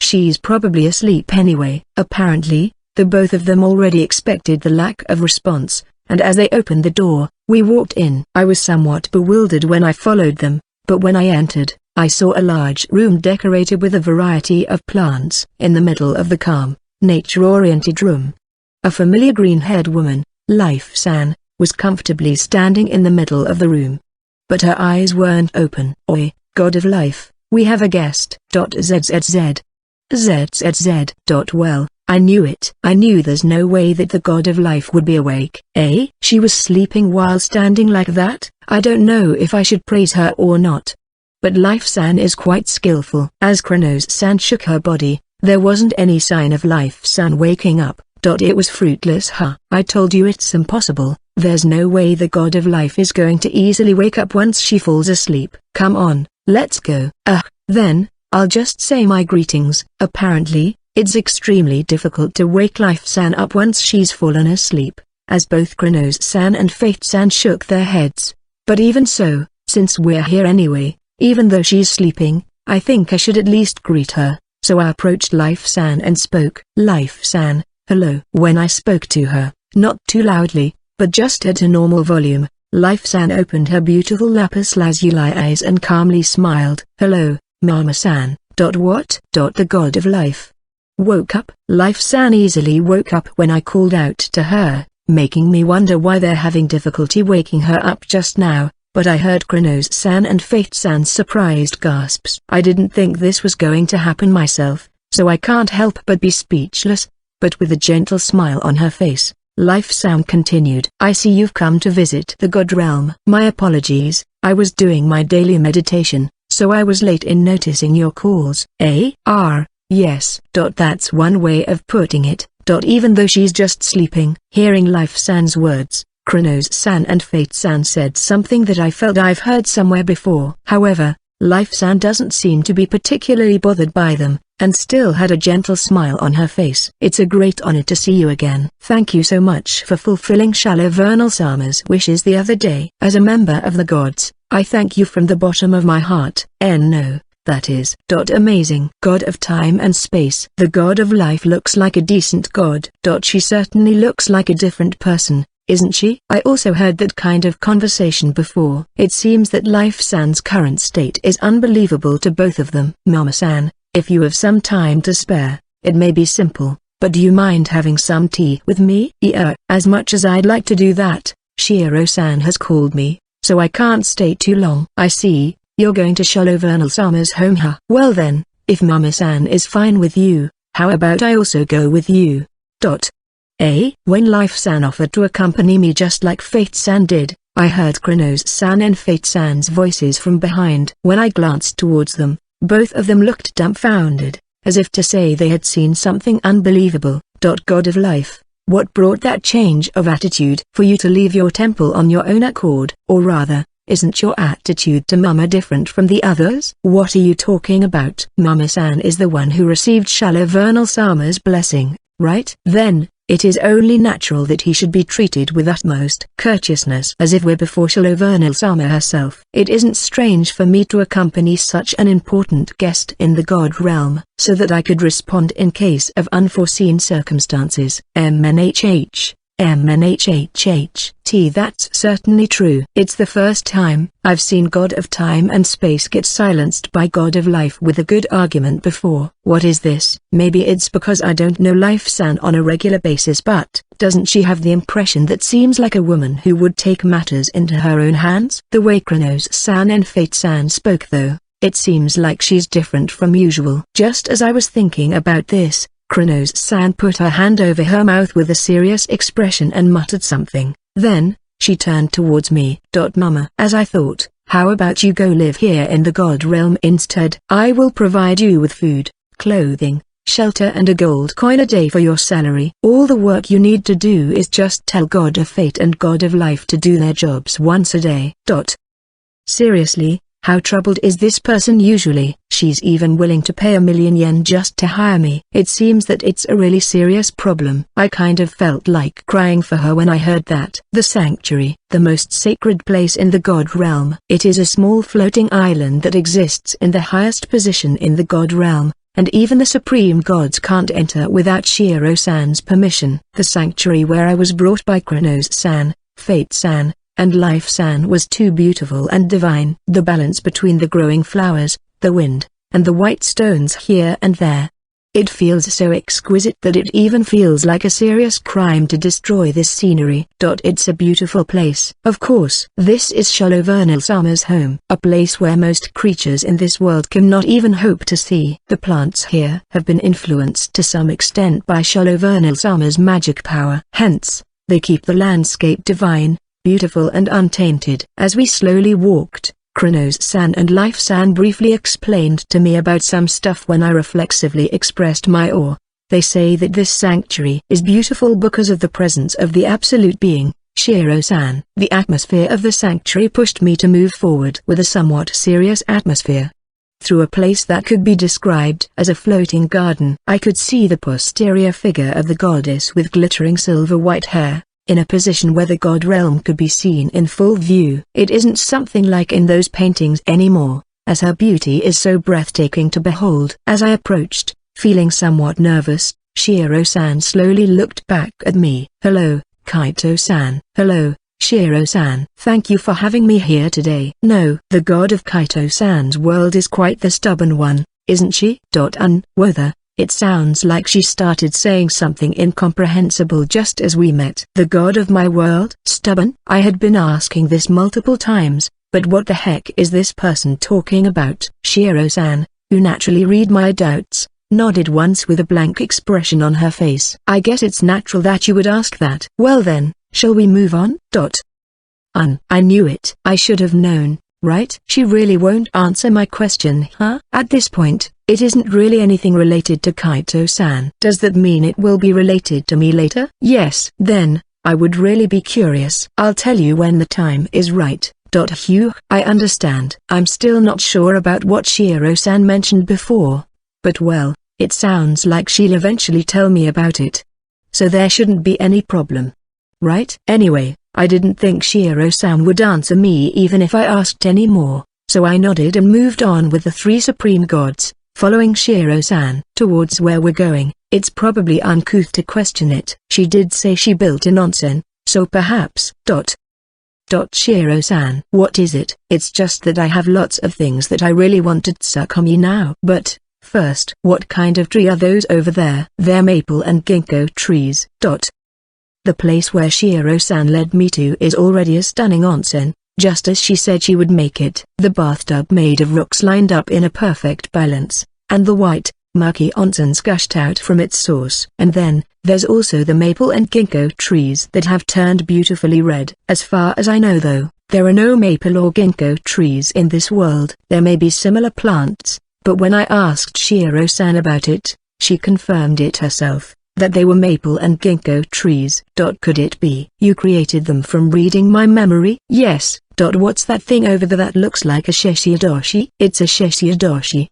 She's probably asleep anyway. Apparently, the both of them already expected the lack of response, and as they opened the door, we walked in. I was somewhat bewildered when I followed them, but when I entered, I saw a large room decorated with a variety of plants. In the middle of the calm, nature-oriented room, a familiar green-haired woman, Life-san, was comfortably standing in the middle of the room. But her eyes weren't open. Oi, God of Life, we have a guest. ZZZ. Well, I knew it. I knew there's no way that the God of Life would be awake. She was sleeping while standing like that? I don't know if I should praise her or not. But Life-san is quite skillful. As Kronos-san shook her body, there wasn't any sign of Life-san waking up. It was fruitless, huh? I told you it's impossible. There's no way the God of Life is going to easily wake up once she falls asleep. Come on, let's go. Then, I'll just say my greetings. Apparently, it's extremely difficult to wake Life-san up once she's fallen asleep, as both Kronos-san and Fate-san shook their heads. But even so, since we're here anyway, even though she's sleeping, I think I should at least greet her. So I approached Life-san and spoke. Life-san, hello. When I spoke to her, not too loudly, but just at a normal volume, Life-san opened her beautiful lapis lazuli eyes and calmly smiled. Hello, Mama-san. What? The God of Life woke up. Life-san easily woke up when I called out to her, making me wonder why they're having difficulty waking her up just now, but I heard Kronos-san and Fate-san's surprised gasps. I didn't think this was going to happen myself, so I can't help but be speechless, but with a gentle smile on her face, Life-san continued. I see you've come to visit the God Realm. My apologies, I was doing my daily meditation, so I was late in noticing your calls. Yes. That's one way of putting it. Even though she's just sleeping. Hearing Life-san's words, Kronos-san and Fate-san said something that I felt I've heard somewhere before. However, Life-san doesn't seem to be particularly bothered by them, and still had a gentle smile on her face. It's a great honor to see you again. Thank you so much for fulfilling Shallow Vernal Sama's wishes the other day. As a member of the gods, I thank you from the bottom of my heart. No, that is. Amazing. God of time and space. The god of life looks like a decent god. She certainly looks like a different person, isn't she? I also heard that kind of conversation before. It seems that Life-san's current state is unbelievable to both of them. Mama-san, if you have some time to spare, it may be simple, but do you mind having some tea with me? Yeah, as much as I'd like to do that, Shiro-san has called me, so I can't stay too long. I see, you're going to Sholovernal-sama's home, huh? Well then, if Mama-san is fine with you, how about I also go with you? When Life-san offered to accompany me just like Fate-san did, I heard Kronos-san and Fate-san's voices from behind. When I glanced towards them, both of them looked dumbfounded, as if to say they had seen something unbelievable. God of life, what brought that change of attitude for you to leave your temple on your own accord? Or rather, isn't your attitude to Mama different from the others? What are you talking about? Mama-san is the one who received Sholovernal-sama's blessing, right? Then, it is only natural that he should be treated with utmost courteousness as if we're before Sholovernal-sama herself. It isn't strange for me to accompany such an important guest in the god realm, so that I could respond in case of unforeseen circumstances. That's certainly true. It's the first time I've seen God of time and space get silenced by God of life with a good argument before. What is this? Maybe it's because I don't know Life-san on a regular basis, but doesn't she have the impression that seems like a woman who would take matters into her own hands? The way Kronos-san and Fate-san spoke though, it seems like she's different from usual. Just as I was thinking about this, Kronos-san put her hand over her mouth with a serious expression and muttered something. Then, she turned towards me. Mama, as I thought, how about you go live here in the god realm instead? I will provide you with food, clothing, shelter and a gold coin a day for your salary. All the work you need to do is just tell God of Fate and God of Life to do their jobs once a day. Seriously? How troubled is this person usually? She's even willing to pay 1,000,000 yen just to hire me. It seems that it's a really serious problem. I kind of felt like crying for her when I heard that. The sanctuary, the most sacred place in the god realm. It is a small floating island that exists in the highest position in the god realm, and even the supreme gods can't enter without Shiro-san's permission. The sanctuary where I was brought by Kronos-san, Fate-san, and Life-san was too beautiful and divine. The balance between the growing flowers, the wind, and the white stones here and there. It feels so exquisite that it even feels like a serious crime to destroy this scenery. It's a beautiful place. Of course, this is Sholovernal-sama's home, a place where most creatures in this world cannot even hope to see. The plants here have been influenced to some extent by Sholovernal-sama's magic power. Hence, they keep the landscape divine, beautiful and untainted. As we slowly walked, Kronos-san and Life-san briefly explained to me about some stuff when I reflexively expressed my awe. They say that this sanctuary is beautiful because of the presence of the absolute being, Shiro-san. The atmosphere of the sanctuary pushed me to move forward with a somewhat serious atmosphere. Through a place that could be described as a floating garden, I could see the posterior figure of the goddess with glittering silver white hair, in a position where the god realm could be seen in full view. It isn't something like in those paintings anymore, as her beauty is so breathtaking to behold. As I approached, feeling somewhat nervous, Shiro-san slowly looked back at me. Hello, Kaito-san. Hello, Shiro-san. Thank you for having me here today. No, the god of Kaito-san's world is quite the stubborn one, isn't she? Whether. It sounds like she started saying something incomprehensible just as we met. The god of my world? Stubborn? I had been asking this multiple times, but what the heck is this person talking about? Shiro-san, who naturally read my doubts, nodded once with a blank expression on her face. I guess it's natural that you would ask that. Well then, shall we move on? I knew it. I should have known, right? She really won't answer my question, huh? At this point, it isn't really anything related to Kaito-san. Does that mean it will be related to me later? Yes. Then, I would really be curious. I'll tell you when the time is right. I understand. I'm still not sure about what Shiro-san mentioned before. But well, it sounds like she'll eventually tell me about it. So there shouldn't be any problem. Right? Anyway, I didn't think Shiro-san would answer me even if I asked any more. so I nodded and moved on with the three supreme gods, following Shiro-san. Towards where we're going, it's probably uncouth to question it. She did say she built an onsen, so perhaps. Shiro-san. What is it? It's just that I have lots of things that I really want to Tsukumi now. But, first, what kind of tree are those over there? They're maple and ginkgo trees. The place where Shiro-san led me to is already a stunning onsen, just as she said she would make it. The bathtub made of rocks lined up in a perfect balance, and the white, murky onsens gushed out from its source. And then, there's also the maple and ginkgo trees that have turned beautifully red. As far as I know though, there are no maple or ginkgo trees in this world. There may be similar plants, but when I asked Shiro-san about it, she confirmed it herself, that they were maple and ginkgo trees. Could it be you created them from reading my memory? Yes. What's that thing over there that looks like a sheshiadoshi? It's a sheshiadoshi.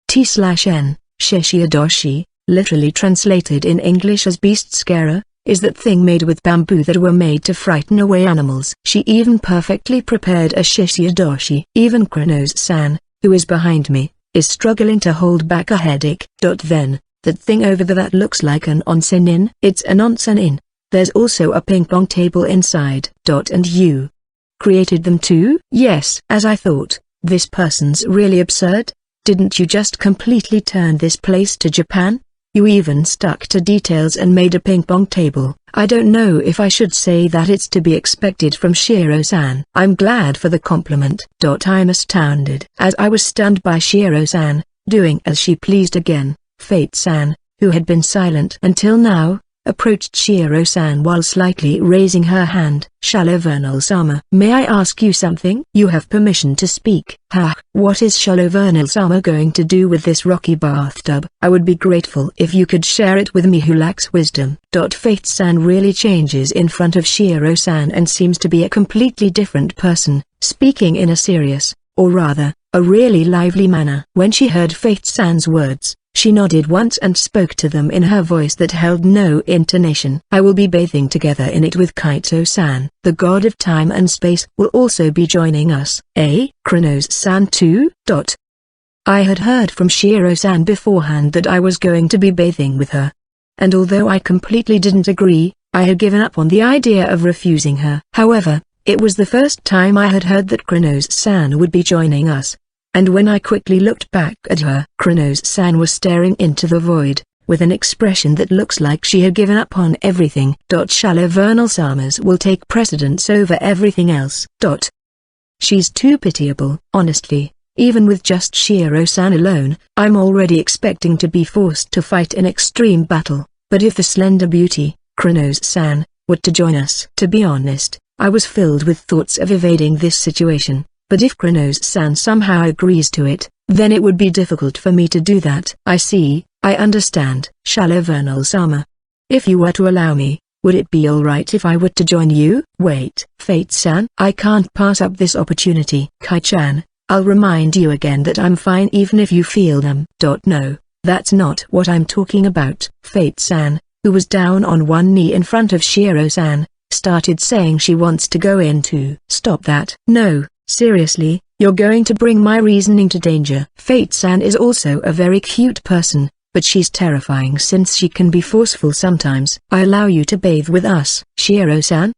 T/N, sheshiadoshi, literally translated in English as beast scarer, is that thing made with bamboo that were made to frighten away animals. She even perfectly prepared a sheshiadoshi. Even Kronos-san, who is behind me, is struggling to hold back a headache. Then, that thing over there that looks like an onsen inn? It's an onsen inn. There's also a ping pong table inside. And you created them too? Yes. As I thought, this person's really absurd. Didn't you just completely turn this place to Japan? You even stuck to details and made a ping pong table. I don't know if I should say that it's to be expected from Shiro-san. I'm glad for the compliment. I'm astounded. As I was stunned by Shiro-san, doing as she pleased again, Fate-san, who had been silent until now, approached Shiro-san while slightly raising her hand. Shallow Vernal-sama. May I ask you something? You have permission to speak. What is Shallow Vernal-sama going to do with this rocky bathtub? I would be grateful if you could share it with me who lacks wisdom. Fate-san really changes in front of Shiro-san and seems to be a completely different person, speaking in a serious, or rather, a really lively manner. When she heard Fate-san's words, she nodded once and spoke to them in her voice that held no intonation. I will be bathing together in it with Kaito-san. The god of time and space will also be joining us. Kronos-san too? I had heard from Shiro-san beforehand that I was going to be bathing with her. And although I completely didn't agree, I had given up on the idea of refusing her. However, it was the first time I had heard that Kronos-san would be joining us. And when I quickly looked back at her, Kronos-san was staring into the void, with an expression that looks like she had given up on everything. Shallow Vernal-sama's will take precedence over everything else. She's too pitiable. Honestly, even with just Shiro-san alone, I'm already expecting to be forced to fight an extreme battle. But if the slender beauty, Kronos-san, were to join us. To be honest, I was filled with thoughts of evading this situation. But if Kronos-san somehow agrees to it, then it would be difficult for me to do that. I see, I understand. Shallow Vernal-sama. If you were to allow me, would it be alright if I were to join you? Wait, Fate-san? I can't pass up this opportunity. Kai-chan, I'll remind you again that I'm fine even if you feel them. No, that's not what I'm talking about. Fate-san, who was down on one knee in front of Shiro-san, started saying she wants to go in too. Stop that. No. Seriously, you're going to bring my reasoning to danger. Fate-san is also a very cute person, but she's terrifying since she can be forceful sometimes. I allow you to bathe with us. Shiro-san?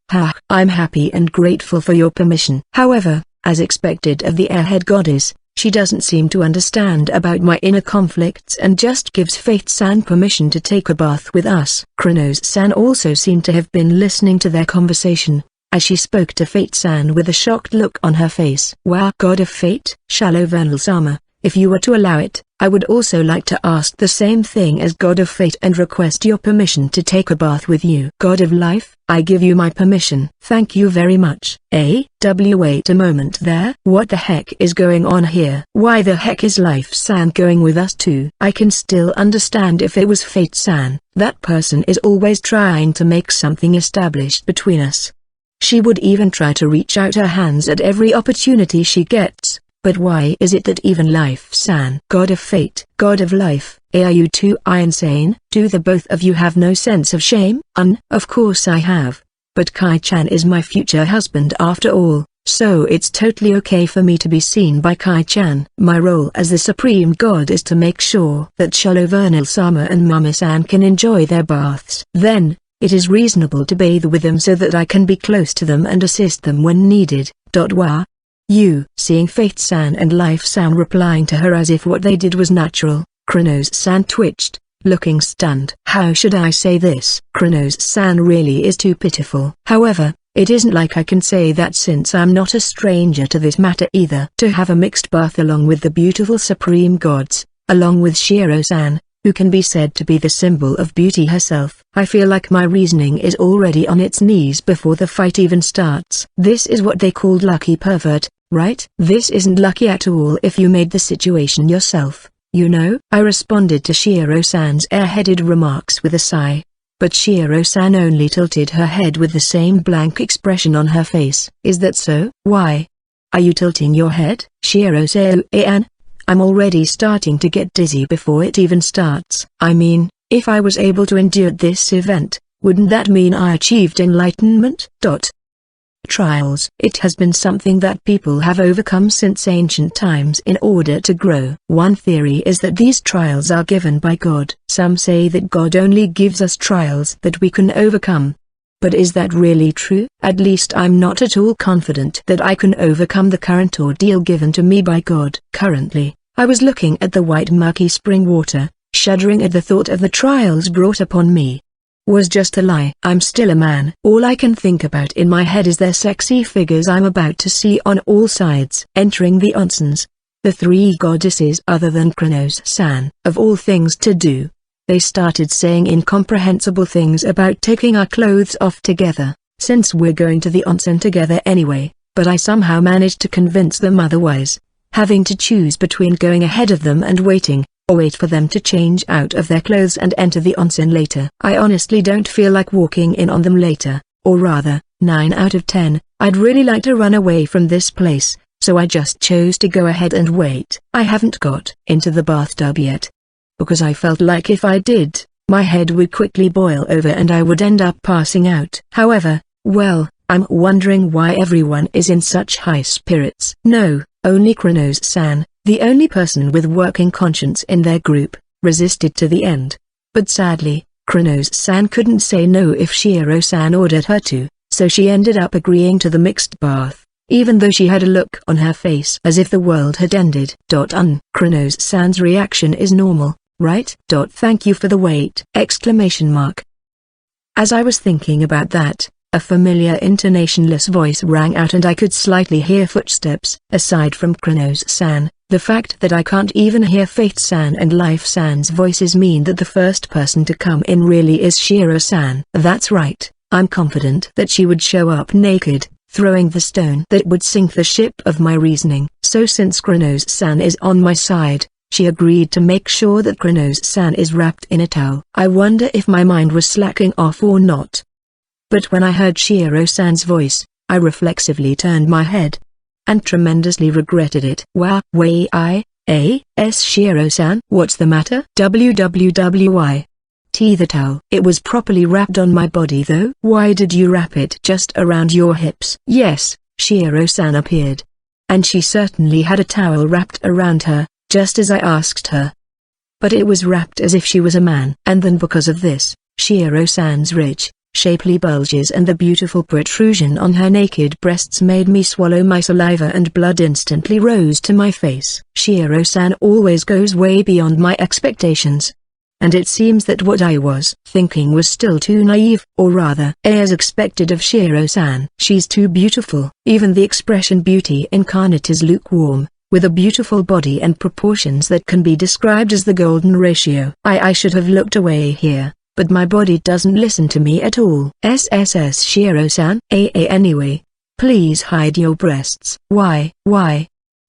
I'm happy and grateful for your permission. However, as expected of the airhead goddess, she doesn't seem to understand about my inner conflicts and just gives Fate-san permission to take a bath with us. Kronos-san also seemed to have been listening to their conversation, as she spoke to Fate-san with a shocked look on her face. Wow, God of Fate? Shallow Vernal-sama, if you were to allow it, I would also like to ask the same thing as God of Fate and request your permission to take a bath with you. God of Life, I give you my permission. Thank you very much. Wait a moment there. What the heck is going on here? Why the heck is Life-san going with us too? I can still understand if it was Fate-san. That person is always trying to make something established between us. She would even try to reach out her hands at every opportunity she gets, but why is it that even Life-san, God of Fate, God of Life, are you two insane? Do the both of you have no sense of shame? Of course I have, but Kai-chan is my future husband after all, So it's totally okay for me to be seen by Kai-chan. My role as the supreme god is to make sure that Sholovernal-sama and Mama-san can enjoy their baths. Then, it is reasonable to bathe with them so that I can be close to them and assist them when needed. Wah. You. Seeing Fate-san and Life-san replying to her as if what they did was natural, Kronos-san twitched, looking stunned. How should I say this? Kronos-san really is too pitiful. However, it isn't like I can say that since I'm not a stranger to this matter either. To have a mixed bath along with the beautiful supreme gods, along with Shiro-san, who can be said to be the symbol of beauty herself. I feel like my reasoning is already on its knees before the fight even starts. This is what they called lucky pervert, right? This isn't lucky at all if you made the situation yourself, you know? I responded to Shiro-san's airheaded remarks with a sigh. But Shiro-san only tilted her head with the same blank expression on her face. Is that so? Why? Are you tilting your head? Shiro-san? I'm already starting to get dizzy before it even starts. I mean, if I was able to endure this event, wouldn't that mean I achieved enlightenment? Trials. It has been something that people have overcome since ancient times in order to grow. One theory is that these trials are given by God. Some say that God only gives us trials that we can overcome. But is that really true? At least I'm not at all confident that I can overcome the current ordeal given to me by God. Currently, I was looking at the white murky spring water, shuddering at the thought of the trials brought upon me. Was just a lie. I'm still a man. All I can think about in my head is their sexy figures I'm about to see on all sides. Entering the onsens, the three goddesses other than Kronos-san. Of all things to do, they started saying incomprehensible things about taking our clothes off together, since we're going to the onsen together anyway, but I somehow managed to convince them otherwise, having to choose between going ahead of them and waiting, or wait for them to change out of their clothes and enter the onsen later. I honestly don't feel like walking in on them later, or rather, 9 out of 10, I'd really like to run away from this place, so I just chose to go ahead and wait. I haven't got into the bathtub yet, because I felt like if I did, my head would quickly boil over and I would end up passing out. However, well, I'm wondering why everyone is in such high spirits. No, only Kronos-san, the only person with working conscience in their group, resisted to the end. But sadly, Kronos-san couldn't say no if Shiro-san ordered her to, so she ended up agreeing to the mixed bath, even though she had a look on her face as if the world had ended. Kronos-san's reaction is normal, right? Thank you for the wait! Exclamation mark. As I was thinking about that, a familiar intonationless voice rang out and I could slightly hear footsteps. Aside from Kronos-san, the fact that I can't even hear Fate-san and Life-san's voices mean that the first person to come in really is Shiro-san. That's right, I'm confident that she would show up naked, throwing the stone that would sink the ship of my reasoning. So since Kronos-san is on my side, she agreed to make sure that Kronos-san is wrapped in a towel. I wonder if my mind was slacking off or not. But when I heard Shiro-san's voice, I reflexively turned my head, and tremendously regretted it. Shiro-san? What's the matter? The towel. It was properly wrapped on my body though. Why did you wrap it just around your hips? Yes, Shiro-san appeared. And she certainly had a towel wrapped around her, just as I asked her. But it was wrapped as if she was a man. And then because of this, Shiro-san's rich, shapely bulges and the beautiful protrusion on her naked breasts made me swallow my saliva and blood instantly rose to my face. Shiro-san always goes way beyond my expectations. And it seems that what I was thinking was still too naive, or rather, as expected of Shiro-san. She's too beautiful. Even the expression beauty incarnate is lukewarm, with a beautiful body and proportions that can be described as the golden ratio. I should have looked away here. But my body doesn't listen to me at all. SSS Shiro-san? Anyway, please hide your breasts. Why?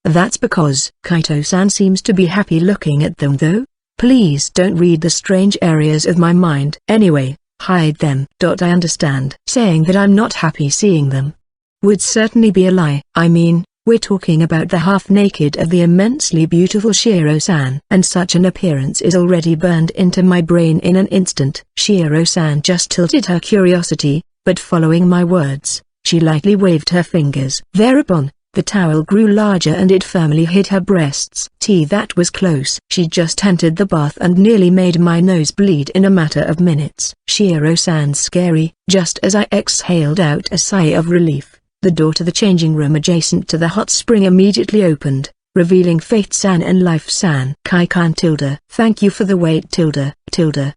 That's because Kaito-san seems to be happy looking at them though. Please don't read the strange areas of my mind. Anyway, hide them. I understand. Saying that I'm not happy seeing them would certainly be a lie. I mean, we're talking about the half-naked of the immensely beautiful Shiro-san. And such an appearance is already burned into my brain in an instant. Shiro-san just tilted her curiosity, but following my words, She lightly waved her fingers. Thereupon, the towel grew larger and it firmly hid her breasts. That was close. She just entered the bath and nearly made my nose bleed in a matter of minutes. Shiro-san scary. Just as I exhaled out a sigh of relief, the door to the changing room adjacent to the hot spring immediately opened, revealing Fate-san and Life-san. Kai-kan tilde. Thank you for the wait tilde.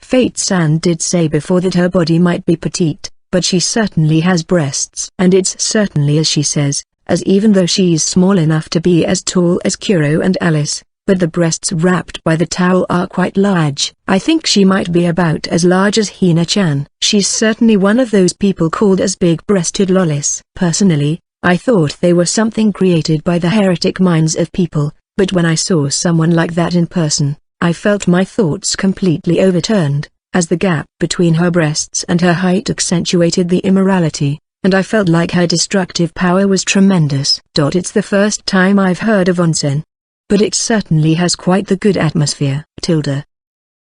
Fate-san did say before that her body might be petite, but she certainly has breasts. And it's certainly as she says, as even though she's small enough to be as tall as Kuro and Alice, but the breasts wrapped by the towel are quite large. I think she might be about as large as Hina-chan. She's certainly one of those people called as big-breasted lollies. Personally, I thought they were something created by the heretic minds of people, but when I saw someone like that in person, I felt my thoughts completely overturned, as the gap between her breasts and her height accentuated the immorality, and I felt like her destructive power was tremendous. It's the first time I've heard of onsen, but it certainly has quite the good atmosphere.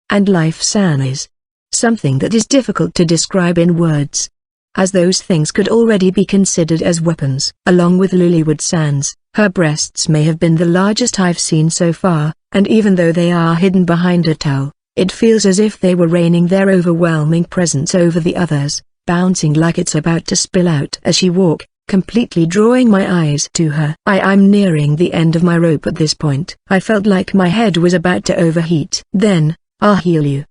And Life-san is something that is difficult to describe in words, as those things could already be considered as weapons. Along with Lilywood-san's, her breasts may have been the largest I've seen so far, and even though they are hidden behind a towel, it feels as if they were raining their overwhelming presence over the others, bouncing like it's about to spill out as she walked, completely drawing my eyes to her. I'm nearing the end of my rope at this point. I felt like my head was about to overheat. Then, I'll heal you,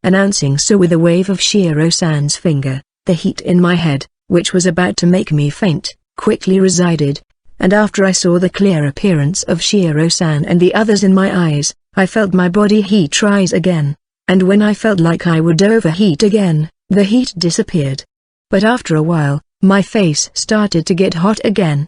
announcing so with a wave of Shiro-san's finger. The heat in my head, which was about to make me faint, quickly resided, and after I saw the clear appearance of Shiro-san and the others in my eyes, I felt my body heat rise again, and when I felt like I would overheat again, the heat disappeared. But after a while, my face started to get hot again.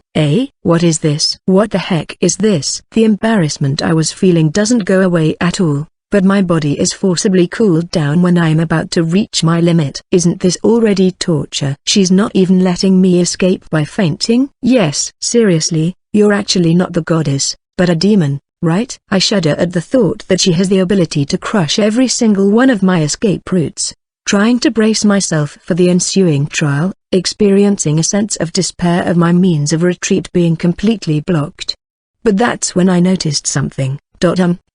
What is this? What the heck is this? The embarrassment I was feeling doesn't go away at all, but my body is forcibly cooled down when I'm about to reach my limit. Isn't this already torture? She's not even letting me escape by fainting? Yes. Seriously, you're actually not the goddess, but a demon, right? I shudder at the thought that she has the ability to crush every single one of my escape routes. Trying to brace myself for the ensuing trial, experiencing a sense of despair of my means of retreat being completely blocked. But that's when I noticed something.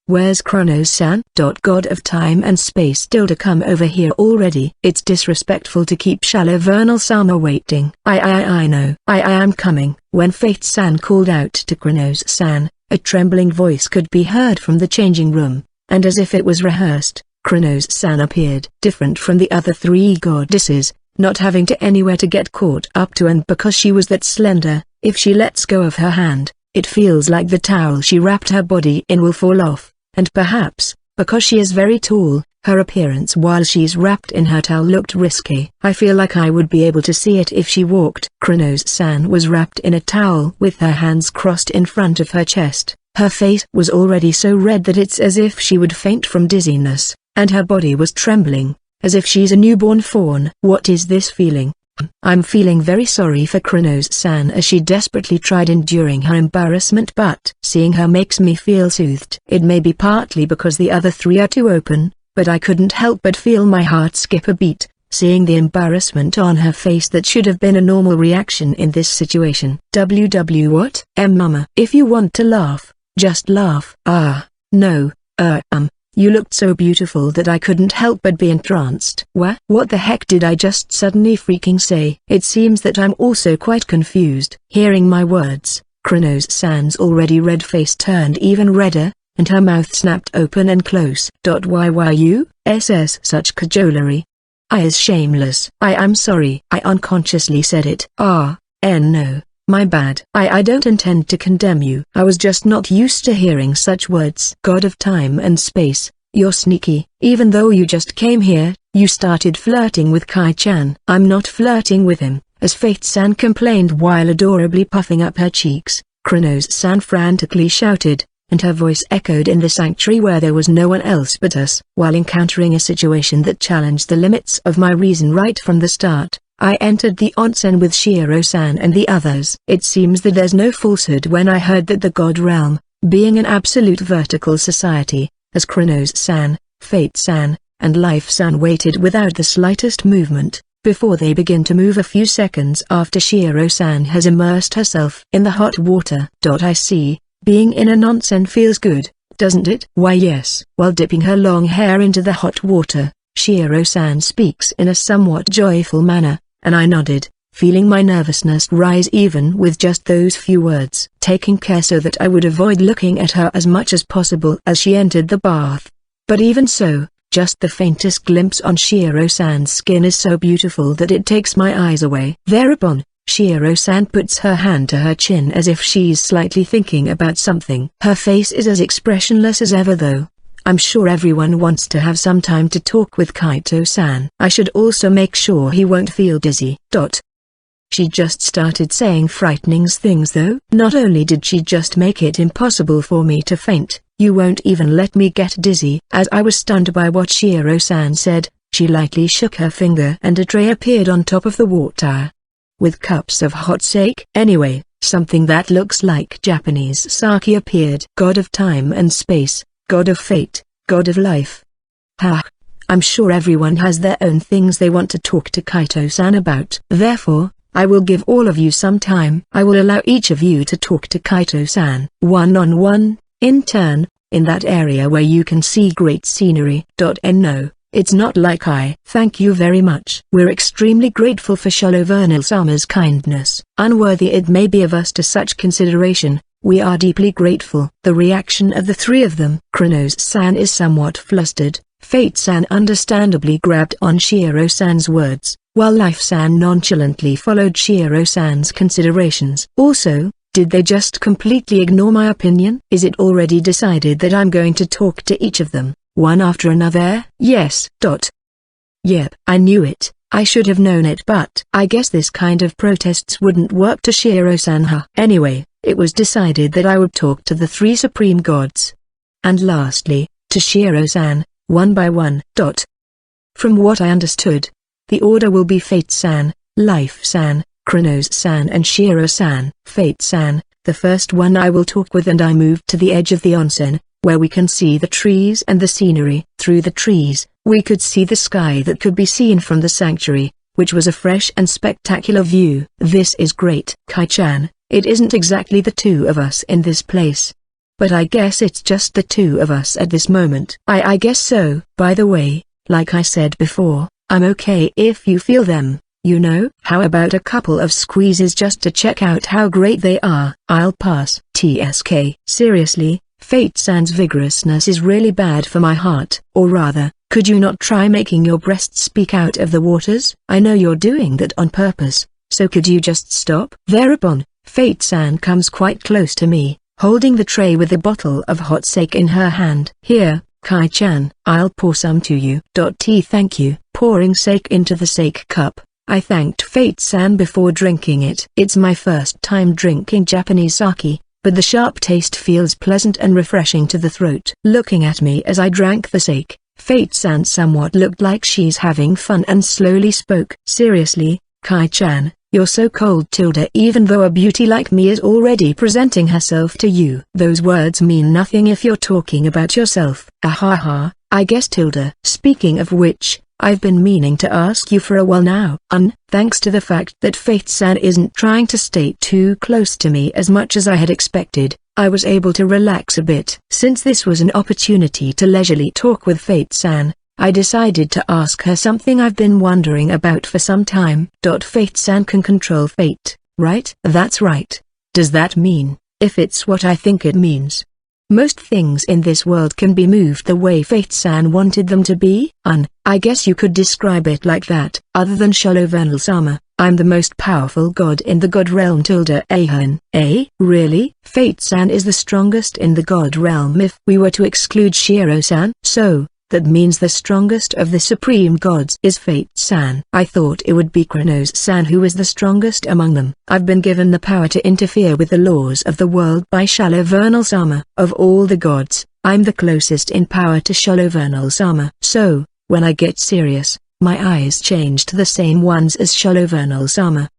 Where's Chronos-san? God of time and space, come over here already. It's disrespectful to keep shallow Vernal-sama waiting. I know. I am coming. When Fate-san called out to Chronos-san, a trembling voice could be heard from the changing room, and as if it was rehearsed, Chronos-san appeared. Different from the other three goddesses, not having to anywhere to get caught up to, and because she was that slender, if she lets go of her hand, it feels like the towel she wrapped her body in will fall off, and perhaps, because she is very tall, her appearance while she's wrapped in her towel looked risky. I feel like I would be able to see it if she walked. Chronos-san was wrapped in a towel with her hands crossed in front of her chest. Her face was already so red that it's as if she would faint from dizziness, and her body was trembling, as if she's a newborn fawn. What is this feeling? I'm feeling very sorry for Chronos-san as she desperately tried enduring her embarrassment, but seeing her makes me feel soothed. It may be partly because the other three are too open, but I couldn't help but feel my heart skip a beat, seeing the embarrassment on her face that should have been a normal reaction in this situation. What? Mama. If you want to laugh, just laugh. No, you looked so beautiful that I couldn't help but be entranced. What the heck did I just suddenly freaking say? It seems that I'm also quite confused. Hearing my words, Chronos-san's already red face turned even redder, and her mouth snapped open and close. Why were you such cajolery? I is shameless. I am sorry. I unconsciously said it. No. My bad. I don't intend to condemn you. I was just not used to hearing such words. God of time and space, you're sneaky. Even though you just came here, you started flirting with Kai-chan. I'm not flirting with him, as Fate-san complained while adorably puffing up her cheeks. Chronos-san frantically shouted, and her voice echoed in the sanctuary where there was no one else but us. While encountering a situation that challenged the limits of my reason right from the start, I entered the onsen with Shiro-san and the others. It seems that there's no falsehood when I heard that the God Realm, being an absolute vertical society, as Chronos-san, Fate-san, and Life-san waited without the slightest movement, before they begin to move a few seconds after Shiro-san has immersed herself in the hot water. I see, being in an onsen feels good, doesn't it? Why yes. While dipping her long hair into the hot water, Shiro-san speaks in a somewhat joyful manner, and I nodded, feeling my nervousness rise even with just those few words. Taking care so that I would avoid looking at her as much as possible as she entered the bath. But even so, just the faintest glimpse on Shiro-san's skin is so beautiful that it takes my eyes away. Thereupon, Shiro-san puts her hand to her chin as if she's slightly thinking about something. Her face is as expressionless as ever though. I'm sure everyone wants to have some time to talk with Kaito-san. I should also make sure he won't feel dizzy. She just started saying frightening things though. Not only did she just make it impossible for me to faint, you won't even let me get dizzy. As I was stunned by what Shiro-san said, she lightly shook her finger and a tray appeared on top of the water. With cups of hot sake. Anyway, something that looks like Japanese sake appeared. God of time and space, God of fate, God of life. I'm sure everyone has their own things they want to talk to Kaito-san about. Therefore, I will give all of you some time. I will allow each of you to talk to Kaito-san one-on-one, in turn, in that area where you can see great scenery. And no, it's not like I. Thank you very much. We're extremely grateful for Sholovernal-sama's kindness. Unworthy it may be of us to such consideration, we are deeply grateful. The reaction of the three of them. Kronos-san is somewhat flustered. Fate-san understandably grabbed on Shiro-san's words, while Life-san nonchalantly followed Shiro-san's considerations. Also, did they just completely ignore my opinion? Is it already decided that I'm going to talk to each of them, one after another? Yes. Yep, I knew it. I should have known it, but I guess this kind of protests wouldn't work to Shiro-san. Anyway, it was decided that I would talk to the three supreme gods. And lastly, to Shiro-san, one by one. From what I understood, the order will be Fate-san, Life-san, Kronos-san and Shiro-san. Fate-san, the first one I will talk with, and I moved to the edge of the onsen, where we can see the trees and the scenery. Through the trees, we could see the sky that could be seen from the sanctuary, which was a fresh and spectacular view. This is great. Kai-chan, it isn't exactly the two of us in this place. But I guess it's just the two of us at this moment. I guess so. By the way, like I said before, I'm okay if you feel them, you know? How about a couple of squeezes just to check out how great they are? I'll pass. TSK. Seriously, Fate-san's vigorousness is really bad for my heart. Or rather, could you not try making your breast speak out of the waters? I know you're doing that on purpose, so could you just stop? Thereupon, Fate-san comes quite close to me, holding the tray with a bottle of hot sake in her hand. Here, Kai-chan, I'll pour some to you. Thank you. Pouring sake into the sake cup, I thanked Fate-san before drinking it. It's my first time drinking Japanese sake, but the sharp taste feels pleasant and refreshing to the throat. Looking at me as I drank the sake, Fate-san somewhat looked like she's having fun and slowly spoke. Seriously, Kai-chan, you're so cold. Even though a beauty like me is already presenting herself to you. Those words mean nothing if you're talking about yourself. Ahaha, I guess. Speaking of which, I've been meaning to ask you for a while now. Thanks to the fact that Fate-san isn't trying to stay too close to me as much as I had expected, I was able to relax a bit. Since this was an opportunity to leisurely talk with Fate-san, I decided to ask her something I've been wondering about for some time. Fate-san can control fate, right? That's right. Does that mean, if it's what I think it means, most things in this world can be moved the way Fate-san wanted them to be? I guess you could describe it like that. Other than Sholovernal-sama, I'm the most powerful god in the god realm. Ahun. Really? Fate-san is the strongest in the god realm if we were to exclude Shiro-san? So, that means the strongest of the supreme gods is Fate-san. I thought it would be Kronos-san who is the strongest among them. I've been given the power to interfere with the laws of the world by Sholovernal-sama. Of all the gods, I'm the closest in power to Sholovernal-sama. So, when I get serious, my eyes change to the same ones as Sholovernal-sama.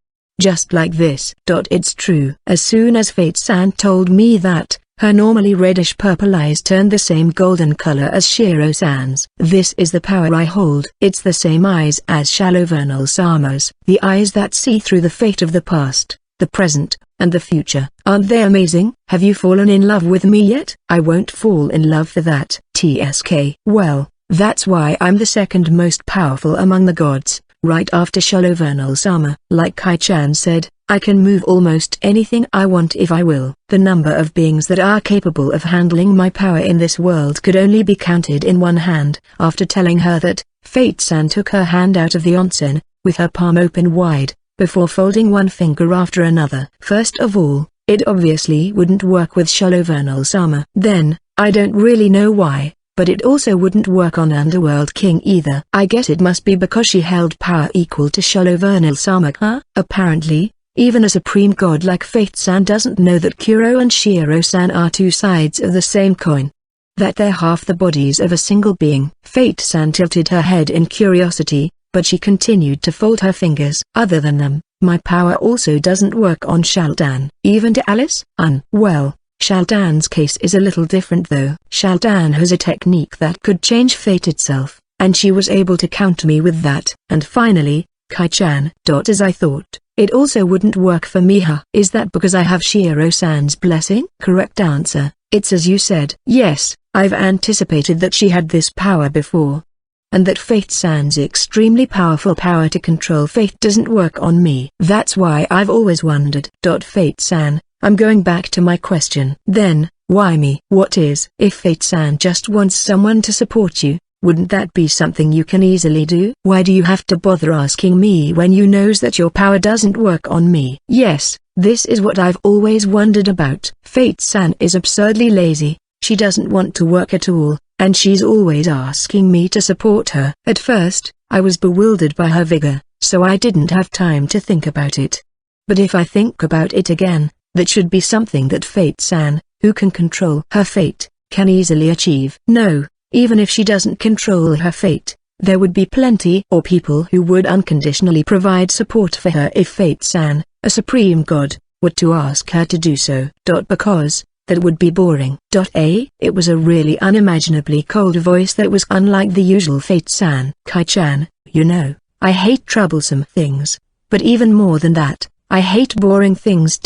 Just like this. It's true. As soon as Fate-san told me that, Her normally reddish-purple eyes turned the same golden color as Shiro-san's. This is the power I hold. It's the same eyes as shallow vernal Sama's. The eyes that see through the fate of the past, the present, and the future. Aren't they amazing? Have you fallen in love with me yet? I won't fall in love for that. TSK. Well, that's why I'm the second most powerful among the gods, right after shallow vernal Sama. Like Kai-chan said, I can move almost anything I want if I will. The number of beings that are capable of handling my power in this world could only be counted in one hand. After telling her that, Fate-san took her hand out of the onsen, with her palm open wide, before folding one finger after another. First of all, it obviously wouldn't work with shallow vernal Sama. Then, I don't really know why, but it also wouldn't work on Underworld King either. I guess it must be because she held power equal to shallow vernal Sama. Apparently, even a supreme god like Fate-san doesn't know that Kuro and Shiro-san are two sides of the same coin. That they're half the bodies of a single being. Fate-san tilted her head in curiosity, but she continued to fold her fingers. Other than them, my power also doesn't work on Shaldan. Even to Alice? Well, Shaldan's case is a little different though. Shaldan has a technique that could change fate itself, and she was able to counter me with that. And finally, Kai-chan. As I thought, it also wouldn't work for me. Is that because I have Shiro-san's blessing? Correct answer, it's as you said. Yes, I've anticipated that she had this power before. And that Fate-san's extremely powerful power to control fate doesn't work on me. That's why I've always wondered. Fate-san, I'm going back to my question. Then, why me? What is? If Fate-san just wants someone to support you, wouldn't that be something you can easily do? Why do you have to bother asking me when you knows that your power doesn't work on me? Yes, this is what I've always wondered about. Fate-san is absurdly lazy, she doesn't want to work at all, and she's always asking me to support her. At first, I was bewildered by her vigor, so I didn't have time to think about it. But if I think about it again, that should be something that Fate-san, who can control her fate, can easily achieve. No. Even if she doesn't control her fate, there would be plenty or people who would unconditionally provide support for her if Fate-san, a supreme god, were to ask her to do so. Because, that would be boring. It was a really unimaginably cold voice that was unlike the usual Fate-san. Kai-chan, you know, I hate troublesome things, but even more than that, I hate boring things.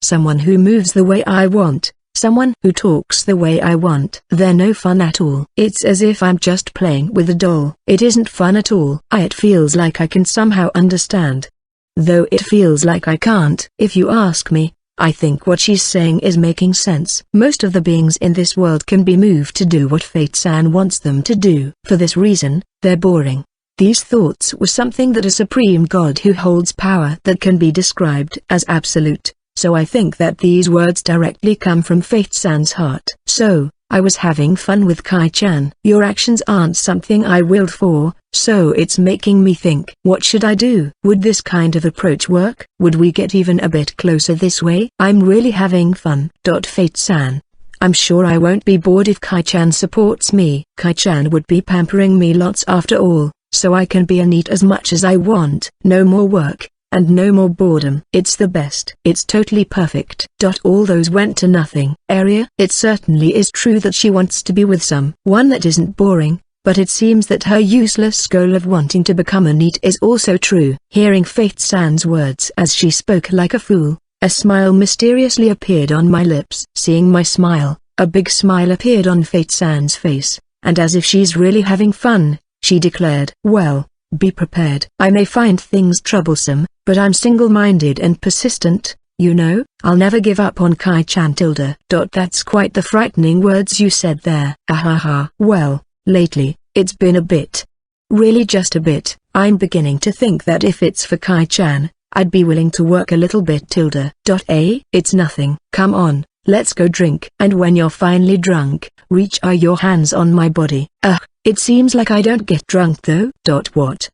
Someone who moves the way I want. Someone who talks the way I want. They're no fun at all. It's as if I'm just playing with a doll. It isn't fun at all. It feels like I can somehow understand. Though it feels like I can't. If you ask me, I think what she's saying is making sense. Most of the beings in this world can be moved to do what Fate-san wants them to do. For this reason, they're boring. These thoughts were something that a supreme god who holds power that can be described as absolute. So I think that these words directly come from Fate-san's heart. So, I was having fun with Kai-chan. Your actions aren't something I willed for, so it's making me think. What should I do? Would this kind of approach work? Would we get even a bit closer this way? I'm really having fun. Fate-san, I'm sure I won't be bored if Kai-chan supports me. Kai-chan would be pampering me lots after all, so I can be a NEET as much as I want. No more work. And no more boredom. It's the best. It's totally perfect. All those went to nothing. Area. It certainly is true that she wants to be with someone that isn't boring, but it seems that her useless goal of wanting to become a NEET is also true. Hearing Fate-san's words as she spoke like a fool, a smile mysteriously appeared on my lips. Seeing my smile, a big smile appeared on Fate-san's face, and as if she's really having fun, she declared, well, be prepared. I may find things troublesome, but I'm single-minded and persistent, you know. I'll never give up on Kai-chan. That's quite the frightening words you said there. Ahaha. Well, lately, it's been a bit. Really just a bit. I'm beginning to think that if it's for Kai-chan, I'd be willing to work a little bit. It's nothing. Come on, let's go drink. And when you're finally drunk, reach your hands on my body. It seems like I don't get drunk though. What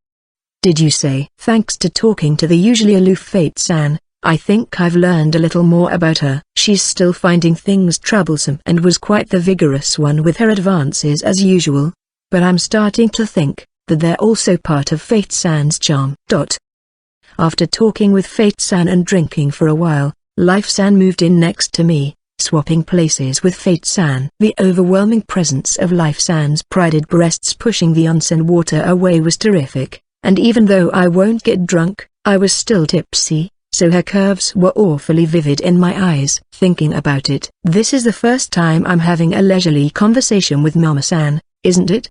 did you say? Thanks to talking to the usually aloof Fate-san, I think I've learned a little more about her. She's still finding things troublesome and was quite the vigorous one with her advances as usual. But I'm starting to think that they're also part of Fate-san's charm. After talking with Fate-san and drinking for a while, Life-san moved in next to me, swapping places with Fate-san. The overwhelming presence of Life-san's prided breasts pushing the onsen water away was terrific, and even though I won't get drunk, I was still tipsy, so her curves were awfully vivid in my eyes. Thinking about it, this is the first time I'm having a leisurely conversation with Mama-san, isn't it?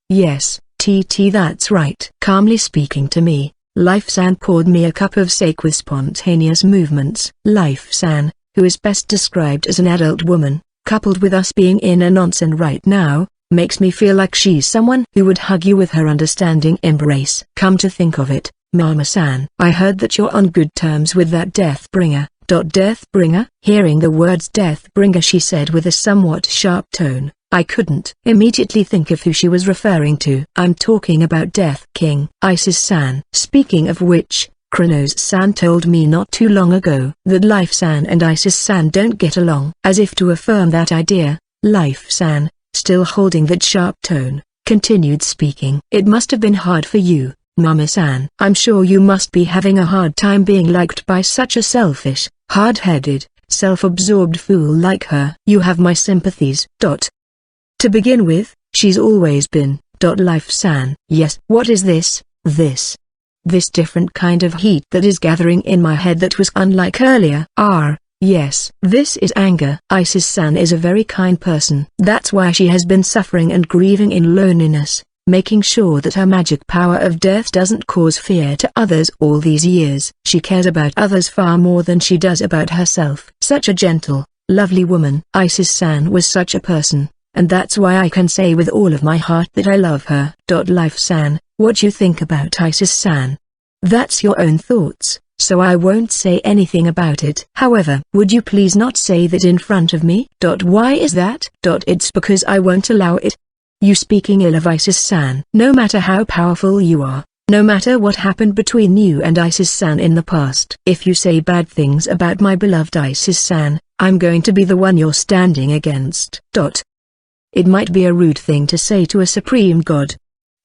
Yes, TT, that's right. Calmly speaking to me, Life-san poured me a cup of sake with spontaneous movements. Life-san, who is best described as an adult woman, coupled with us being in an onsen right now, makes me feel like she's someone who would hug you with her understanding embrace. Come to think of it, Mama-san, I heard that you're on good terms with that Deathbringer. Deathbringer? Hearing the words Deathbringer, she said with a somewhat sharp tone, I couldn't immediately think of who she was referring to. I'm talking about Death King Isis-san. Speaking of which, Kronos-san told me not too long ago that Life-san and Isis-san don't get along. As if to affirm that idea, Life-san, still holding that sharp tone, continued speaking. It must have been hard for you, Mama-san. I'm sure you must be having a hard time being liked by such a selfish, hard-headed, self-absorbed fool like her. You have my sympathies. To begin with, she's always been, Life-san. Yes. What is this different kind of heat that is gathering in my head that was unlike earlier? Yes. This is anger. Isis-san is a very kind person. That's why she has been suffering and grieving in loneliness, making sure that her magic power of death doesn't cause fear to others all these years. She cares about others far more than she does about herself. Such a gentle, lovely woman. Isis-san was such a person, and that's why I can say with all of my heart that I love her. Life-san, what you think about Isis-san? That's your own thoughts, so I won't say anything about it. However, would you please not say that in front of me? Why is that? It's because I won't allow it. You speaking ill of Isis-san. No matter how powerful you are, no matter what happened between you and Isis-san in the past, if you say bad things about my beloved Isis-san, I'm going to be the one you're standing against. It might be a rude thing to say to a supreme god,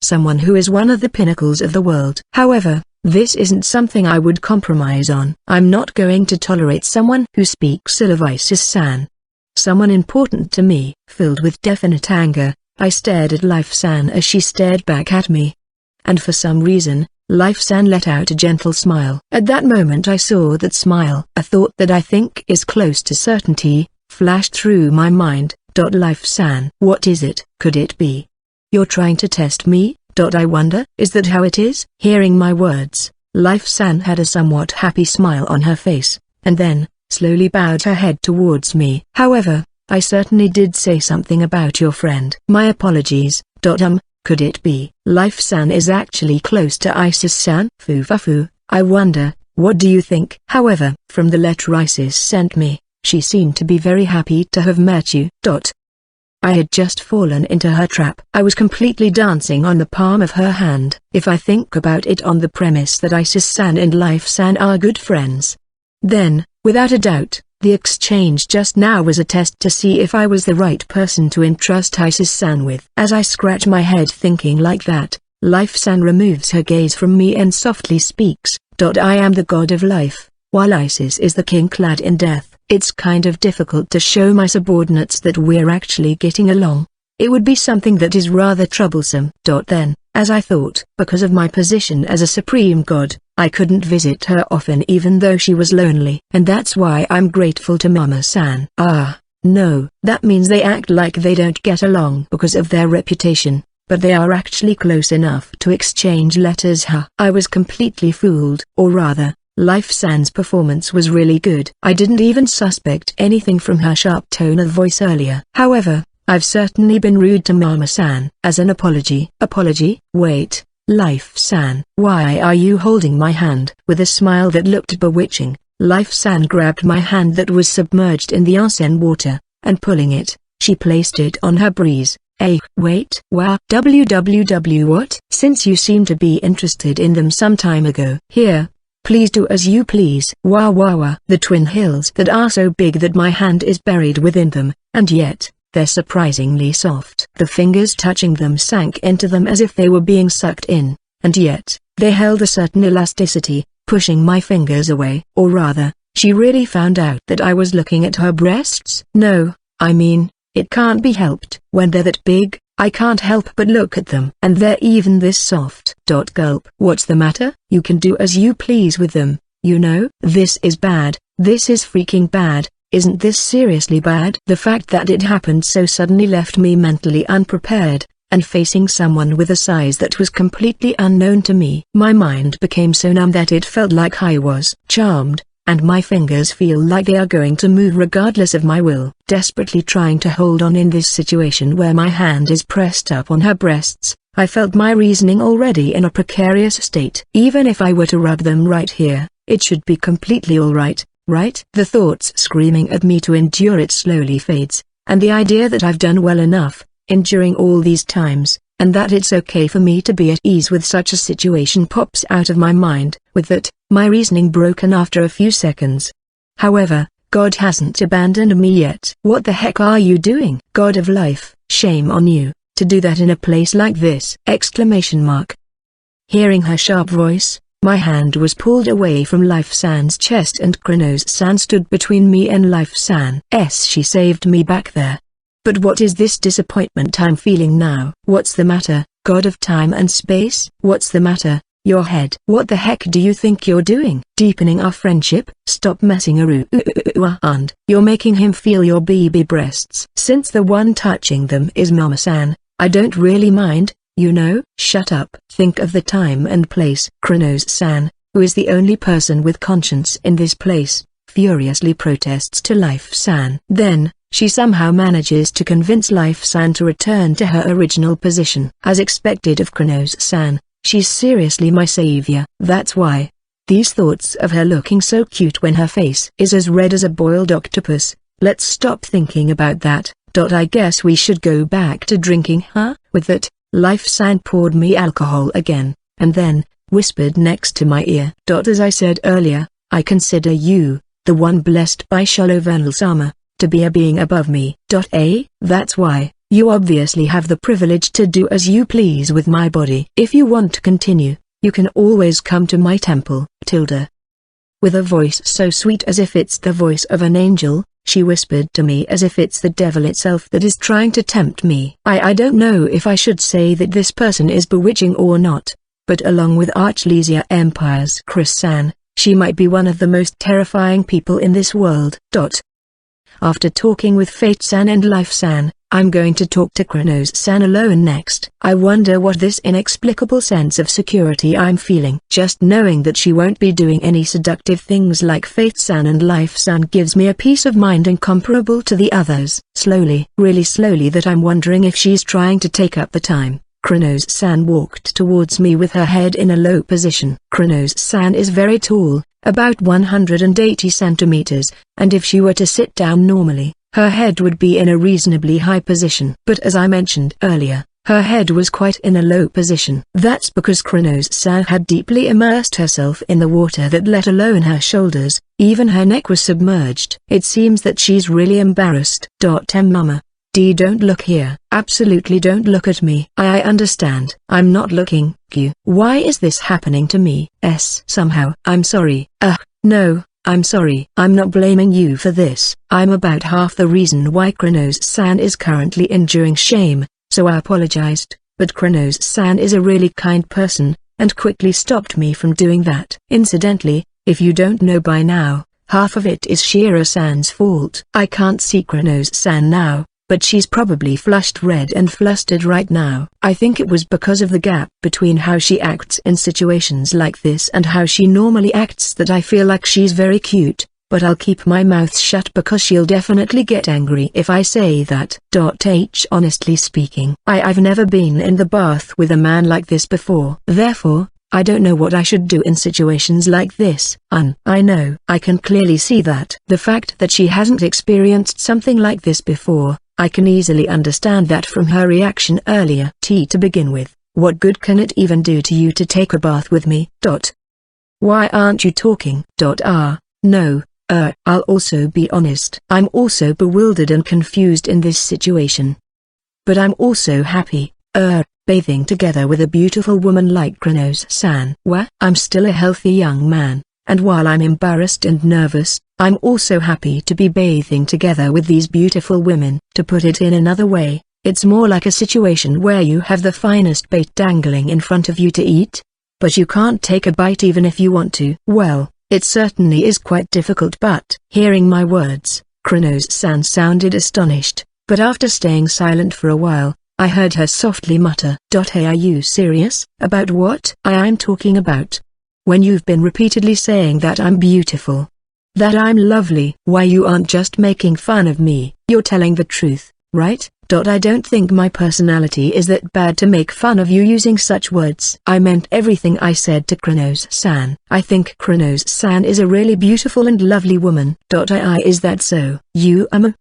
someone who is one of the pinnacles of the world. However, this isn't something I would compromise on. I'm not going to tolerate someone who speaks ill of Isis-san. Someone important to me. Filled with definite anger, I stared at Life-san as she stared back at me. And for some reason, Life-san let out a gentle smile. At that moment I saw that smile. A thought that I think is close to certainty flashed through my mind. Life-san. What is it? Could it be you're trying to test me? I wonder, is that how it is? Hearing my words, Life-san had a somewhat happy smile on her face, and then, slowly bowed her head towards me. However, I certainly did say something about your friend. My apologies. Could it be Life-san is actually close to Isis-san? Fufafu, I wonder, what do you think? However, from the letter Isis sent me, she seemed to be very happy to have met you. I had just fallen into her trap. I was completely dancing on the palm of her hand. If I think about it on the premise that Isis-san and Life-san are good friends, then, without a doubt, the exchange just now was a test to see if I was the right person to entrust Isis-san with. As I scratch my head thinking like that, Life-san removes her gaze from me and softly speaks. I am the god of life, while Isis is the king clad in death. It's kind of difficult to show my subordinates that we're actually getting along. It would be something that is rather troublesome. Then, as I thought, because of my position as a supreme god, I couldn't visit her often even though she was lonely. And that's why I'm grateful to Mama-san. No, that means they act like they don't get along because of their reputation, but they are actually close enough to exchange letters. I was completely fooled, or rather, Life-san's performance was really good. I didn't even suspect anything from her sharp tone of voice earlier. However, I've certainly been rude to Mama-san. As an apology. Apology? Wait, Life-san. Why are you holding my hand? With a smile that looked bewitching, Life-san grabbed my hand that was submerged in the onsen water, and pulling it, she placed it on her breeze. Wait. Wow. What? Since you seem to be interested in them some time ago. Here. Please do as you please. Wow. The twin hills that are so big that my hand is buried within them, and yet, they're surprisingly soft. The fingers touching them sank into them as if they were being sucked in, and yet, they held a certain elasticity, pushing my fingers away. Or rather, She really found out that I was looking at her breasts? No, I mean, it can't be helped. When they're that big, I can't help but look at them. And they're even this soft. Gulp. What's the matter? You can do as you please with them, you know? This is bad. This is freaking bad. Isn't this seriously bad? The fact that it happened so suddenly left me mentally unprepared, and facing someone with a size that was completely unknown to me. My mind became so numb that it felt like I was charmed, and my fingers feel like they are going to move regardless of my will. Desperately trying to hold on in this situation where my hand is pressed up on her breasts, I felt my reasoning already in a precarious state. Even if I were to rub them right here, it should be completely alright, right? The thoughts screaming at me to endure it slowly fades, and the idea that I've done well enough, enduring all these times, and that it's okay for me to be at ease with such a situation pops out of my mind. With that, my reasoning broken after a few seconds. However, God hasn't abandoned me yet. What the heck are you doing? God of life, shame on you, to do that in a place like this! Exclamation mark. Hearing her sharp voice, my hand was pulled away from Life San's chest and Kronos San stood between me and Life San. She saved me back there. But what is this disappointment I'm feeling now? What's the matter, God of time and space? What's the matter, your head? What the heck do you think you're doing? Deepening our friendship? Stop messing around. You're making him feel your baby breasts. Since the one touching them is Mama-san, I don't really mind, you know. Shut up. Think of the time and place. Kronos-san, who is the only person with conscience in this place, furiously protests to Life-san. Then, she somehow manages to convince Life-san to return to her original position. As expected of Kronos-san, she's seriously my savior. That's why. These thoughts of her looking so cute when her face is as red as a boiled octopus, let's stop thinking about that. I guess we should go back to drinking, huh? With that, Life-san poured me alcohol again, and then, whispered next to my ear. As I said earlier, I consider you, the one blessed by Shalovernal-sama, to be a being above me. That's why, you obviously have the privilege to do as you please with my body. If you want to continue, you can always come to my temple. With a voice so sweet as if it's the voice of an angel, she whispered to me as if it's the devil itself that is trying to tempt me. I don't know if I should say that this person is bewitching or not, but along with Archlesia Empire's Chris-san, she might be one of the most terrifying people in this world. After talking with Fate-san and Life-san, I'm going to talk to Kronos-san alone next. I wonder what this inexplicable sense of security I'm feeling. Just knowing that she won't be doing any seductive things like Fate-san and Life-san gives me a peace of mind incomparable to the others. Slowly, really slowly, that I'm wondering if she's trying to take up the time. Kronos-san walked towards me with her head in a low position. Kronos-san is very tall, about 180 centimeters, and if she were to sit down normally, her head would be in a reasonably high position. But as I mentioned earlier, her head was quite in a low position. That's because Kronos-san had deeply immersed herself in the water, that let alone her shoulders, even her neck was submerged. It seems that she's really embarrassed. Mama. Don't look here. Absolutely don't look at me. I understand. I'm not looking. Why is this happening to me? Somehow. I'm sorry. No, I'm sorry. I'm not blaming you for this. I'm about half the reason why Kronos-san is currently enduring shame, so I apologized, but Kronos-san is a really kind person, and quickly stopped me from doing that. Incidentally, if you don't know by now, half of it is Shiro-san's fault. I can't see Kronos-san now, but she's probably flushed red and flustered right now. I think it was because of the gap between how she acts in situations like this and how she normally acts that I feel like she's very cute, but I'll keep my mouth shut because she'll definitely get angry if I say that. Honestly speaking, I've never been in the bath with a man like this before. Therefore, I don't know what I should do in situations like this. I know. I can clearly see that. The fact that she hasn't experienced something like this before, I can easily understand that from her reaction earlier. To begin with, what good can it even do to you to take a bath with me? Why aren't you talking? No, I'll also be honest. I'm also bewildered and confused in this situation. But I'm also happy, bathing together with a beautiful woman like Kronos-san. I'm still a healthy young man, And while I'm embarrassed and nervous, I'm also happy to be bathing together with these beautiful women. To put it in another way, it's more like a situation where you have the finest bait dangling in front of you to eat, but you can't take a bite even if you want to. Well, it certainly is quite difficult. But hearing my words, Kronos-san sounded astonished, but after staying silent for a while, I heard her softly mutter, "Hey, are you serious?" "About what?" "I'm talking about when you've been repeatedly saying that I'm beautiful, that I'm lovely." "Why, you aren't just making fun of me, you're telling the truth, right?" "I don't think my personality is that bad to make fun of you using such words." "I meant everything I said to Kronos-san. I think Kronos-san is a really beautiful and lovely woman." Is that so?"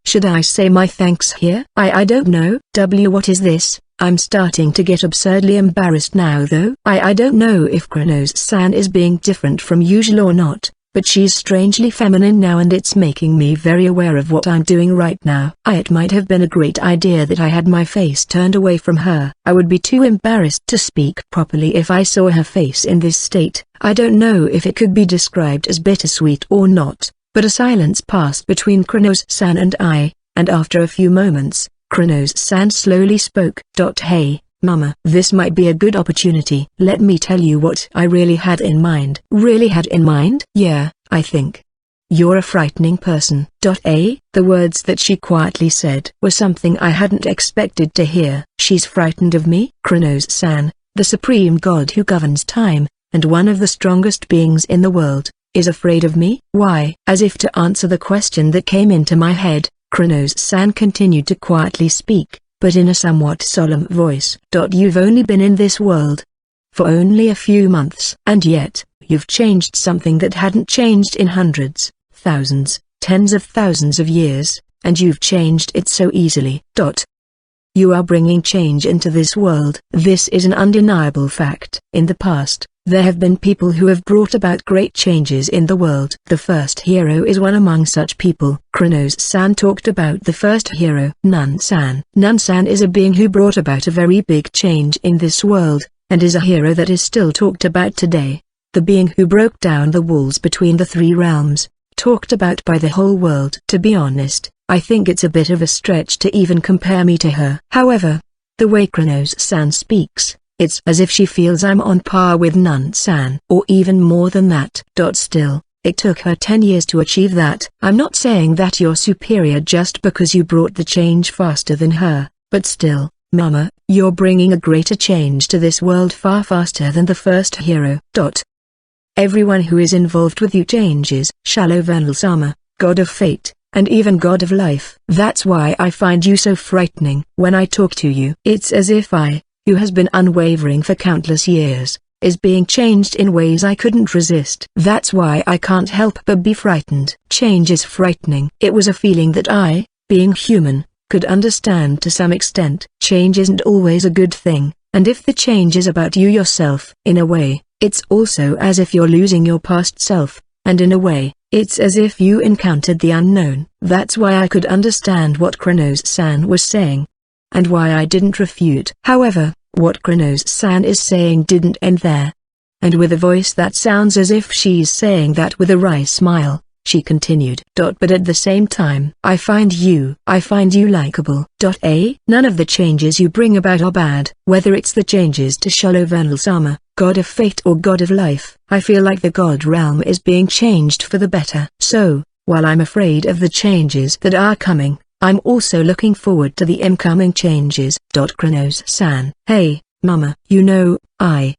Should I say my thanks here?" I don't know." What is this? I'm starting to get absurdly embarrassed now though. I don't know if Kronos-san is being different from usual or not, but she's strangely feminine now and it's making me very aware of what I'm doing right now. It might have been a great idea that I had my face turned away from her. I would be too embarrassed to speak properly if I saw her face in this state. I don't know if it could be described as bittersweet or not, but a silence passed between Kronos-san and I, and after a few moments, Kronos-san slowly spoke. "Hey, Mama, this might be a good opportunity. Let me tell you what I really had in mind." "Really had in mind?" "Yeah, I think you're a frightening person." The words that she quietly said were something I hadn't expected to hear. She's frightened of me? Kronos-san, the supreme god who governs time, and one of the strongest beings in the world, is afraid of me? Why? As if to answer the question that came into my head, Kronos-san continued to quietly speak, but in a somewhat solemn voice. "You've only been in this world for only a few months. And yet, you've changed something that hadn't changed in hundreds, thousands, tens of thousands of years, and you've changed it so easily. You are bringing change into this world. This is an undeniable fact. In the past, there have been people who have brought about great changes in the world. The first hero is one among such people." Kronos-san talked about the first hero. Nun-san. Nun-san is a being who brought about a very big change in this world, and is a hero that is still talked about today. The being who broke down the walls between the three realms, talked about by the whole world. To be honest, I think it's a bit of a stretch to even compare me to her. However, the way Kronos-san speaks, it's as if she feels I'm on par with Nun-san, or even more than that. Still, it took her 10 years to achieve that. I'm not saying that you're superior just because you brought the change faster than her, but still, Mama, you're bringing a greater change to this world far faster than the first hero. Everyone who is involved with you changes. Shalovan-sama, god of fate, and even god of life. That's why I find you so frightening. When I talk to you, it's as if who has been unwavering for countless years, is being changed in ways I couldn't resist. That's why I can't help but be frightened. Change is frightening. It was a feeling that I, being human, could understand to some extent. Change isn't always a good thing, and if the change is about you yourself, in a way, it's also as if you're losing your past self, and in a way, it's as if you encountered the unknown. That's why I could understand what Kronos-san was saying, and why I didn't refute. However, what Kronos-san is saying didn't end there. And with a voice that sounds as if she's saying that with a wry smile, she continued. But at the same time, I find you likable. None of the changes you bring about are bad. Whether it's the changes to Shalovan-sama, god of fate or god of life, I feel like the god realm is being changed for the better. So, while I'm afraid of the changes that are coming, I'm also looking forward to the incoming changes. Kronos-san. Hey, Mama.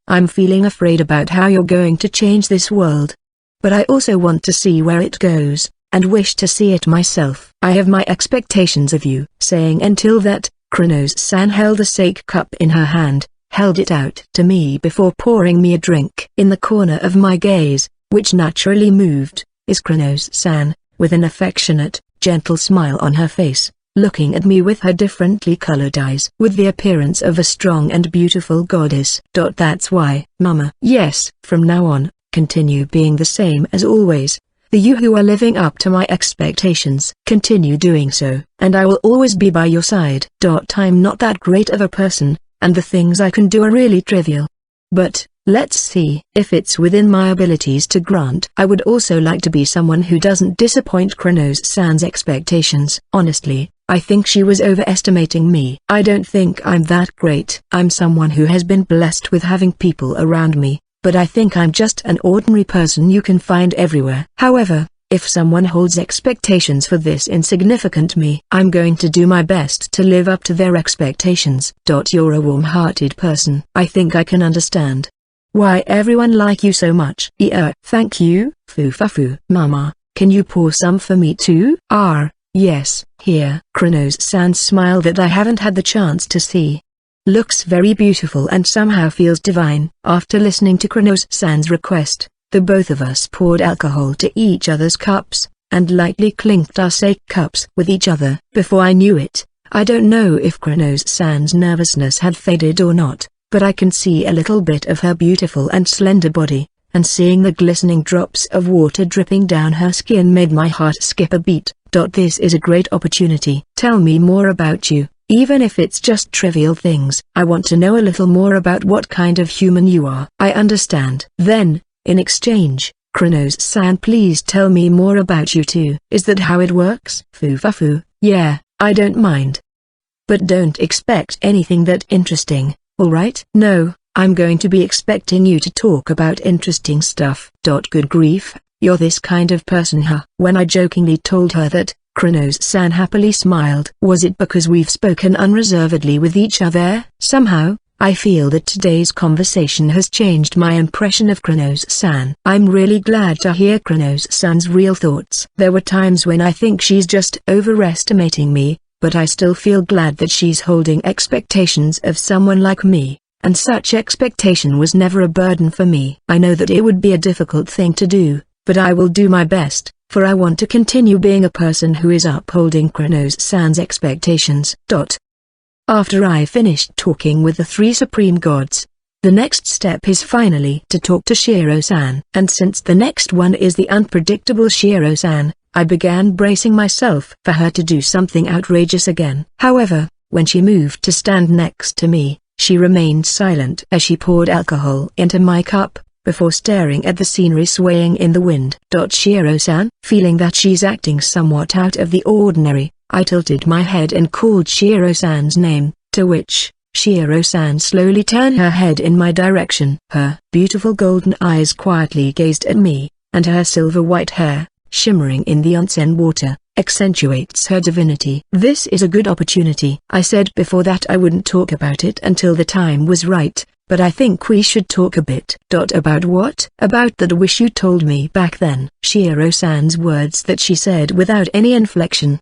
I'm feeling afraid about how you're going to change this world. But I also want to see where it goes, and wish to see it myself. I have my expectations of you. Saying until that, Kronos-san held a sake cup in her hand, held it out to me before pouring me a drink. In the corner of my gaze, which naturally moved, is Kronos-san, with an affectionate, gentle smile on her face, looking at me with her differently colored eyes. With the appearance of a strong and beautiful goddess. That's why, Mama. Yes, from now on, continue being the same as always. The you who are living up to my expectations. Continue doing so, and I will always be by your side. I'm not that great of a person, and the things I can do are really trivial. But, Let's see. If it's within my abilities to grant, I would also like to be someone who doesn't disappoint Kronos-san's expectations. Honestly, I think she was overestimating me. I don't think I'm that great. I'm someone who has been blessed with having people around me, but I think I'm just an ordinary person you can find everywhere. However, if someone holds expectations for this insignificant me, I'm going to do my best to live up to their expectations. You're a warm-hearted person. I think I can understand why everyone like you so much. Yeah, thank you, Fufafu. Mama, can you pour some for me too? Yes, here. Kronos-san's smile that I haven't had the chance to see looks very beautiful and somehow feels divine. After listening to Kronos-san's request, the both of us poured alcohol to each other's cups, and lightly clinked our sake cups with each other. Before I knew it, I don't know if Kronos-san's nervousness had faded or not, but I can see a little bit of her beautiful and slender body, and seeing the glistening drops of water dripping down her skin made my heart skip a beat. This is a great opportunity. Tell me more about you, even if it's just trivial things. I want to know a little more about what kind of human you are. I understand. Then, in exchange, Kronos-san, please tell me more about you too. Is that how it works? Fufafu, yeah, I don't mind. But don't expect anything that interesting, alright? No, I'm going to be expecting you to talk about interesting stuff. Good grief, you're this kind of person, huh? When I jokingly told her that, Kronos-san happily smiled. Was it because we've spoken unreservedly with each other? Somehow, I feel that today's conversation has changed my impression of Kronos-san. I'm really glad to hear Kronos-san's real thoughts. There were times when I think she's just overestimating me, but I still feel glad that she's holding expectations of someone like me, and such expectation was never a burden for me. I know that it would be a difficult thing to do, but I will do my best, for I want to continue being a person who is upholding Kronos-san's expectations. After I finished talking with the three supreme gods, the next step is finally to talk to Shiro-san. And since the next one is the unpredictable Shiro-san, I began bracing myself for her to do something outrageous again. However, when she moved to stand next to me, she remained silent as she poured alcohol into my cup, before staring at the scenery swaying in the wind. Shiro-san, feeling that she's acting somewhat out of the ordinary, I tilted my head and called Shiro-san's name, to which Shiro-san slowly turned her head in my direction. Her beautiful golden eyes quietly gazed at me, and her silver white hair, shimmering in the onsen water, accentuates her divinity. This is a good opportunity. I said before that I wouldn't talk about it until the time was right, but I think we should talk a bit. About what? About that wish you told me back then. Shiro-san's words that she said without any inflection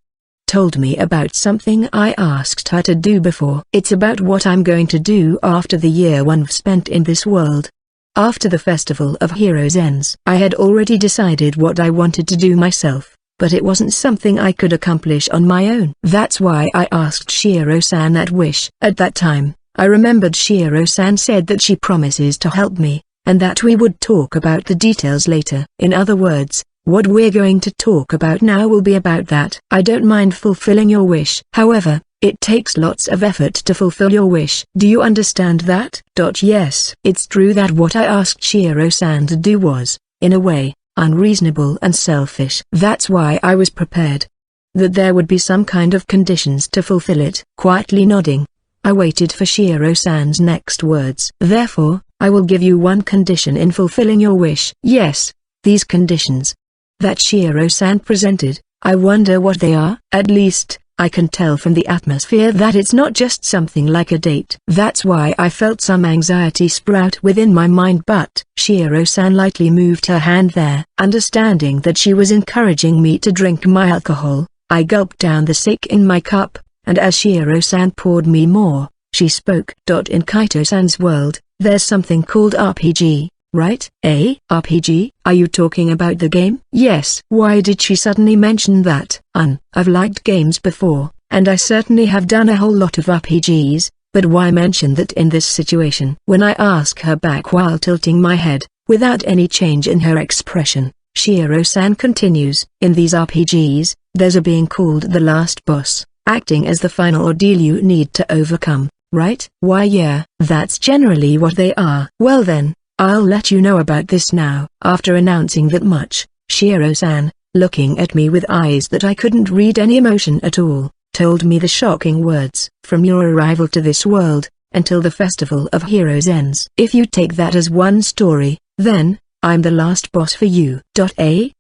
told me about something I asked her to do before. It's about what I'm going to do after the year one spent in this world. After the Festival of Heroes ends. I had already decided what I wanted to do myself, but it wasn't something I could accomplish on my own. That's why I asked Shiro-san that wish. At that time, I remembered Shiro-san said that she promises to help me, and that we would talk about the details later. In other words, what we're going to talk about now will be about that. I don't mind fulfilling your wish. However, it takes lots of effort to fulfill your wish. Do you understand that? Yes. It's true that what I asked Shiro-san to do was, in a way, unreasonable and selfish. That's why I was prepared that there would be some kind of conditions to fulfill it. Quietly nodding, I waited for Shiro-san's next words. Therefore, I will give you one condition in fulfilling your wish. Yes, these conditions that Shiro-san presented, I wonder what they are. At least, I can tell from the atmosphere that it's not just something like a date. That's why I felt some anxiety sprout within my mind, but Shiro-san lightly moved her hand there. Understanding that she was encouraging me to drink my alcohol, I gulped down the sake in my cup, and as Shiro-san poured me more, she spoke. In Kaito-san's world, there's something called RPG. Right? RPG? Are you talking about the game? Yes. Why did she suddenly mention that? I've liked games before, and I certainly have done a whole lot of RPGs, but why mention that in this situation? When I ask her back while tilting my head, without any change in her expression, Shiro-san continues, in these RPGs, there's a being called the last boss, acting as the final ordeal you need to overcome, right? Why yeah, that's generally what they are. Well then, I'll let you know about this now. After announcing that much, Shiro-san, looking at me with eyes that I couldn't read any emotion at all, told me the shocking words. From your arrival to this world, until the Festival of Heroes ends. If you take that as one story, then, I'm the last boss for you.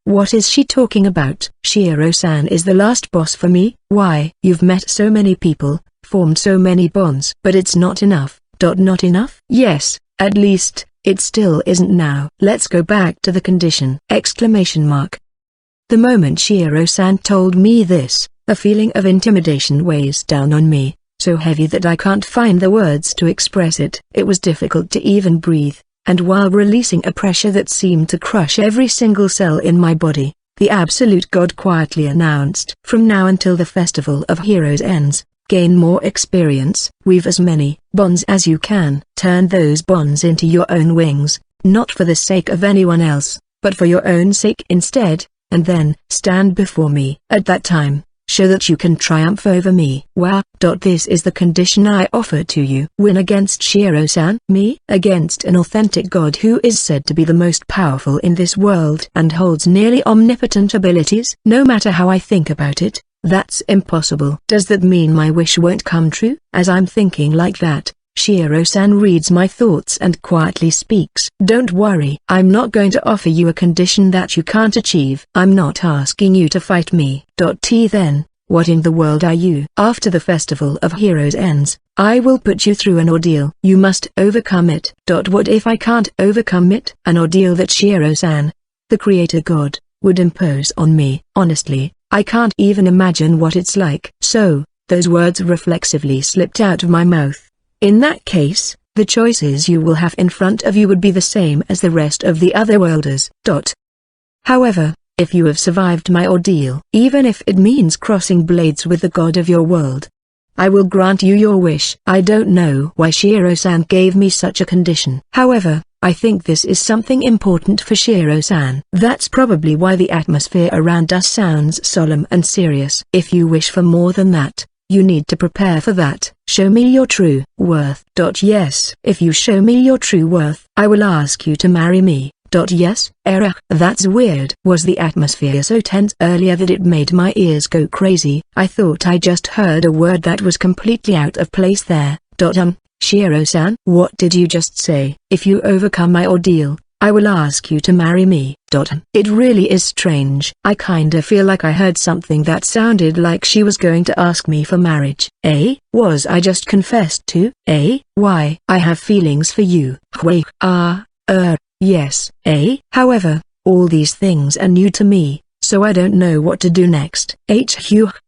What is she talking about? Shiro-san is the last boss for me? Why? You've met so many people, formed so many bonds. But it's not enough. Not enough? Yes, at least, it still isn't now. Let's go back to the condition! The moment Shiro-san told me this, a feeling of intimidation weighs down on me, so heavy that I can't find the words to express it. It was difficult to even breathe. And while releasing a pressure that seemed to crush every single cell in my body, the Absolute God quietly announced, from now until the Festival of Heroes ends, gain more experience, weave as many bonds as you can. Turn those bonds into your own wings, not for the sake of anyone else, but for your own sake instead, and then stand before me. At that time, show that you can triumph over me. Wow. This is the condition I offer to you. Win against Shiro-san? Me? Against an authentic god who is said to be the most powerful in this world and holds nearly omnipotent abilities? No matter how I think about it, that's impossible. Does that mean my wish won't come true? As I'm thinking like that, Shiro-san reads my thoughts and quietly speaks. Don't worry. I'm not going to offer you a condition that you can't achieve. I'm not asking you to fight me. Then, what in the world are you? After the Festival of Heroes ends, I will put you through an ordeal. You must overcome it. What if I can't overcome it? An ordeal that Shiro-san, the creator god, would impose on me. Honestly, I can't even imagine what it's like. So, those words reflexively slipped out of my mouth. In that case, the choices you will have in front of you would be the same as the rest of the other worlders. However, if you have survived my ordeal, even if it means crossing blades with the god of your world, I will grant you your wish. I don't know why Shiro-san gave me such a condition. However, I think this is something important for Shiro-san. That's probably why the atmosphere around us sounds solemn and serious. If you wish for more than that, you need to prepare for that. Show me your true worth. Yes. If you show me your true worth, I will ask you to marry me. Yes. Error. That's weird. Was the atmosphere so tense earlier that it made my ears go crazy? I thought I just heard a word that was completely out of place there. Shiro-san? What did you just say? If you overcome my ordeal, I will ask you to marry me. It really is strange. I kinda feel like I heard something that sounded like she was going to ask me for marriage. Was I just confessed to? Why? I have feelings for you. Yes. However, all these things are new to me, so I don't know what to do next.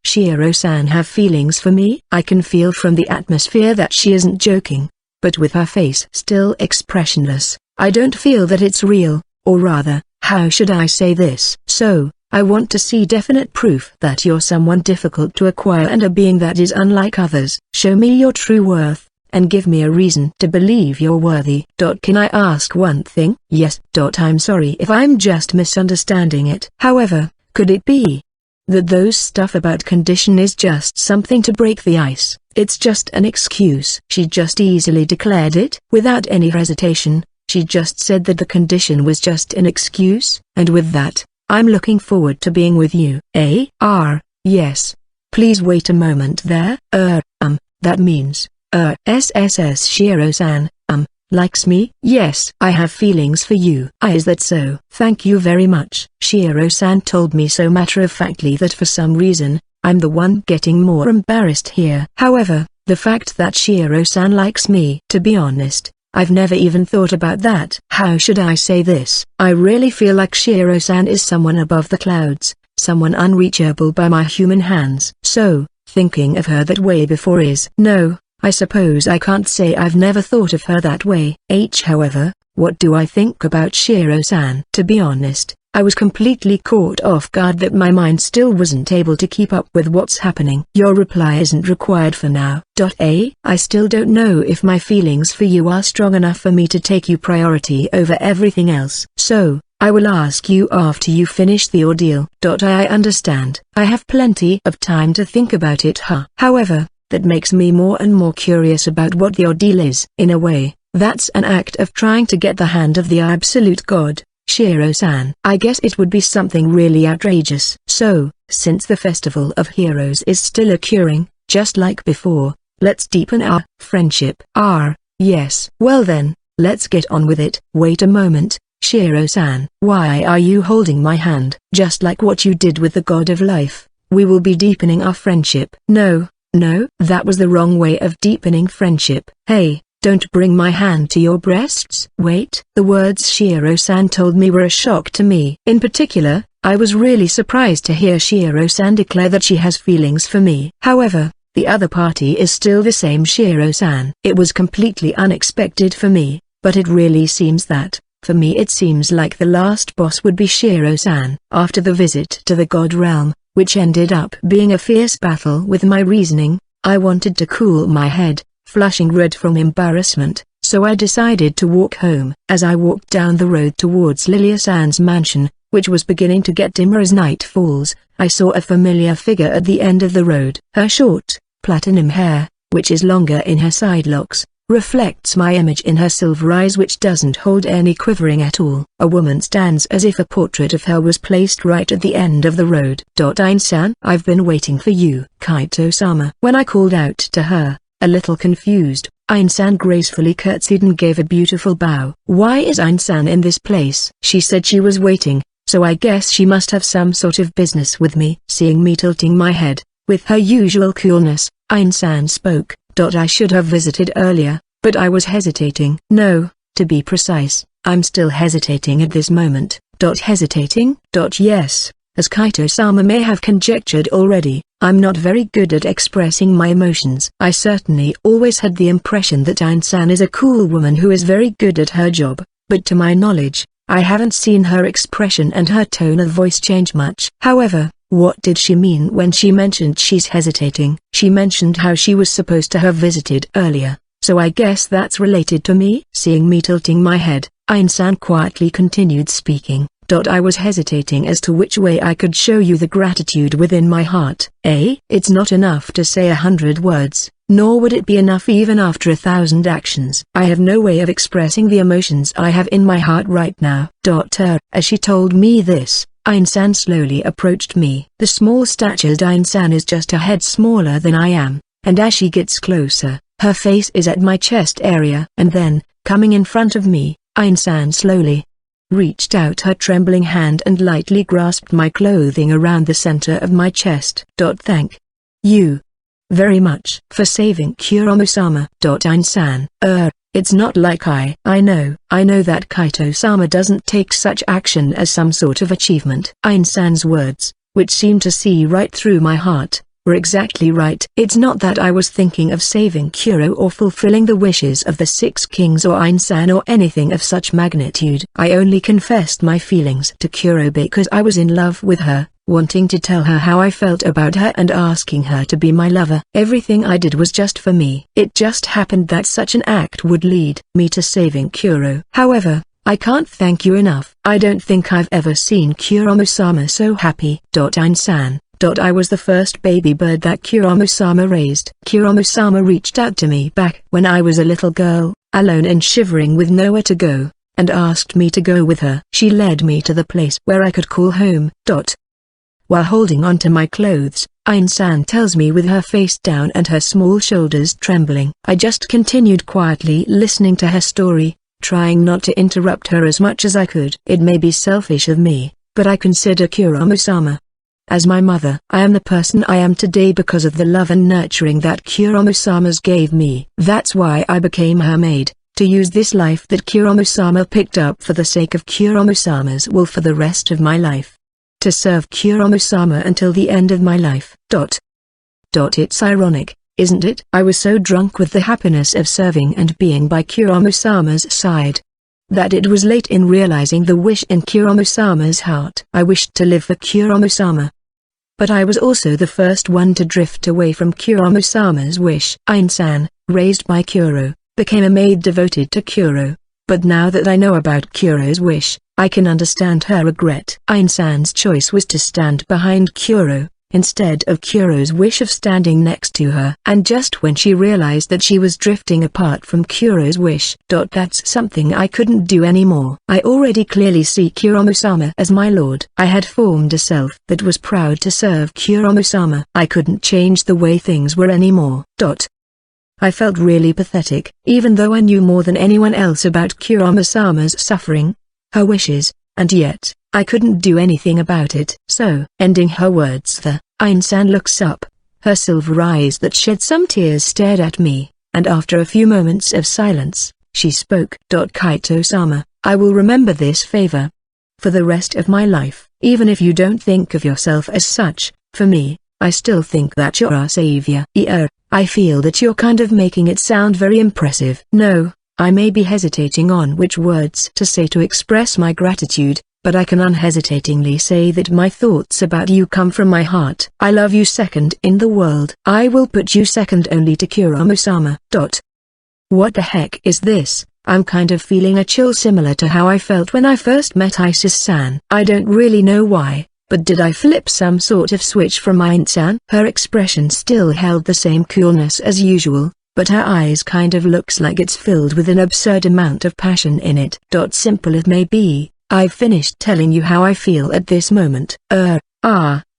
Shiro-san have feelings for me? I can feel from the atmosphere that she isn't joking, but with her face still expressionless, I don't feel that it's real, or rather, how should I say this? So, I want to see definite proof that you're someone difficult to acquire and a being that is unlike others. Show me your true worth, and give me a reason to believe you're worthy. Can I ask one thing? Yes. I'm sorry if I'm just misunderstanding it. However, could it be that those stuff about condition is just something to break the ice? It's just an excuse. She just easily declared it, without any hesitation. She just said that the condition was just an excuse, and with that, I'm looking forward to being with you. Yes. Please wait a moment there. That means, SSS Shiro-san, likes me? Yes. I have feelings for you. Is that so? Thank you very much. Shiro-san told me so matter-of-factly that for some reason, I'm the one getting more embarrassed here. However, the fact that Shiro-san likes me, to be honest, I've never even thought about that. How should I say this? I really feel like Shiro-san is someone above the clouds, someone unreachable by my human hands. So, thinking of her that way before is no, I suppose I can't say I've never thought of her that way. However, what do I think about Shiro-san? To be honest, I was completely caught off guard that my mind still wasn't able to keep up with what's happening. Your reply isn't required for now. I still don't know if my feelings for you are strong enough for me to take you priority over everything else. So, I will ask you after you finish the ordeal. I understand. I have plenty of time to think about it. However, that makes me more and more curious about what the ordeal is. In a way, That's an act of trying to get the hand of the absolute god, Shiro-san. I guess it would be something really outrageous. So, since the Festival of Heroes is still occurring, just like before, let's deepen our friendship. Yes. Well then, let's get on with it. Wait a moment, Shiro-san. Why are you holding my hand? Just like what you did with the god of life, we will be deepening our friendship. No, that was the wrong way of deepening friendship. Hey, don't bring my hand to your breasts. Wait. The words Shiro-san told me were a shock to me. In particular, I was really surprised to hear Shiro-san declare that she has feelings for me. However, the other party is still the same Shiro-san. It was completely unexpected for me, but it really seems that, for me it seems like the last boss would be Shiro-san. After the visit to the God Realm, which ended up being a fierce battle with my reasoning, I wanted to cool my head, flushing red from embarrassment, so I decided to walk home. As I walked down the road towards Lilia-san's mansion, which was beginning to get dimmer as night falls, I saw a familiar figure at the end of the road. Her short, platinum hair, which is longer in her side locks, reflects my image in her silver eyes, which doesn't hold any quivering at all. A woman stands as if a portrait of her was placed right at the end of the road. Ain-san, I've been waiting for you. Kaito-sama. When I called out to her, a little confused, Ain-san gracefully curtsied and gave a beautiful bow. Why is Ain-san in this place? She said she was waiting, so I guess she must have some sort of business with me. Seeing me tilting my head, with her usual coolness, Ain-san spoke. I should have visited earlier, but I was hesitating. No, to be precise, I'm still hesitating at this moment. Hesitating? Yes, as Kaito-sama may have conjectured already, I'm not very good at expressing my emotions. I certainly always had the impression that Ain-san is a cool woman who is very good at her job, but to my knowledge, I haven't seen her expression and her tone of voice change much. However, what did she mean when she mentioned she's hesitating? She mentioned how she was supposed to have visited earlier, so I guess that's related to me. Seeing me tilting my head, Ain-san quietly continued speaking. I was hesitating as to which way I could show you the gratitude within my heart. It's not enough to say 100 words, nor would it be enough even after 1,000 actions. I have no way of expressing the emotions I have in my heart right now. As she told me this, Ain-san slowly approached me. The small-statured Ain-san is just a head smaller than I am, and as she gets closer, her face is at my chest area. And then, coming in front of me, Ain-san slowly reached out her trembling hand and lightly grasped my clothing around the center of my chest. Thank you very much for saving Kuramo-sama. Ain-san, it's not like I know that Kaito-sama doesn't take such action as some sort of achievement. Ain-san's words, which seemed to see right through my heart, were exactly right. It's not that I was thinking of saving Kuro or fulfilling the wishes of the 6 kings or Ain-san or anything of such magnitude. I only confessed my feelings to Kuro because I was in love with her, wanting to tell her how I felt about her and asking her to be my lover. Everything I did was just for me. It just happened that such an act would lead me to saving Kuro. However, I can't thank you enough. I don't think I've ever seen Kuramo-sama so happy. Ain-san, I was the first baby bird that Kuramo-sama raised. Kuramo-sama reached out to me back when I was a little girl, alone and shivering with nowhere to go, and asked me to go with her. She led me to the place where I could call home. While holding onto my clothes, Ain-san tells me with her face down and her small shoulders trembling. I just continued quietly listening to her story, trying not to interrupt her as much as I could. It may be selfish of me, but I consider Kuramo-sama as my mother. I am the person I am today because of the love and nurturing that Kuramo-sama's gave me. That's why I became her maid, to use this life that Kuramo-sama picked up for the sake of Kuramo-sama's will for the rest of my life. To serve Kuramo-sama until the end of my life. It's ironic, isn't it? I was so drunk with the happiness of serving and being by Kuramo-sama's side, that it was late in realizing the wish in Kuramo-sama's heart. I wished to live for Kuramo-sama, but I was also the first one to drift away from Kuramo-sama's wish. Ain-san, raised by Kuro, became a maid devoted to Kuro, but now that I know about Kuro's wish, I can understand her regret. Ain-san's choice was to stand behind Kuro, instead of Kuro's wish of standing next to her. And just when she realized that she was drifting apart from Kuro's wish, that's something I couldn't do anymore. I already clearly see Kuromu-sama as my lord. I had formed a self that was proud to serve Kuromu-sama. I couldn't change the way things were anymore. I felt really pathetic, even though I knew more than anyone else about Kuromu-sama's suffering, her wishes, and yet, I couldn't do anything about it. So, ending her words, the Ain-san looks up. Her silver eyes that shed some tears stared at me, and after a few moments of silence, she spoke. Kaito-sama, I will remember this favor for the rest of my life. Even if you don't think of yourself as such, for me, I still think that you're our savior. I feel that you're kind of making it sound very impressive. No, I may be hesitating on which words to say to express my gratitude, but I can unhesitatingly say that my thoughts about you come from my heart. I love you second in the world. I will put you second only to Kuromu-sama. What the heck is this? I'm kind of feeling a chill similar to how I felt when I first met Isis-san. I don't really know why, but did I flip some sort of switch from Ain-san? Her expression still held the same coolness as usual, but her eyes kind of looks like it's filled with an absurd amount of passion in it. Simple it may be, I've finished telling you how I feel at this moment.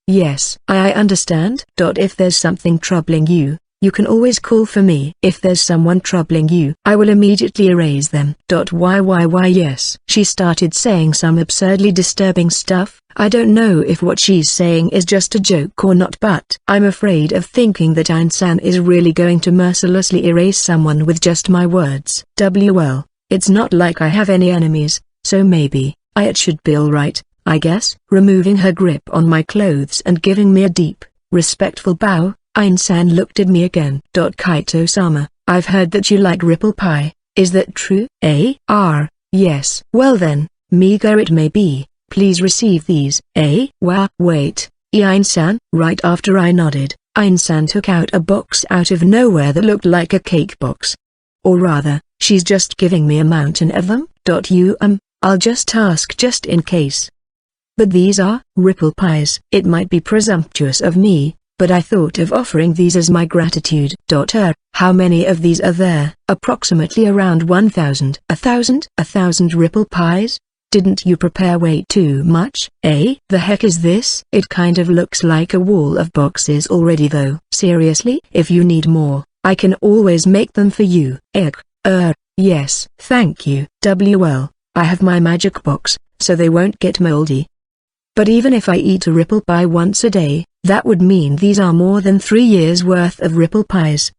Yes. I understand. If there's something troubling you, you can always call for me. If there's someone troubling you, I will immediately erase them. Why yes. She started saying some absurdly disturbing stuff. I don't know if what she's saying is just a joke or not, but I'm afraid of thinking that Ain-san is really going to mercilessly erase someone with just my words. Well, it's not like I have any enemies, so maybe it should be alright, I guess. Removing her grip on my clothes and giving me a deep, respectful bow, Ain-san looked at me again. Kaito-sama, I've heard that you like ripple pie, is that true? Yes. Well then, meager it may be, please receive these. Wait, Ain-san? Right after I nodded, Ain-san took out a box out of nowhere that looked like a cake box. Or rather, she's just giving me a mountain of them. I'll just ask just in case. But these are ripple pies. It might be presumptuous of me, but I thought of offering these as my gratitude. How many of these are there? Approximately around 1,000. 1,000 ripple pies? Didn't you prepare way too much? The heck is this? It kind of looks like a wall of boxes already though. Seriously? If you need more, I can always make them for you. Yes, thank you. Well, I have my magic box, so they won't get moldy. But even if I eat a ripple pie once a day, that would mean these are more than 3 years worth of ripple pies.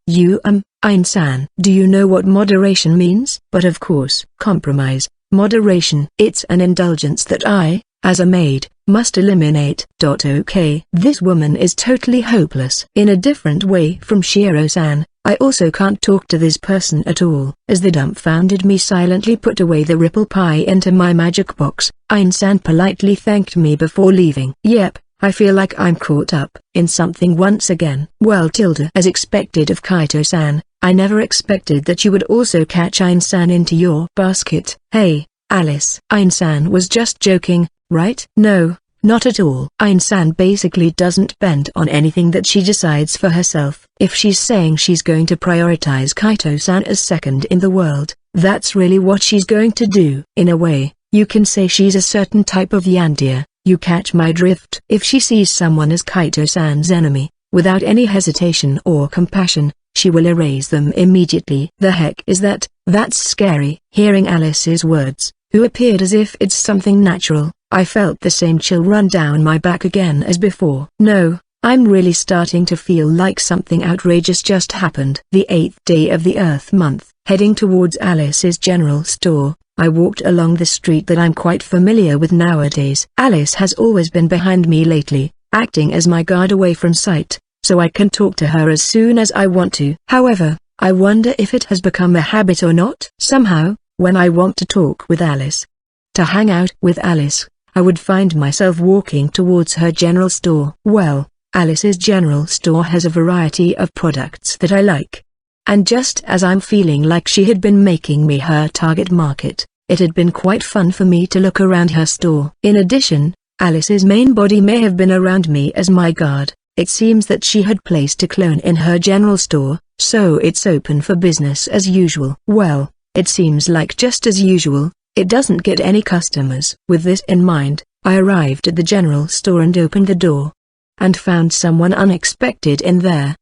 Ain-san. Do you know what moderation means? But of course. Compromise. Moderation. It's an indulgence that I, as a maid, must eliminate. Okay. This woman is totally hopeless. In a different way from Shiro-san, I also can't talk to this person at all. As the dumbfounded me silently put away the ripple pie into my magic box, Ain-san politely thanked me before leaving. Yep, I feel like I'm caught up in something once again. Well, as expected of Kaito-san, I never expected that you would also catch Ain-san into your basket. Hey, Alice. Ain-san was just joking, right? No, not at all. Ain-san basically doesn't bend on anything that she decides for herself. If she's saying she's going to prioritize Kaito-san as second in the world, that's really what she's going to do. In a way, you can say she's a certain type of yandere. You catch my drift? If she sees someone as Kaito-san's enemy, without any hesitation or compassion, she will erase them immediately. The heck is that? That's scary. Hearing Alice's words, who appeared as if it's something natural, I felt the same chill run down my back again as before. No, I'm really starting to feel like something outrageous just happened. The 8th day of the Earth month, heading towards Alice's general store, I walked along the street that I'm quite familiar with nowadays. Alice has always been behind me lately, acting as my guard away from sight, so I can talk to her as soon as I want to. However, I wonder if it has become a habit or not. Somehow, when I want to talk with Alice, to hang out with Alice, I would find myself walking towards her general store. Well, Alice's general store has a variety of products that I like. And just as I'm feeling like she had been making me her target market, it had been quite fun for me to look around her store. In addition, Alice's main body may have been around me as my guard, It seems that she had placed a clone in her general store, so it's open for business as usual. Well, it seems like just as usual, it doesn't get any customers. With this in mind, I arrived at the general store and opened the door. And found someone unexpected in there.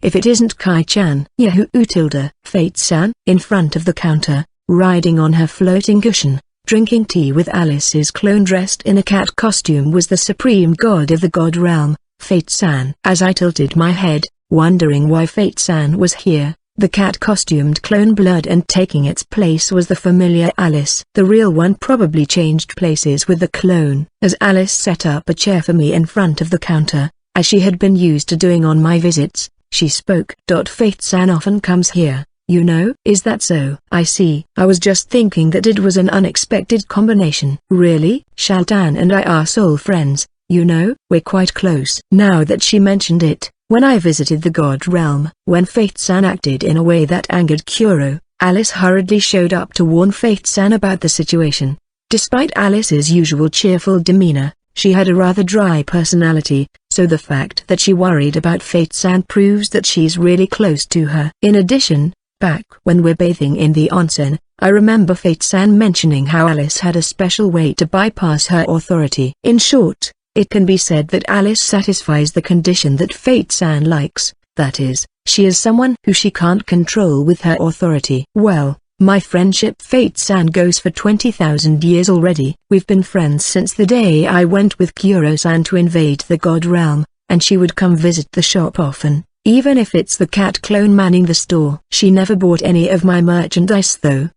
If it isn't Kai-chan. Yahoo tilde. Fate-san. In front of the counter, riding on her floating cushion, drinking tea with Alice's clone dressed in a cat costume was the supreme god of the god realm, Fate-san. As I tilted my head, wondering why Fate-san was here, the cat-costumed clone blurred and taking its place was the familiar Alice. The real one probably changed places with the clone. As Alice set up a chair for me in front of the counter, as she had been used to doing on my visits, she spoke. Fate-san often comes here, you know. Is that so? I see. I was just thinking that it was an unexpected combination. Really? Shaltan and I are soul friends, you know. We're quite close. Now that she mentioned it, when I visited the God Realm, when Fate-san acted in a way that angered Kuro, Alice hurriedly showed up to warn Fate-san about the situation. Despite Alice's usual cheerful demeanor, she had a rather dry personality, so the fact that she worried about Fate-san proves that she's really close to her. In addition, back when we're bathing in the onsen, I remember Fate-san mentioning how Alice had a special way to bypass her authority. In short, it can be said that Alice satisfies the condition that Fate-san likes, that is, she is someone who she can't control with her authority. Well, my friendship Fate-san goes for 20,000 years already. We've been friends since the day I went with Kuro-san to invade the God Realm, and she would come visit the shop often, even if it's the cat clone manning the store. She never bought any of my merchandise though.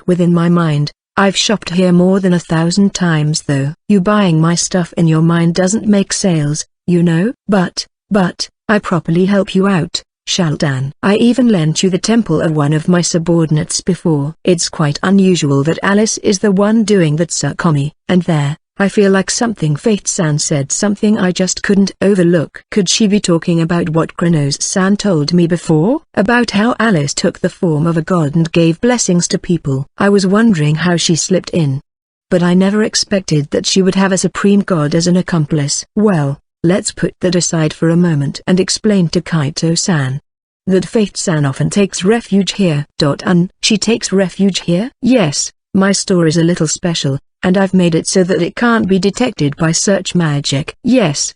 Within my mind, I've shopped here more than 1,000 times though. You buying my stuff in your mind doesn't make sales, you know. But, I properly help you out, Shaltan. I even lent you the temple of one of my subordinates before. It's quite unusual that Alice is the one doing that, Sakami. And there, I feel like something Fate-san said something I just couldn't overlook. Could she be talking about what Kronos-san told me before? About how Alice took the form of a god and gave blessings to people. I was wondering how she slipped in. But I never expected that she would have a supreme god as an accomplice. Well, let's put that aside for a moment and explain to Kaito-san that Fate-san often takes refuge here. She takes refuge here? Yes, my store is a little special, and I've made it so that it can't be detected by search magic. Yes,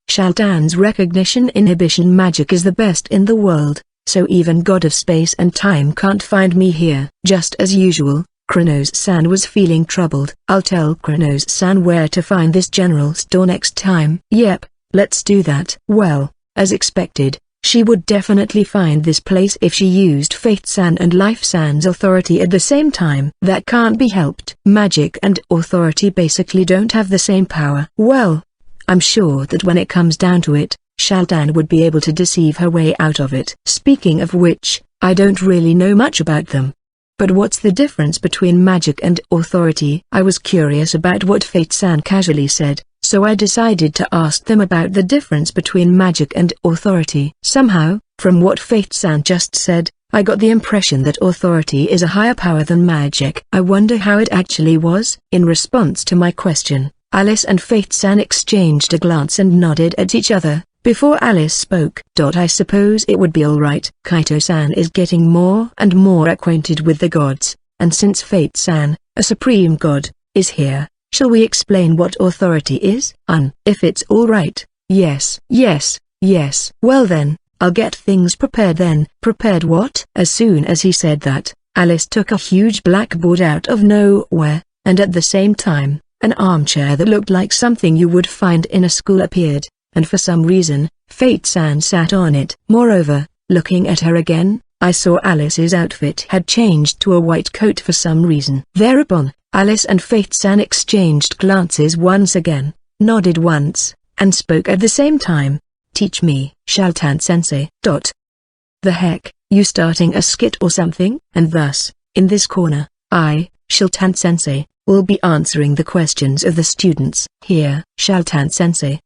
Shaltan's recognition inhibition magic is the best in the world, so even God of Space and Time can't find me here. Just as usual, Kronos-san was feeling troubled. I'll tell Kronos-san where to find this general store next time. Yep, let's do that. Well, as expected, she would definitely find this place if she used Fate-san and Life-san's authority at the same time. That can't be helped. Magic and authority basically don't have the same power. Well, I'm sure that when it comes down to it, Shaltan would be able to deceive her way out of it. Speaking of which, I don't really know much about them. But what's the difference between magic and authority? I was curious about what Fate-san casually said, so I decided to ask them about the difference between magic and authority. Somehow, from what Fate-san just said, I got the impression that authority is a higher power than magic. I wonder how it actually was. In response to my question, Alice and Fate-san exchanged a glance and nodded at each other, before Alice spoke. I suppose it would be alright. Kaito-san is getting more and more acquainted with the gods, and since Fate-san, a supreme god, is here, shall we explain what authority is? If it's alright, yes. Well then, I'll get things prepared then. Prepared what? As soon as he said that, Alice took a huge blackboard out of nowhere, and at the same time, an armchair that looked like something you would find in a school appeared, and for some reason, Fate-san sat on it. Moreover, looking at her again, I saw Alice's outfit had changed to a white coat for some reason. Thereupon, Alice and Fate-san exchanged glances once again, nodded once, and spoke at the same time. Teach me, Shaltan-sensei. The heck, you starting a skit or something? And thus, in this corner, I, Shaltan-sensei, will be answering the questions of the students. Here, Shaltan-sensei.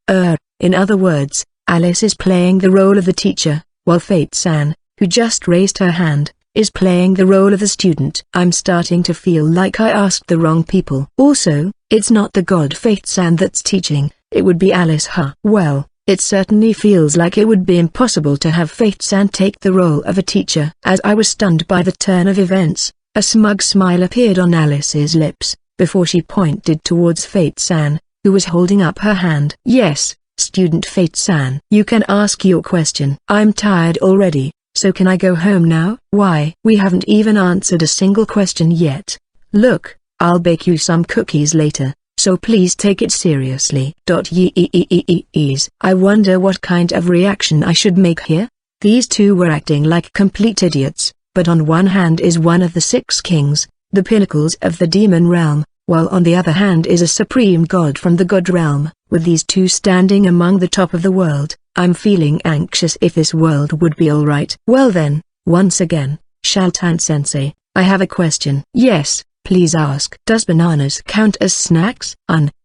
In other words, Alice is playing the role of the teacher, while Fate-san, who just raised her hand, is playing the role of the student. I'm starting to feel like I asked the wrong people. Also, it's not the god Fate-san that's teaching, it would be Alice. Huh? Well, it certainly feels like it would be impossible to have Fate-san take the role of a teacher. As I was stunned by the turn of events, a smug smile appeared on Alice's lips, before she pointed towards Fate-san, who was holding up her hand. Yes, student Fate-san. You can ask your question. I'm tired already, so can I go home now? Why? We haven't even answered a single question yet. Look, I'll bake you some cookies later, so please take it seriously. Yeeeeeeees. I wonder what kind of reaction I should make here? These two were acting like complete idiots, but on one hand is one of the 6 kings, the pinnacles of the demon realm, while on the other hand is a supreme god from the god realm. With these two standing among the top of the world, I'm feeling anxious if this world would be alright. Well then, once again, Shaltan-sensei, I have a question. Yes, please ask. Does bananas count as snacks?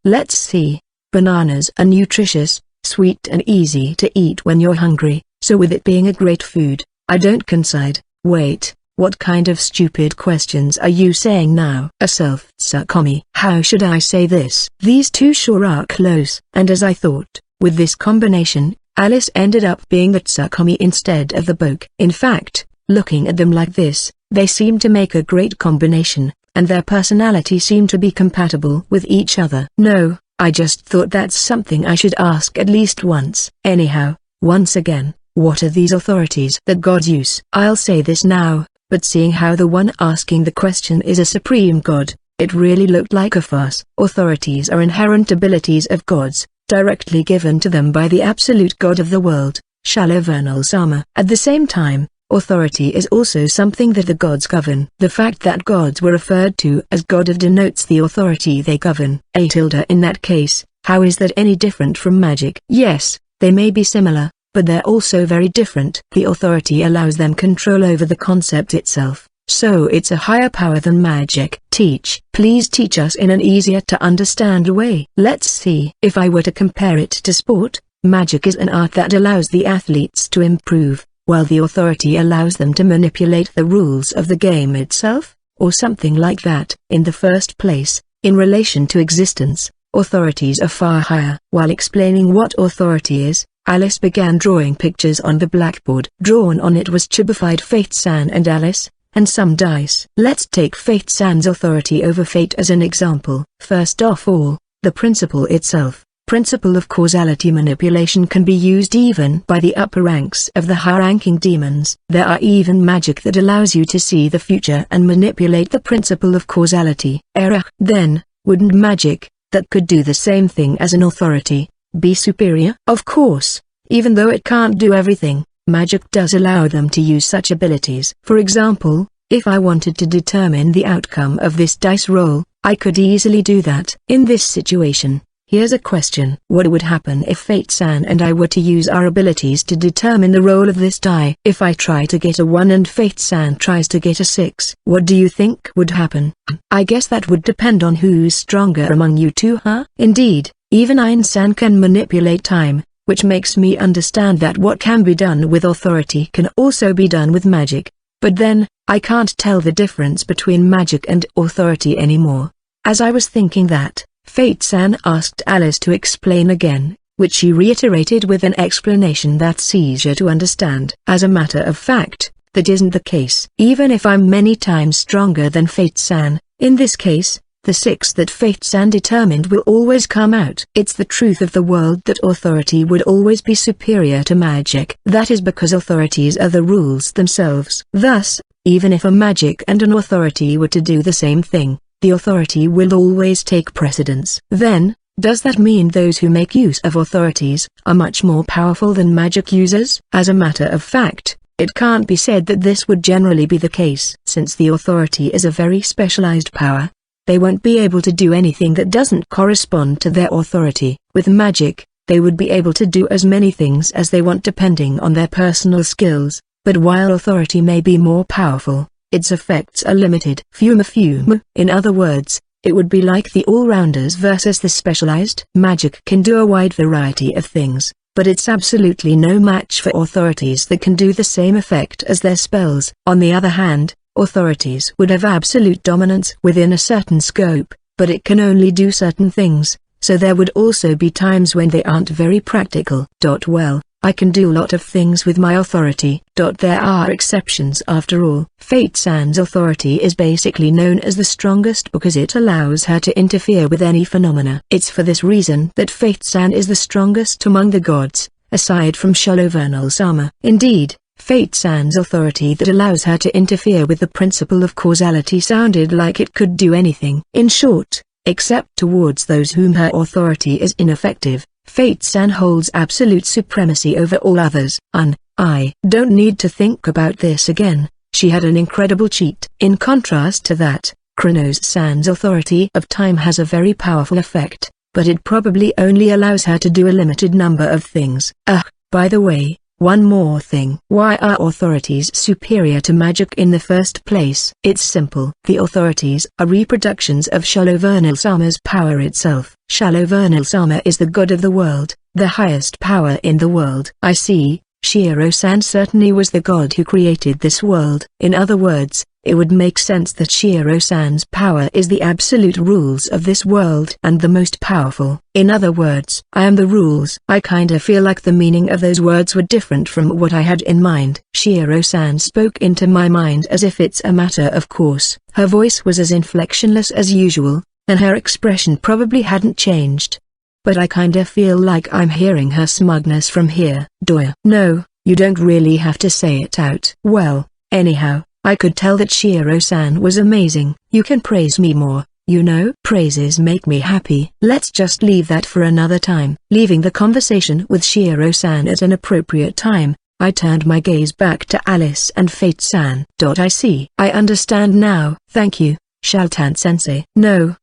Let's see. Bananas are nutritious, sweet and easy to eat when you're hungry, so with it being a great food, I don't concede. Wait, what kind of stupid questions are you saying now? A self-Tsukumi. How should I say this? These two sure are close. And as I thought, with this combination, Alice ended up being the Tsukumi instead of the Boke. In fact, looking at them like this, they seem to make a great combination, and their personality seem to be compatible with each other. No, I just thought that's something I should ask at least once. Anyhow, once again, what are these authorities that gods use? I'll say this now, but seeing how the one asking the question is a supreme god, it really looked like a farce. Authorities are inherent abilities of gods, directly given to them by the absolute god of the world, Shallow Vernal Sama. At the same time, authority is also something that the gods govern. The fact that gods were referred to as god of denotes the authority they govern. In that case, how is that any different from magic? Yes, they may be similar, but they're also very different. The authority allows them control over the concept itself, so it's a higher power than magic. Please teach us in an easier to understand way. Let's see. If I were to compare it to sport, magic is an art that allows the athletes to improve, while the authority allows them to manipulate the rules of the game itself, or something like that. In the first place, in relation to existence, authorities are far higher. While explaining what authority is, Alice began drawing pictures on the blackboard. Drawn on it was Chibified Fate-san and Alice, and some dice. Let's take Fate-san's authority over Fate as an example. First of all, the principle itself. Principle of causality manipulation can be used even by the upper ranks of the high-ranking demons. There are even magic that allows you to see the future and manipulate the principle of causality. Then, wouldn't magic, that could do the same thing as an authority, be superior? Of course, even though it can't do everything, magic does allow them to use such abilities. For example, if I wanted to determine the outcome of this dice roll, I could easily do that. In this situation, here's a question. What would happen if Fate-san and I were to use our abilities to determine the roll of this die? If I try to get a 1 and Fate-san tries to get a 6, what do you think would happen? I guess that would depend on who's stronger among you two, huh? Indeed, even Ein-san can manipulate time, which makes me understand that what can be done with authority can also be done with magic. But then, I can't tell the difference between magic and authority anymore. As I was thinking that, Fate-san asked Alice to explain again, which she reiterated with an explanation that's easier to understand. As a matter of fact, that isn't the case. Even if I'm many times stronger than Fate-san, in this case, the 6 that Fate-san determined will always come out. It's the truth of the world that authority would always be superior to magic. That is because authorities are the rules themselves. Thus, even if a magic and an authority were to do the same thing, the authority will always take precedence. Then, does that mean those who make use of authorities are much more powerful than magic users? As a matter of fact, it can't be said that this would generally be the case. Since the authority is a very specialized power, they won't be able to do anything that doesn't correspond to their authority. With magic, they would be able to do as many things as they want depending on their personal skills, but while authority may be more powerful, its effects are limited. In other words, it would be like the all-rounders versus the specialized. Magic can do a wide variety of things, but it's absolutely no match for authorities that can do the same effect as their spells. On the other hand, authorities would have absolute dominance within a certain scope, but it can only do certain things, so there would also be times when they aren't very practical. Well, I can do a lot of things with my authority. There are exceptions after all. Fate-san's authority is basically known as the strongest because it allows her to interfere with any phenomena. It's for this reason that Fate-san is the strongest among the gods, aside from Shalovernal-sama. Indeed, Fate-san's authority that allows her to interfere with the principle of causality sounded like it could do anything. In short, except towards those whom her authority is ineffective, Fate-san holds absolute supremacy over all others. I don't need to think about this again. She had an incredible cheat. In contrast to that, Kronos-san's authority of time has a very powerful effect, but it probably only allows her to do a limited number of things. By the way, one more thing. Why are authorities superior to magic in the first place? It's simple. The authorities are reproductions of Shalovernal-sama's power itself. Shalovernal-sama is the god of the world, the highest power in the world. I see, Shiro-san certainly was the god who created this world. In other words, it would make sense that Shiro-san's power is the absolute rules of this world and the most powerful. In other words, I am the rules. I kinda feel like the meaning of those words were different from what I had in mind. Shiro-san spoke into my mind as if it's a matter of course. Her voice was as inflectionless as usual, and her expression probably hadn't changed. But I kinda feel like I'm hearing her smugness from here. No, you don't really have to say it out. Well, anyhow, I could tell that Shiro-san was amazing. You can praise me more, you know. Praises make me happy. Let's just leave that for another time. Leaving the conversation with Shiro-san at an appropriate time, I turned my gaze back to Alice and Fate-san. I see. I understand now. Thank you, Shaltan-sensei. No.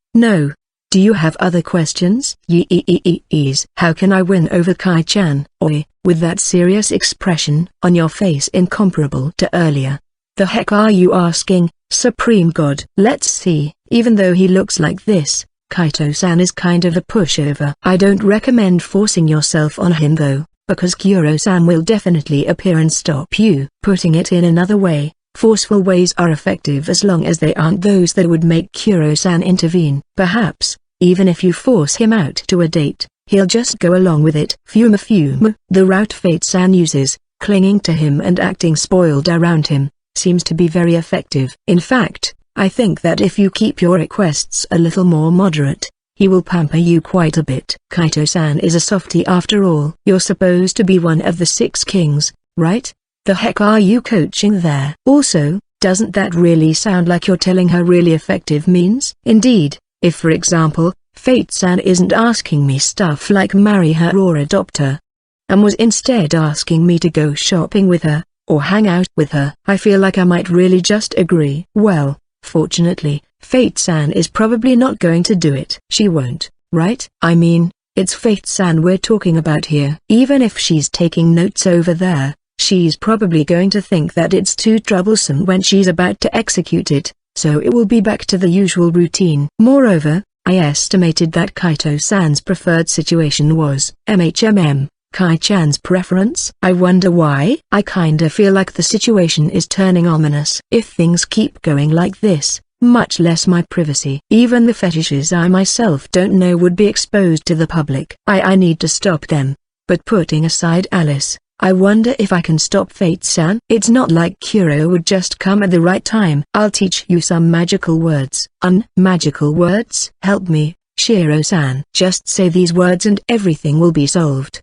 Do you have other questions? Yes. How can I win over Kai-chan? Oi, with that serious expression on your face incomparable to earlier. The heck are you asking, Supreme God? Let's see. Even though he looks like this, Kaito-san is kind of a pushover. I don't recommend forcing yourself on him though, because Kuro-san will definitely appear and stop you. Putting it in another way, forceful ways are effective as long as they aren't those that would make Kuro-san intervene. Perhaps, even if you force him out to a date, he'll just go along with it. Fume. The route Fate-san uses, clinging to him and acting spoiled around him, seems to be very effective. In fact, I think that if you keep your requests a little more moderate, he will pamper you quite a bit. Kaito-san is a softie after all. You're supposed to be one of the 6 kings, right? The heck are you coaching there? Also, doesn't that really sound like you're telling her really effective means? Indeed, if for example, Fate-san isn't asking me stuff like marry her or adopt her, and was instead asking me to go shopping with her, or hang out with her, I feel like I might really just agree. Well, fortunately, Fate-san is probably not going to do it. She won't, right? I mean, it's Fate-san we're talking about here. Even if she's taking notes over there, she's probably going to think that it's too troublesome when she's about to execute it, so it will be back to the usual routine. Moreover, I estimated that Kaito-san's preferred situation was Kai-chan's preference. I wonder why? I kinda feel like the situation is turning ominous. If things keep going like this, much less my privacy, even the fetishes I myself don't know would be exposed to the public. I need to stop them. But putting aside Alice, I wonder if I can stop Fate-san. It's not like Kuro would just come at the right time. I'll teach you some magical words. Magical words? Help me, Shiro-san. Just say these words and everything will be solved.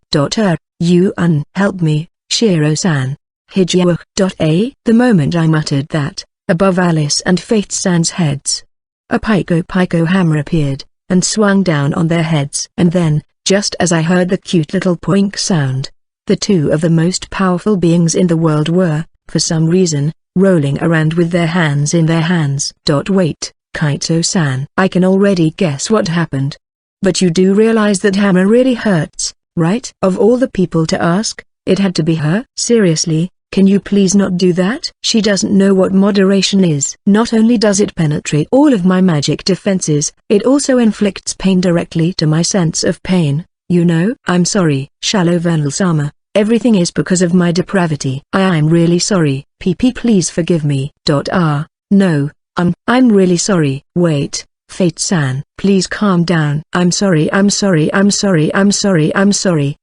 You help me, Shiro-san. Hijau. The moment I muttered that, above Alice and Fate-san's heads, a Piko hammer appeared, and swung down on their heads. And then, just as I heard the cute little poink sound, the 2 of the most powerful beings in the world were, for some reason, rolling around with their hands in their hands. Wait, Kaito-san. I can already guess what happened. But you do realize that hammer really hurts, right? Of all the people to ask, it had to be her? Seriously, can you please not do that? She doesn't know what moderation is. Not only does it penetrate all of my magic defenses, it also inflicts pain directly to my sense of pain. You know, I'm sorry, Shallow Vernal Sama. Everything is because of my depravity. I'm really sorry. PP, please forgive me. No, I'm really sorry. Wait, Fate-san, please calm down. I'm sorry.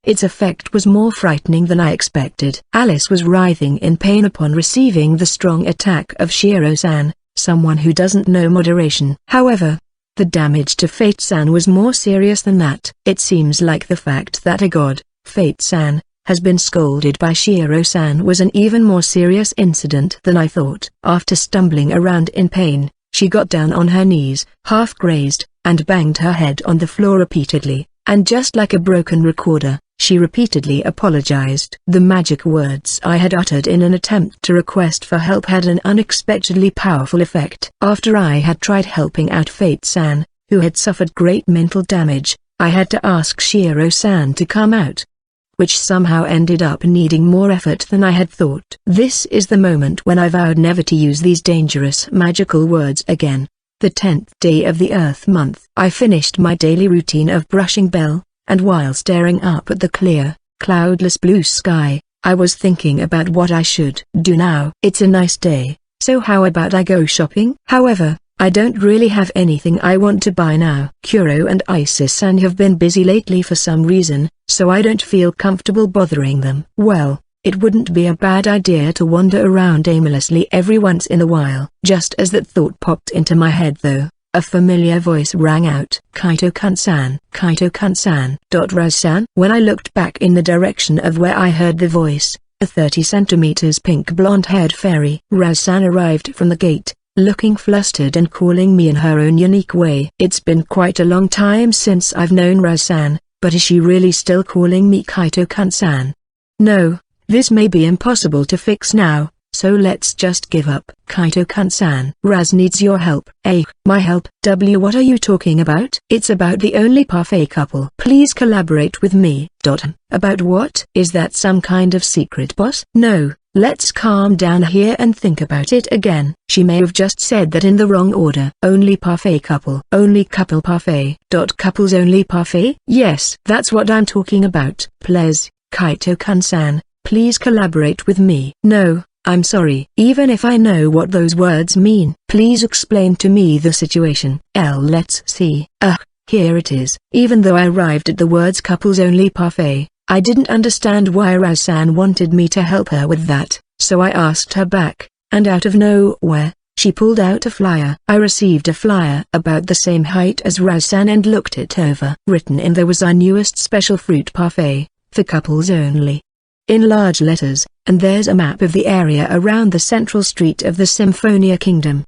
Its effect was more frightening than I expected. Alice was writhing in pain upon receiving the strong attack of Shiro-san, someone who doesn't know moderation. However, the damage to Fate-san was more serious than that. It seems like the fact that a god, Fate-san, has been scolded by Shiro-san was an even more serious incident than I thought. After stumbling around in pain, she got down on her knees, half-grazed, and banged her head on the floor repeatedly, and just like a broken recorder, she repeatedly apologized. The magic words I had uttered in an attempt to request for help had an unexpectedly powerful effect. After I had tried helping out Fate-san, who had suffered great mental damage, I had to ask Shiro-san to come out, which somehow ended up needing more effort than I had thought. This is the moment when I vowed never to use these dangerous magical words again. The 10th day of the Earth month. I finished my daily routine of brushing bell, and while staring up at the clear, cloudless blue sky, I was thinking about what I should do now. It's a nice day, so how about I go shopping? However, I don't really have anything I want to buy now. Kuro and Isis-san have been busy lately for some reason, so I don't feel comfortable bothering them. Well, it wouldn't be a bad idea to wander around aimlessly every once in a while. Just as that thought popped into my head though, a familiar voice rang out. Kaito-kun-san, Kaito-kun-san. Raz-san. When I looked back in the direction of where I heard the voice, a 30 centimeters pink blonde-haired fairy Raz-san arrived from the gate, looking flustered and calling me in her own unique way. It's been quite a long time since I've known Raz-san, but is she really still calling me Kaito-kun-san? No, this may be impossible to fix now, so let's just give up. Kaito-kun-san. Raz needs your help. My help? What are you talking about? It's about the only parfait couple. Please collaborate with me. About what? Is that some kind of secret, boss? No. Let's calm down here and think about it again. She may have just said that in the wrong order. Only parfait couple. Only couple parfait. Couples only parfait? Yes, that's what I'm talking about. Please, Kaito-kun-san, please collaborate with me. No, I'm sorry. Even if I know what those words mean, please explain to me the situation. Let's see. Here it is. Even though I arrived at the words couples only parfait, I didn't understand why Raz-san wanted me to help her with that, so I asked her back, and out of nowhere, she pulled out a flyer. I received a flyer about the same height as Raz-san and looked it over. Written in there was our newest special fruit parfait, for couples only, in large letters, and there's a map of the area around the central street of the Symphonia Kingdom.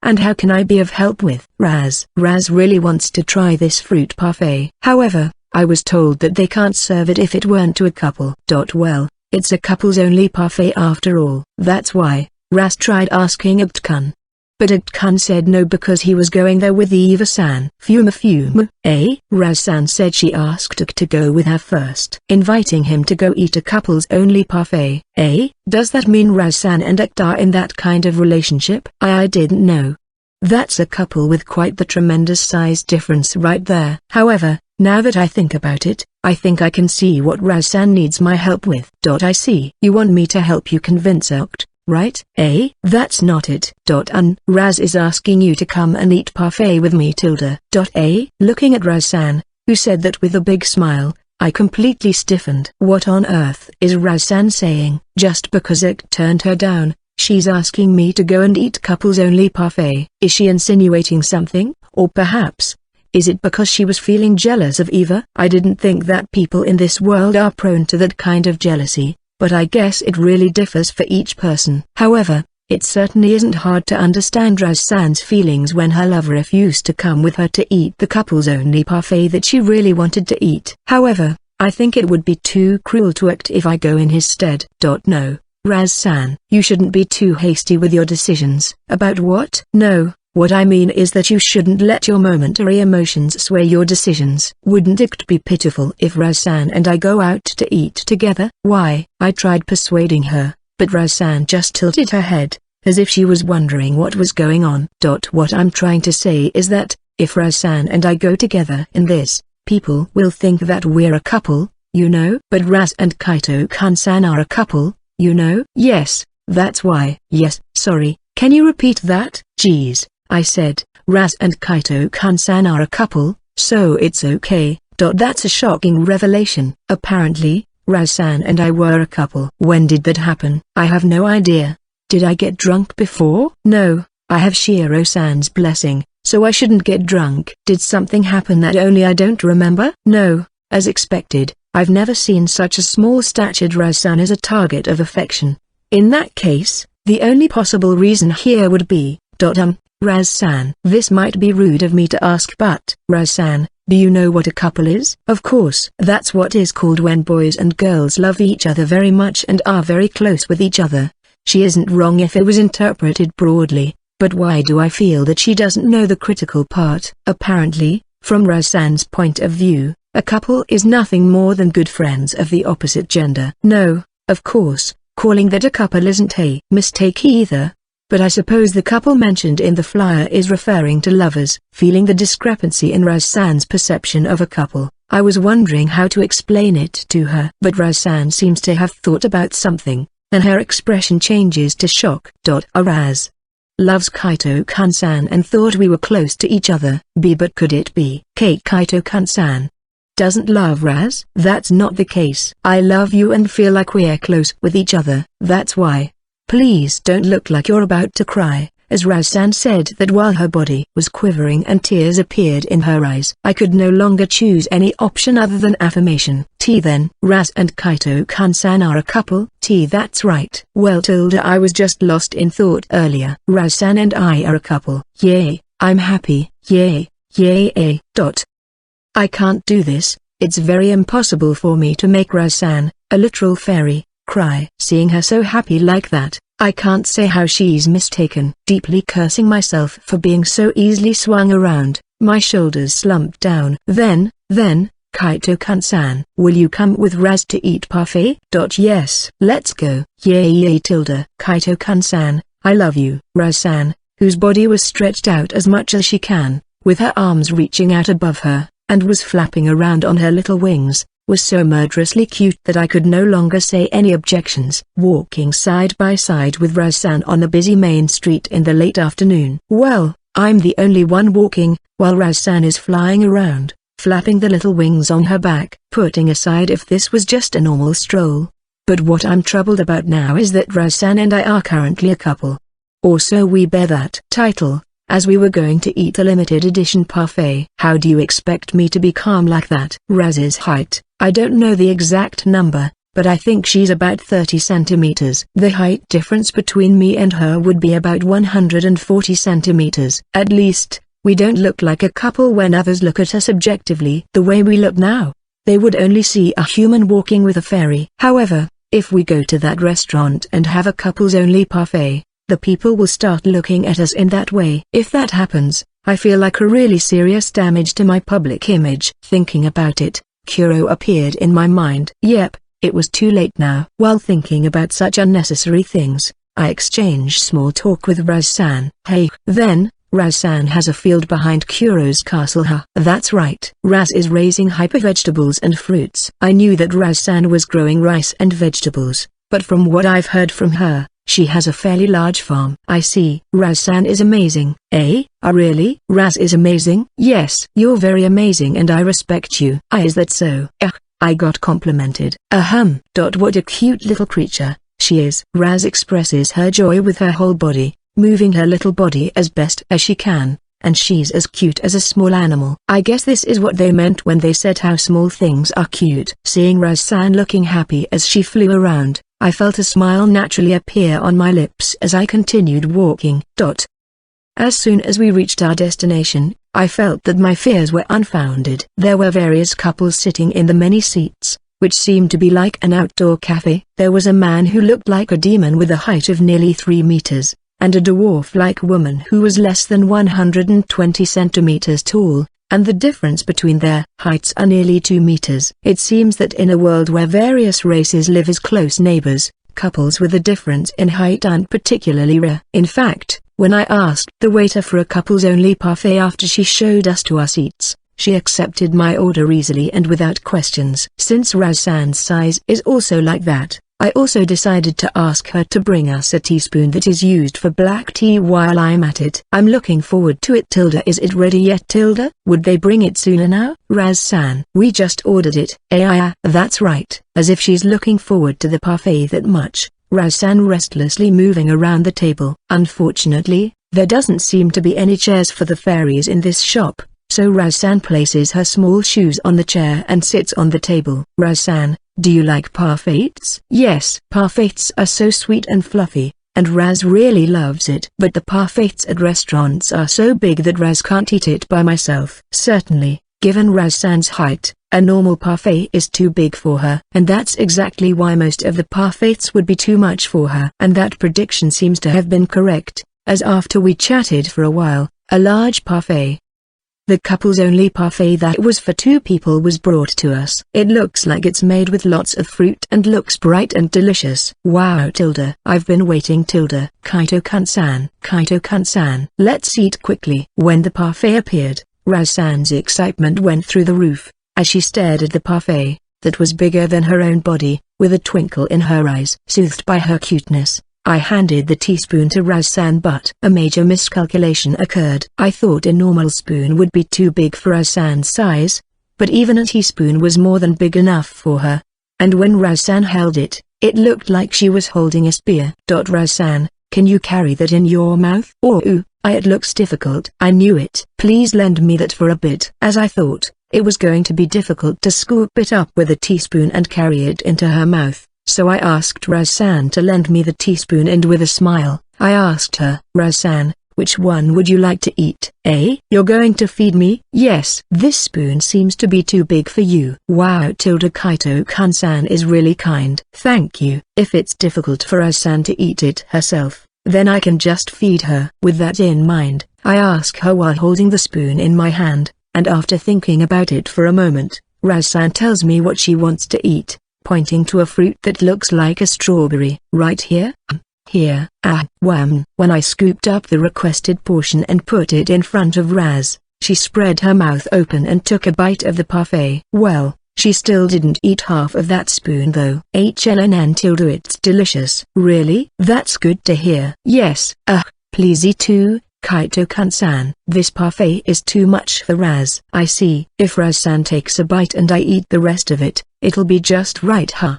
And how can I be of help with? Raz really wants to try this fruit parfait. However, I was told that they can't serve it if it weren't to a couple. Well, it's a couples-only parfait after all. That's why, Raz tried asking Agt-kun. But Agt-kun said no because he was going there with Eva-san. Fume. Raz-san said she asked Agt to go with her first, inviting him to go eat a couples-only parfait. Does that mean Raz-san and Agt are in that kind of relationship? I didn't know. That's a couple with quite the tremendous size difference right there. However, now that I think about it, I think I can see what Raz-san needs my help with. I see. You want me to help you convince Akt, right? That's not it. Raz is asking you to come and eat parfait with me. Looking at Raz-san, who said that with a big smile, I completely stiffened. What on earth is Raz-san saying? Just because Akt turned her down, she's asking me to go and eat couples-only parfait. Is she insinuating something, or perhaps, is it because she was feeling jealous of Eva? I didn't think that people in this world are prone to that kind of jealousy, but I guess it really differs for each person. However, it certainly isn't hard to understand Raz-san's feelings when her lover refused to come with her to eat the couples-only parfait that she really wanted to eat. However, I think it would be too cruel to act if I go in his stead. No, Raz-san, you shouldn't be too hasty with your decisions. About what? No. What I mean is that you shouldn't let your momentary emotions sway your decisions. Wouldn't it be pitiful if Raz-san and I go out to eat together? Why? I tried persuading her, but Raz-san just tilted her head, as if she was wondering what was going on. What I'm trying to say is that, if Raz-san and I go together in this, People will think that we're a couple, you know. But Raz and Kaito-kun-san are a couple, you know. Yes, that's why. Yes, sorry, can you repeat that? Geez, I said, Raz and Kaito-kun-san are a couple, so it's okay. That's a shocking revelation. Apparently, Raz-san and I were a couple. When did that happen? I have no idea. Did I get drunk before? No, I have Shiro-san's blessing, so I shouldn't get drunk. Did something happen that only I don't remember? No, as expected, I've never seen such a small-statured Raz-san as a target of affection. In that case, the only possible reason here would be, Raz-san. This might be rude of me to ask, but, Raz-san, do you know what a couple is? Of course. That's what is called when boys and girls love each other very much and are very close with each other. She isn't wrong if it was interpreted broadly, but why do I feel that she doesn't know the critical part? Apparently, from Raz-san's point of view, a couple is nothing more than good friends of the opposite gender. No, of course, calling that a couple isn't a mistake either. But I suppose the couple mentioned in the flyer is referring to lovers. Feeling the discrepancy in Raz-san's perception of a couple, I was wondering how to explain it to her. But Raz-san seems to have thought about something, and her expression changes to shock. Raz loves Kaito-kun-san and thought we were close to each other. But could it be Kaito-kun-san doesn't love Raz? That's not the case. I love you and feel like we're close with each other. That's why. Please don't look like you're about to cry, as Raz-san said that while her body was quivering and tears appeared in her eyes. I could no longer choose any option other than affirmation. Then, Raz and Kaito-kun-san are a couple? That's right. Well, I was just lost in thought earlier. Raz-san and I are a couple. Yay, I'm happy. Yay, yay. I can't do this. It's very impossible for me to make Raz-san, a literal fairy, cry. Seeing her so happy like that, I can't say how she's mistaken. Deeply cursing myself for being so easily swung around, my shoulders slumped down. Then, Kaito-kun-san, will you come with Raz to eat parfait? Yes, let's go. Yay. Kaito-kun-san, I love you. Raz-san, whose body was stretched out as much as she can, with her arms reaching out above her, and was flapping around on her little wings, was so murderously cute that I could no longer say any objections. Walking side by side with Raz-san on a busy main street in the late afternoon. Well, I'm the only one walking, while Raz-san is flying around, flapping the little wings on her back. Putting aside if this was just a normal stroll. But what I'm troubled about now is that Raz-san and I are currently a couple. Or so we bear that title, as we were going to eat a limited edition parfait. How do you expect me to be calm like that? Raz's height, I don't know the exact number, but I think she's about 30 centimeters. The height difference between me and her would be about 140 centimeters. At least, we don't look like a couple when others look at us objectively. The way we look now, they would only see a human walking with a fairy. However, if we go to that restaurant and have a couples-only parfait, the people will start looking at us in that way. If that happens, I feel like a really serious damage to my public image. Thinking about it, Kuro appeared in my mind. Yep, it was too late now. While thinking about such unnecessary things, I exchanged small talk with Raz-san. Hey, then, Raz-san has a field behind Kuro's castle. That's right. Raz is raising hyper vegetables and fruits. I knew that Raz-san was growing rice and vegetables, but from what I've heard from her, she has a fairly large farm. I see. Raz-san is amazing. Really? Raz is amazing? Yes. You're very amazing and I respect you. Is that so? I got complimented. What a cute little creature she is. Raz expresses her joy with her whole body, moving her little body as best as she can, and she's as cute as a small animal. I guess this is what they meant when they said how small things are cute. Seeing Raz-san looking happy as she flew around, I felt a smile naturally appear on my lips as I continued walking. As soon as we reached our destination, I felt that my fears were unfounded. There were various couples sitting in the many seats, which seemed to be like an outdoor cafe. There was a man who looked like a demon with a height of nearly 3 meters, and a dwarf-like woman who was less than 120 centimeters tall, and the difference between their heights are nearly 2 meters. It seems that in a world where various races live as close neighbors, couples with a difference in height aren't particularly rare. In fact, when I asked the waiter for a couples-only parfait after she showed us to our seats, She accepted my order easily and without questions. Since Razsan's size is also like that, I also decided to ask her to bring us a teaspoon that is used for black tea while I'm at it. I'm looking forward to it. Is it ready yet? Would they bring it sooner now? Razsan, we just ordered it. That's right. As if she's looking forward to the parfait that much. Razsan restlessly moving around the table. Unfortunately, there doesn't seem to be any chairs for the fairies in this shop, so Razsan places her small shoes on the chair and sits on the table. Razsan, do you like parfaits? Yes. Parfaits are so sweet and fluffy, and Raz really loves it. But the parfaits at restaurants are so big that Raz can't eat it by myself. Certainly, given Razsan's height, a normal parfait is too big for her. And that's exactly why most of the parfaits would be too much for her. And that prediction seems to have been correct, as after we chatted for a while, a large parfait, the couple's only parfait that was for 2 people, was brought to us. It looks like it's made with lots of fruit and looks bright and delicious. Wow. I've been waiting. Kaito-kun-san, let's eat quickly. When the parfait appeared, Razsan's excitement went through the roof, as she stared at the parfait, that was bigger than her own body, with a twinkle in her eyes. Soothed by her cuteness, I handed the teaspoon to Razsan, but a major miscalculation occurred. I thought a normal spoon would be too big for Razsan's size, but even a teaspoon was more than big enough for her. And when Razsan held it, it looked like she was holding a spear. Razsan, can you carry that in your mouth? It looks difficult. I knew it. Please lend me that for a bit. As I thought, it was going to be difficult to scoop it up with a teaspoon and carry it into her mouth. So I asked Razsan to lend me the teaspoon, and with a smile, I asked her, Razsan, which one would you like to eat? You're going to feed me? Yes. This spoon seems to be too big for you. Wow. Kaito-kun-san is really kind. Thank you. If it's difficult for Razsan to eat it herself, then I can just feed her. With that in mind, I ask her while holding the spoon in my hand, and after thinking about it for a moment, Razsan tells me what she wants to eat, pointing to a fruit that looks like a strawberry. Right here? Here. When I scooped up the requested portion and put it in front of Raz, she spread her mouth open and took a bite of the parfait. Well, she still didn't eat half of that spoon though. It's delicious. Really? That's good to hear. Yes. Please eat too, Kaito-kun-san. This parfait is too much for Raz. I see. If Razsan takes a bite and I eat the rest of it, it'll be just right, huh?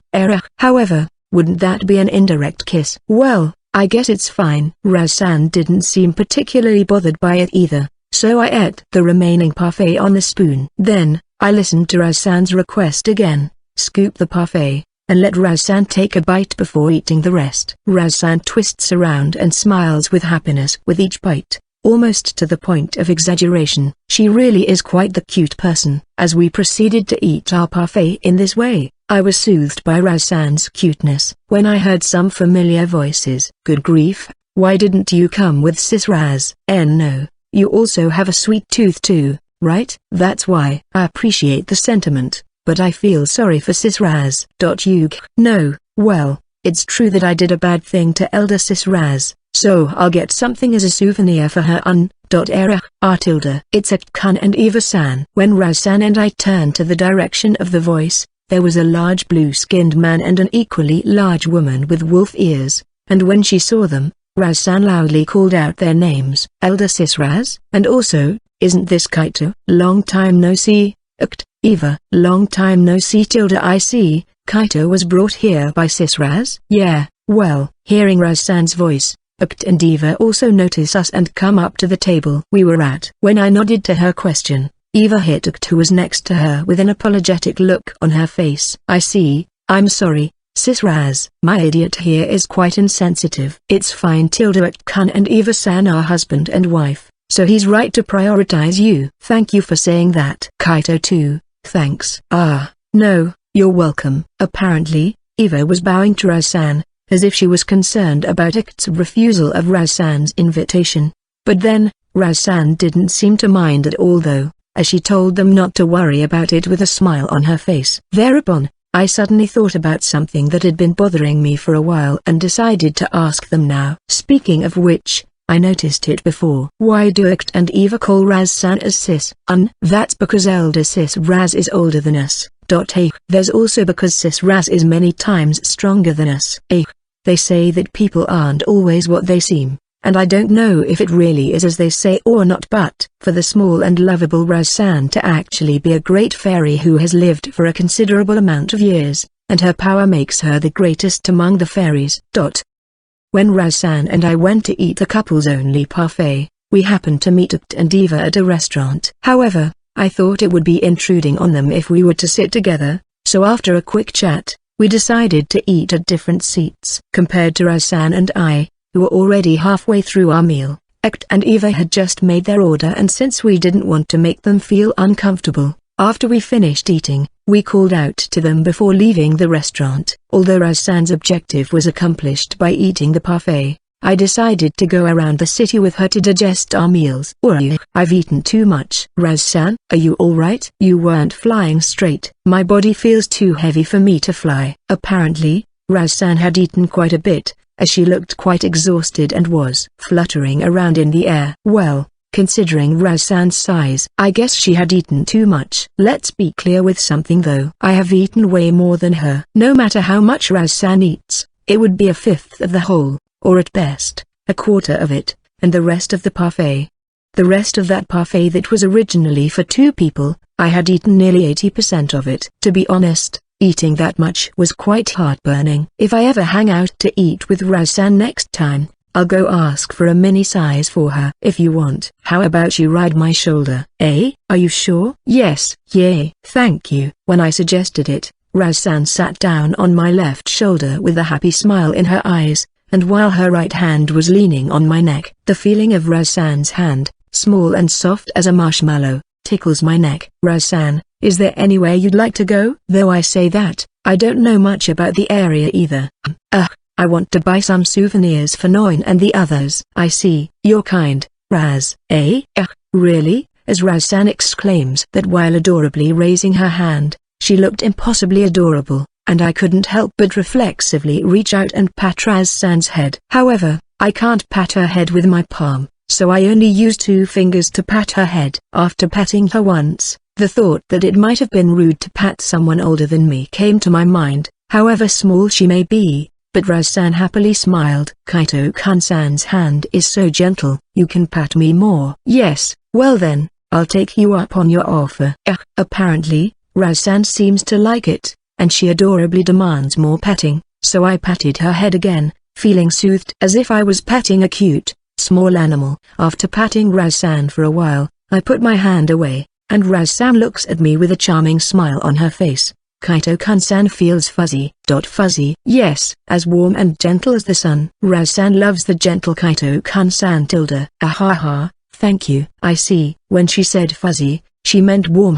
However, wouldn't that be an indirect kiss? Well, I guess it's fine. Razsan didn't seem particularly bothered by it either, so I ate the remaining parfait on the spoon. Then, I listened to Razsan's request again, scoop the parfait, and let Razsan take a bite before eating the rest. Razsan twists around and smiles with happiness with each bite, almost to the point of exaggeration. She really is quite the cute person. As we proceeded to eat our parfait in this way, I was soothed by Razsan's cuteness. When I heard some familiar voices. Good grief, why didn't you come with Sis Raz? No, you also have a sweet tooth too, right? That's why. I appreciate the sentiment, but I feel sorry for Sis Raz. No, well, it's true that I did a bad thing to elder Sis Raz, so I'll get something as a souvenir for her. It's at Kun and Eva-san. When Razsan and I turned to the direction of the voice, there was a large blue-skinned man and an equally large woman with wolf ears, and when she saw them, Razsan loudly called out their names. Elder Sis Raz? And also, isn't this Kaito? Long time no see. Eva. Long time no see. I see, Kaito was brought here by Sis Raz? Yeah, well, hearing Razsan's voice, and Eva also notice us and come up to the table we were at. When I nodded to her question, Eva hit who was next to her with an apologetic look on her face. I see, I'm sorry, Sis Raz. My idiot here is quite insensitive. It's fine. Kun and Eva-san are husband and wife, so he's right to prioritize you. Thank you for saying that. Kaito too, thanks. No, you're welcome. Apparently, Eva was bowing to Razsan, as if she was concerned about Ikt's refusal of Razsan's invitation. But then, Razsan didn't seem to mind at all though, as she told them not to worry about it with a smile on her face. Thereupon, I suddenly thought about something that had been bothering me for a while and decided to ask them now. Speaking of which, I noticed it before. Why do Act and Eva call Raz-san as sis? That's because elder sis Raz is older than us. There's also because sis Raz is many times stronger than us. They say that people aren't always what they seem, and I don't know if it really is as they say or not, but for the small and lovable Raz-san to actually be a great fairy who has lived for a considerable amount of years, and her power makes her the greatest among the fairies. When Raz-san and I went to eat the couples-only parfait, we happened to meet Act and Eva at a restaurant. However, I thought it would be intruding on them if we were to sit together, so after a quick chat, we decided to eat at different seats. Compared to Raz-san and I, who were already halfway through our meal, Act and Eva had just made their order, and since we didn't want to make them feel uncomfortable, after we finished eating, we called out to them before leaving the restaurant. Although Raz-san's objective was accomplished by eating the parfait, I decided to go around the city with her to digest our meals. I've eaten too much. Raz-san, are you alright? You weren't flying straight. My body feels too heavy for me to fly. Apparently, Raz-san had eaten quite a bit, as she looked quite exhausted and was fluttering around in the air. Well, considering Raz-san's size, I guess she had eaten too much. Let's be clear with something though. I have eaten way more than her. No matter how much Raz-san eats, it would be a fifth of the whole, or at best, a quarter of it, and the rest of the parfait. The rest of that parfait that was originally for 2 people, I had eaten nearly 80% of it. To be honest, eating that much was quite heartburning. If I ever hang out to eat with Raz-san next time, I'll go ask for a mini size for her. If you want. How about you ride my shoulder? Are you sure? Yes. Yay. Thank you. When I suggested it, Raz-san sat down on my left shoulder with a happy smile in her eyes, and while her right hand was leaning on my neck. The feeling of Raz-san's hand, small and soft as a marshmallow, tickles my neck. Raz-san, is there anywhere you'd like to go? Though I say that, I don't know much about the area either. I want to buy some souvenirs for Noin and the others. I see. You're kind, Raz. Really? As Raz-san exclaims that while adorably raising her hand, she looked impossibly adorable, and I couldn't help but reflexively reach out and pat Raz-san's head. However, I can't pat her head with my palm, so I only use 2 fingers to pat her head. After patting her once, the thought that it might have been rude to pat someone older than me came to my mind, however small she may be. But Raz-san happily smiled. Kaito-kun-san's hand is so gentle. You can pat me more. Yes, well then, I'll take you up on your offer. Apparently, Raz-san seems to like it, and she adorably demands more patting, so I patted her head again, feeling soothed as if I was patting a cute, small animal. After patting Raz-san for a while, I put my hand away, and Raz-san looks at me with a charming smile on her face. Kaito-kun-san feels fuzzy. Fuzzy? Yes, as warm and gentle as the sun. Raz-san loves the gentle Kaito-kun-san. Thank you. I see. When she said fuzzy, she meant warm.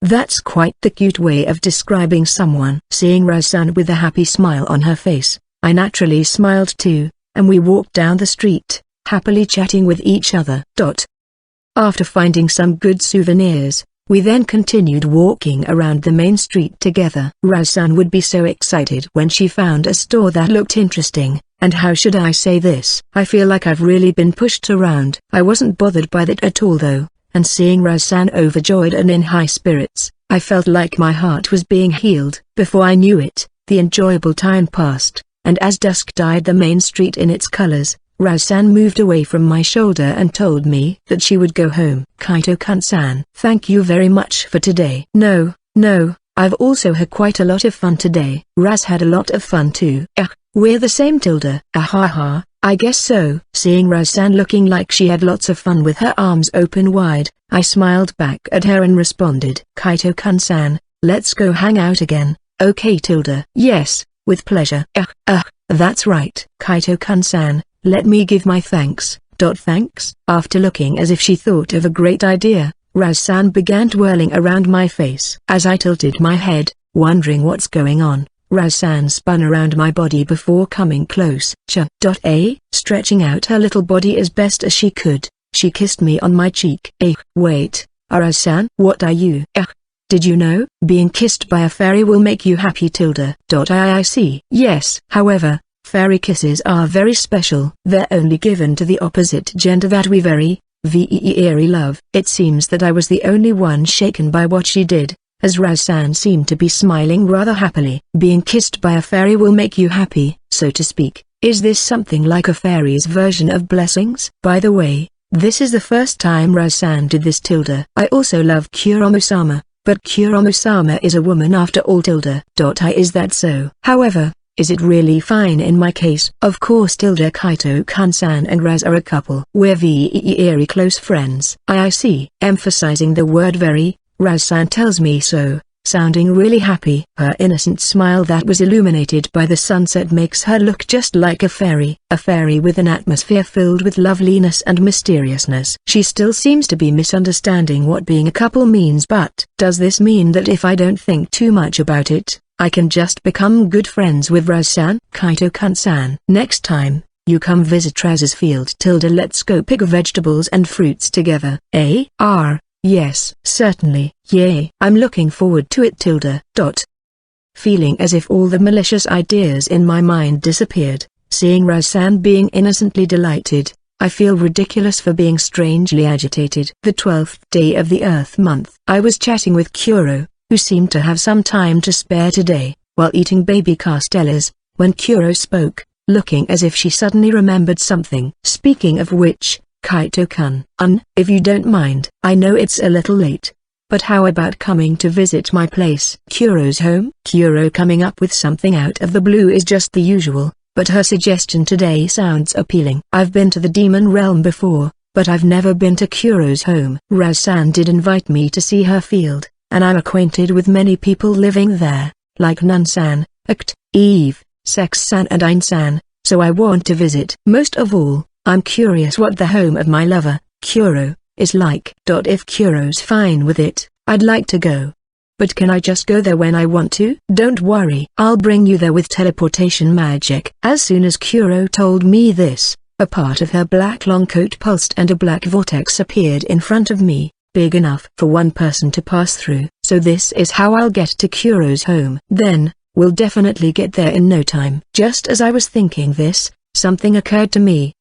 That's quite the cute way of describing someone. Seeing Raz-san with a happy smile on her face, I naturally smiled too, and we walked down the street, happily chatting with each other. After finding some good souvenirs, we then continued walking around the main street together. Raz-san would be so excited when she found a store that looked interesting, and how should I say this? I feel like I've really been pushed around. I wasn't bothered by that at all though, and seeing Raz-san overjoyed and in high spirits, I felt like my heart was being healed. Before I knew it, the enjoyable time passed, and as dusk dyed the main street in its colors, Raz-san moved away from my shoulder and told me that she would go home. Kaito-kun-san, thank you very much for today. No, I've also had quite a lot of fun today. Raz had a lot of fun too. We're the same. I guess so. Seeing Raz-san looking like she had lots of fun with her arms open wide, I smiled back at her and responded. Kaito-kun-san, let's go hang out again. Okay. Yes, with pleasure. That's right. Kaito-kun-san, let me give my thanks. Thanks? After looking as if she thought of a great idea, Raz-san began twirling around my face. As I tilted my head, wondering what's going on, Raz-san spun around my body before coming close. Stretching out her little body as best as she could, she kissed me on my cheek. Wait, Raz-san, what are you? Did you know? Being kissed by a fairy will make you happy. I see. Yes. However, fairy kisses are very special. They're only given to the opposite gender that we very love. It seems that I was the only one shaken by what she did, as Razan seemed to be smiling rather happily. Being kissed by a fairy will make you happy, so to speak. Is this something like a fairy's version of blessings? By the way, this is the first time Razan did this. I also love Kuromo-sama, but Kuromo-sama is a woman after all. Is that so? However, is it really fine in my case? Of course. Kaito-kun-san and Raz are a couple. We're very close friends. I see. Emphasizing the word very, Raz-san tells me so, sounding really happy. Her innocent smile that was illuminated by the sunset makes her look just like a fairy with an atmosphere filled with loveliness and mysteriousness. She still seems to be misunderstanding what being a couple means, but does this mean that if I don't think too much about it, I can just become good friends with Raz-san? Kaito-kun-san, next time you come visit Raz's field, let's go pick vegetables and fruits together. Yes, certainly. Yay. I'm looking forward to it. Feeling as if all the malicious ideas in my mind disappeared, seeing Razan being innocently delighted, I feel ridiculous for being strangely agitated. The 12th day of the Earth month. I was chatting with Kuro, who seemed to have some time to spare today, while eating baby castellas, when Kuro spoke, looking as if she suddenly remembered something. Speaking of which, Kaito-kun, if you don't mind, I know it's a little late, but how about coming to visit my place? Kuro's home? Kuro coming up with something out of the blue is just the usual, but her suggestion today sounds appealing. I've been to the demon realm before, but I've never been to Kuro's home. Raz-san did invite me to see her field, and I'm acquainted with many people living there, like Nun-san, Act, Eve, Sex-san and Ein-san, so I want to visit. Most of all, I'm curious what the home of my lover, Kuro, is like. If Kuro's fine with it, I'd like to go. But can I just go there when I want to? Don't worry, I'll bring you there with teleportation magic. As soon as Kuro told me this, a part of her black long coat pulsed and a black vortex appeared in front of me, big enough for one person to pass through. So this is how I'll get to Kuro's home. Then, we'll definitely get there in no time. Just as I was thinking this, something occurred to me.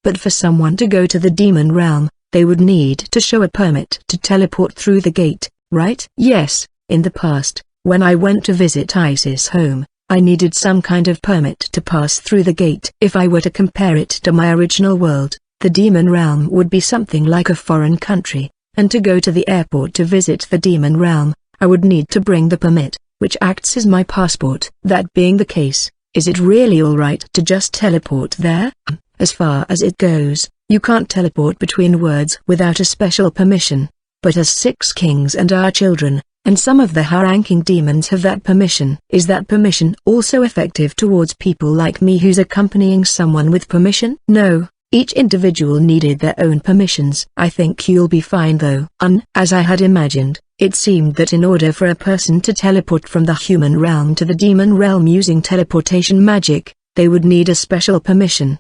But for someone to go to the demon realm, they would need to show a permit to teleport through the gate, right? Yes, in the past, when I went to visit Isis' home, I needed some kind of permit to pass through the gate. If I were to compare it to my original world, the demon realm would be something like a foreign country, and to go to the airport to visit the demon realm, I would need to bring the permit, which acts as my passport. That being the case, is it really alright to just teleport there? As far as it goes, you can't teleport between worlds without a special permission, but as 6 kings and our children, and some of the high-ranking demons have that permission. Is that permission also effective towards people like me who's accompanying someone with permission? No, each individual needed their own permissions. I think you'll be fine though. As I had imagined, it seemed that in order for a person to teleport from the human realm to the demon realm using teleportation magic, they would need a special permission.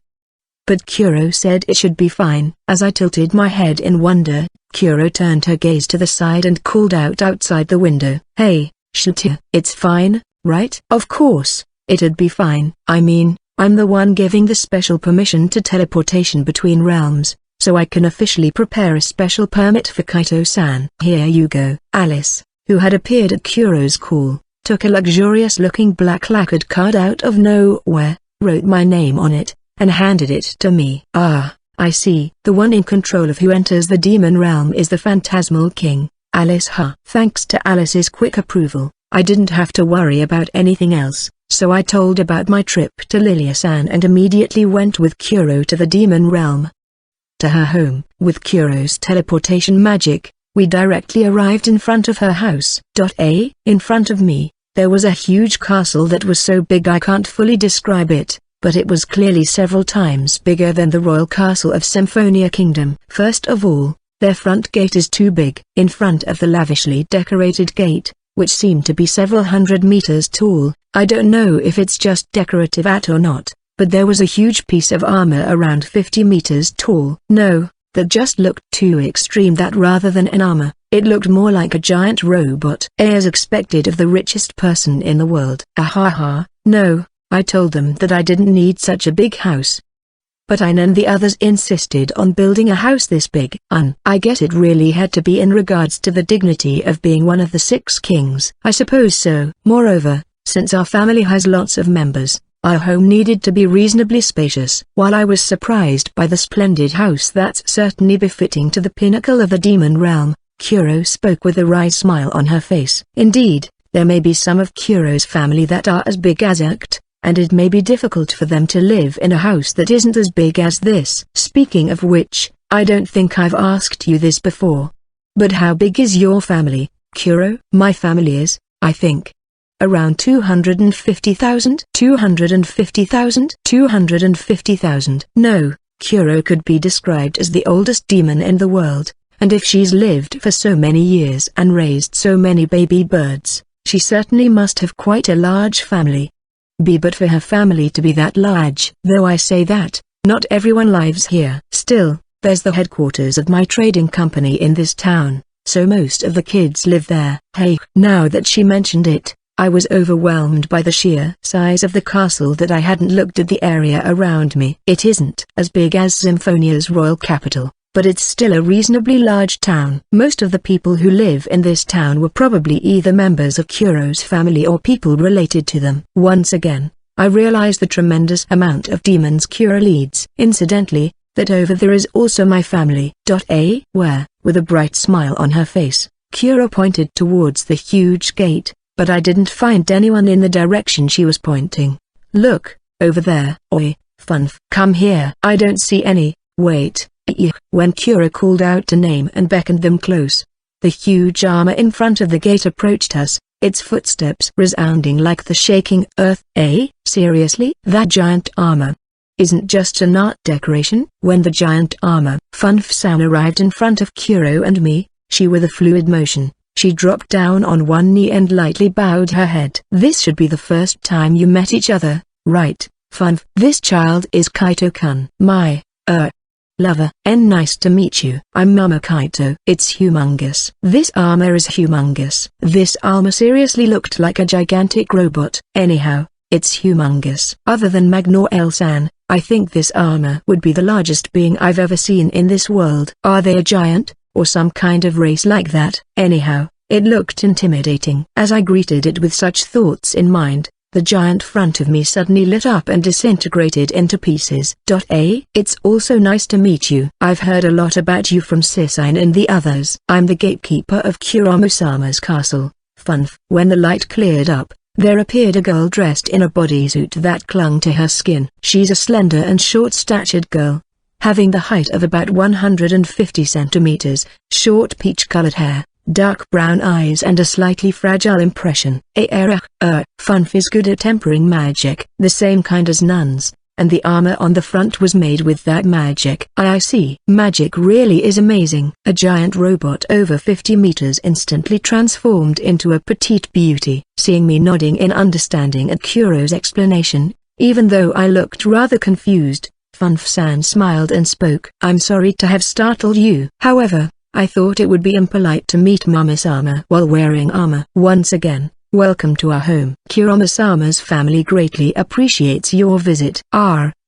But Kuro said it should be fine. As I tilted my head in wonder, Kuro turned her gaze to the side and called out outside the window. Hey, Shutya. It's fine, right? Of course, it'd be fine. I mean, I'm the one giving the special permission to teleportation between realms, so I can officially prepare a special permit for Kaito-san. Here you go. Alice, who had appeared at Kuro's call, took a luxurious-looking black lacquered card out of nowhere, wrote my name on it, and handed it to me. Ah, I see. The one in control of who enters the demon realm is the Phantasmal King, Alice. Thanks to Alice's quick approval, I didn't have to worry about anything else, so I told about my trip to Lilia-san and immediately went with Kuro to the demon realm. To her home. With Kuro's teleportation magic, we directly arrived in front of her house. In front of me, there was a huge castle that was so big I can't fully describe it, but it was clearly several times bigger than the royal castle of Symphonia Kingdom. First of all, their front gate is too big. In front of the lavishly decorated gate, which seemed to be several hundred meters tall, I don't know if it's just decorative or not, but there was a huge piece of armor around 50 meters tall. No, that just looked too extreme. That rather than an armor, it looked more like a giant robot. As expected of the richest person in the world. No, I told them that I didn't need such a big house. But Ain and the others insisted on building a house this big. I guess it really had to be in regards to the dignity of being one of the 6 kings. I suppose so. Moreover, since our family has lots of members, our home needed to be reasonably spacious. While I was surprised by the splendid house that's certainly befitting to the pinnacle of the demon realm, Kuro spoke with a wry smile on her face. Indeed, there may be some of Kuro's family that are as big as Ect, and it may be difficult for them to live in a house that isn't as big as this. Speaking of which, I don't think I've asked you this before. But how big is your family, Kuro? My family is, I think, around 250,000? 250,000? 250,000. No, Kuro could be described as the oldest demon in the world, and if she's lived for so many years and raised so many baby birds, she certainly must have quite a large family. But for her family to be that large. Though I say that, not everyone lives here. Still, there's the headquarters of my trading company in this town, so most of the kids live there. Hey, now that she mentioned it, I was overwhelmed by the sheer size of the castle that I hadn't looked at the area around me. It isn't as big as Symphonia's royal capital, but it's still a reasonably large town. Most of the people who live in this town were probably either members of Kuro's family or people related to them. Once again, I realized the tremendous amount of demons Kuro leads. Incidentally, that over there is also my family. Where, with a bright smile on her face, Kuro pointed towards the huge gate, but I didn't find anyone in the direction she was pointing. Look, over there. Oi, Funf. Come here. I don't see any. Wait. When Kuro called out a name and beckoned them close, the huge armor in front of the gate approached us, its footsteps resounding like the shaking earth. Seriously? That giant armor isn't just an art decoration? When the giant armor, Funf-san, arrived in front of Kuro and me, with a fluid motion, she dropped down on one knee and lightly bowed her head. This should be the first time you met each other, right, Funf? This child is Kaito-kun. My, lover. Nice to meet you. I'm Mama Kaito. It's humongous. This armor is humongous. This armor seriously looked like a gigantic robot. Anyhow, it's humongous. Other than Magnoel-san, I think this armor would be the largest being I've ever seen in this world. Are they a giant, or some kind of race like that? Anyhow, it looked intimidating. As I greeted it with such thoughts in mind, the giant front of me suddenly lit up and disintegrated into pieces. It's also nice to meet you. I've heard a lot about you from Sisine and the others. I'm the gatekeeper of Kuromusama's castle. Funf. When the light cleared up, there appeared a girl dressed in a bodysuit that clung to her skin. She's a slender and short-statured girl, having the height of about 150 centimeters, short peach-colored hair, dark brown eyes and a slightly fragile impression. Funf is good at tempering magic, the same kind as nuns, and the armor on the front was made with that magic. I see. Magic really is amazing. A giant robot over 50 meters instantly transformed into a petite beauty. Seeing me nodding in understanding at Kuro's explanation, even though I looked rather confused, Funf-san smiled and spoke. I'm sorry to have startled you. However, I thought it would be impolite to meet Mama-sama while wearing armor. Once again, welcome to our home. Kuromusama's family greatly appreciates your visit.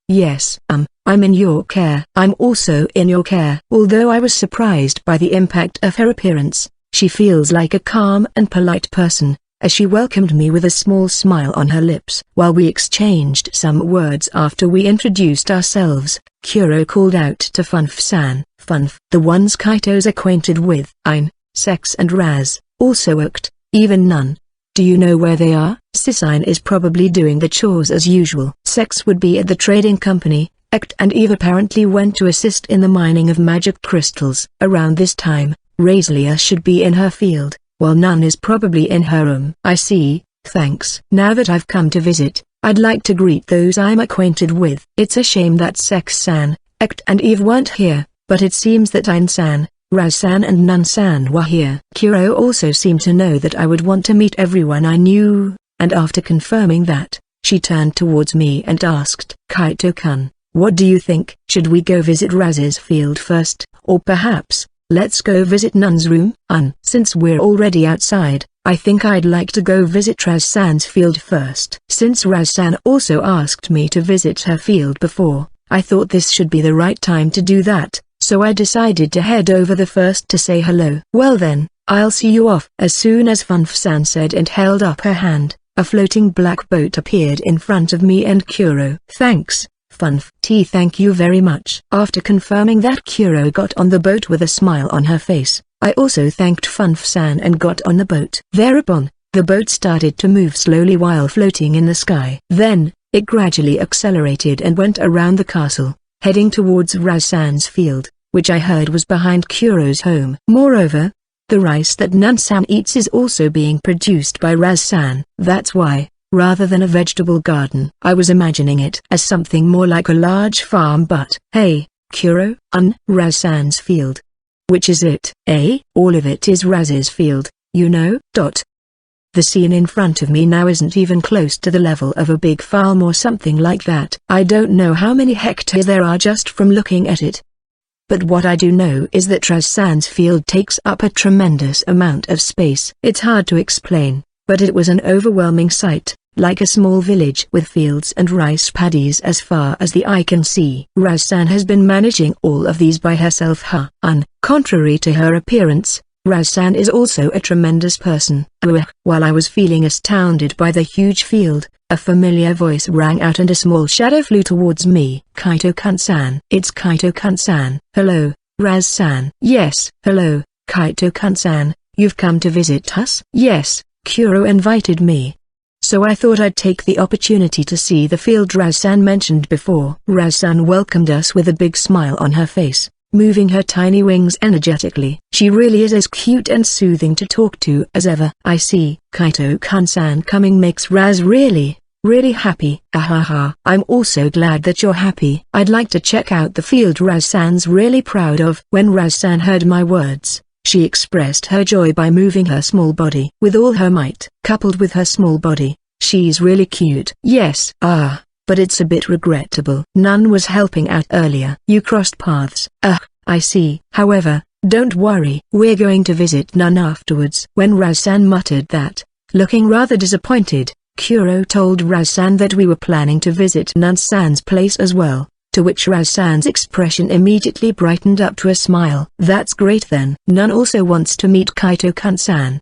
Yes. I'm in your care. I'm also in your care. Although I was surprised by the impact of her appearance, she feels like a calm and polite person, as she welcomed me with a small smile on her lips. While we exchanged some words after we introduced ourselves, Kuro called out to Funf-san. Funf, the ones Kaito's acquainted with. Ain, Sex and Raz, also Ect, even Nun. Do you know where they are? Sisine is probably doing the chores as usual. Sex would be at the trading company. Ect and Eve apparently went to assist in the mining of magic crystals. Around this time, Razelia should be in her field, while Nun is probably in her room. I see, thanks. Now that I've come to visit, I'd like to greet those I'm acquainted with. It's a shame that Sex-san, Ect and Eve weren't here, but it seems that Ain-san, Raz-san and Nun-san were here. Kuro also seemed to know that I would want to meet everyone I knew, and after confirming that, she turned towards me and asked, Kaito-kun, what do you think? Should we go visit Raz's field first, or perhaps, let's go visit Nun's room? Since we're already outside, I think I'd like to go visit Raz-san's field first. Since Raz-san also asked me to visit her field before, I thought this should be the right time to do that, so I decided to head over the first to say hello. Well then, I'll see you off. As soon as Funf-san said and held up her hand, a floating black boat appeared in front of me and Kuro. Thanks, Funf-T. Thank you very much. After confirming that, Kuro got on the boat with a smile on her face. I also thanked Funf-san and got on the boat. Thereupon, the boat started to move slowly while floating in the sky. Then, it gradually accelerated and went around the castle, heading towards Raz-san's field, which I heard was behind Kuro's home. Moreover, the rice that Nan-san eats is also being produced by Raz-san. That's why, rather than a vegetable garden, I was imagining it as something more like a large farm. But, hey, Kuro, Raz-san's field. Which is it? All of it is Raz's field, you know. The scene in front of me now isn't even close to the level of a big farm or something like that. I don't know how many hectares there are just from looking at it. But what I do know is that Raz-san's field takes up a tremendous amount of space. It's hard to explain, but it was an overwhelming sight, like a small village with fields and rice paddies as far as the eye can see. Raz-san has been managing all of these by herself. Contrary to her appearance, Raz-san is also a tremendous person. While I was feeling astounded by the huge field, a familiar voice rang out and a small shadow flew towards me. Kaito-kun-san. It's Kaito-kun-san. Hello, Raz-san. Yes. Hello, Kaito-kun-san. You've come to visit us? Yes, Kuro invited me. So I thought I'd take the opportunity to see the field Raz-san mentioned before. Raz-san welcomed us with a big smile on her face, moving her tiny wings energetically. She really is as cute and soothing to talk to as ever. I see. Kaito-kun-san coming makes Raz really happy. I'm also glad that you're happy. I'd like to check out the field Raz-san's really proud of. When Raz-san heard my words, she expressed her joy by moving her small body with all her might. Coupled with her small body, she's really cute. Yes. But it's a bit regrettable. Nun was helping out earlier. You crossed paths. I see. However, don't worry. We're going to visit Nun afterwards. When Raz-san muttered that, looking rather disappointed, Kuro told Raz-san that we were planning to visit Nun-san's place as well, to which Raz-san's expression immediately brightened up to a smile. That's great then. Nun also wants to meet Kaito-kun-san.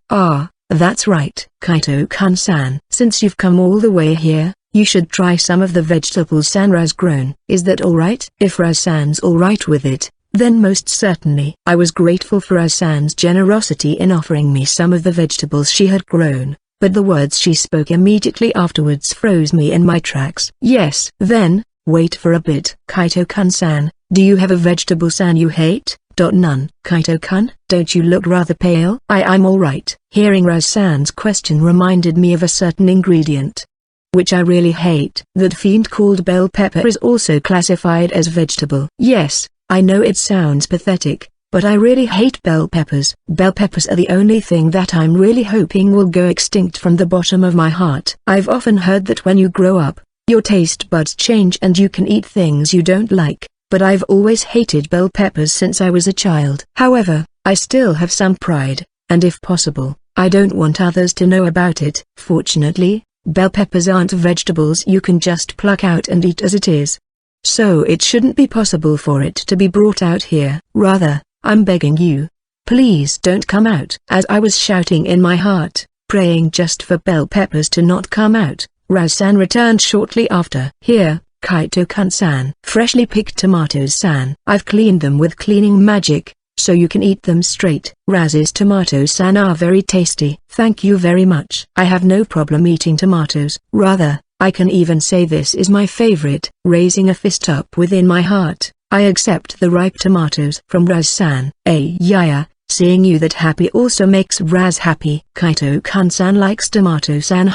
That's right. Kaito-kun-san. Since you've come all the way here, you should try some of the vegetables San has grown. Is that alright? If Raz-san's alright with it, then most certainly. I was grateful for Raz-san's generosity in offering me some of the vegetables she had grown, but the words she spoke immediately afterwards froze me in my tracks. Yes. Then, wait for a bit. Kaito-kun-san, do you have a vegetable San you hate? None. Kaito-kun, don't you look rather pale? I'm alright. Hearing Raz-san's question reminded me of a certain ingredient, which I really hate. That fiend called bell pepper is also classified as vegetable. Yes, I know it sounds pathetic, but I really hate bell peppers. Bell peppers are the only thing that I'm really hoping will go extinct from the bottom of my heart. I've often heard that when you grow up, your taste buds change and you can eat things you don't like, but I've always hated bell peppers since I was a child. However, I still have some pride, and if possible, I don't want others to know about it. Fortunately, bell peppers aren't vegetables you can just pluck out and eat as it is. So it shouldn't be possible for it to be brought out here. Rather, I'm begging you, please don't come out. As I was shouting in my heart, praying just for bell peppers to not come out, Raz-san returned shortly after. Here, Kaito-kun-san. Freshly picked tomatoes San. I've cleaned them with cleaning magic, so you can eat them straight. Raz's tomatoes San are very tasty. Thank you very much. I have no problem eating tomatoes. Rather, I can even say this is my favorite. Raising a fist up within my heart, I accept the ripe tomatoes from Raz-san. Yeah, seeing you that happy also makes Raz happy. Kaito-kun-san likes tomato San.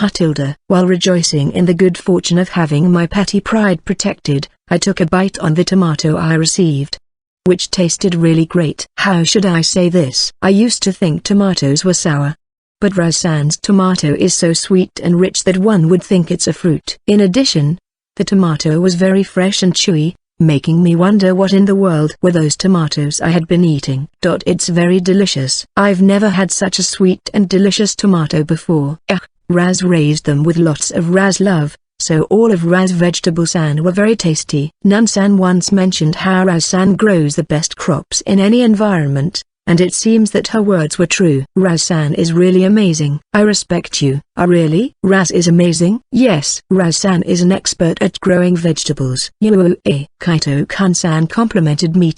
While rejoicing in the good fortune of having my petty pride protected, I took a bite on the tomato I received, which tasted really great. How should I say this? I used to think tomatoes were sour, but Raz-san's tomato is so sweet and rich that one would think it's a fruit. In addition, the tomato was very fresh and chewy, making me wonder what in the world were those tomatoes I had been eating. It's very delicious. I've never had such a sweet and delicious tomato before. Raz raised them with lots of Raz love, so all of Raz vegetables-san were very tasty. Nun-san once mentioned how Raz-san grows the best crops in any environment, and it seems that her words were true. Raz-san is really amazing. I respect you. Really? Raz is amazing? Yes. Raz-san is an expert at growing vegetables. Kaito-kun-san complimented me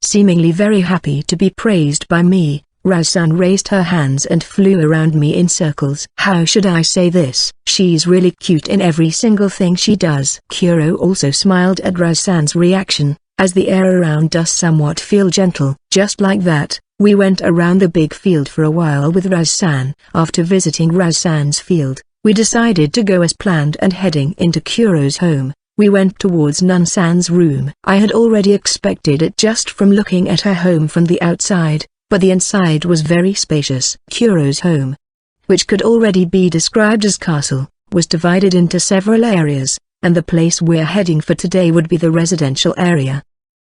seemingly very happy to be praised by me. Raz-san raised her hands and flew around me in circles. How should I say this? She's really cute in every single thing she does. Kuro also smiled at Raz-san's reaction, as the air around us somewhat feel gentle. Just like that, we went around the big field for a while with Raz-san. After visiting Raz-san's field, we decided to go as planned, and heading into Kuro's home, we went towards Nun-san's room. I had already expected it just from looking at her home from the outside, but the inside was very spacious. Kuro's home, which could already be described as castle, was divided into several areas, and the place we're heading for today would be the residential area.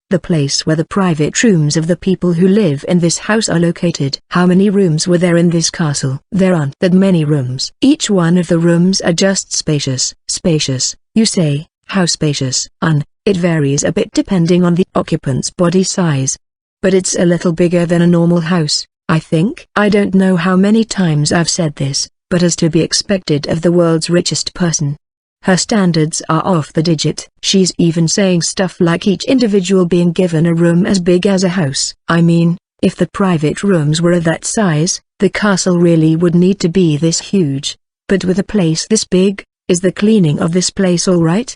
The place where the private rooms of the people who live in this house are located. How many rooms were there in this castle? There aren't that many rooms. Each one of the rooms are just spacious. Spacious, you say? How spacious? It varies a bit depending on the occupant's body size. But it's a little bigger than a normal house, I think. I don't know how many times I've said this, but as to be expected of the world's richest person, her standards are off the digit. She's even saying stuff like each individual being given a room as big as a house. I mean, if the private rooms were of that size, the castle really would need to be this huge. But with a place this big, is the cleaning of this place all right?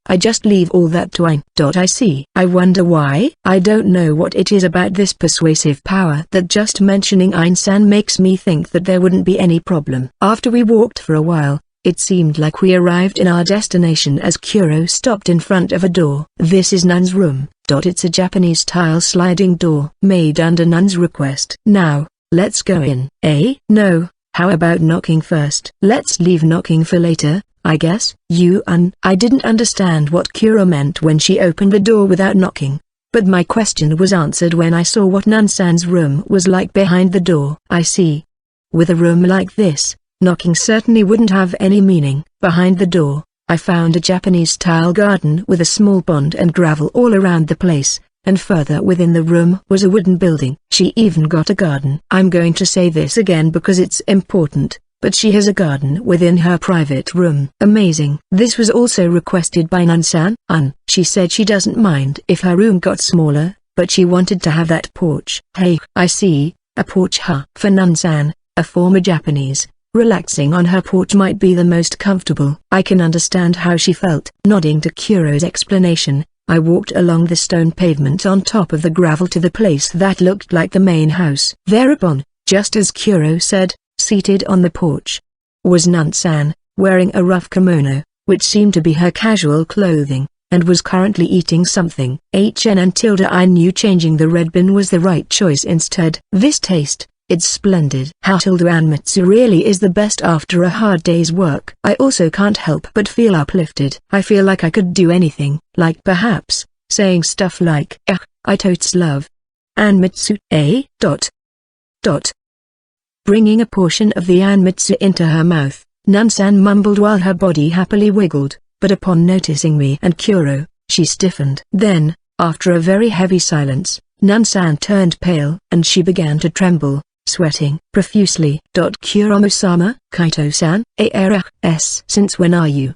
I just leave all that to Ain. I see. I wonder why. I don't know what it is about this persuasive power that just mentioning Ain-san makes me think that there wouldn't be any problem. After we walked for a while, it seemed like we arrived in our destination as Kuro stopped in front of a door. This is Nun's room. It's a Japanese-style sliding door made under Nun's request. Now, let's go in. No, how about knocking first? Let's leave knocking for later, I guess. I didn't understand what Kuro meant when she opened the door without knocking, but my question was answered when I saw what Nun-san's room was like behind the door. I see. With a room like this, knocking certainly wouldn't have any meaning. Behind the door, I found a Japanese-style garden with a small pond and gravel all around the place, and further within the room was a wooden building. She even got a garden. I'm going to say this again because it's important, but she has a garden within her private room. Amazing. This was also requested by Nun-san. She said she doesn't mind if her room got smaller, but she wanted to have that porch. Hey, I see, a porch For Nun-san, a former Japanese, relaxing on her porch might be the most comfortable. I can understand how she felt. Nodding to Kuro's explanation, I walked along the stone pavement on top of the gravel to the place that looked like the main house. Thereupon, just as Kuro said, seated on the porch was Nun-san, wearing a rough kimono, which seemed to be her casual clothing, and was currently eating something. I knew changing the red bin was the right choice instead. This taste, it's splendid. How Anmitsu really is the best after a hard day's work. I also can't help but feel uplifted. I feel like I could do anything, like perhaps saying stuff like, I totes love Anmitsu, Bringing a portion of the Anmitsu into her mouth, Nun-san mumbled while her body happily wiggled, but upon noticing me and Kuro, she stiffened. Then, after a very heavy silence, Nun-san turned pale and she began to tremble, sweating profusely. Kuromo-sama, Kaito-san, since when are you?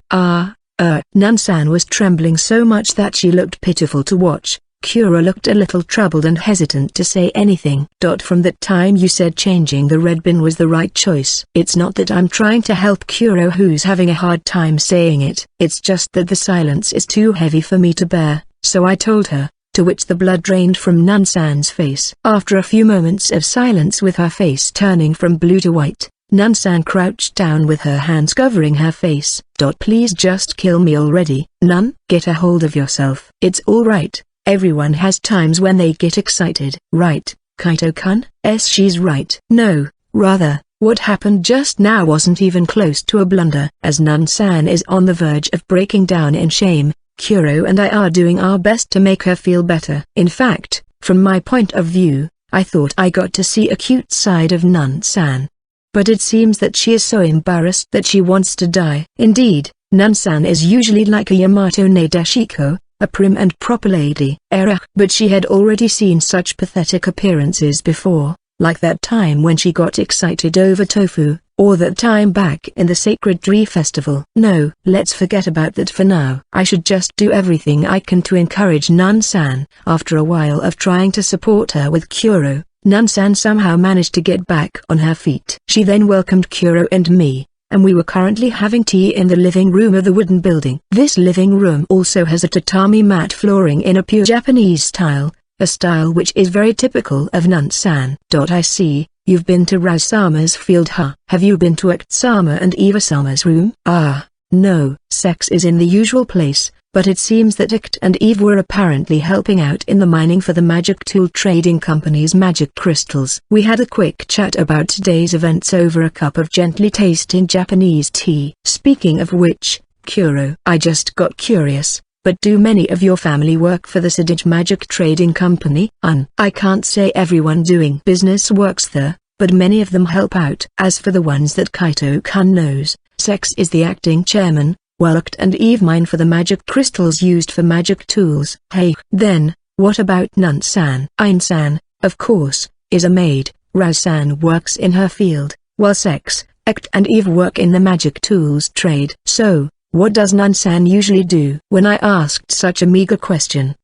Nun-san was trembling so much that she looked pitiful to watch. Kuro looked a little troubled and hesitant to say anything. From that time you said changing the red bin was the right choice. It's not that I'm trying to help Kuro who's having a hard time saying it. It's just that the silence is too heavy for me to bear, so I told her, to which the blood drained from Nun-san's face. After a few moments of silence with her face turning from blue to white, Nun-san crouched down with her hands covering her face. Please just kill me already. Nun, get a hold of yourself. It's all right. Everyone has times when they get excited. Right, Kaito-kun? She's right. No, rather, what happened just now wasn't even close to a blunder. As Nun-san is on the verge of breaking down in shame, Kuro and I are doing our best to make her feel better. In fact, from my point of view, I thought I got to see a cute side of Nun-san. But it seems that she is so embarrassed that she wants to die. Indeed, Nun-san is usually like a Yamato Nadeshiko, a prim and proper lady. But she had already seen such pathetic appearances before, like that time when she got excited over tofu, or that time back in the Sacred Tree Festival. No, let's forget about that for now. I should just do everything I can to encourage Nun-san. After a while of trying to support her with Kuro, Nun-san somehow managed to get back on her feet. She then welcomed Kuro and me, and we were currently having tea in the living room of the wooden building. This living room also has a tatami mat flooring in a pure Japanese style, a style which is very typical of Nun-san. I see, you've been to Rao-sama's field, huh? Have you been to Akut-sama and Eva-sama's room? Ah, no. Sex is in the usual place, but it seems that Akut and Eve were apparently helping out in the mining for the magic tool trading company's magic crystals. We had a quick chat about today's events over a cup of gently tasting Japanese tea. Speaking of which, Kuro, I just got curious. But do many of your family work for the Sidage Magic Trading Company? I can't say everyone doing business works there, but many of them help out. As for the ones that Kaito-kun knows, Sex is the acting chairman, while Akut and Eve mine for the magic crystals used for magic tools. Hey, then, what about Nun-san? Ein-san, of course, is a maid. Rao-san works in her field, while Sex, Akut and Eve work in the magic tools trade. So, what does Nun-san usually do? When I asked such a meager question.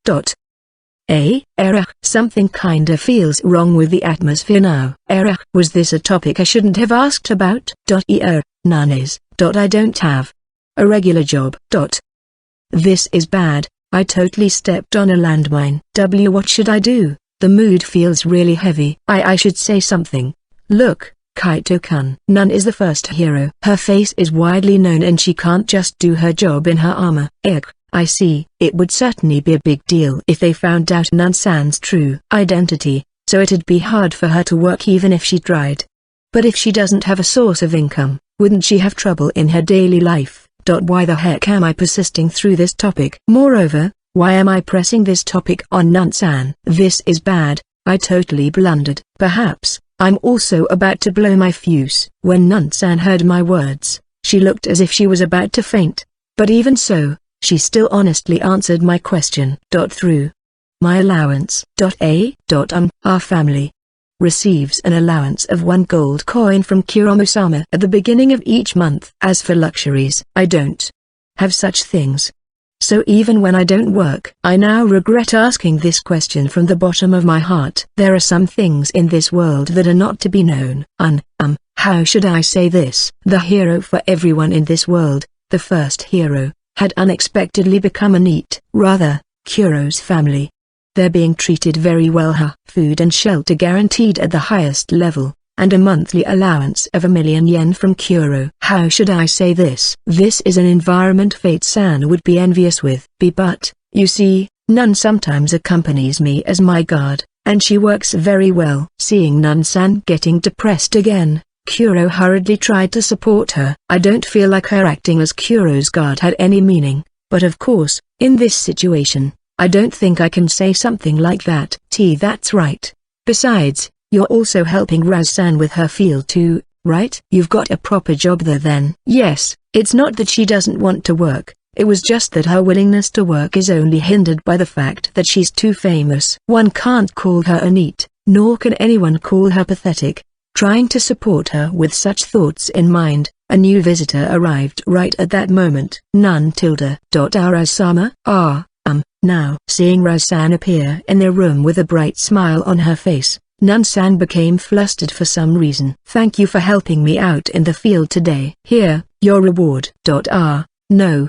Something kinda feels wrong with the atmosphere now. Was this a topic I shouldn't have asked about? None is. I don't have a regular job. This is bad, I totally stepped on a landmine. What should I do? The mood feels really heavy. I should say something. Look, Kaito-kun. Nun is the first hero. Her face is widely known and she can't just do her job in her armor. I see. It would certainly be a big deal if they found out Nun-san's true identity, so it'd be hard for her to work even if she tried. But if she doesn't have a source of income, wouldn't she have trouble in her daily life? Why the heck am I persisting through this topic? Moreover, why am I pressing this topic on Nun-san? This is bad, I totally blundered. Perhaps I'm also about to blow my fuse. When Nun-san heard my words, she looked as if she was about to faint. But even so, she still honestly answered my question. Through my allowance. Our family receives an allowance of 1 gold coin from Kuromo-sama at the beginning of each month. As for luxuries, I don't have such things. So even when I don't work, I now regret asking this question from the bottom of my heart. There are some things in this world that are not to be known. How should I say this? The hero for everyone in this world, the first hero, had unexpectedly become a NEET. Rather, Kuro's family. They're being treated very well. Food and shelter guaranteed at the highest level, and a monthly allowance of 1,000,000 yen from Kuro. How should I say this? This is an environment Fate-san would be envious with. But, you see, Nun sometimes accompanies me as my guard, and she works very well. Seeing Nun-san getting depressed again, Kuro hurriedly tried to support her. I don't feel like her acting as Kuro's guard had any meaning, but of course, in this situation, I don't think I can say something like that. That's right. Besides, you're also helping Rao-san with her field too, right? You've got a proper job there then. Yes, it's not that she doesn't want to work, it was just that her willingness to work is only hindered by the fact that she's too famous. One can't call her a NEET, nor can anyone call her pathetic. Trying to support her with such thoughts in mind, a new visitor arrived right at that moment. Nun tilde. Rao-sama? Now. Seeing Rao-san appear in their room with a bright smile on her face, Nun-san became flustered for some reason. Thank you for helping me out in the field today. Here, your reward. No,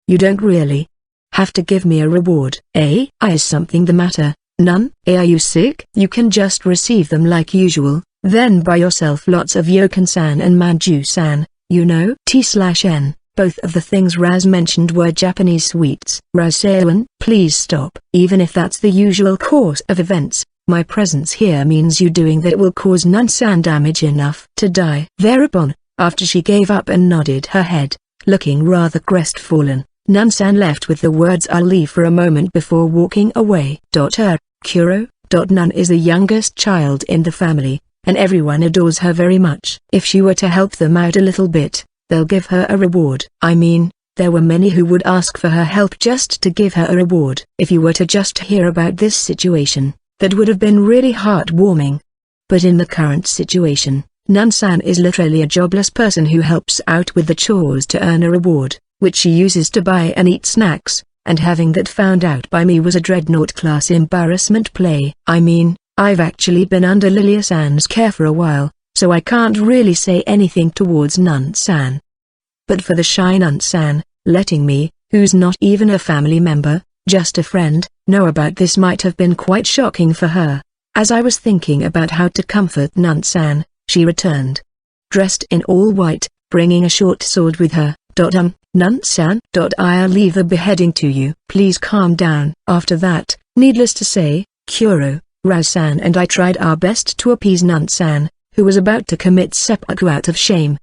you don't really have to give me a reward. Is something the matter, Nun? Are you sick? You can just receive them like usual, then buy yourself lots of Yokan-san and Manju-san, you know? T/N. Both of the things Raz mentioned were Japanese sweets. Rao-san, please stop. Even if that's the usual course of events, my presence here means you doing that will cause Nun-san damage enough to die. Thereupon, after she gave up and nodded her head, looking rather crestfallen, Nan-san left with the words "I'll leave" for a moment before walking away. Kuro. Nan is the youngest child in the family, and everyone adores her very much. If she were to help them out a little bit, they'll give her a reward. I mean, there were many who would ask for her help just to give her a reward. If you were to just hear about this situation, that would have been really heartwarming. But in the current situation, Nan-san is literally a jobless person who helps out with the chores to earn a reward, which she uses to buy and eat snacks, and having that found out by me was a Dreadnought-class embarrassment play. I mean, I've actually been under Lilia-san's care for a while, so I can't really say anything towards Nan-san. But for the shy Nan-san, letting me, who's not even a family member, just a friend, know about this might have been quite shocking for her. As I was thinking about how to comfort Nan-san, she returned. Dressed in all white, bringing a short sword with her. Nan-san. I'll leave the beheading to you. Please calm down. After that, needless to say, Kuro, Rao-san and I tried our best to appease Nan-san, who was about to commit seppuku out of shame.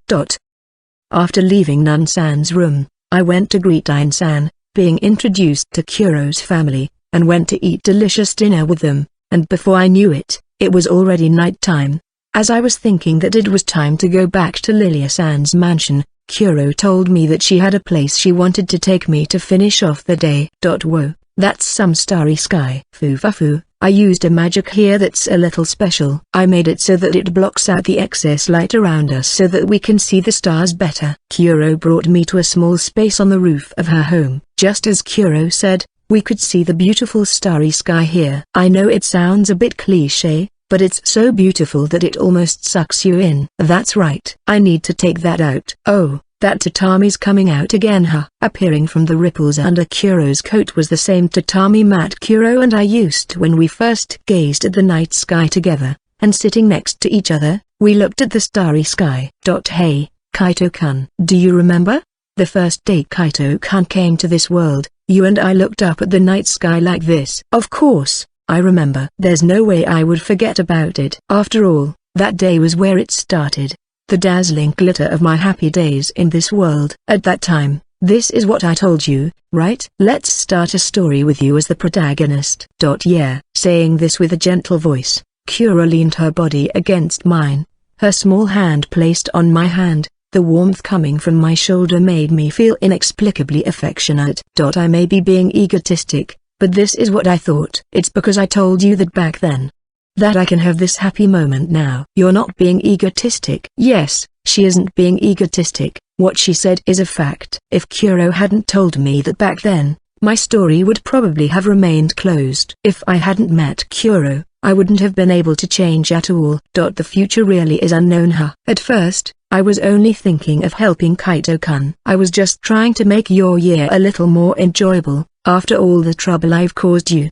After leaving Nan-san's room, I went to greet Ain-san, being introduced to Kuro's family, and went to eat delicious dinner with them, and before I knew it, it was already night time. As I was thinking that it was time to go back to Lilia-san's mansion, Kuro told me that she had a place she wanted to take me to finish off the day. Whoa, that's some starry sky. Foo-fa-foo, I used a magic here that's a little special. I made it so that it blocks out the excess light around us so that we can see the stars better. Kuro brought me to a small space on the roof of her home. Just as Kuro said, we could see the beautiful starry sky here. I know it sounds a bit cliché, but it's so beautiful that it almost sucks you in. That's right. I need to take that out. Oh, that tatami's coming out again, huh? Appearing from the ripples under Kuro's coat was the same tatami mat Kuro and I used when we first gazed at the night sky together, and sitting next to each other, we looked at the starry sky. Hey, Kaito-kun. Do you remember? The first day Kaito-kun came to this world, you and I looked up at the night sky like this. Of course, I remember. There's no way I would forget about it. After all, that day was where it started. The dazzling glitter of my happy days in this world. At that time, this is what I told you, right? Let's start a story with you as the protagonist. Yeah. Saying this with a gentle voice, Kuro leaned her body against mine. Her small hand placed on my hand. The warmth coming from my shoulder made me feel inexplicably affectionate. I may be being egotistic, but this is what I thought. It's because I told you that back then, that I can have this happy moment now. You're not being egotistic. Yes, she isn't being egotistic. What she said is a fact. If Kuro hadn't told me that back then, my story would probably have remained closed. If I hadn't met Kuro, I wouldn't have been able to change at all. The future really is unknown, huh? At first, I was only thinking of helping Kaito-kun. I was just trying to make your year a little more enjoyable, after all the trouble I've caused you.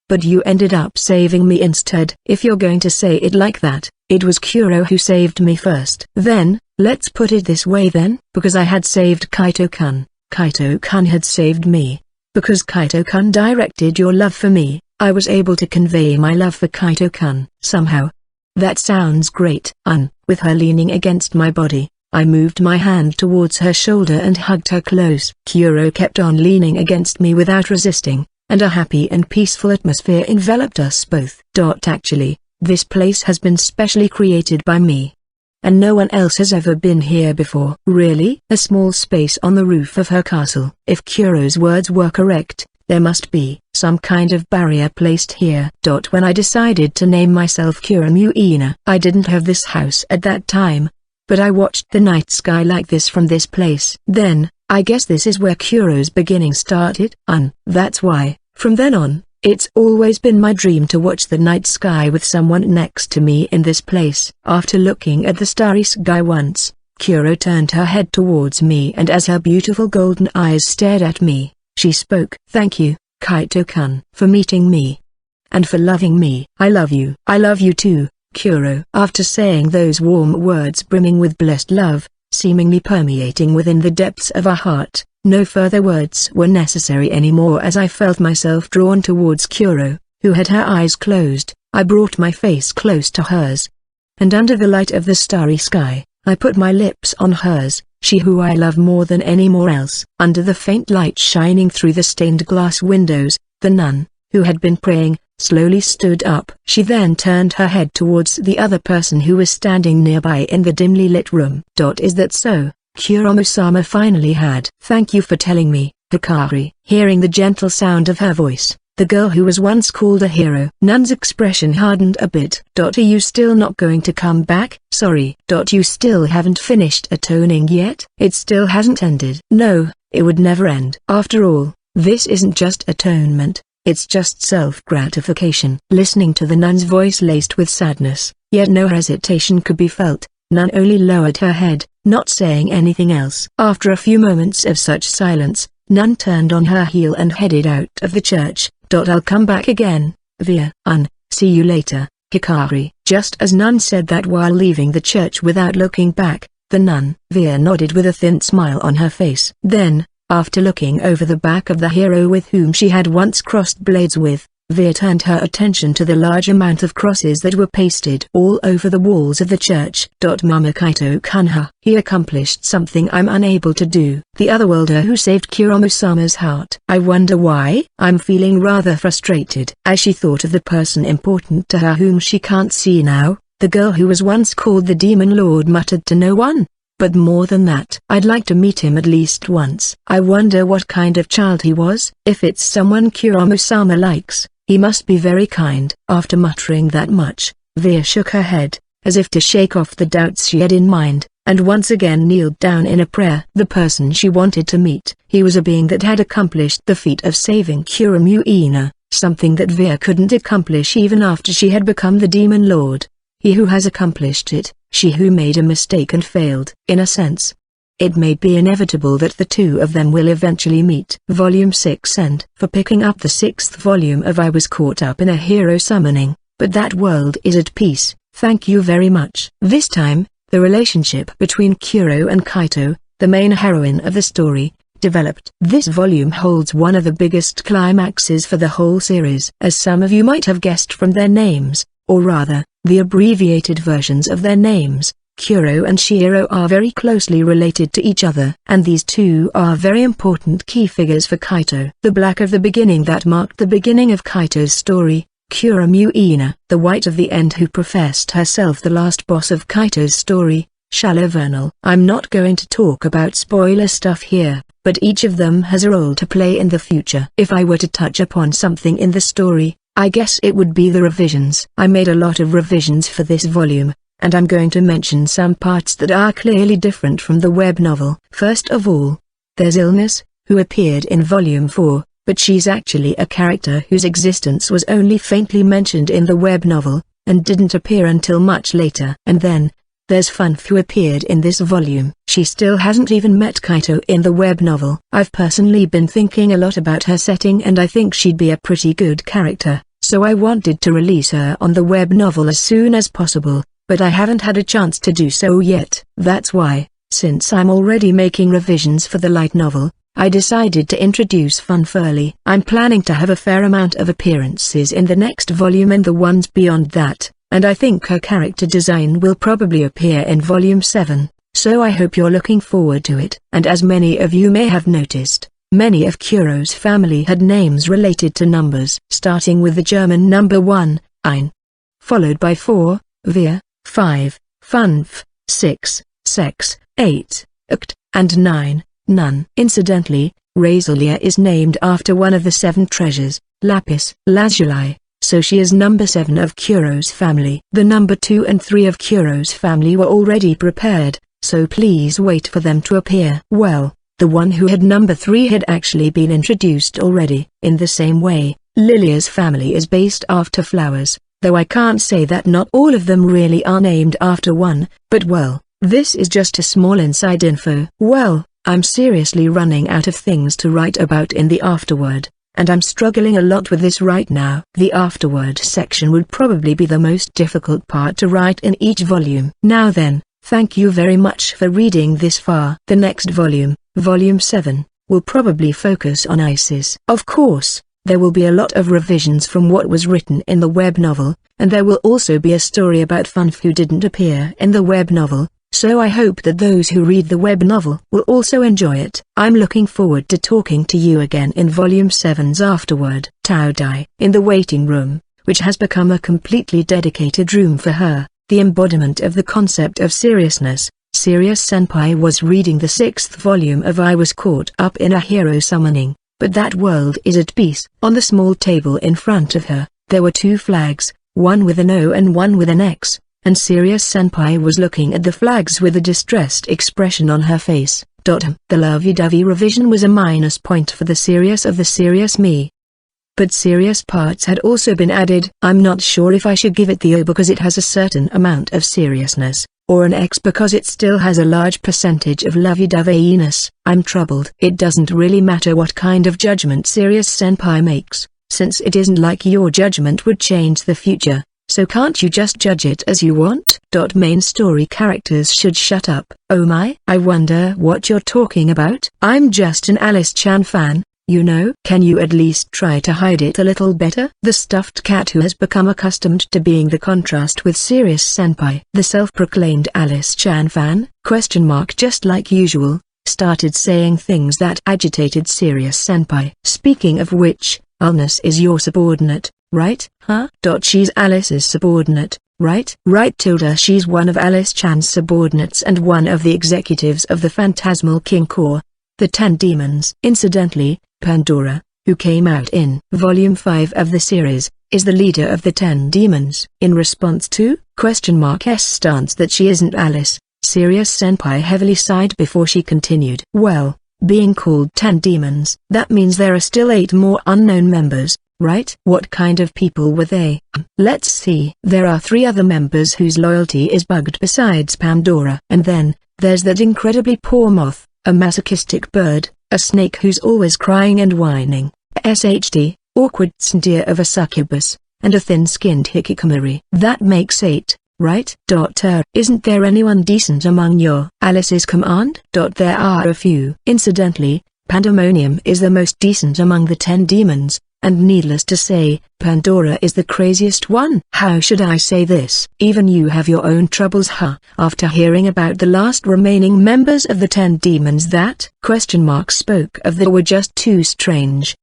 But you ended up saving me instead. If you're going to say it like that, it was Kuro who saved me first. Then, let's put it this way then. Because I had saved Kaito-kun, Kaito-kun had saved me. Because Kaito-kun directed your love for me, I was able to convey my love for Kaito-kun. Somehow. That sounds great. With her leaning against my body, I moved my hand towards her shoulder and hugged her close. Kuro kept on leaning against me without resisting, and a happy and peaceful atmosphere enveloped us both. Actually, this place has been specially created by me. And no one else has ever been here before. Really? A small space on the roof of her castle. If Kuro's words were correct, there must be some kind of barrier placed here. When I decided to name myself Kuramuina, I didn't have this house at that time, but I watched the night sky like this from this place. Then, I guess this is where Kuro's beginning started. That's why, from then on, it's always been my dream to watch the night sky with someone next to me in this place. After looking at the starry sky once, Kuro turned her head towards me, and as her beautiful golden eyes stared at me, she spoke. Thank you, Kaito-kun, for meeting me. And for loving me. I love you. I love you too, Kuro. After saying those warm words brimming with blessed love, seemingly permeating within the depths of our heart, no further words were necessary anymore. As I felt myself drawn towards Kuro, who had her eyes closed, I brought my face close to hers. And under the light of the starry sky, I put my lips on hers, she who I love more than any more else. Under the faint light shining through the stained glass windows, the nun, who had been praying, slowly stood up. She then turned her head towards the other person who was standing nearby in the dimly lit room. Is that so? Kuramo-sama finally had. Thank you for telling me, Hikari. Hearing the gentle sound of her voice, the girl who was once called a hero. Nun's expression hardened a bit. Are you still not going to come back? Sorry. You still haven't finished atoning yet? It still hasn't ended. No, it would never end. After all, this isn't just atonement, it's just self-gratification. Listening to the nun's voice laced with sadness, yet no hesitation could be felt, Nun only lowered her head, not saying anything else. After a few moments of such silence, Nun turned on her heel and headed out of the church. I'll come back again, via. See you later, Hikari. Just as Nun said that while leaving the church without looking back, the nun, Via, nodded with a thin smile on her face. Then, after looking over the back of the hero with whom she had once crossed blades with, Via turned her attention to the large amount of crosses that were pasted all over the walls of the church. Mama Kaito-kunha. He accomplished something I'm unable to do. The otherworlder who saved Kuramo-sama's heart. I wonder why? I'm feeling rather frustrated. As she thought of the person important to her whom she can't see now, the girl who was once called the Demon Lord muttered to no one. But more than that, I'd like to meet him at least once. I wonder what kind of child he was. If it's someone Kuramo-sama likes, he must be very kind. After muttering that much, Via shook her head, as if to shake off the doubts she had in mind, and once again kneeled down in a prayer. The person she wanted to meet, he was a being that had accomplished the feat of saving Kuramo-ina, something that Via couldn't accomplish even after she had become the Demon Lord. He who has accomplished it, she who made a mistake and failed. In a sense, it may be inevitable that the two of them will eventually meet. Volume 6. And for picking up the 6th volume of I Was Caught Up in a Hero Summoning, but that world is at peace. Thank you very much. This time, the relationship between Kuro and Kaito, the main heroine of the story, developed. This volume holds one of the biggest climaxes for the whole series. As some of you might have guessed from their names, or rather, the abbreviated versions of their names, Kuro and Shiro are very closely related to each other, and these two are very important key figures for Kaito. The black of the beginning that marked the beginning of Kaito's story, Kuramo-ina. The white of the end who professed herself the last boss of Kaito's story, Shallow Vernal. I'm not going to talk about spoiler stuff here, but each of them has a role to play in the future. If I were to touch upon something in the story, I guess it would be the revisions. I made a lot of revisions for this volume, and I'm going to mention some parts that are clearly different from the web novel. First of all, there's Illness, who appeared in Volume 4, but she's actually a character whose existence was only faintly mentioned in the web novel, and didn't appear until much later. And then, there's Funf, who appeared in this volume. She still hasn't even met Kaito in the web novel. I've personally been thinking a lot about her setting and I think she'd be a pretty good character, so I wanted to release her on the web novel as soon as possible. But I haven't had a chance to do so yet. That's why, since I'm already making revisions for the light novel, I decided to introduce Funf early. I'm planning to have a fair amount of appearances in the next volume and the ones beyond that, and I think her character design will probably appear in Volume 7, so I hope you're looking forward to it. And as many of you may have noticed, many of Kuro's family had names related to numbers, starting with the German number 1, Ein, followed by 4, Via, 5, Funf, 6, Sex, 8, Ukt, and 9, Nun. Incidentally, Razelia is named after one of the 7 treasures, Lapis Lazuli, so she is number 7 of Kuro's family. The number 2 and 3 of Kuro's family were already prepared, so please wait for them to appear. Well, the one who had number 3 had actually been introduced already. In the same way, Lilia's family is based after flowers, though I can't say that not all of them really are named after one, but well, this is just a small inside info. Well, I'm seriously running out of things to write about in the afterword, and I'm struggling a lot with this right now. The afterword section would probably be the most difficult part to write in each volume. Now then, thank you very much for reading this far. The next volume, Volume 7, will probably focus on Isis. Of course, there will be a lot of revisions from what was written in the web novel, and there will also be a story about Funf who didn't appear in the web novel, so I hope that those who read the web novel will also enjoy it. I'm looking forward to talking to you again in Volume 7's afterward. Tao Dai. In the waiting room, which has become a completely dedicated room for her, the embodiment of the concept of seriousness, Sirius Senpai was reading the 6th volume of I Was Caught Up in a Hero Summoning, but that world is at peace. On the small table in front of her, there were 2 flags, one with an O and one with an X, and Sirius Senpai was looking at the flags with a distressed expression on her face. The lovey-dovey revision was a minus point for the Sirius of the serious me. But serious parts had also been added. I'm not sure if I should give it the O because it has a certain amount of seriousness, or an X because it still has a large percentage of lovey-dovey-ness. I'm troubled. It doesn't really matter what kind of judgment Sirius Senpai makes, since it isn't like your judgment would change the future, so can't you just judge it as you want? Main story characters should shut up. Oh my, I wonder what you're talking about. I'm just an Alice-chan fan, you know. Can you at least try to hide it a little better? The stuffed cat who has become accustomed to being the contrast with Sirius Senpai, the self-proclaimed Alice-chan fan, just like usual, started saying things that agitated Sirius Senpai. Speaking of which, Ulnus is your subordinate, right? Huh? She's Alice's subordinate, right? Right. She's one of Alice-chan's subordinates and one of the executives of the Phantasmal King Corps, the 10 Demons. Incidentally, Pandora, who came out in Volume 5 of the series, is the leader of the 10 Demons. In response to S stance that she isn't Alice, Sirius Senpai heavily sighed before she continued. Well, being called 10 Demons, that means there are still 8 more unknown members, right? What kind of people were they? Let's see. There are 3 other members whose loyalty is bugged besides Pandora. And then, there's that incredibly poor moth, a masochistic bird, a snake who's always crying and whining, SHD, awkward tsundere of a succubus, and a thin-skinned hikikomori. That makes 8, right? Isn't there anyone decent among your Alice's command? There are a few. Incidentally, Pandemonium is the most decent among the 10 Demons, and needless to say, Pandora is the craziest one. How should I say this? Even you have your own troubles, huh? After hearing about the last remaining members of the 10 Demons that spoke of that were just too strange,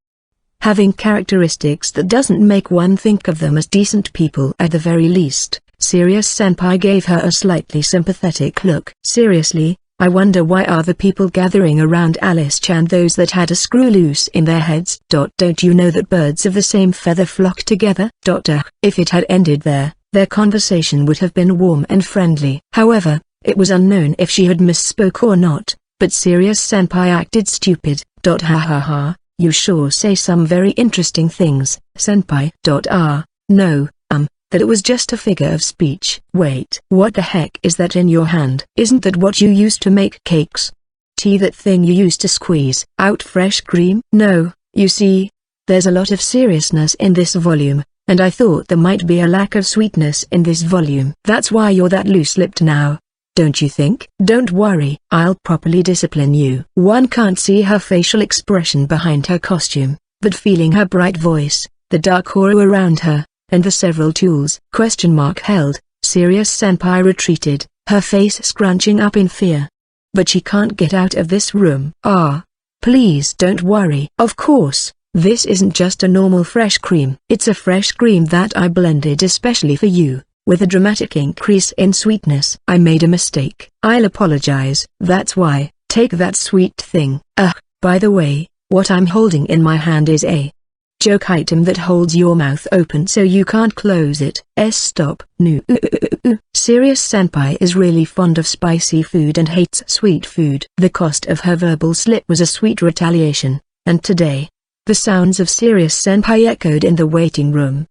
having characteristics that doesn't make one think of them as decent people at the very least, Sirius Senpai gave her a slightly sympathetic look. Seriously, I wonder why are the people gathering around Alice-chan those that had a screw loose in their heads? Don't you know that birds of the same feather flock together? If it had ended there, their conversation would have been warm and friendly. However, it was unknown if she had misspoke or not, but Sirius Senpai acted stupid. Ha ha ha, you sure say some very interesting things, Senpai. No, that it was just a figure of speech. Wait, what the heck is that in your hand? Isn't that what you used to make cakes? That thing you used to squeeze out fresh cream? No, you see, there's a lot of seriousness in this volume, and I thought there might be a lack of sweetness in this volume. That's why you're that loose-lipped now, don't you think? Don't worry, I'll properly discipline you. One can't see her facial expression behind her costume, but feeling her bright voice, the dark aura around her, and the several tools held, Sirius Senpai retreated, her face scrunching up in fear. But she can't get out of this room. Please don't worry. Of course, this isn't just a normal fresh cream. It's a fresh cream that I blended especially for you, with a dramatic increase in sweetness. I made a mistake. I'll apologize. That's why, take that sweet thing. By the way, what I'm holding in my hand is a joke item that holds your mouth open so you can't close it. Stop. No. Sirius Senpai is really fond of spicy food and hates sweet food. The cost of her verbal slip was a sweet retaliation, and today, the sounds of Sirius Senpai echoed in the waiting room.